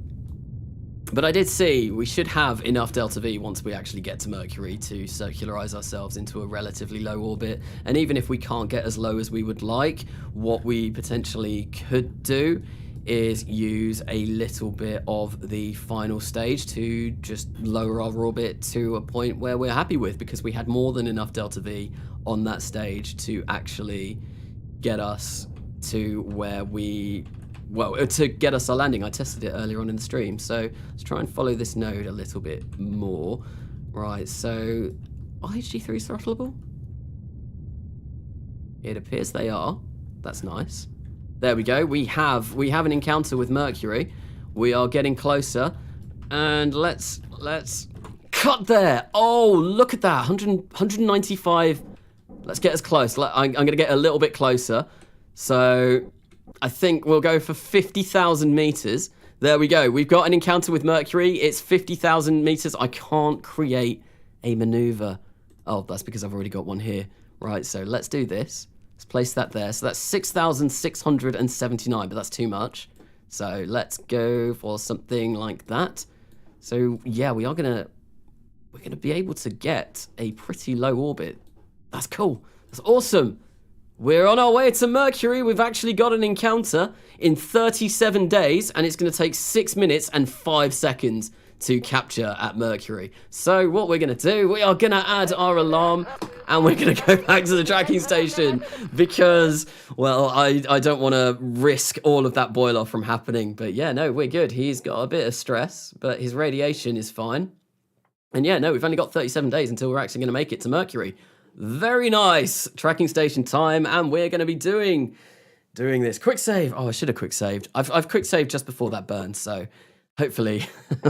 But I did see we should have enough delta V once we actually get to Mercury to circularize ourselves into a relatively low orbit. And even if we can't get as low as we would like, what we potentially could do is use a little bit of the final stage to just lower our orbit to a point where we're happy with, because we had more than enough delta V on that stage to actually get us to where to get us our landing. I tested it earlier on in the stream, so let's try and follow this node a little bit more. Right, so are HG3s throttleable? It appears they are. That's nice. There we go. We have an encounter with Mercury. We are getting closer, and let's cut there. Oh, look at that, 195. Let's get as close. I'm going to get a little bit closer. So I think we'll go for 50,000 meters. There we go. We've got an encounter with Mercury. It's 50,000 meters. I can't create a maneuver. Oh, that's because I've already got one here. Right, so let's do this. Let's place that there. So that's 6,679, but that's too much. So let's go for something like that. So yeah, we're gonna be able to get a pretty low orbit. That's cool. That's awesome. We're on our way to Mercury. We've actually got an encounter in 37 days, and it's going to take 6 minutes and 5 seconds to capture at Mercury. So what we're going to do, we are going to add our alarm and we're going to go back to the tracking station because, well, I don't want to risk all of that boil off from happening. But yeah, no, we're good. He's got a bit of stress, but his radiation is fine. And yeah, no, we've only got 37 days until we're actually going to make it to Mercury. Very nice tracking station time, and we're going to be doing this. Quick save. Oh, I should have quick saved. I've quick saved just before that burn, so hopefully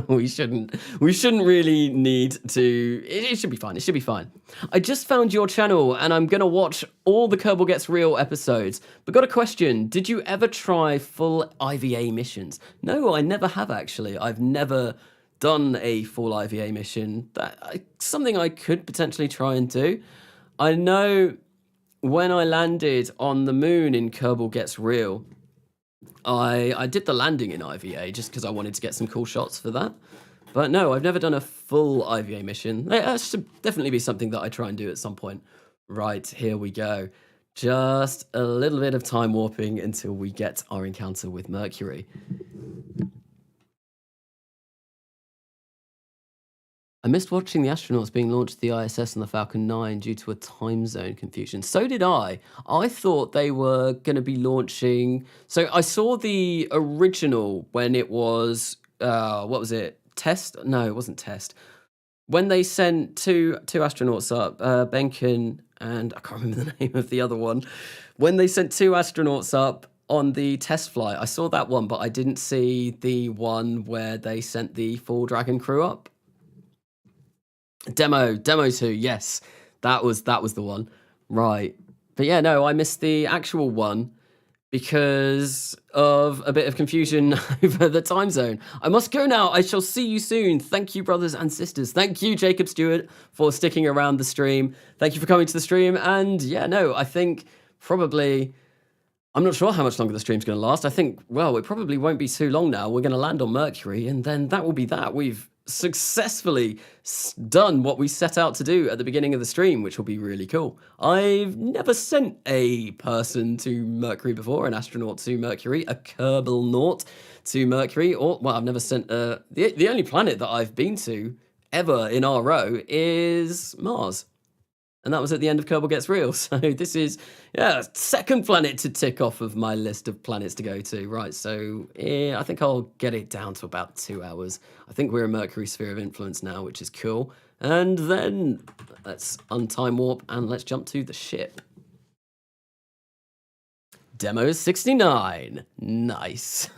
we shouldn't really need to. It should be fine. It should be fine. I just found your channel, and I'm going to watch all the Kerbal Gets Real episodes. But got a question. Did you ever try full IVA missions? No, I never have, actually. I've never done a full IVA mission. Something I could potentially try and do. I know when I landed on the moon in Kerbal Gets Real, I did the landing in IVA just because I wanted to get some cool shots for that. But no, I've never done a full IVA mission. That should definitely be something that I try and do at some point. Right, here we go. Just a little bit of time warping until we get our encounter with Mercury. I missed watching the astronauts being launched to the ISS on the Falcon 9 due to a time zone confusion. So did I. I thought they were going to be launching... So I saw the original when it was... what was it? Test? No, it wasn't Test. When they sent two astronauts up, Benken and... I can't remember the name of the other one. When they sent two astronauts up on the test flight, I saw that one, but I didn't see the one where they sent the full Dragon crew up. Demo 2, yes, that was the one, right? But yeah, no, I missed the actual one because of a bit of confusion over the time zone. I must go now. I shall see you soon. Thank you, brothers and sisters. Thank you, Jacob Stewart, for sticking around the stream. Thank you for coming to the stream. And yeah, no, I think probably, I'm not sure how much longer the stream's going to last. I think, well, it probably won't be too long now. We're going to land on Mercury, and then that will be that. We've successfully done what we set out to do at the beginning of the stream, which will be really cool. I've never sent a person to Mercury before, an astronaut to Mercury, a Kerbal-naut to Mercury, or, well, I've never sent, the only planet that I've been to ever in our row is Mars. And that was at the end of Kerbal Gets Real. So this is, yeah, second planet to tick off of my list of planets to go to. Right, so I think I'll get it down to about 2 hours. I think we're in Mercury Sphere of Influence now, which is cool. And then let's untime warp and let's jump to the ship. Demo 69. Nice.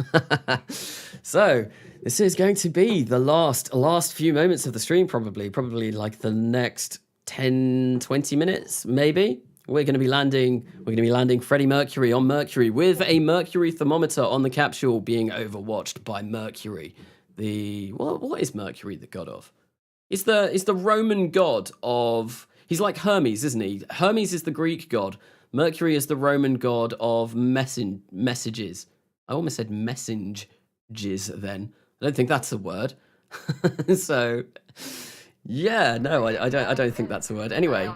So this is going to be the last few moments of the stream, probably like the next 10-20 minutes, maybe. We're going to be landing Freddie Mercury on Mercury with a Mercury thermometer on the capsule being overwatched by Mercury. What is Mercury the god of? Is the Roman god of... He's like Hermes, isn't he? Hermes is the Greek god. Mercury is the Roman god of messages. I almost said messenges then. I don't think that's a word. So... yeah, no, I don't think that's a word. Anyway,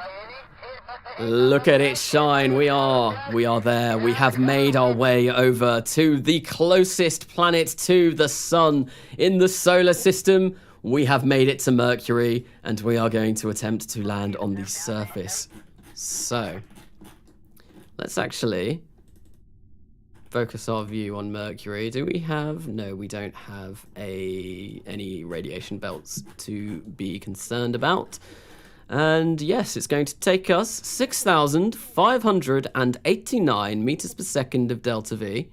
look at it shine. We are there. We have made our way over to the closest planet to the sun in the solar system. We have made it to Mercury, and we are going to attempt to land on the surface. So, let's actually focus our view on Mercury. Do we have... No, we don't have any radiation belts to be concerned about. And yes, it's going to take us 6,589 meters per second of delta V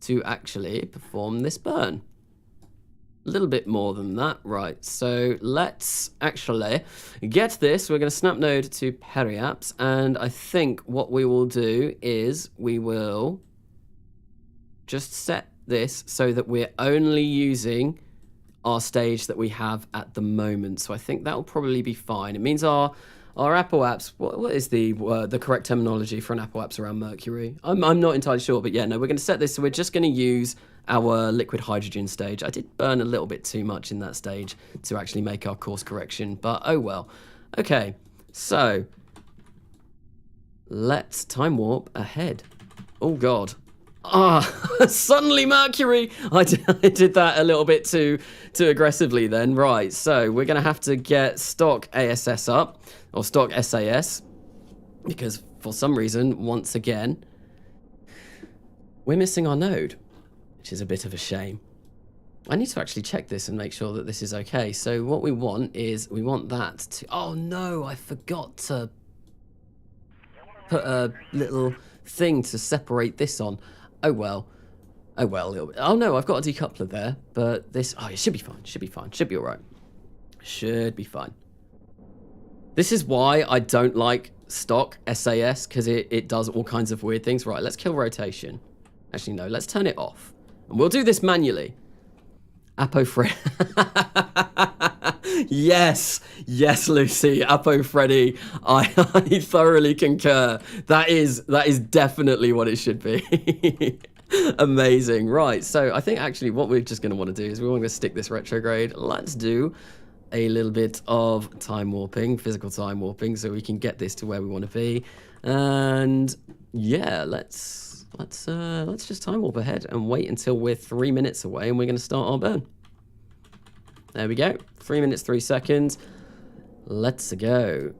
to actually perform this burn. A little bit more than that. Right, so let's actually get this. We're going to snap node to periaps, and I think what we will do is we will just set this so that we're only using our stage that we have at the moment. So I think that will probably be fine. It means our Apple apps, what is the correct terminology for an Apple apps around Mercury? I'm not entirely sure, but yeah, no, we're going to set this so we're just going to use our liquid hydrogen stage. I did burn a little bit too much in that stage to actually make our course correction, but oh well. Okay, so let's time warp ahead. Oh God. Suddenly Mercury. I did that a little bit too aggressively then. Right, so we're going to have to get stock ASS up, or stock SAS, because for some reason, once again, we're missing our node, which is a bit of a shame. I need to actually check this and make sure that this is okay. So what we want is, we want that to... Oh no, I forgot to put a little thing to separate this on. Oh well. Oh well. Oh no, I've got a decoupler there. But this... Oh, it should be fine. Should be fine. Should be alright. Should be fine. This is why I don't like stock SAS, because it does all kinds of weird things. Right, let's kill rotation. Actually, no, let's turn it off. And we'll do this manually. Apo Freddy. Yes, yes, Lucy. Apo Freddy. I thoroughly concur. That is definitely what it should be. Amazing. Right. So I think actually what we're just going to want to do is we want to stick this retrograde. Let's do a little bit of time warping, physical time warping, so we can get this to where we want to be. And yeah, let's just time warp ahead and wait until we're 3 minutes away, and we're going to start our burn. There we go. 3 minutes, 3 seconds. Let's go.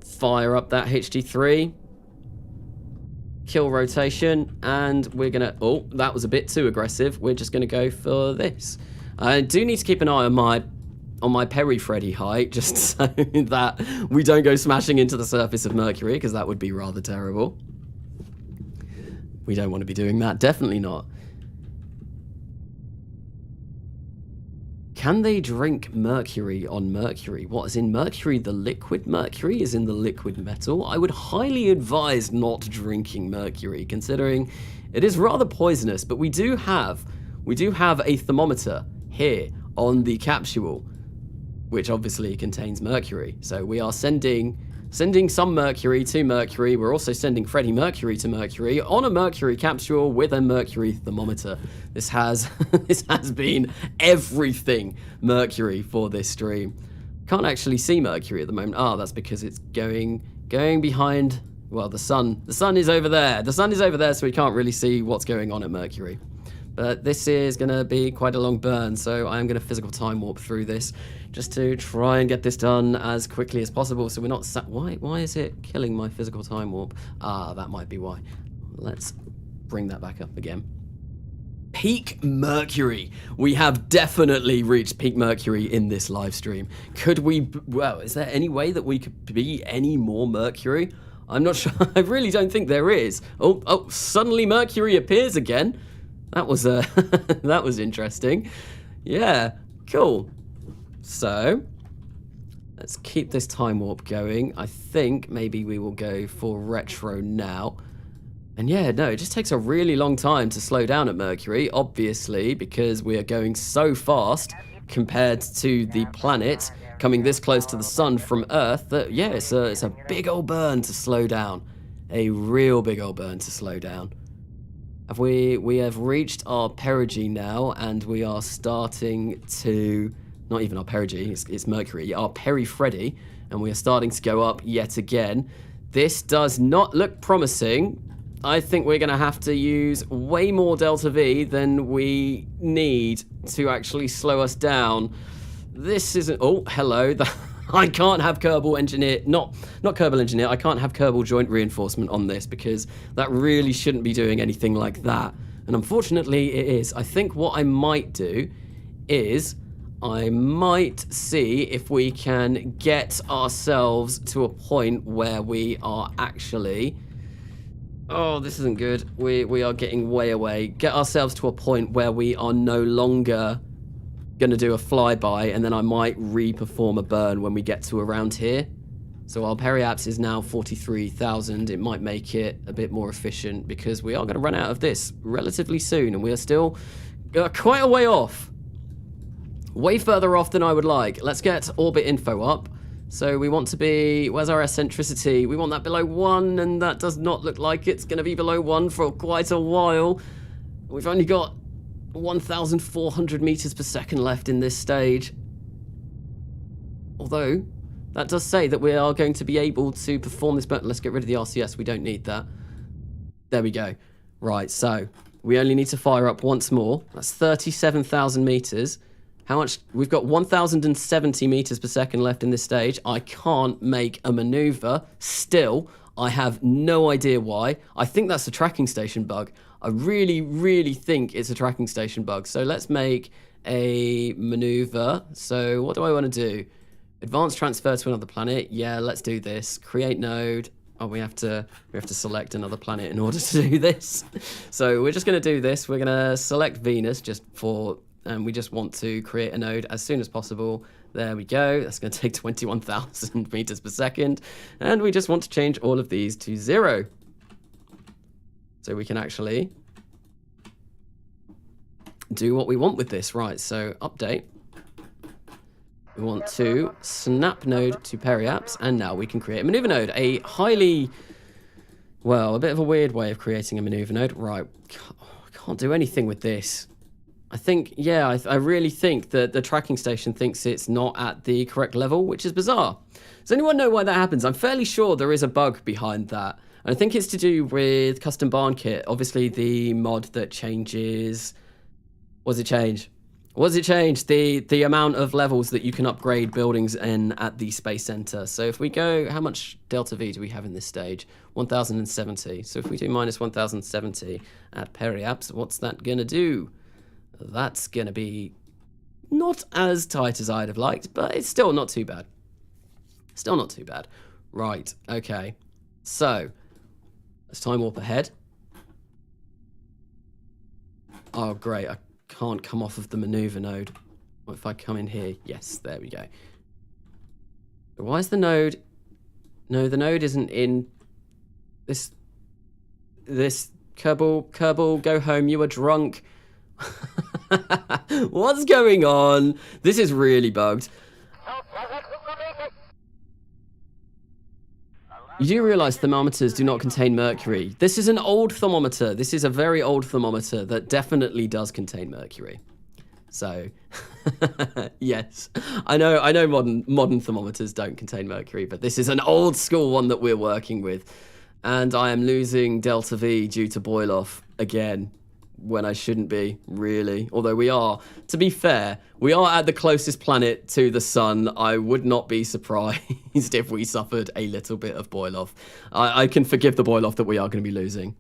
Fire up that HD3. Kill rotation, and we're going to... Oh, that was a bit too aggressive. We're just going to go for this. I do need to keep an eye on my Perry Freddy height, just so that we don't go smashing into the surface of Mercury, because that would be rather terrible. We don't want to be doing that. Definitely not. Can they drink mercury on Mercury? What, is in Mercury the liquid? Mercury is in the liquid metal. I would highly advise not drinking mercury, considering it is rather poisonous. But we do have a thermometer here on the capsule, which obviously contains mercury. So we are sending some mercury to Mercury. We're also sending Freddie Mercury to Mercury on a Mercury capsule with a mercury thermometer. This has been everything Mercury for this stream. Can't actually see Mercury at the moment. Ah, that's because it's going behind. Well, the sun is over there. The sun is over there, so we can't really see what's going on at Mercury. But this is going to be quite a long burn, so I am going to physical time warp through this just to try and get this done as quickly as possible, so we're not why is it killing my physical time warp? Ah, that might be why. Let's bring that back up again. Peak Mercury. We have definitely reached peak Mercury in this live stream. Could we... Well, is there any way that we could be any more Mercury? I'm not sure. I really don't think there is. Oh, suddenly Mercury appears again. That was that was interesting. Yeah, cool. So let's keep this time warp going. I think maybe we will go for retro now. And yeah, no, it just takes a really long time to slow down at Mercury, obviously, because we are going so fast compared to the planet coming this close to the sun from Earth that, yeah, it's a big old burn to slow down. A real big old burn to slow down. We have reached our perigee now, and we are starting to... Not even our perigee, it's Mercury. Our Peri-Freddy, and we are starting to go up yet again. This does not look promising. I think we're going to have to use way more Delta V than we need to actually slow us down. This isn't... Oh, hello. I can't have Kerbal Engineer... Not Kerbal Engineer. I can't have Kerbal Joint Reinforcement on this, because that really shouldn't be doing anything like that. And unfortunately, it is. I think what I might do is... I might see if we can get ourselves to a point where we are actually... Oh, this isn't good. We are getting way away. Get ourselves to a point where we are no longer going to do a flyby, and then I might re-perform a burn when we get to around here. So our periaps is now 43,000. It might make it a bit more efficient, because we are going to run out of this relatively soon, and we are still quite a way off. Way further off than I would like. Let's get orbit info up. So we want to be... Where's our eccentricity? We want that below 1, and that does not look like it's going to be below 1 for quite a while. We've only got 1,400 meters per second left in this stage. Although, that does say that we are going to be able to perform this... But let's get rid of the RCS. We don't need that. There we go. Right, so... We only need to fire up once more. That's 37,000 meters. How much? We've got 1,070 meters per second left in this stage. I can't make a maneuver. Still, I have no idea why. I think that's a tracking station bug. I really, really think it's a tracking station bug. So let's make a maneuver. So what do I want to do? Advanced transfer to another planet. Yeah, let's do this. Create node. Oh, we have to select another planet in order to do this. So we're just going to do this. We're going to select Venus and we just want to create a node as soon as possible. There we go. That's going to take 21,000 meters per second. And we just want to change all of these to 0. So we can actually do what we want with this. Right, so update. We want to snap node to periapse, and now we can create a maneuver node. A highly, well, a bit of a weird way of creating a maneuver node. Right, I can't do anything with this. I think, yeah, I really think that the tracking station thinks it's not at the correct level, which is bizarre. Does anyone know why that happens? I'm fairly sure there is a bug behind that. And I think it's to do with custom barn kit. Obviously, the mod that changes... What does it change? What does it change? The amount of levels that you can upgrade buildings in at the Space Center. So if we go, how much delta V do we have in this stage? 1,070. So if we do minus 1,070 at periapse, what's that going to do? That's going to be not as tight as I'd have liked, but it's still not too bad. Still not too bad. Right, okay. So, let's time warp ahead. Oh, great. I can't come off of the maneuver node. What if I come in here? Yes, there we go. Why is the node... No, the node isn't in... This Kerbal, go home. You are drunk. What's going on? This is really bugged. You do realise thermometers do not contain mercury. This is an old thermometer. This is a very old thermometer that definitely does contain mercury. So, yes, I know modern thermometers don't contain mercury, but this is an old school one that we're working with. And I am losing delta V due to boil off again, when I shouldn't be, really. Although we are, to be fair, we are at the closest planet to the sun. I would not be surprised if we suffered a little bit of boil off. I can forgive the boil off that we are going to be losing.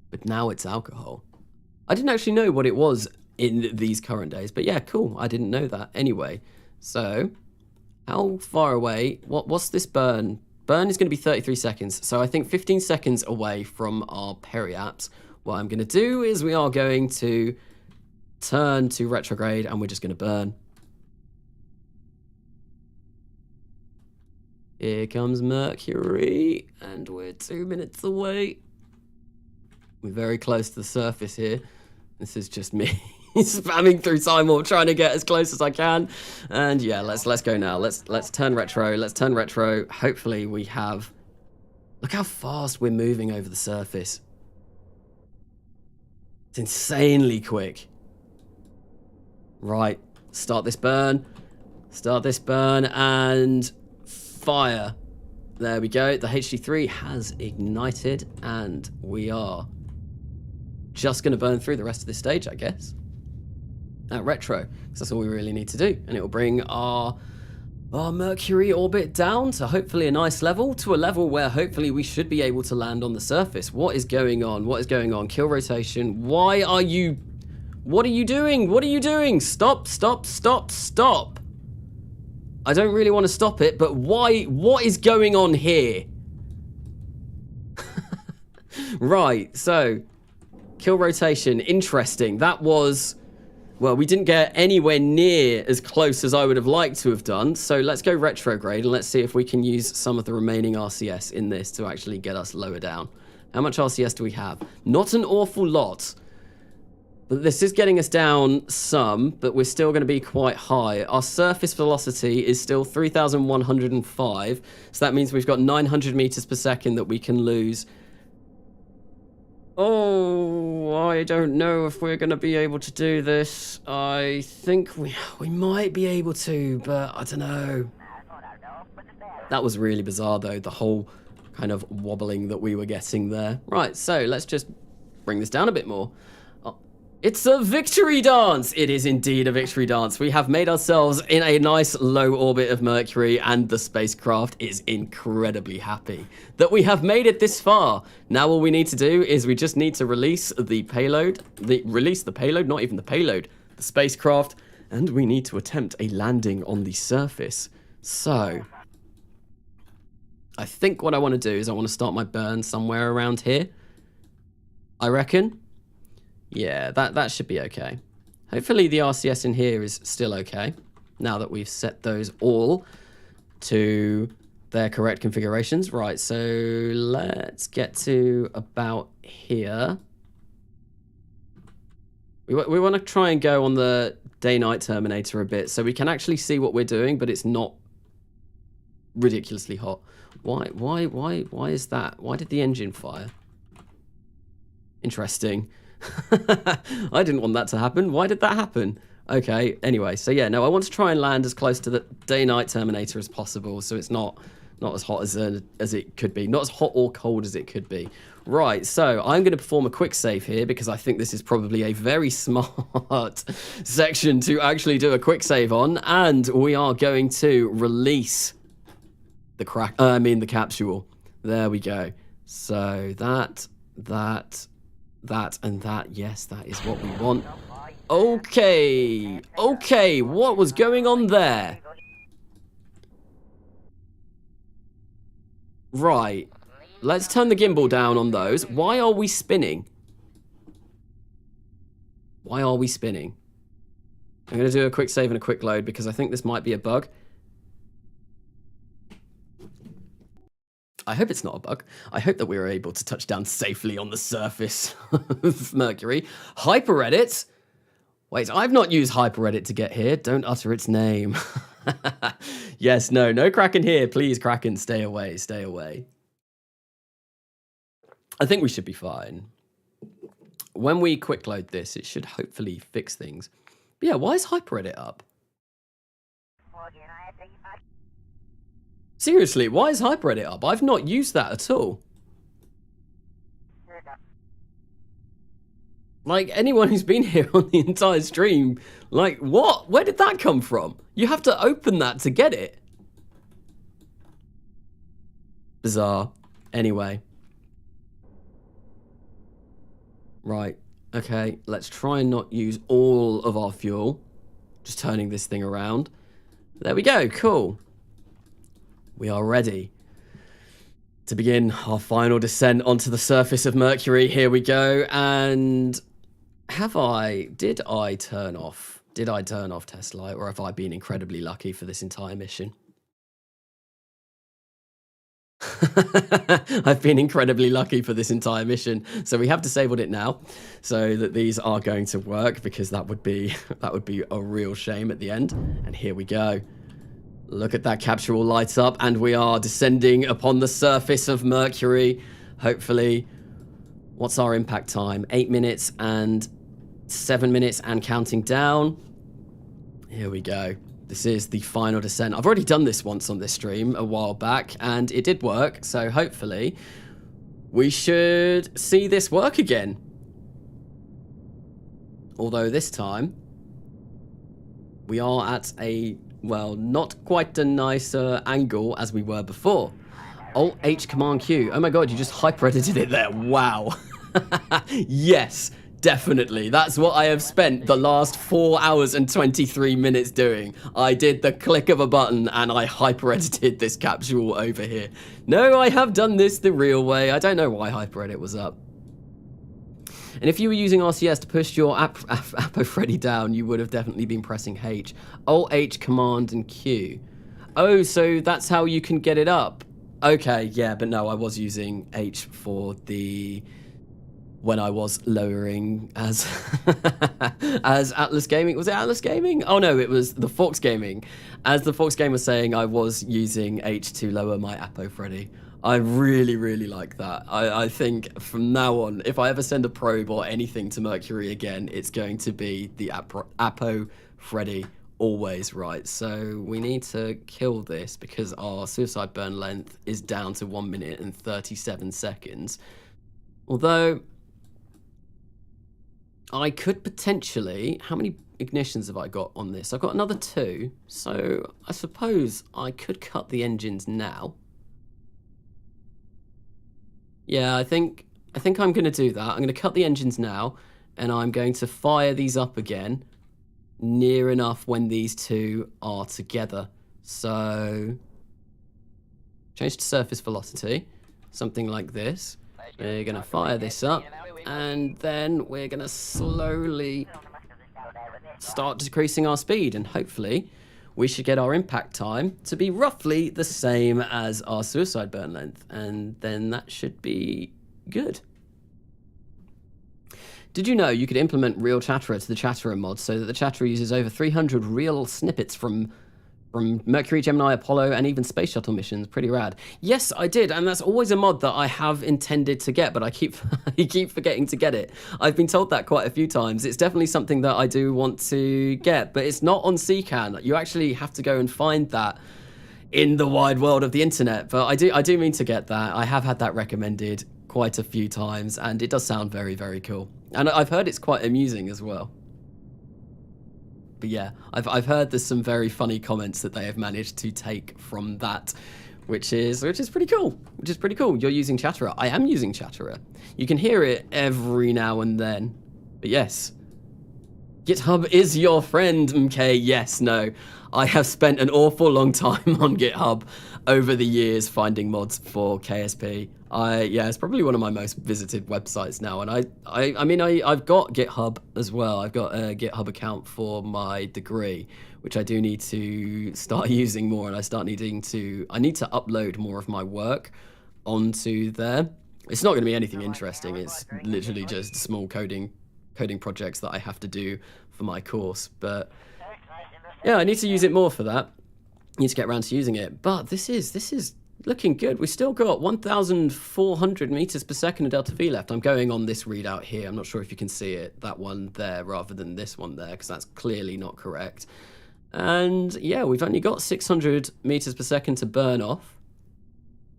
But now it's alcohol. I didn't actually know what it was in these current days, but yeah, cool. I didn't know that. Anyway, so how far away? What's this burn? Burn is going to be 33 seconds, so I think 15 seconds away from our periapse. What I'm going to do is we are going to turn to retrograde, and we're just going to burn. Here comes Mercury, and we're 2 minutes away. We're very close to the surface here. This is just me spamming through time warp, trying to get as close as I can. And yeah, let's go now. Let's turn retro. Let's turn retro. Hopefully we have... Look how fast we're moving over the surface. It's insanely quick. Right, start this burn. Start this burn and fire. There we go. The HD3 has ignited and we are just going to burn through the rest of this stage, I guess. At retro, because that's all we really need to do. And it will bring our Mercury orbit down to hopefully a nice level, to a level where hopefully we should be able to land on the surface. What is going on? What is going on? Kill rotation. Why are you... What are you doing? What are you doing? Stop, stop, stop, stop. I don't really want to stop it, but why? What is going on here? Right, so... Kill rotation. Interesting. That was... Well, we didn't get anywhere near as close as I would have liked to have done. So let's go retrograde and let's see if we can use some of the remaining RCS in this to actually get us lower down. How much RCS do we have? Not an awful lot. But this is getting us down some, but we're still going to be quite high. Our surface velocity is still 3,105. So that means we've got 900 meters per second that we can lose. Oh, I don't know if we're going to be able to do this. I think we might be able to, but I don't know. That was really bizarre, though. The whole kind of wobbling that we were getting there. Right, so let's just bring this down a bit more. Oh, it's a victory dance! It is indeed a victory dance. We have made ourselves in a nice low orbit of Mercury, and the spacecraft is incredibly happy that we have made it this far. Now all we need to do is we just need to release the payload. Not even the payload. The spacecraft, and we need to attempt a landing on the surface. So I think what I want to do is I want to start my burn somewhere around here. I reckon. Yeah, that should be okay. Hopefully the RCS in here is still okay, now that we've set those all to their correct configurations. Right, so let's get to about here. We want to try and go on the day-night terminator a bit so we can actually see what we're doing, but it's not ridiculously hot. Why is that? Why did the engine fire? Interesting. I didn't want that to happen. Why did that happen? Okay, anyway, so yeah, no, I want to try and land as close to the day-night terminator as possible, so it's not as hot as it could be. Not as hot or cold as it could be. Right, so I'm going to perform a quick save here because I think this is probably a very smart section to actually do a quick save on, and we are going to release the capsule. There we go. So that, and that. Yes, that is what we want. Okay, what was going on there? Right, let's turn the gimbal down on those. Why are we spinning? Why are we spinning? I'm going to do a quick save and a quick load because I think this might be a bug. I hope it's not a bug. I hope that we were able to touch down safely on the surface of Mercury. HyperEdit? Wait, I've not used HyperEdit to get here. Don't utter its name. Yes, no Kraken here. Please, Kraken, stay away, stay away. I think we should be fine. When we quick load this, it should hopefully fix things. But yeah, why is HyperEdit up? Seriously, why is HyperEdit up? I've not used that at all. Like, anyone who's been here on the entire stream, like, what? Where did that come from? You have to open that to get it. Bizarre. Anyway. Right. Okay, let's try and not use all of our fuel. Just turning this thing around. There we go, cool. We are ready to begin our final descent onto the surface of Mercury. Here we go. And did I turn off test light, or have I been incredibly lucky for this entire mission? I've been incredibly lucky for this entire mission. So we have disabled it now so that these are going to work, because that would be a real shame at the end. And here we go. Look at that capsule light up, and we are descending upon the surface of Mercury. Hopefully, what's our impact time? 8 minutes and 7 minutes and counting down. Here we go. This is the final descent. I've already done this once on this stream a while back, and it did work. So hopefully, we should see this work again. Although this time, we are at a, well, not quite a nicer angle as we were before. Alt-H Command Q. Oh my god, you just hyper-edited it there. Wow. Yes, definitely. That's what I have spent the last 4 hours and 23 minutes doing. I did the click of a button and I hyper-edited this capsule over here. No, I have done this the real way. I don't know why hyper-edit was up. And if you were using RCS to push your Apo Freddy down, you would have definitely been pressing H. Alt-H, Command, and Q. Oh, so that's how you can get it up. Okay, yeah, but no, I was using H for the... when I was lowering as as Atlas Gaming. Was it Atlas Gaming? Oh no, it was the Fox Gaming. As the Fox Game was saying, I was using H to lower my Apo Freddy. I really, really like that. I think from now on, if I ever send a probe or anything to Mercury again, it's going to be the Apo Freddy always, right? So we need to kill this because our suicide burn length is down to 1 minute and 37 seconds. Although I could potentially, how many ignitions have I got on this? I've got another 2, so I suppose I could cut the engines now. Yeah, I think I'm going to do that. I'm going to cut the engines now, and I'm going to fire these up again near enough when these 2 are together. So change to surface velocity, something like this. We're going to fire this up, and then we're going to slowly start decreasing our speed, and hopefully we should get our impact time to be roughly the same as our suicide burn length, and then that should be good. Did you know you could implement Real Chatterer to the Chatterer mod so that the Chatterer uses over 300 real snippets from Mercury, Gemini, Apollo, and even space shuttle missions? Pretty rad. Yes, I did, and that's always a mod that I have intended to get, but I keep forgetting to get it. I've been told that quite a few times. It's definitely something that I do want to get, but it's not on CCAN. You actually have to go and find that in the wide world of the internet. But I do mean to get that. I have had that recommended quite a few times, and it does sound very, very cool. And I've heard it's quite amusing as well. But yeah, I've heard there's some very funny comments that they have managed to take from that, which is pretty cool. Which is pretty cool. You're using Chatterer. I am using Chatterer. You can hear it every now and then. But yes, GitHub is your friend, MK. Yes, no. I have spent an awful long time on GitHub over the years finding mods for KSP. Yeah, it's probably one of my most visited websites now, and I mean I've got GitHub as well. I've got a GitHub account for my degree, which I do need to start using more, and I need to upload more of my work onto there. It's not going to be anything interesting. It's literally just small coding projects that I have to do for my course, but yeah, I need to use it more for that. I need to get around to using it, but this is looking good. We've still got 1,400 meters per second of delta V left. I'm going on this readout here. I'm not sure if you can see it, that one there rather than this one there, because that's clearly not correct. And yeah, we've only got 600 meters per second to burn off.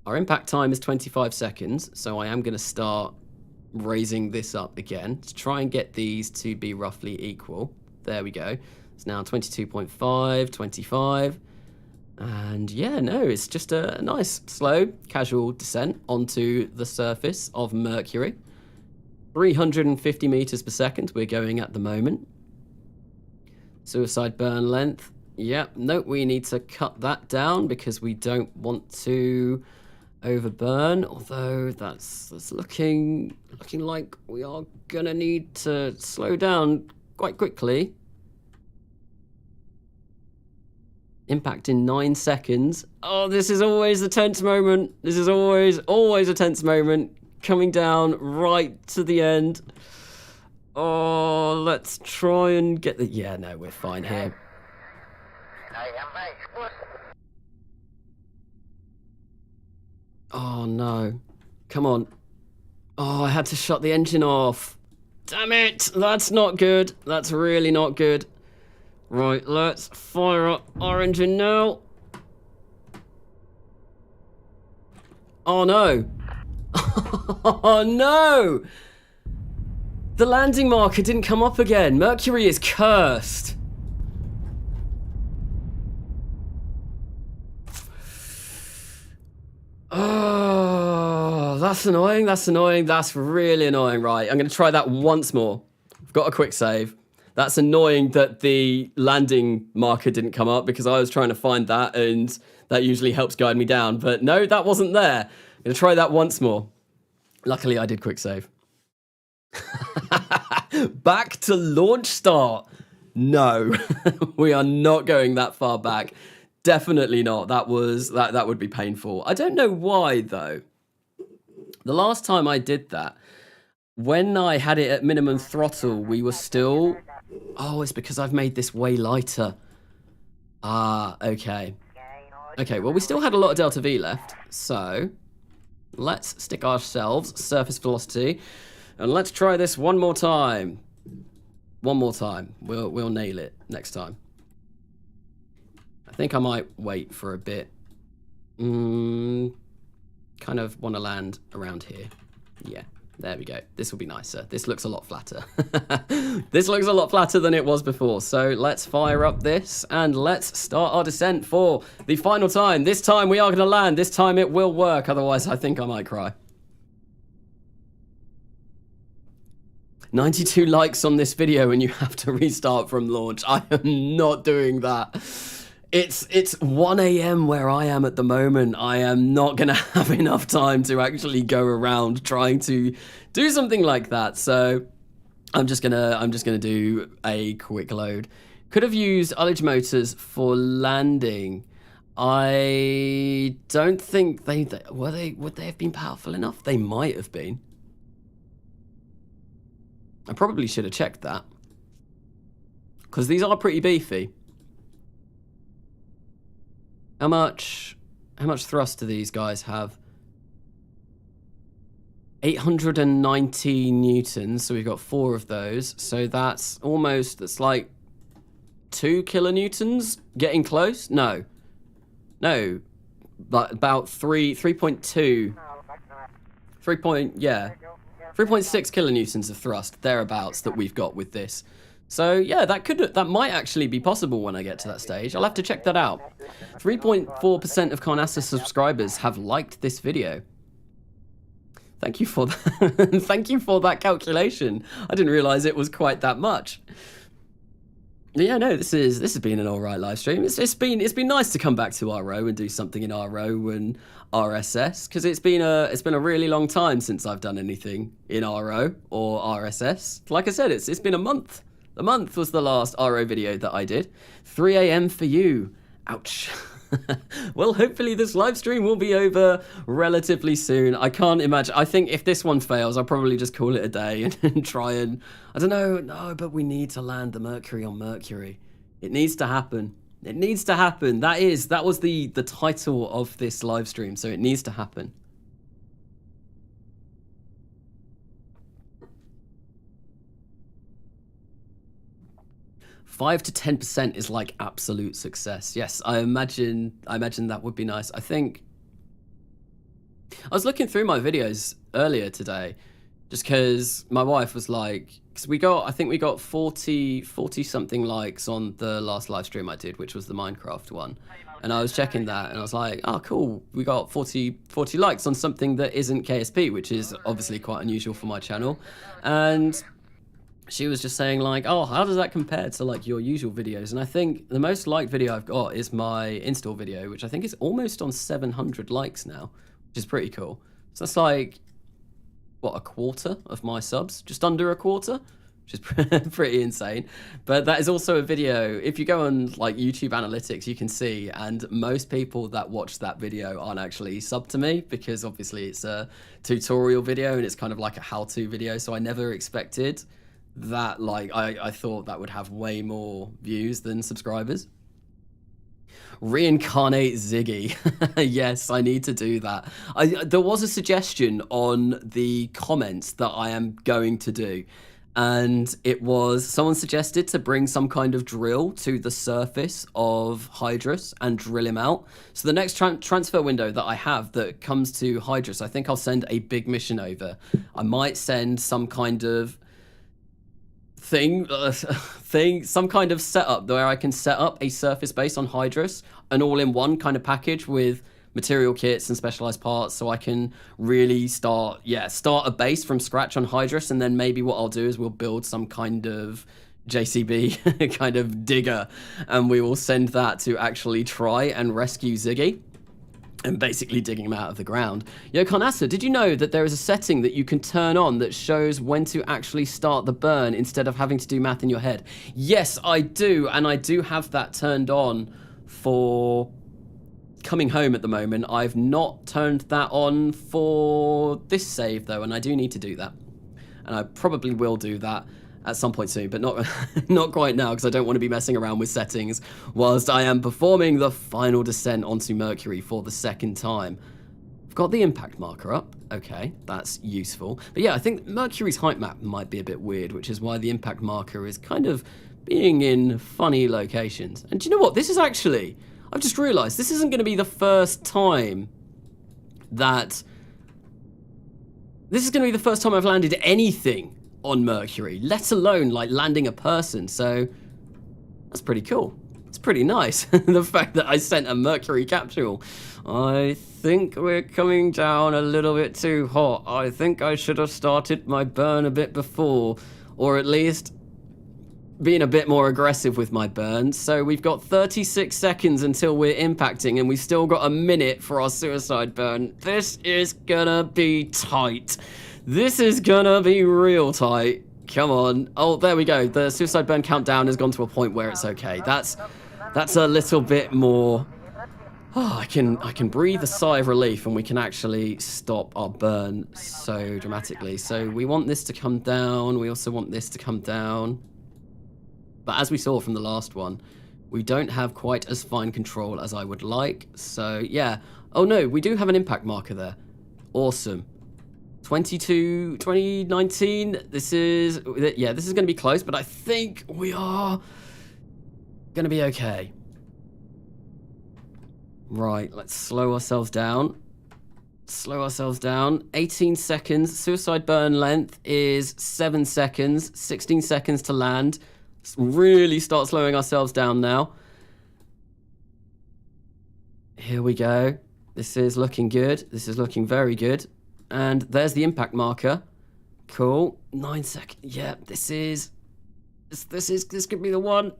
Our impact time is 25 seconds, so I am going to start raising this up again to try and get these to be roughly equal. There we go. It's now 22.5, 25. And yeah, no, it's just a nice, slow, casual descent onto the surface of Mercury. 350 meters per second we're going at the moment. Suicide burn length. Yep, nope, we need to cut that down because we don't want to overburn, although that's looking like we are gonna need to slow down quite quickly. Impact in 9 seconds. Oh, this is always the tense moment. This is always a tense moment. Coming down right to the end. Oh, let's try and get the... Yeah, no, we're fine here. Oh, no. Come on. Oh, I had to shut the engine off. Damn it. That's not good. That's really not good. Right, let's fire up our engine now. Oh no. Oh no! The landing marker didn't come up again. Mercury is cursed. Oh, that's annoying, that's annoying, that's really annoying. Right, I'm gonna try that once more. I've got a quick save. That's annoying that the landing marker didn't come up because I was trying to find that and that usually helps guide me down. But no, that wasn't there. I'm going to try that once more. Luckily, I did quick save. Back to launch start. No, we are not going that far back. Definitely not. That would be painful. I don't know why, though. The last time I did that, when I had it at minimum throttle, we were still... Oh, it's because I've made this way lighter. Ah, okay. Okay, well, we still had a lot of delta V left, so let's stick ourselves surface velocity, and let's try this one more time. One more time. We'll nail it next time. I think I might wait for a bit. Kind of want to land around here. Yeah, there we go. This will be nicer. This looks a lot flatter. This looks a lot flatter than it was before. So let's fire up this and let's start our descent for the final time. This time we are going to land. This time it will work. Otherwise, I think I might cry. 92 likes on this video and you have to restart from launch. I am not doing that. It's 1 a.m. where I am at the moment. I am not gonna have enough time to actually go around trying to do something like that. So I'm just gonna do a quick load. Could have used ullage motors for landing. I don't think would they have been powerful enough? They might have been. I probably should have checked that, because these are pretty beefy. How much thrust do these guys have? 890 newtons, so we've got 4 of those. So that's like 2 kilonewtons, getting close? No, but about 3.2, 3.6 kilonewtons of thrust, thereabouts, that we've got with this. So yeah, that might actually be possible when I get to that stage. I'll have to check that out. 3.4% of Carnassa subscribers have liked this video. Thank you for that. Thank you for that calculation. I didn't realize it was quite that much. Yeah, no, this has been an alright live stream. It's been nice to come back to RO and do something in RO and RSS, because it's been a really long time since I've done anything in RO or RSS. Like I said, it's been a month. A month was the last RO video that I did. 3 a.m. for you. Ouch. Well, hopefully this live stream will be over relatively soon. I can't imagine. I think if this one fails, I'll probably just call it a day and try and... I don't know. No, but we need to land the Mercury on Mercury. It needs to happen. It needs to happen. That was the title of this live stream, so it needs to happen. $5 to 10% is like absolute success. Yes, I imagine that would be nice. I think I was looking through my videos earlier today, just because my wife was like, because I think we got 40 something likes on the last live stream I did, which was the Minecraft one. And I was checking that and I was like, oh cool, we got 40 likes on something that isn't KSP, which is obviously quite unusual for my channel. And she was just saying like, oh, how does that compare to like your usual videos? And I think the most liked video I've got is my install video, which I think is almost on 700 likes now, which is pretty cool. So that's like, what, a quarter of my subs? Just under a quarter, which is pretty insane. But that is also a video, if you go on like YouTube analytics, you can see, and most people that watch that video aren't actually subbed to me, because obviously it's a tutorial video and it's kind of like a how-to video. So I never expected that, like, I thought that would have way more views than subscribers. Reincarnate Ziggy. Yes, I need to do that. There was a suggestion on the comments that I am going to do, and it was someone suggested to bring some kind of drill to the surface of Hydrus and drill him out. So the next transfer window that I have that comes to Hydrus, I think I'll send a big mission over. I might send some kind of some kind of setup where I can set up a surface base on Hydrus, an all-in-one kind of package with material kits and specialized parts, so I can really start a base from scratch on Hydrus. And then maybe what I'll do is we'll build some kind of JCB kind of digger, and we will send that to actually try and rescue Ziggy and basically digging him out of the ground. Yo, Carnassa, did you know that there is a setting that you can turn on that shows when to actually start the burn instead of having to do math in your head? Yes, I do, and I do have that turned on for coming home at the moment. I've not turned that on for this save, though, and I do need to do that. And I probably will do that at some point soon, but not quite now, because I don't want to be messing around with settings whilst I am performing the final descent onto Mercury for the second time. I've got the impact marker up. Okay, that's useful. But yeah, I think Mercury's height map might be a bit weird, which is why the impact marker is kind of being in funny locations. And do you know what? This is actually, I've just realised this isn't going to be the first time that... This is going to be the first time I've landed anything on Mercury, let alone, like, landing a person. So, that's pretty cool. It's pretty nice. The fact that I sent a Mercury capsule. I think we're coming down a little bit too hot. I think I should have started my burn a bit before, or at least being a bit more aggressive with my burn. So we've got 36 seconds until we're impacting, and we've still got a minute for our suicide burn. This is gonna be tight. This is gonna be real tight. Come on. Oh, there we go. The suicide burn countdown has gone to a point where it's okay. That's a little bit more... Oh, I can breathe a sigh of relief, and we can actually stop our burn so dramatically. So we want this to come down. We also want this to come down. But as we saw from the last one, we don't have quite as fine control as I would like. So, yeah. Oh, no, we do have an impact marker there. Awesome. 2019. This is... Yeah, this is going to be close, but I think we are going to be okay. Right, let's slow ourselves down. Slow ourselves down. 18 seconds. Suicide burn length is 7 seconds. 16 seconds to land. Let's really start slowing ourselves down now. Here we go. This is looking good. This is looking very good. And there's the impact marker. Cool. 9 seconds. Yeah, this could be the one.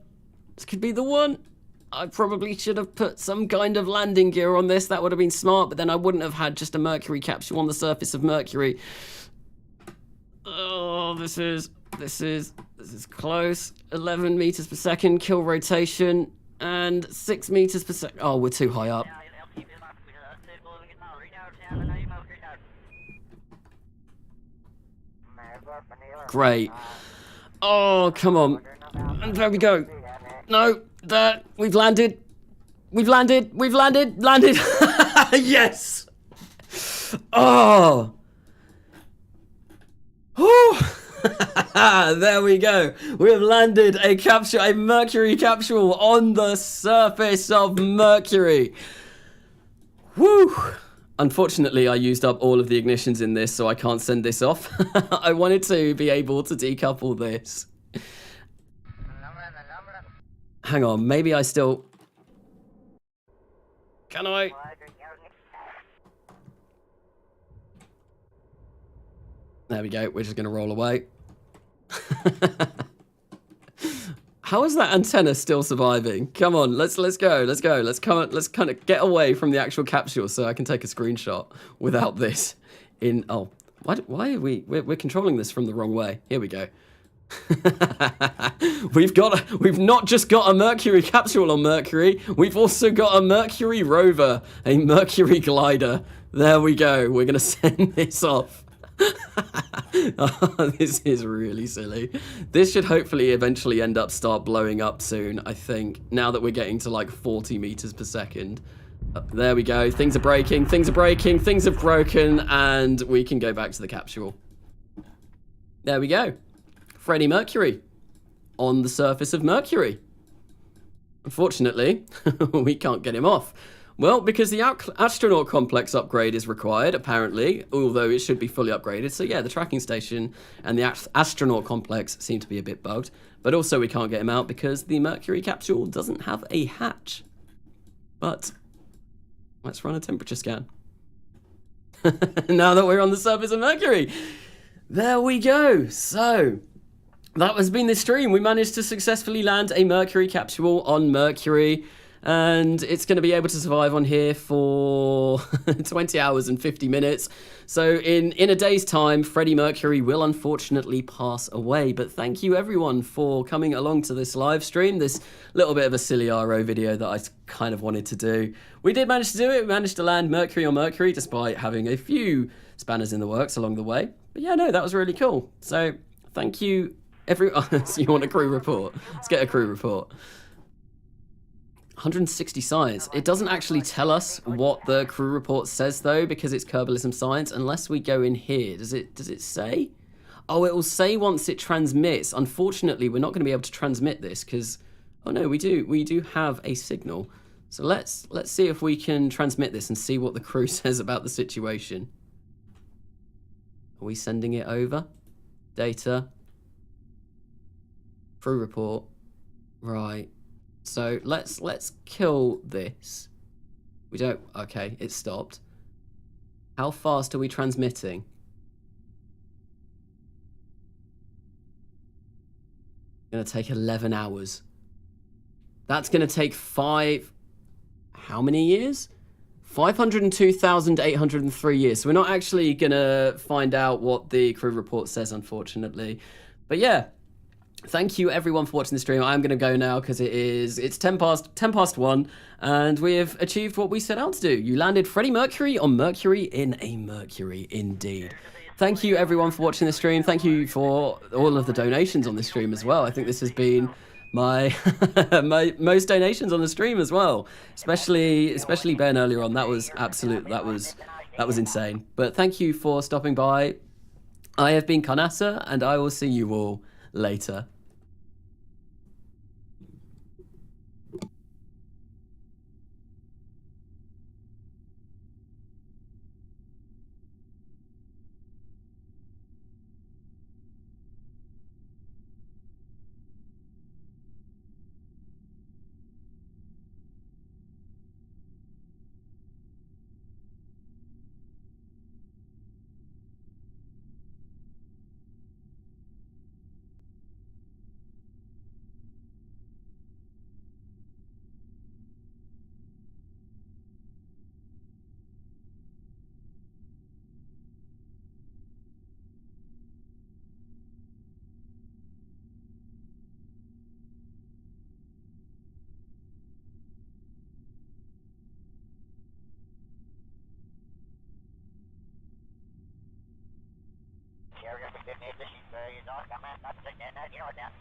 This could be the one. I probably should have put some kind of landing gear on this. That would have been smart, but then I wouldn't have had just a Mercury capsule on the surface of Mercury. Oh, this is close. 11 meters per second, kill rotation, and 6 meters per second. Oh, we're too high up. Great. Oh, come on. And there we go. No, there. We've landed. We've landed. We've landed. Landed. Yes. Oh. Oh. There we go. We have landed a capsule, a Mercury capsule on the surface of Mercury. Woo. Unfortunately, I used up all of the ignitions in this, so I can't send this off. I wanted to be able to decouple this. Hang on, maybe I still... Can I? There we go, we're just going to roll away. How is that antenna still surviving? Come on, let's go. Let's kind of get away from the actual capsule so I can take a screenshot without this in... Oh, why are we're controlling this from the wrong way. Here we go. We've not just got a Mercury capsule on Mercury, we've also got a Mercury rover, a Mercury glider. There we go. We're going to send this off. Oh, this is really silly. This should hopefully eventually start blowing up soon, I think, now that we're getting to like 40 meters per second. There we go. Things are breaking, things are breaking, things have broken, and we can go back to the capsule. There we go. Freddie Mercury on the surface of Mercury. Unfortunately, we can't get him off. Well, because the astronaut complex upgrade is required, apparently, although it should be fully upgraded. So yeah, the tracking station and the astronaut complex seem to be a bit bugged. But also we can't get him out because the Mercury capsule doesn't have a hatch. But let's run a temperature scan. Now that we're on the surface of Mercury. There we go. So that has been the stream. We managed to successfully land a Mercury capsule on Mercury. And it's going to be able to survive on here for 20 hours and 50 minutes. So in a day's time, Freddie Mercury will unfortunately pass away. But thank you everyone for coming along to this live stream, this little bit of a silly RO video that I kind of wanted to do. We did manage to do it. We managed to land Mercury on Mercury despite having a few spanners in the works along the way. But yeah, no, that was really cool. So thank you everyone. So you want a crew report? Let's get a crew report. 160 science. It doesn't actually tell us what the crew report says though, because it's Kerbalism science, unless we go in here. Does it say? Oh, it will say once it transmits. Unfortunately, we're not going to be able to transmit this because, oh no, we do have a signal. So let's see if we can transmit this and see what the crew says about the situation. Are we sending it over? Data. Crew report. Right. So let's kill this. We don't. Okay, it stopped. How fast are we transmitting? Gonna take 11 hours. That's gonna take how many years? 502,803 years. So we're not actually gonna find out what the crew report says, unfortunately. But yeah, thank you everyone for watching the stream. I'm gonna go now because it's 10 past 1, and we have achieved what we set out to do. You landed Freddie Mercury on Mercury in a Mercury, indeed. Thank you everyone for watching the stream. Thank you for all of the donations on the stream as well. I think this has been my my most donations on the stream as well, especially Ben earlier on. That was insane. But thank you for stopping by. I have been Karnasa, and I will see you all later. Carrier, we didn't need this, you know, I'm not taking that, you know, now.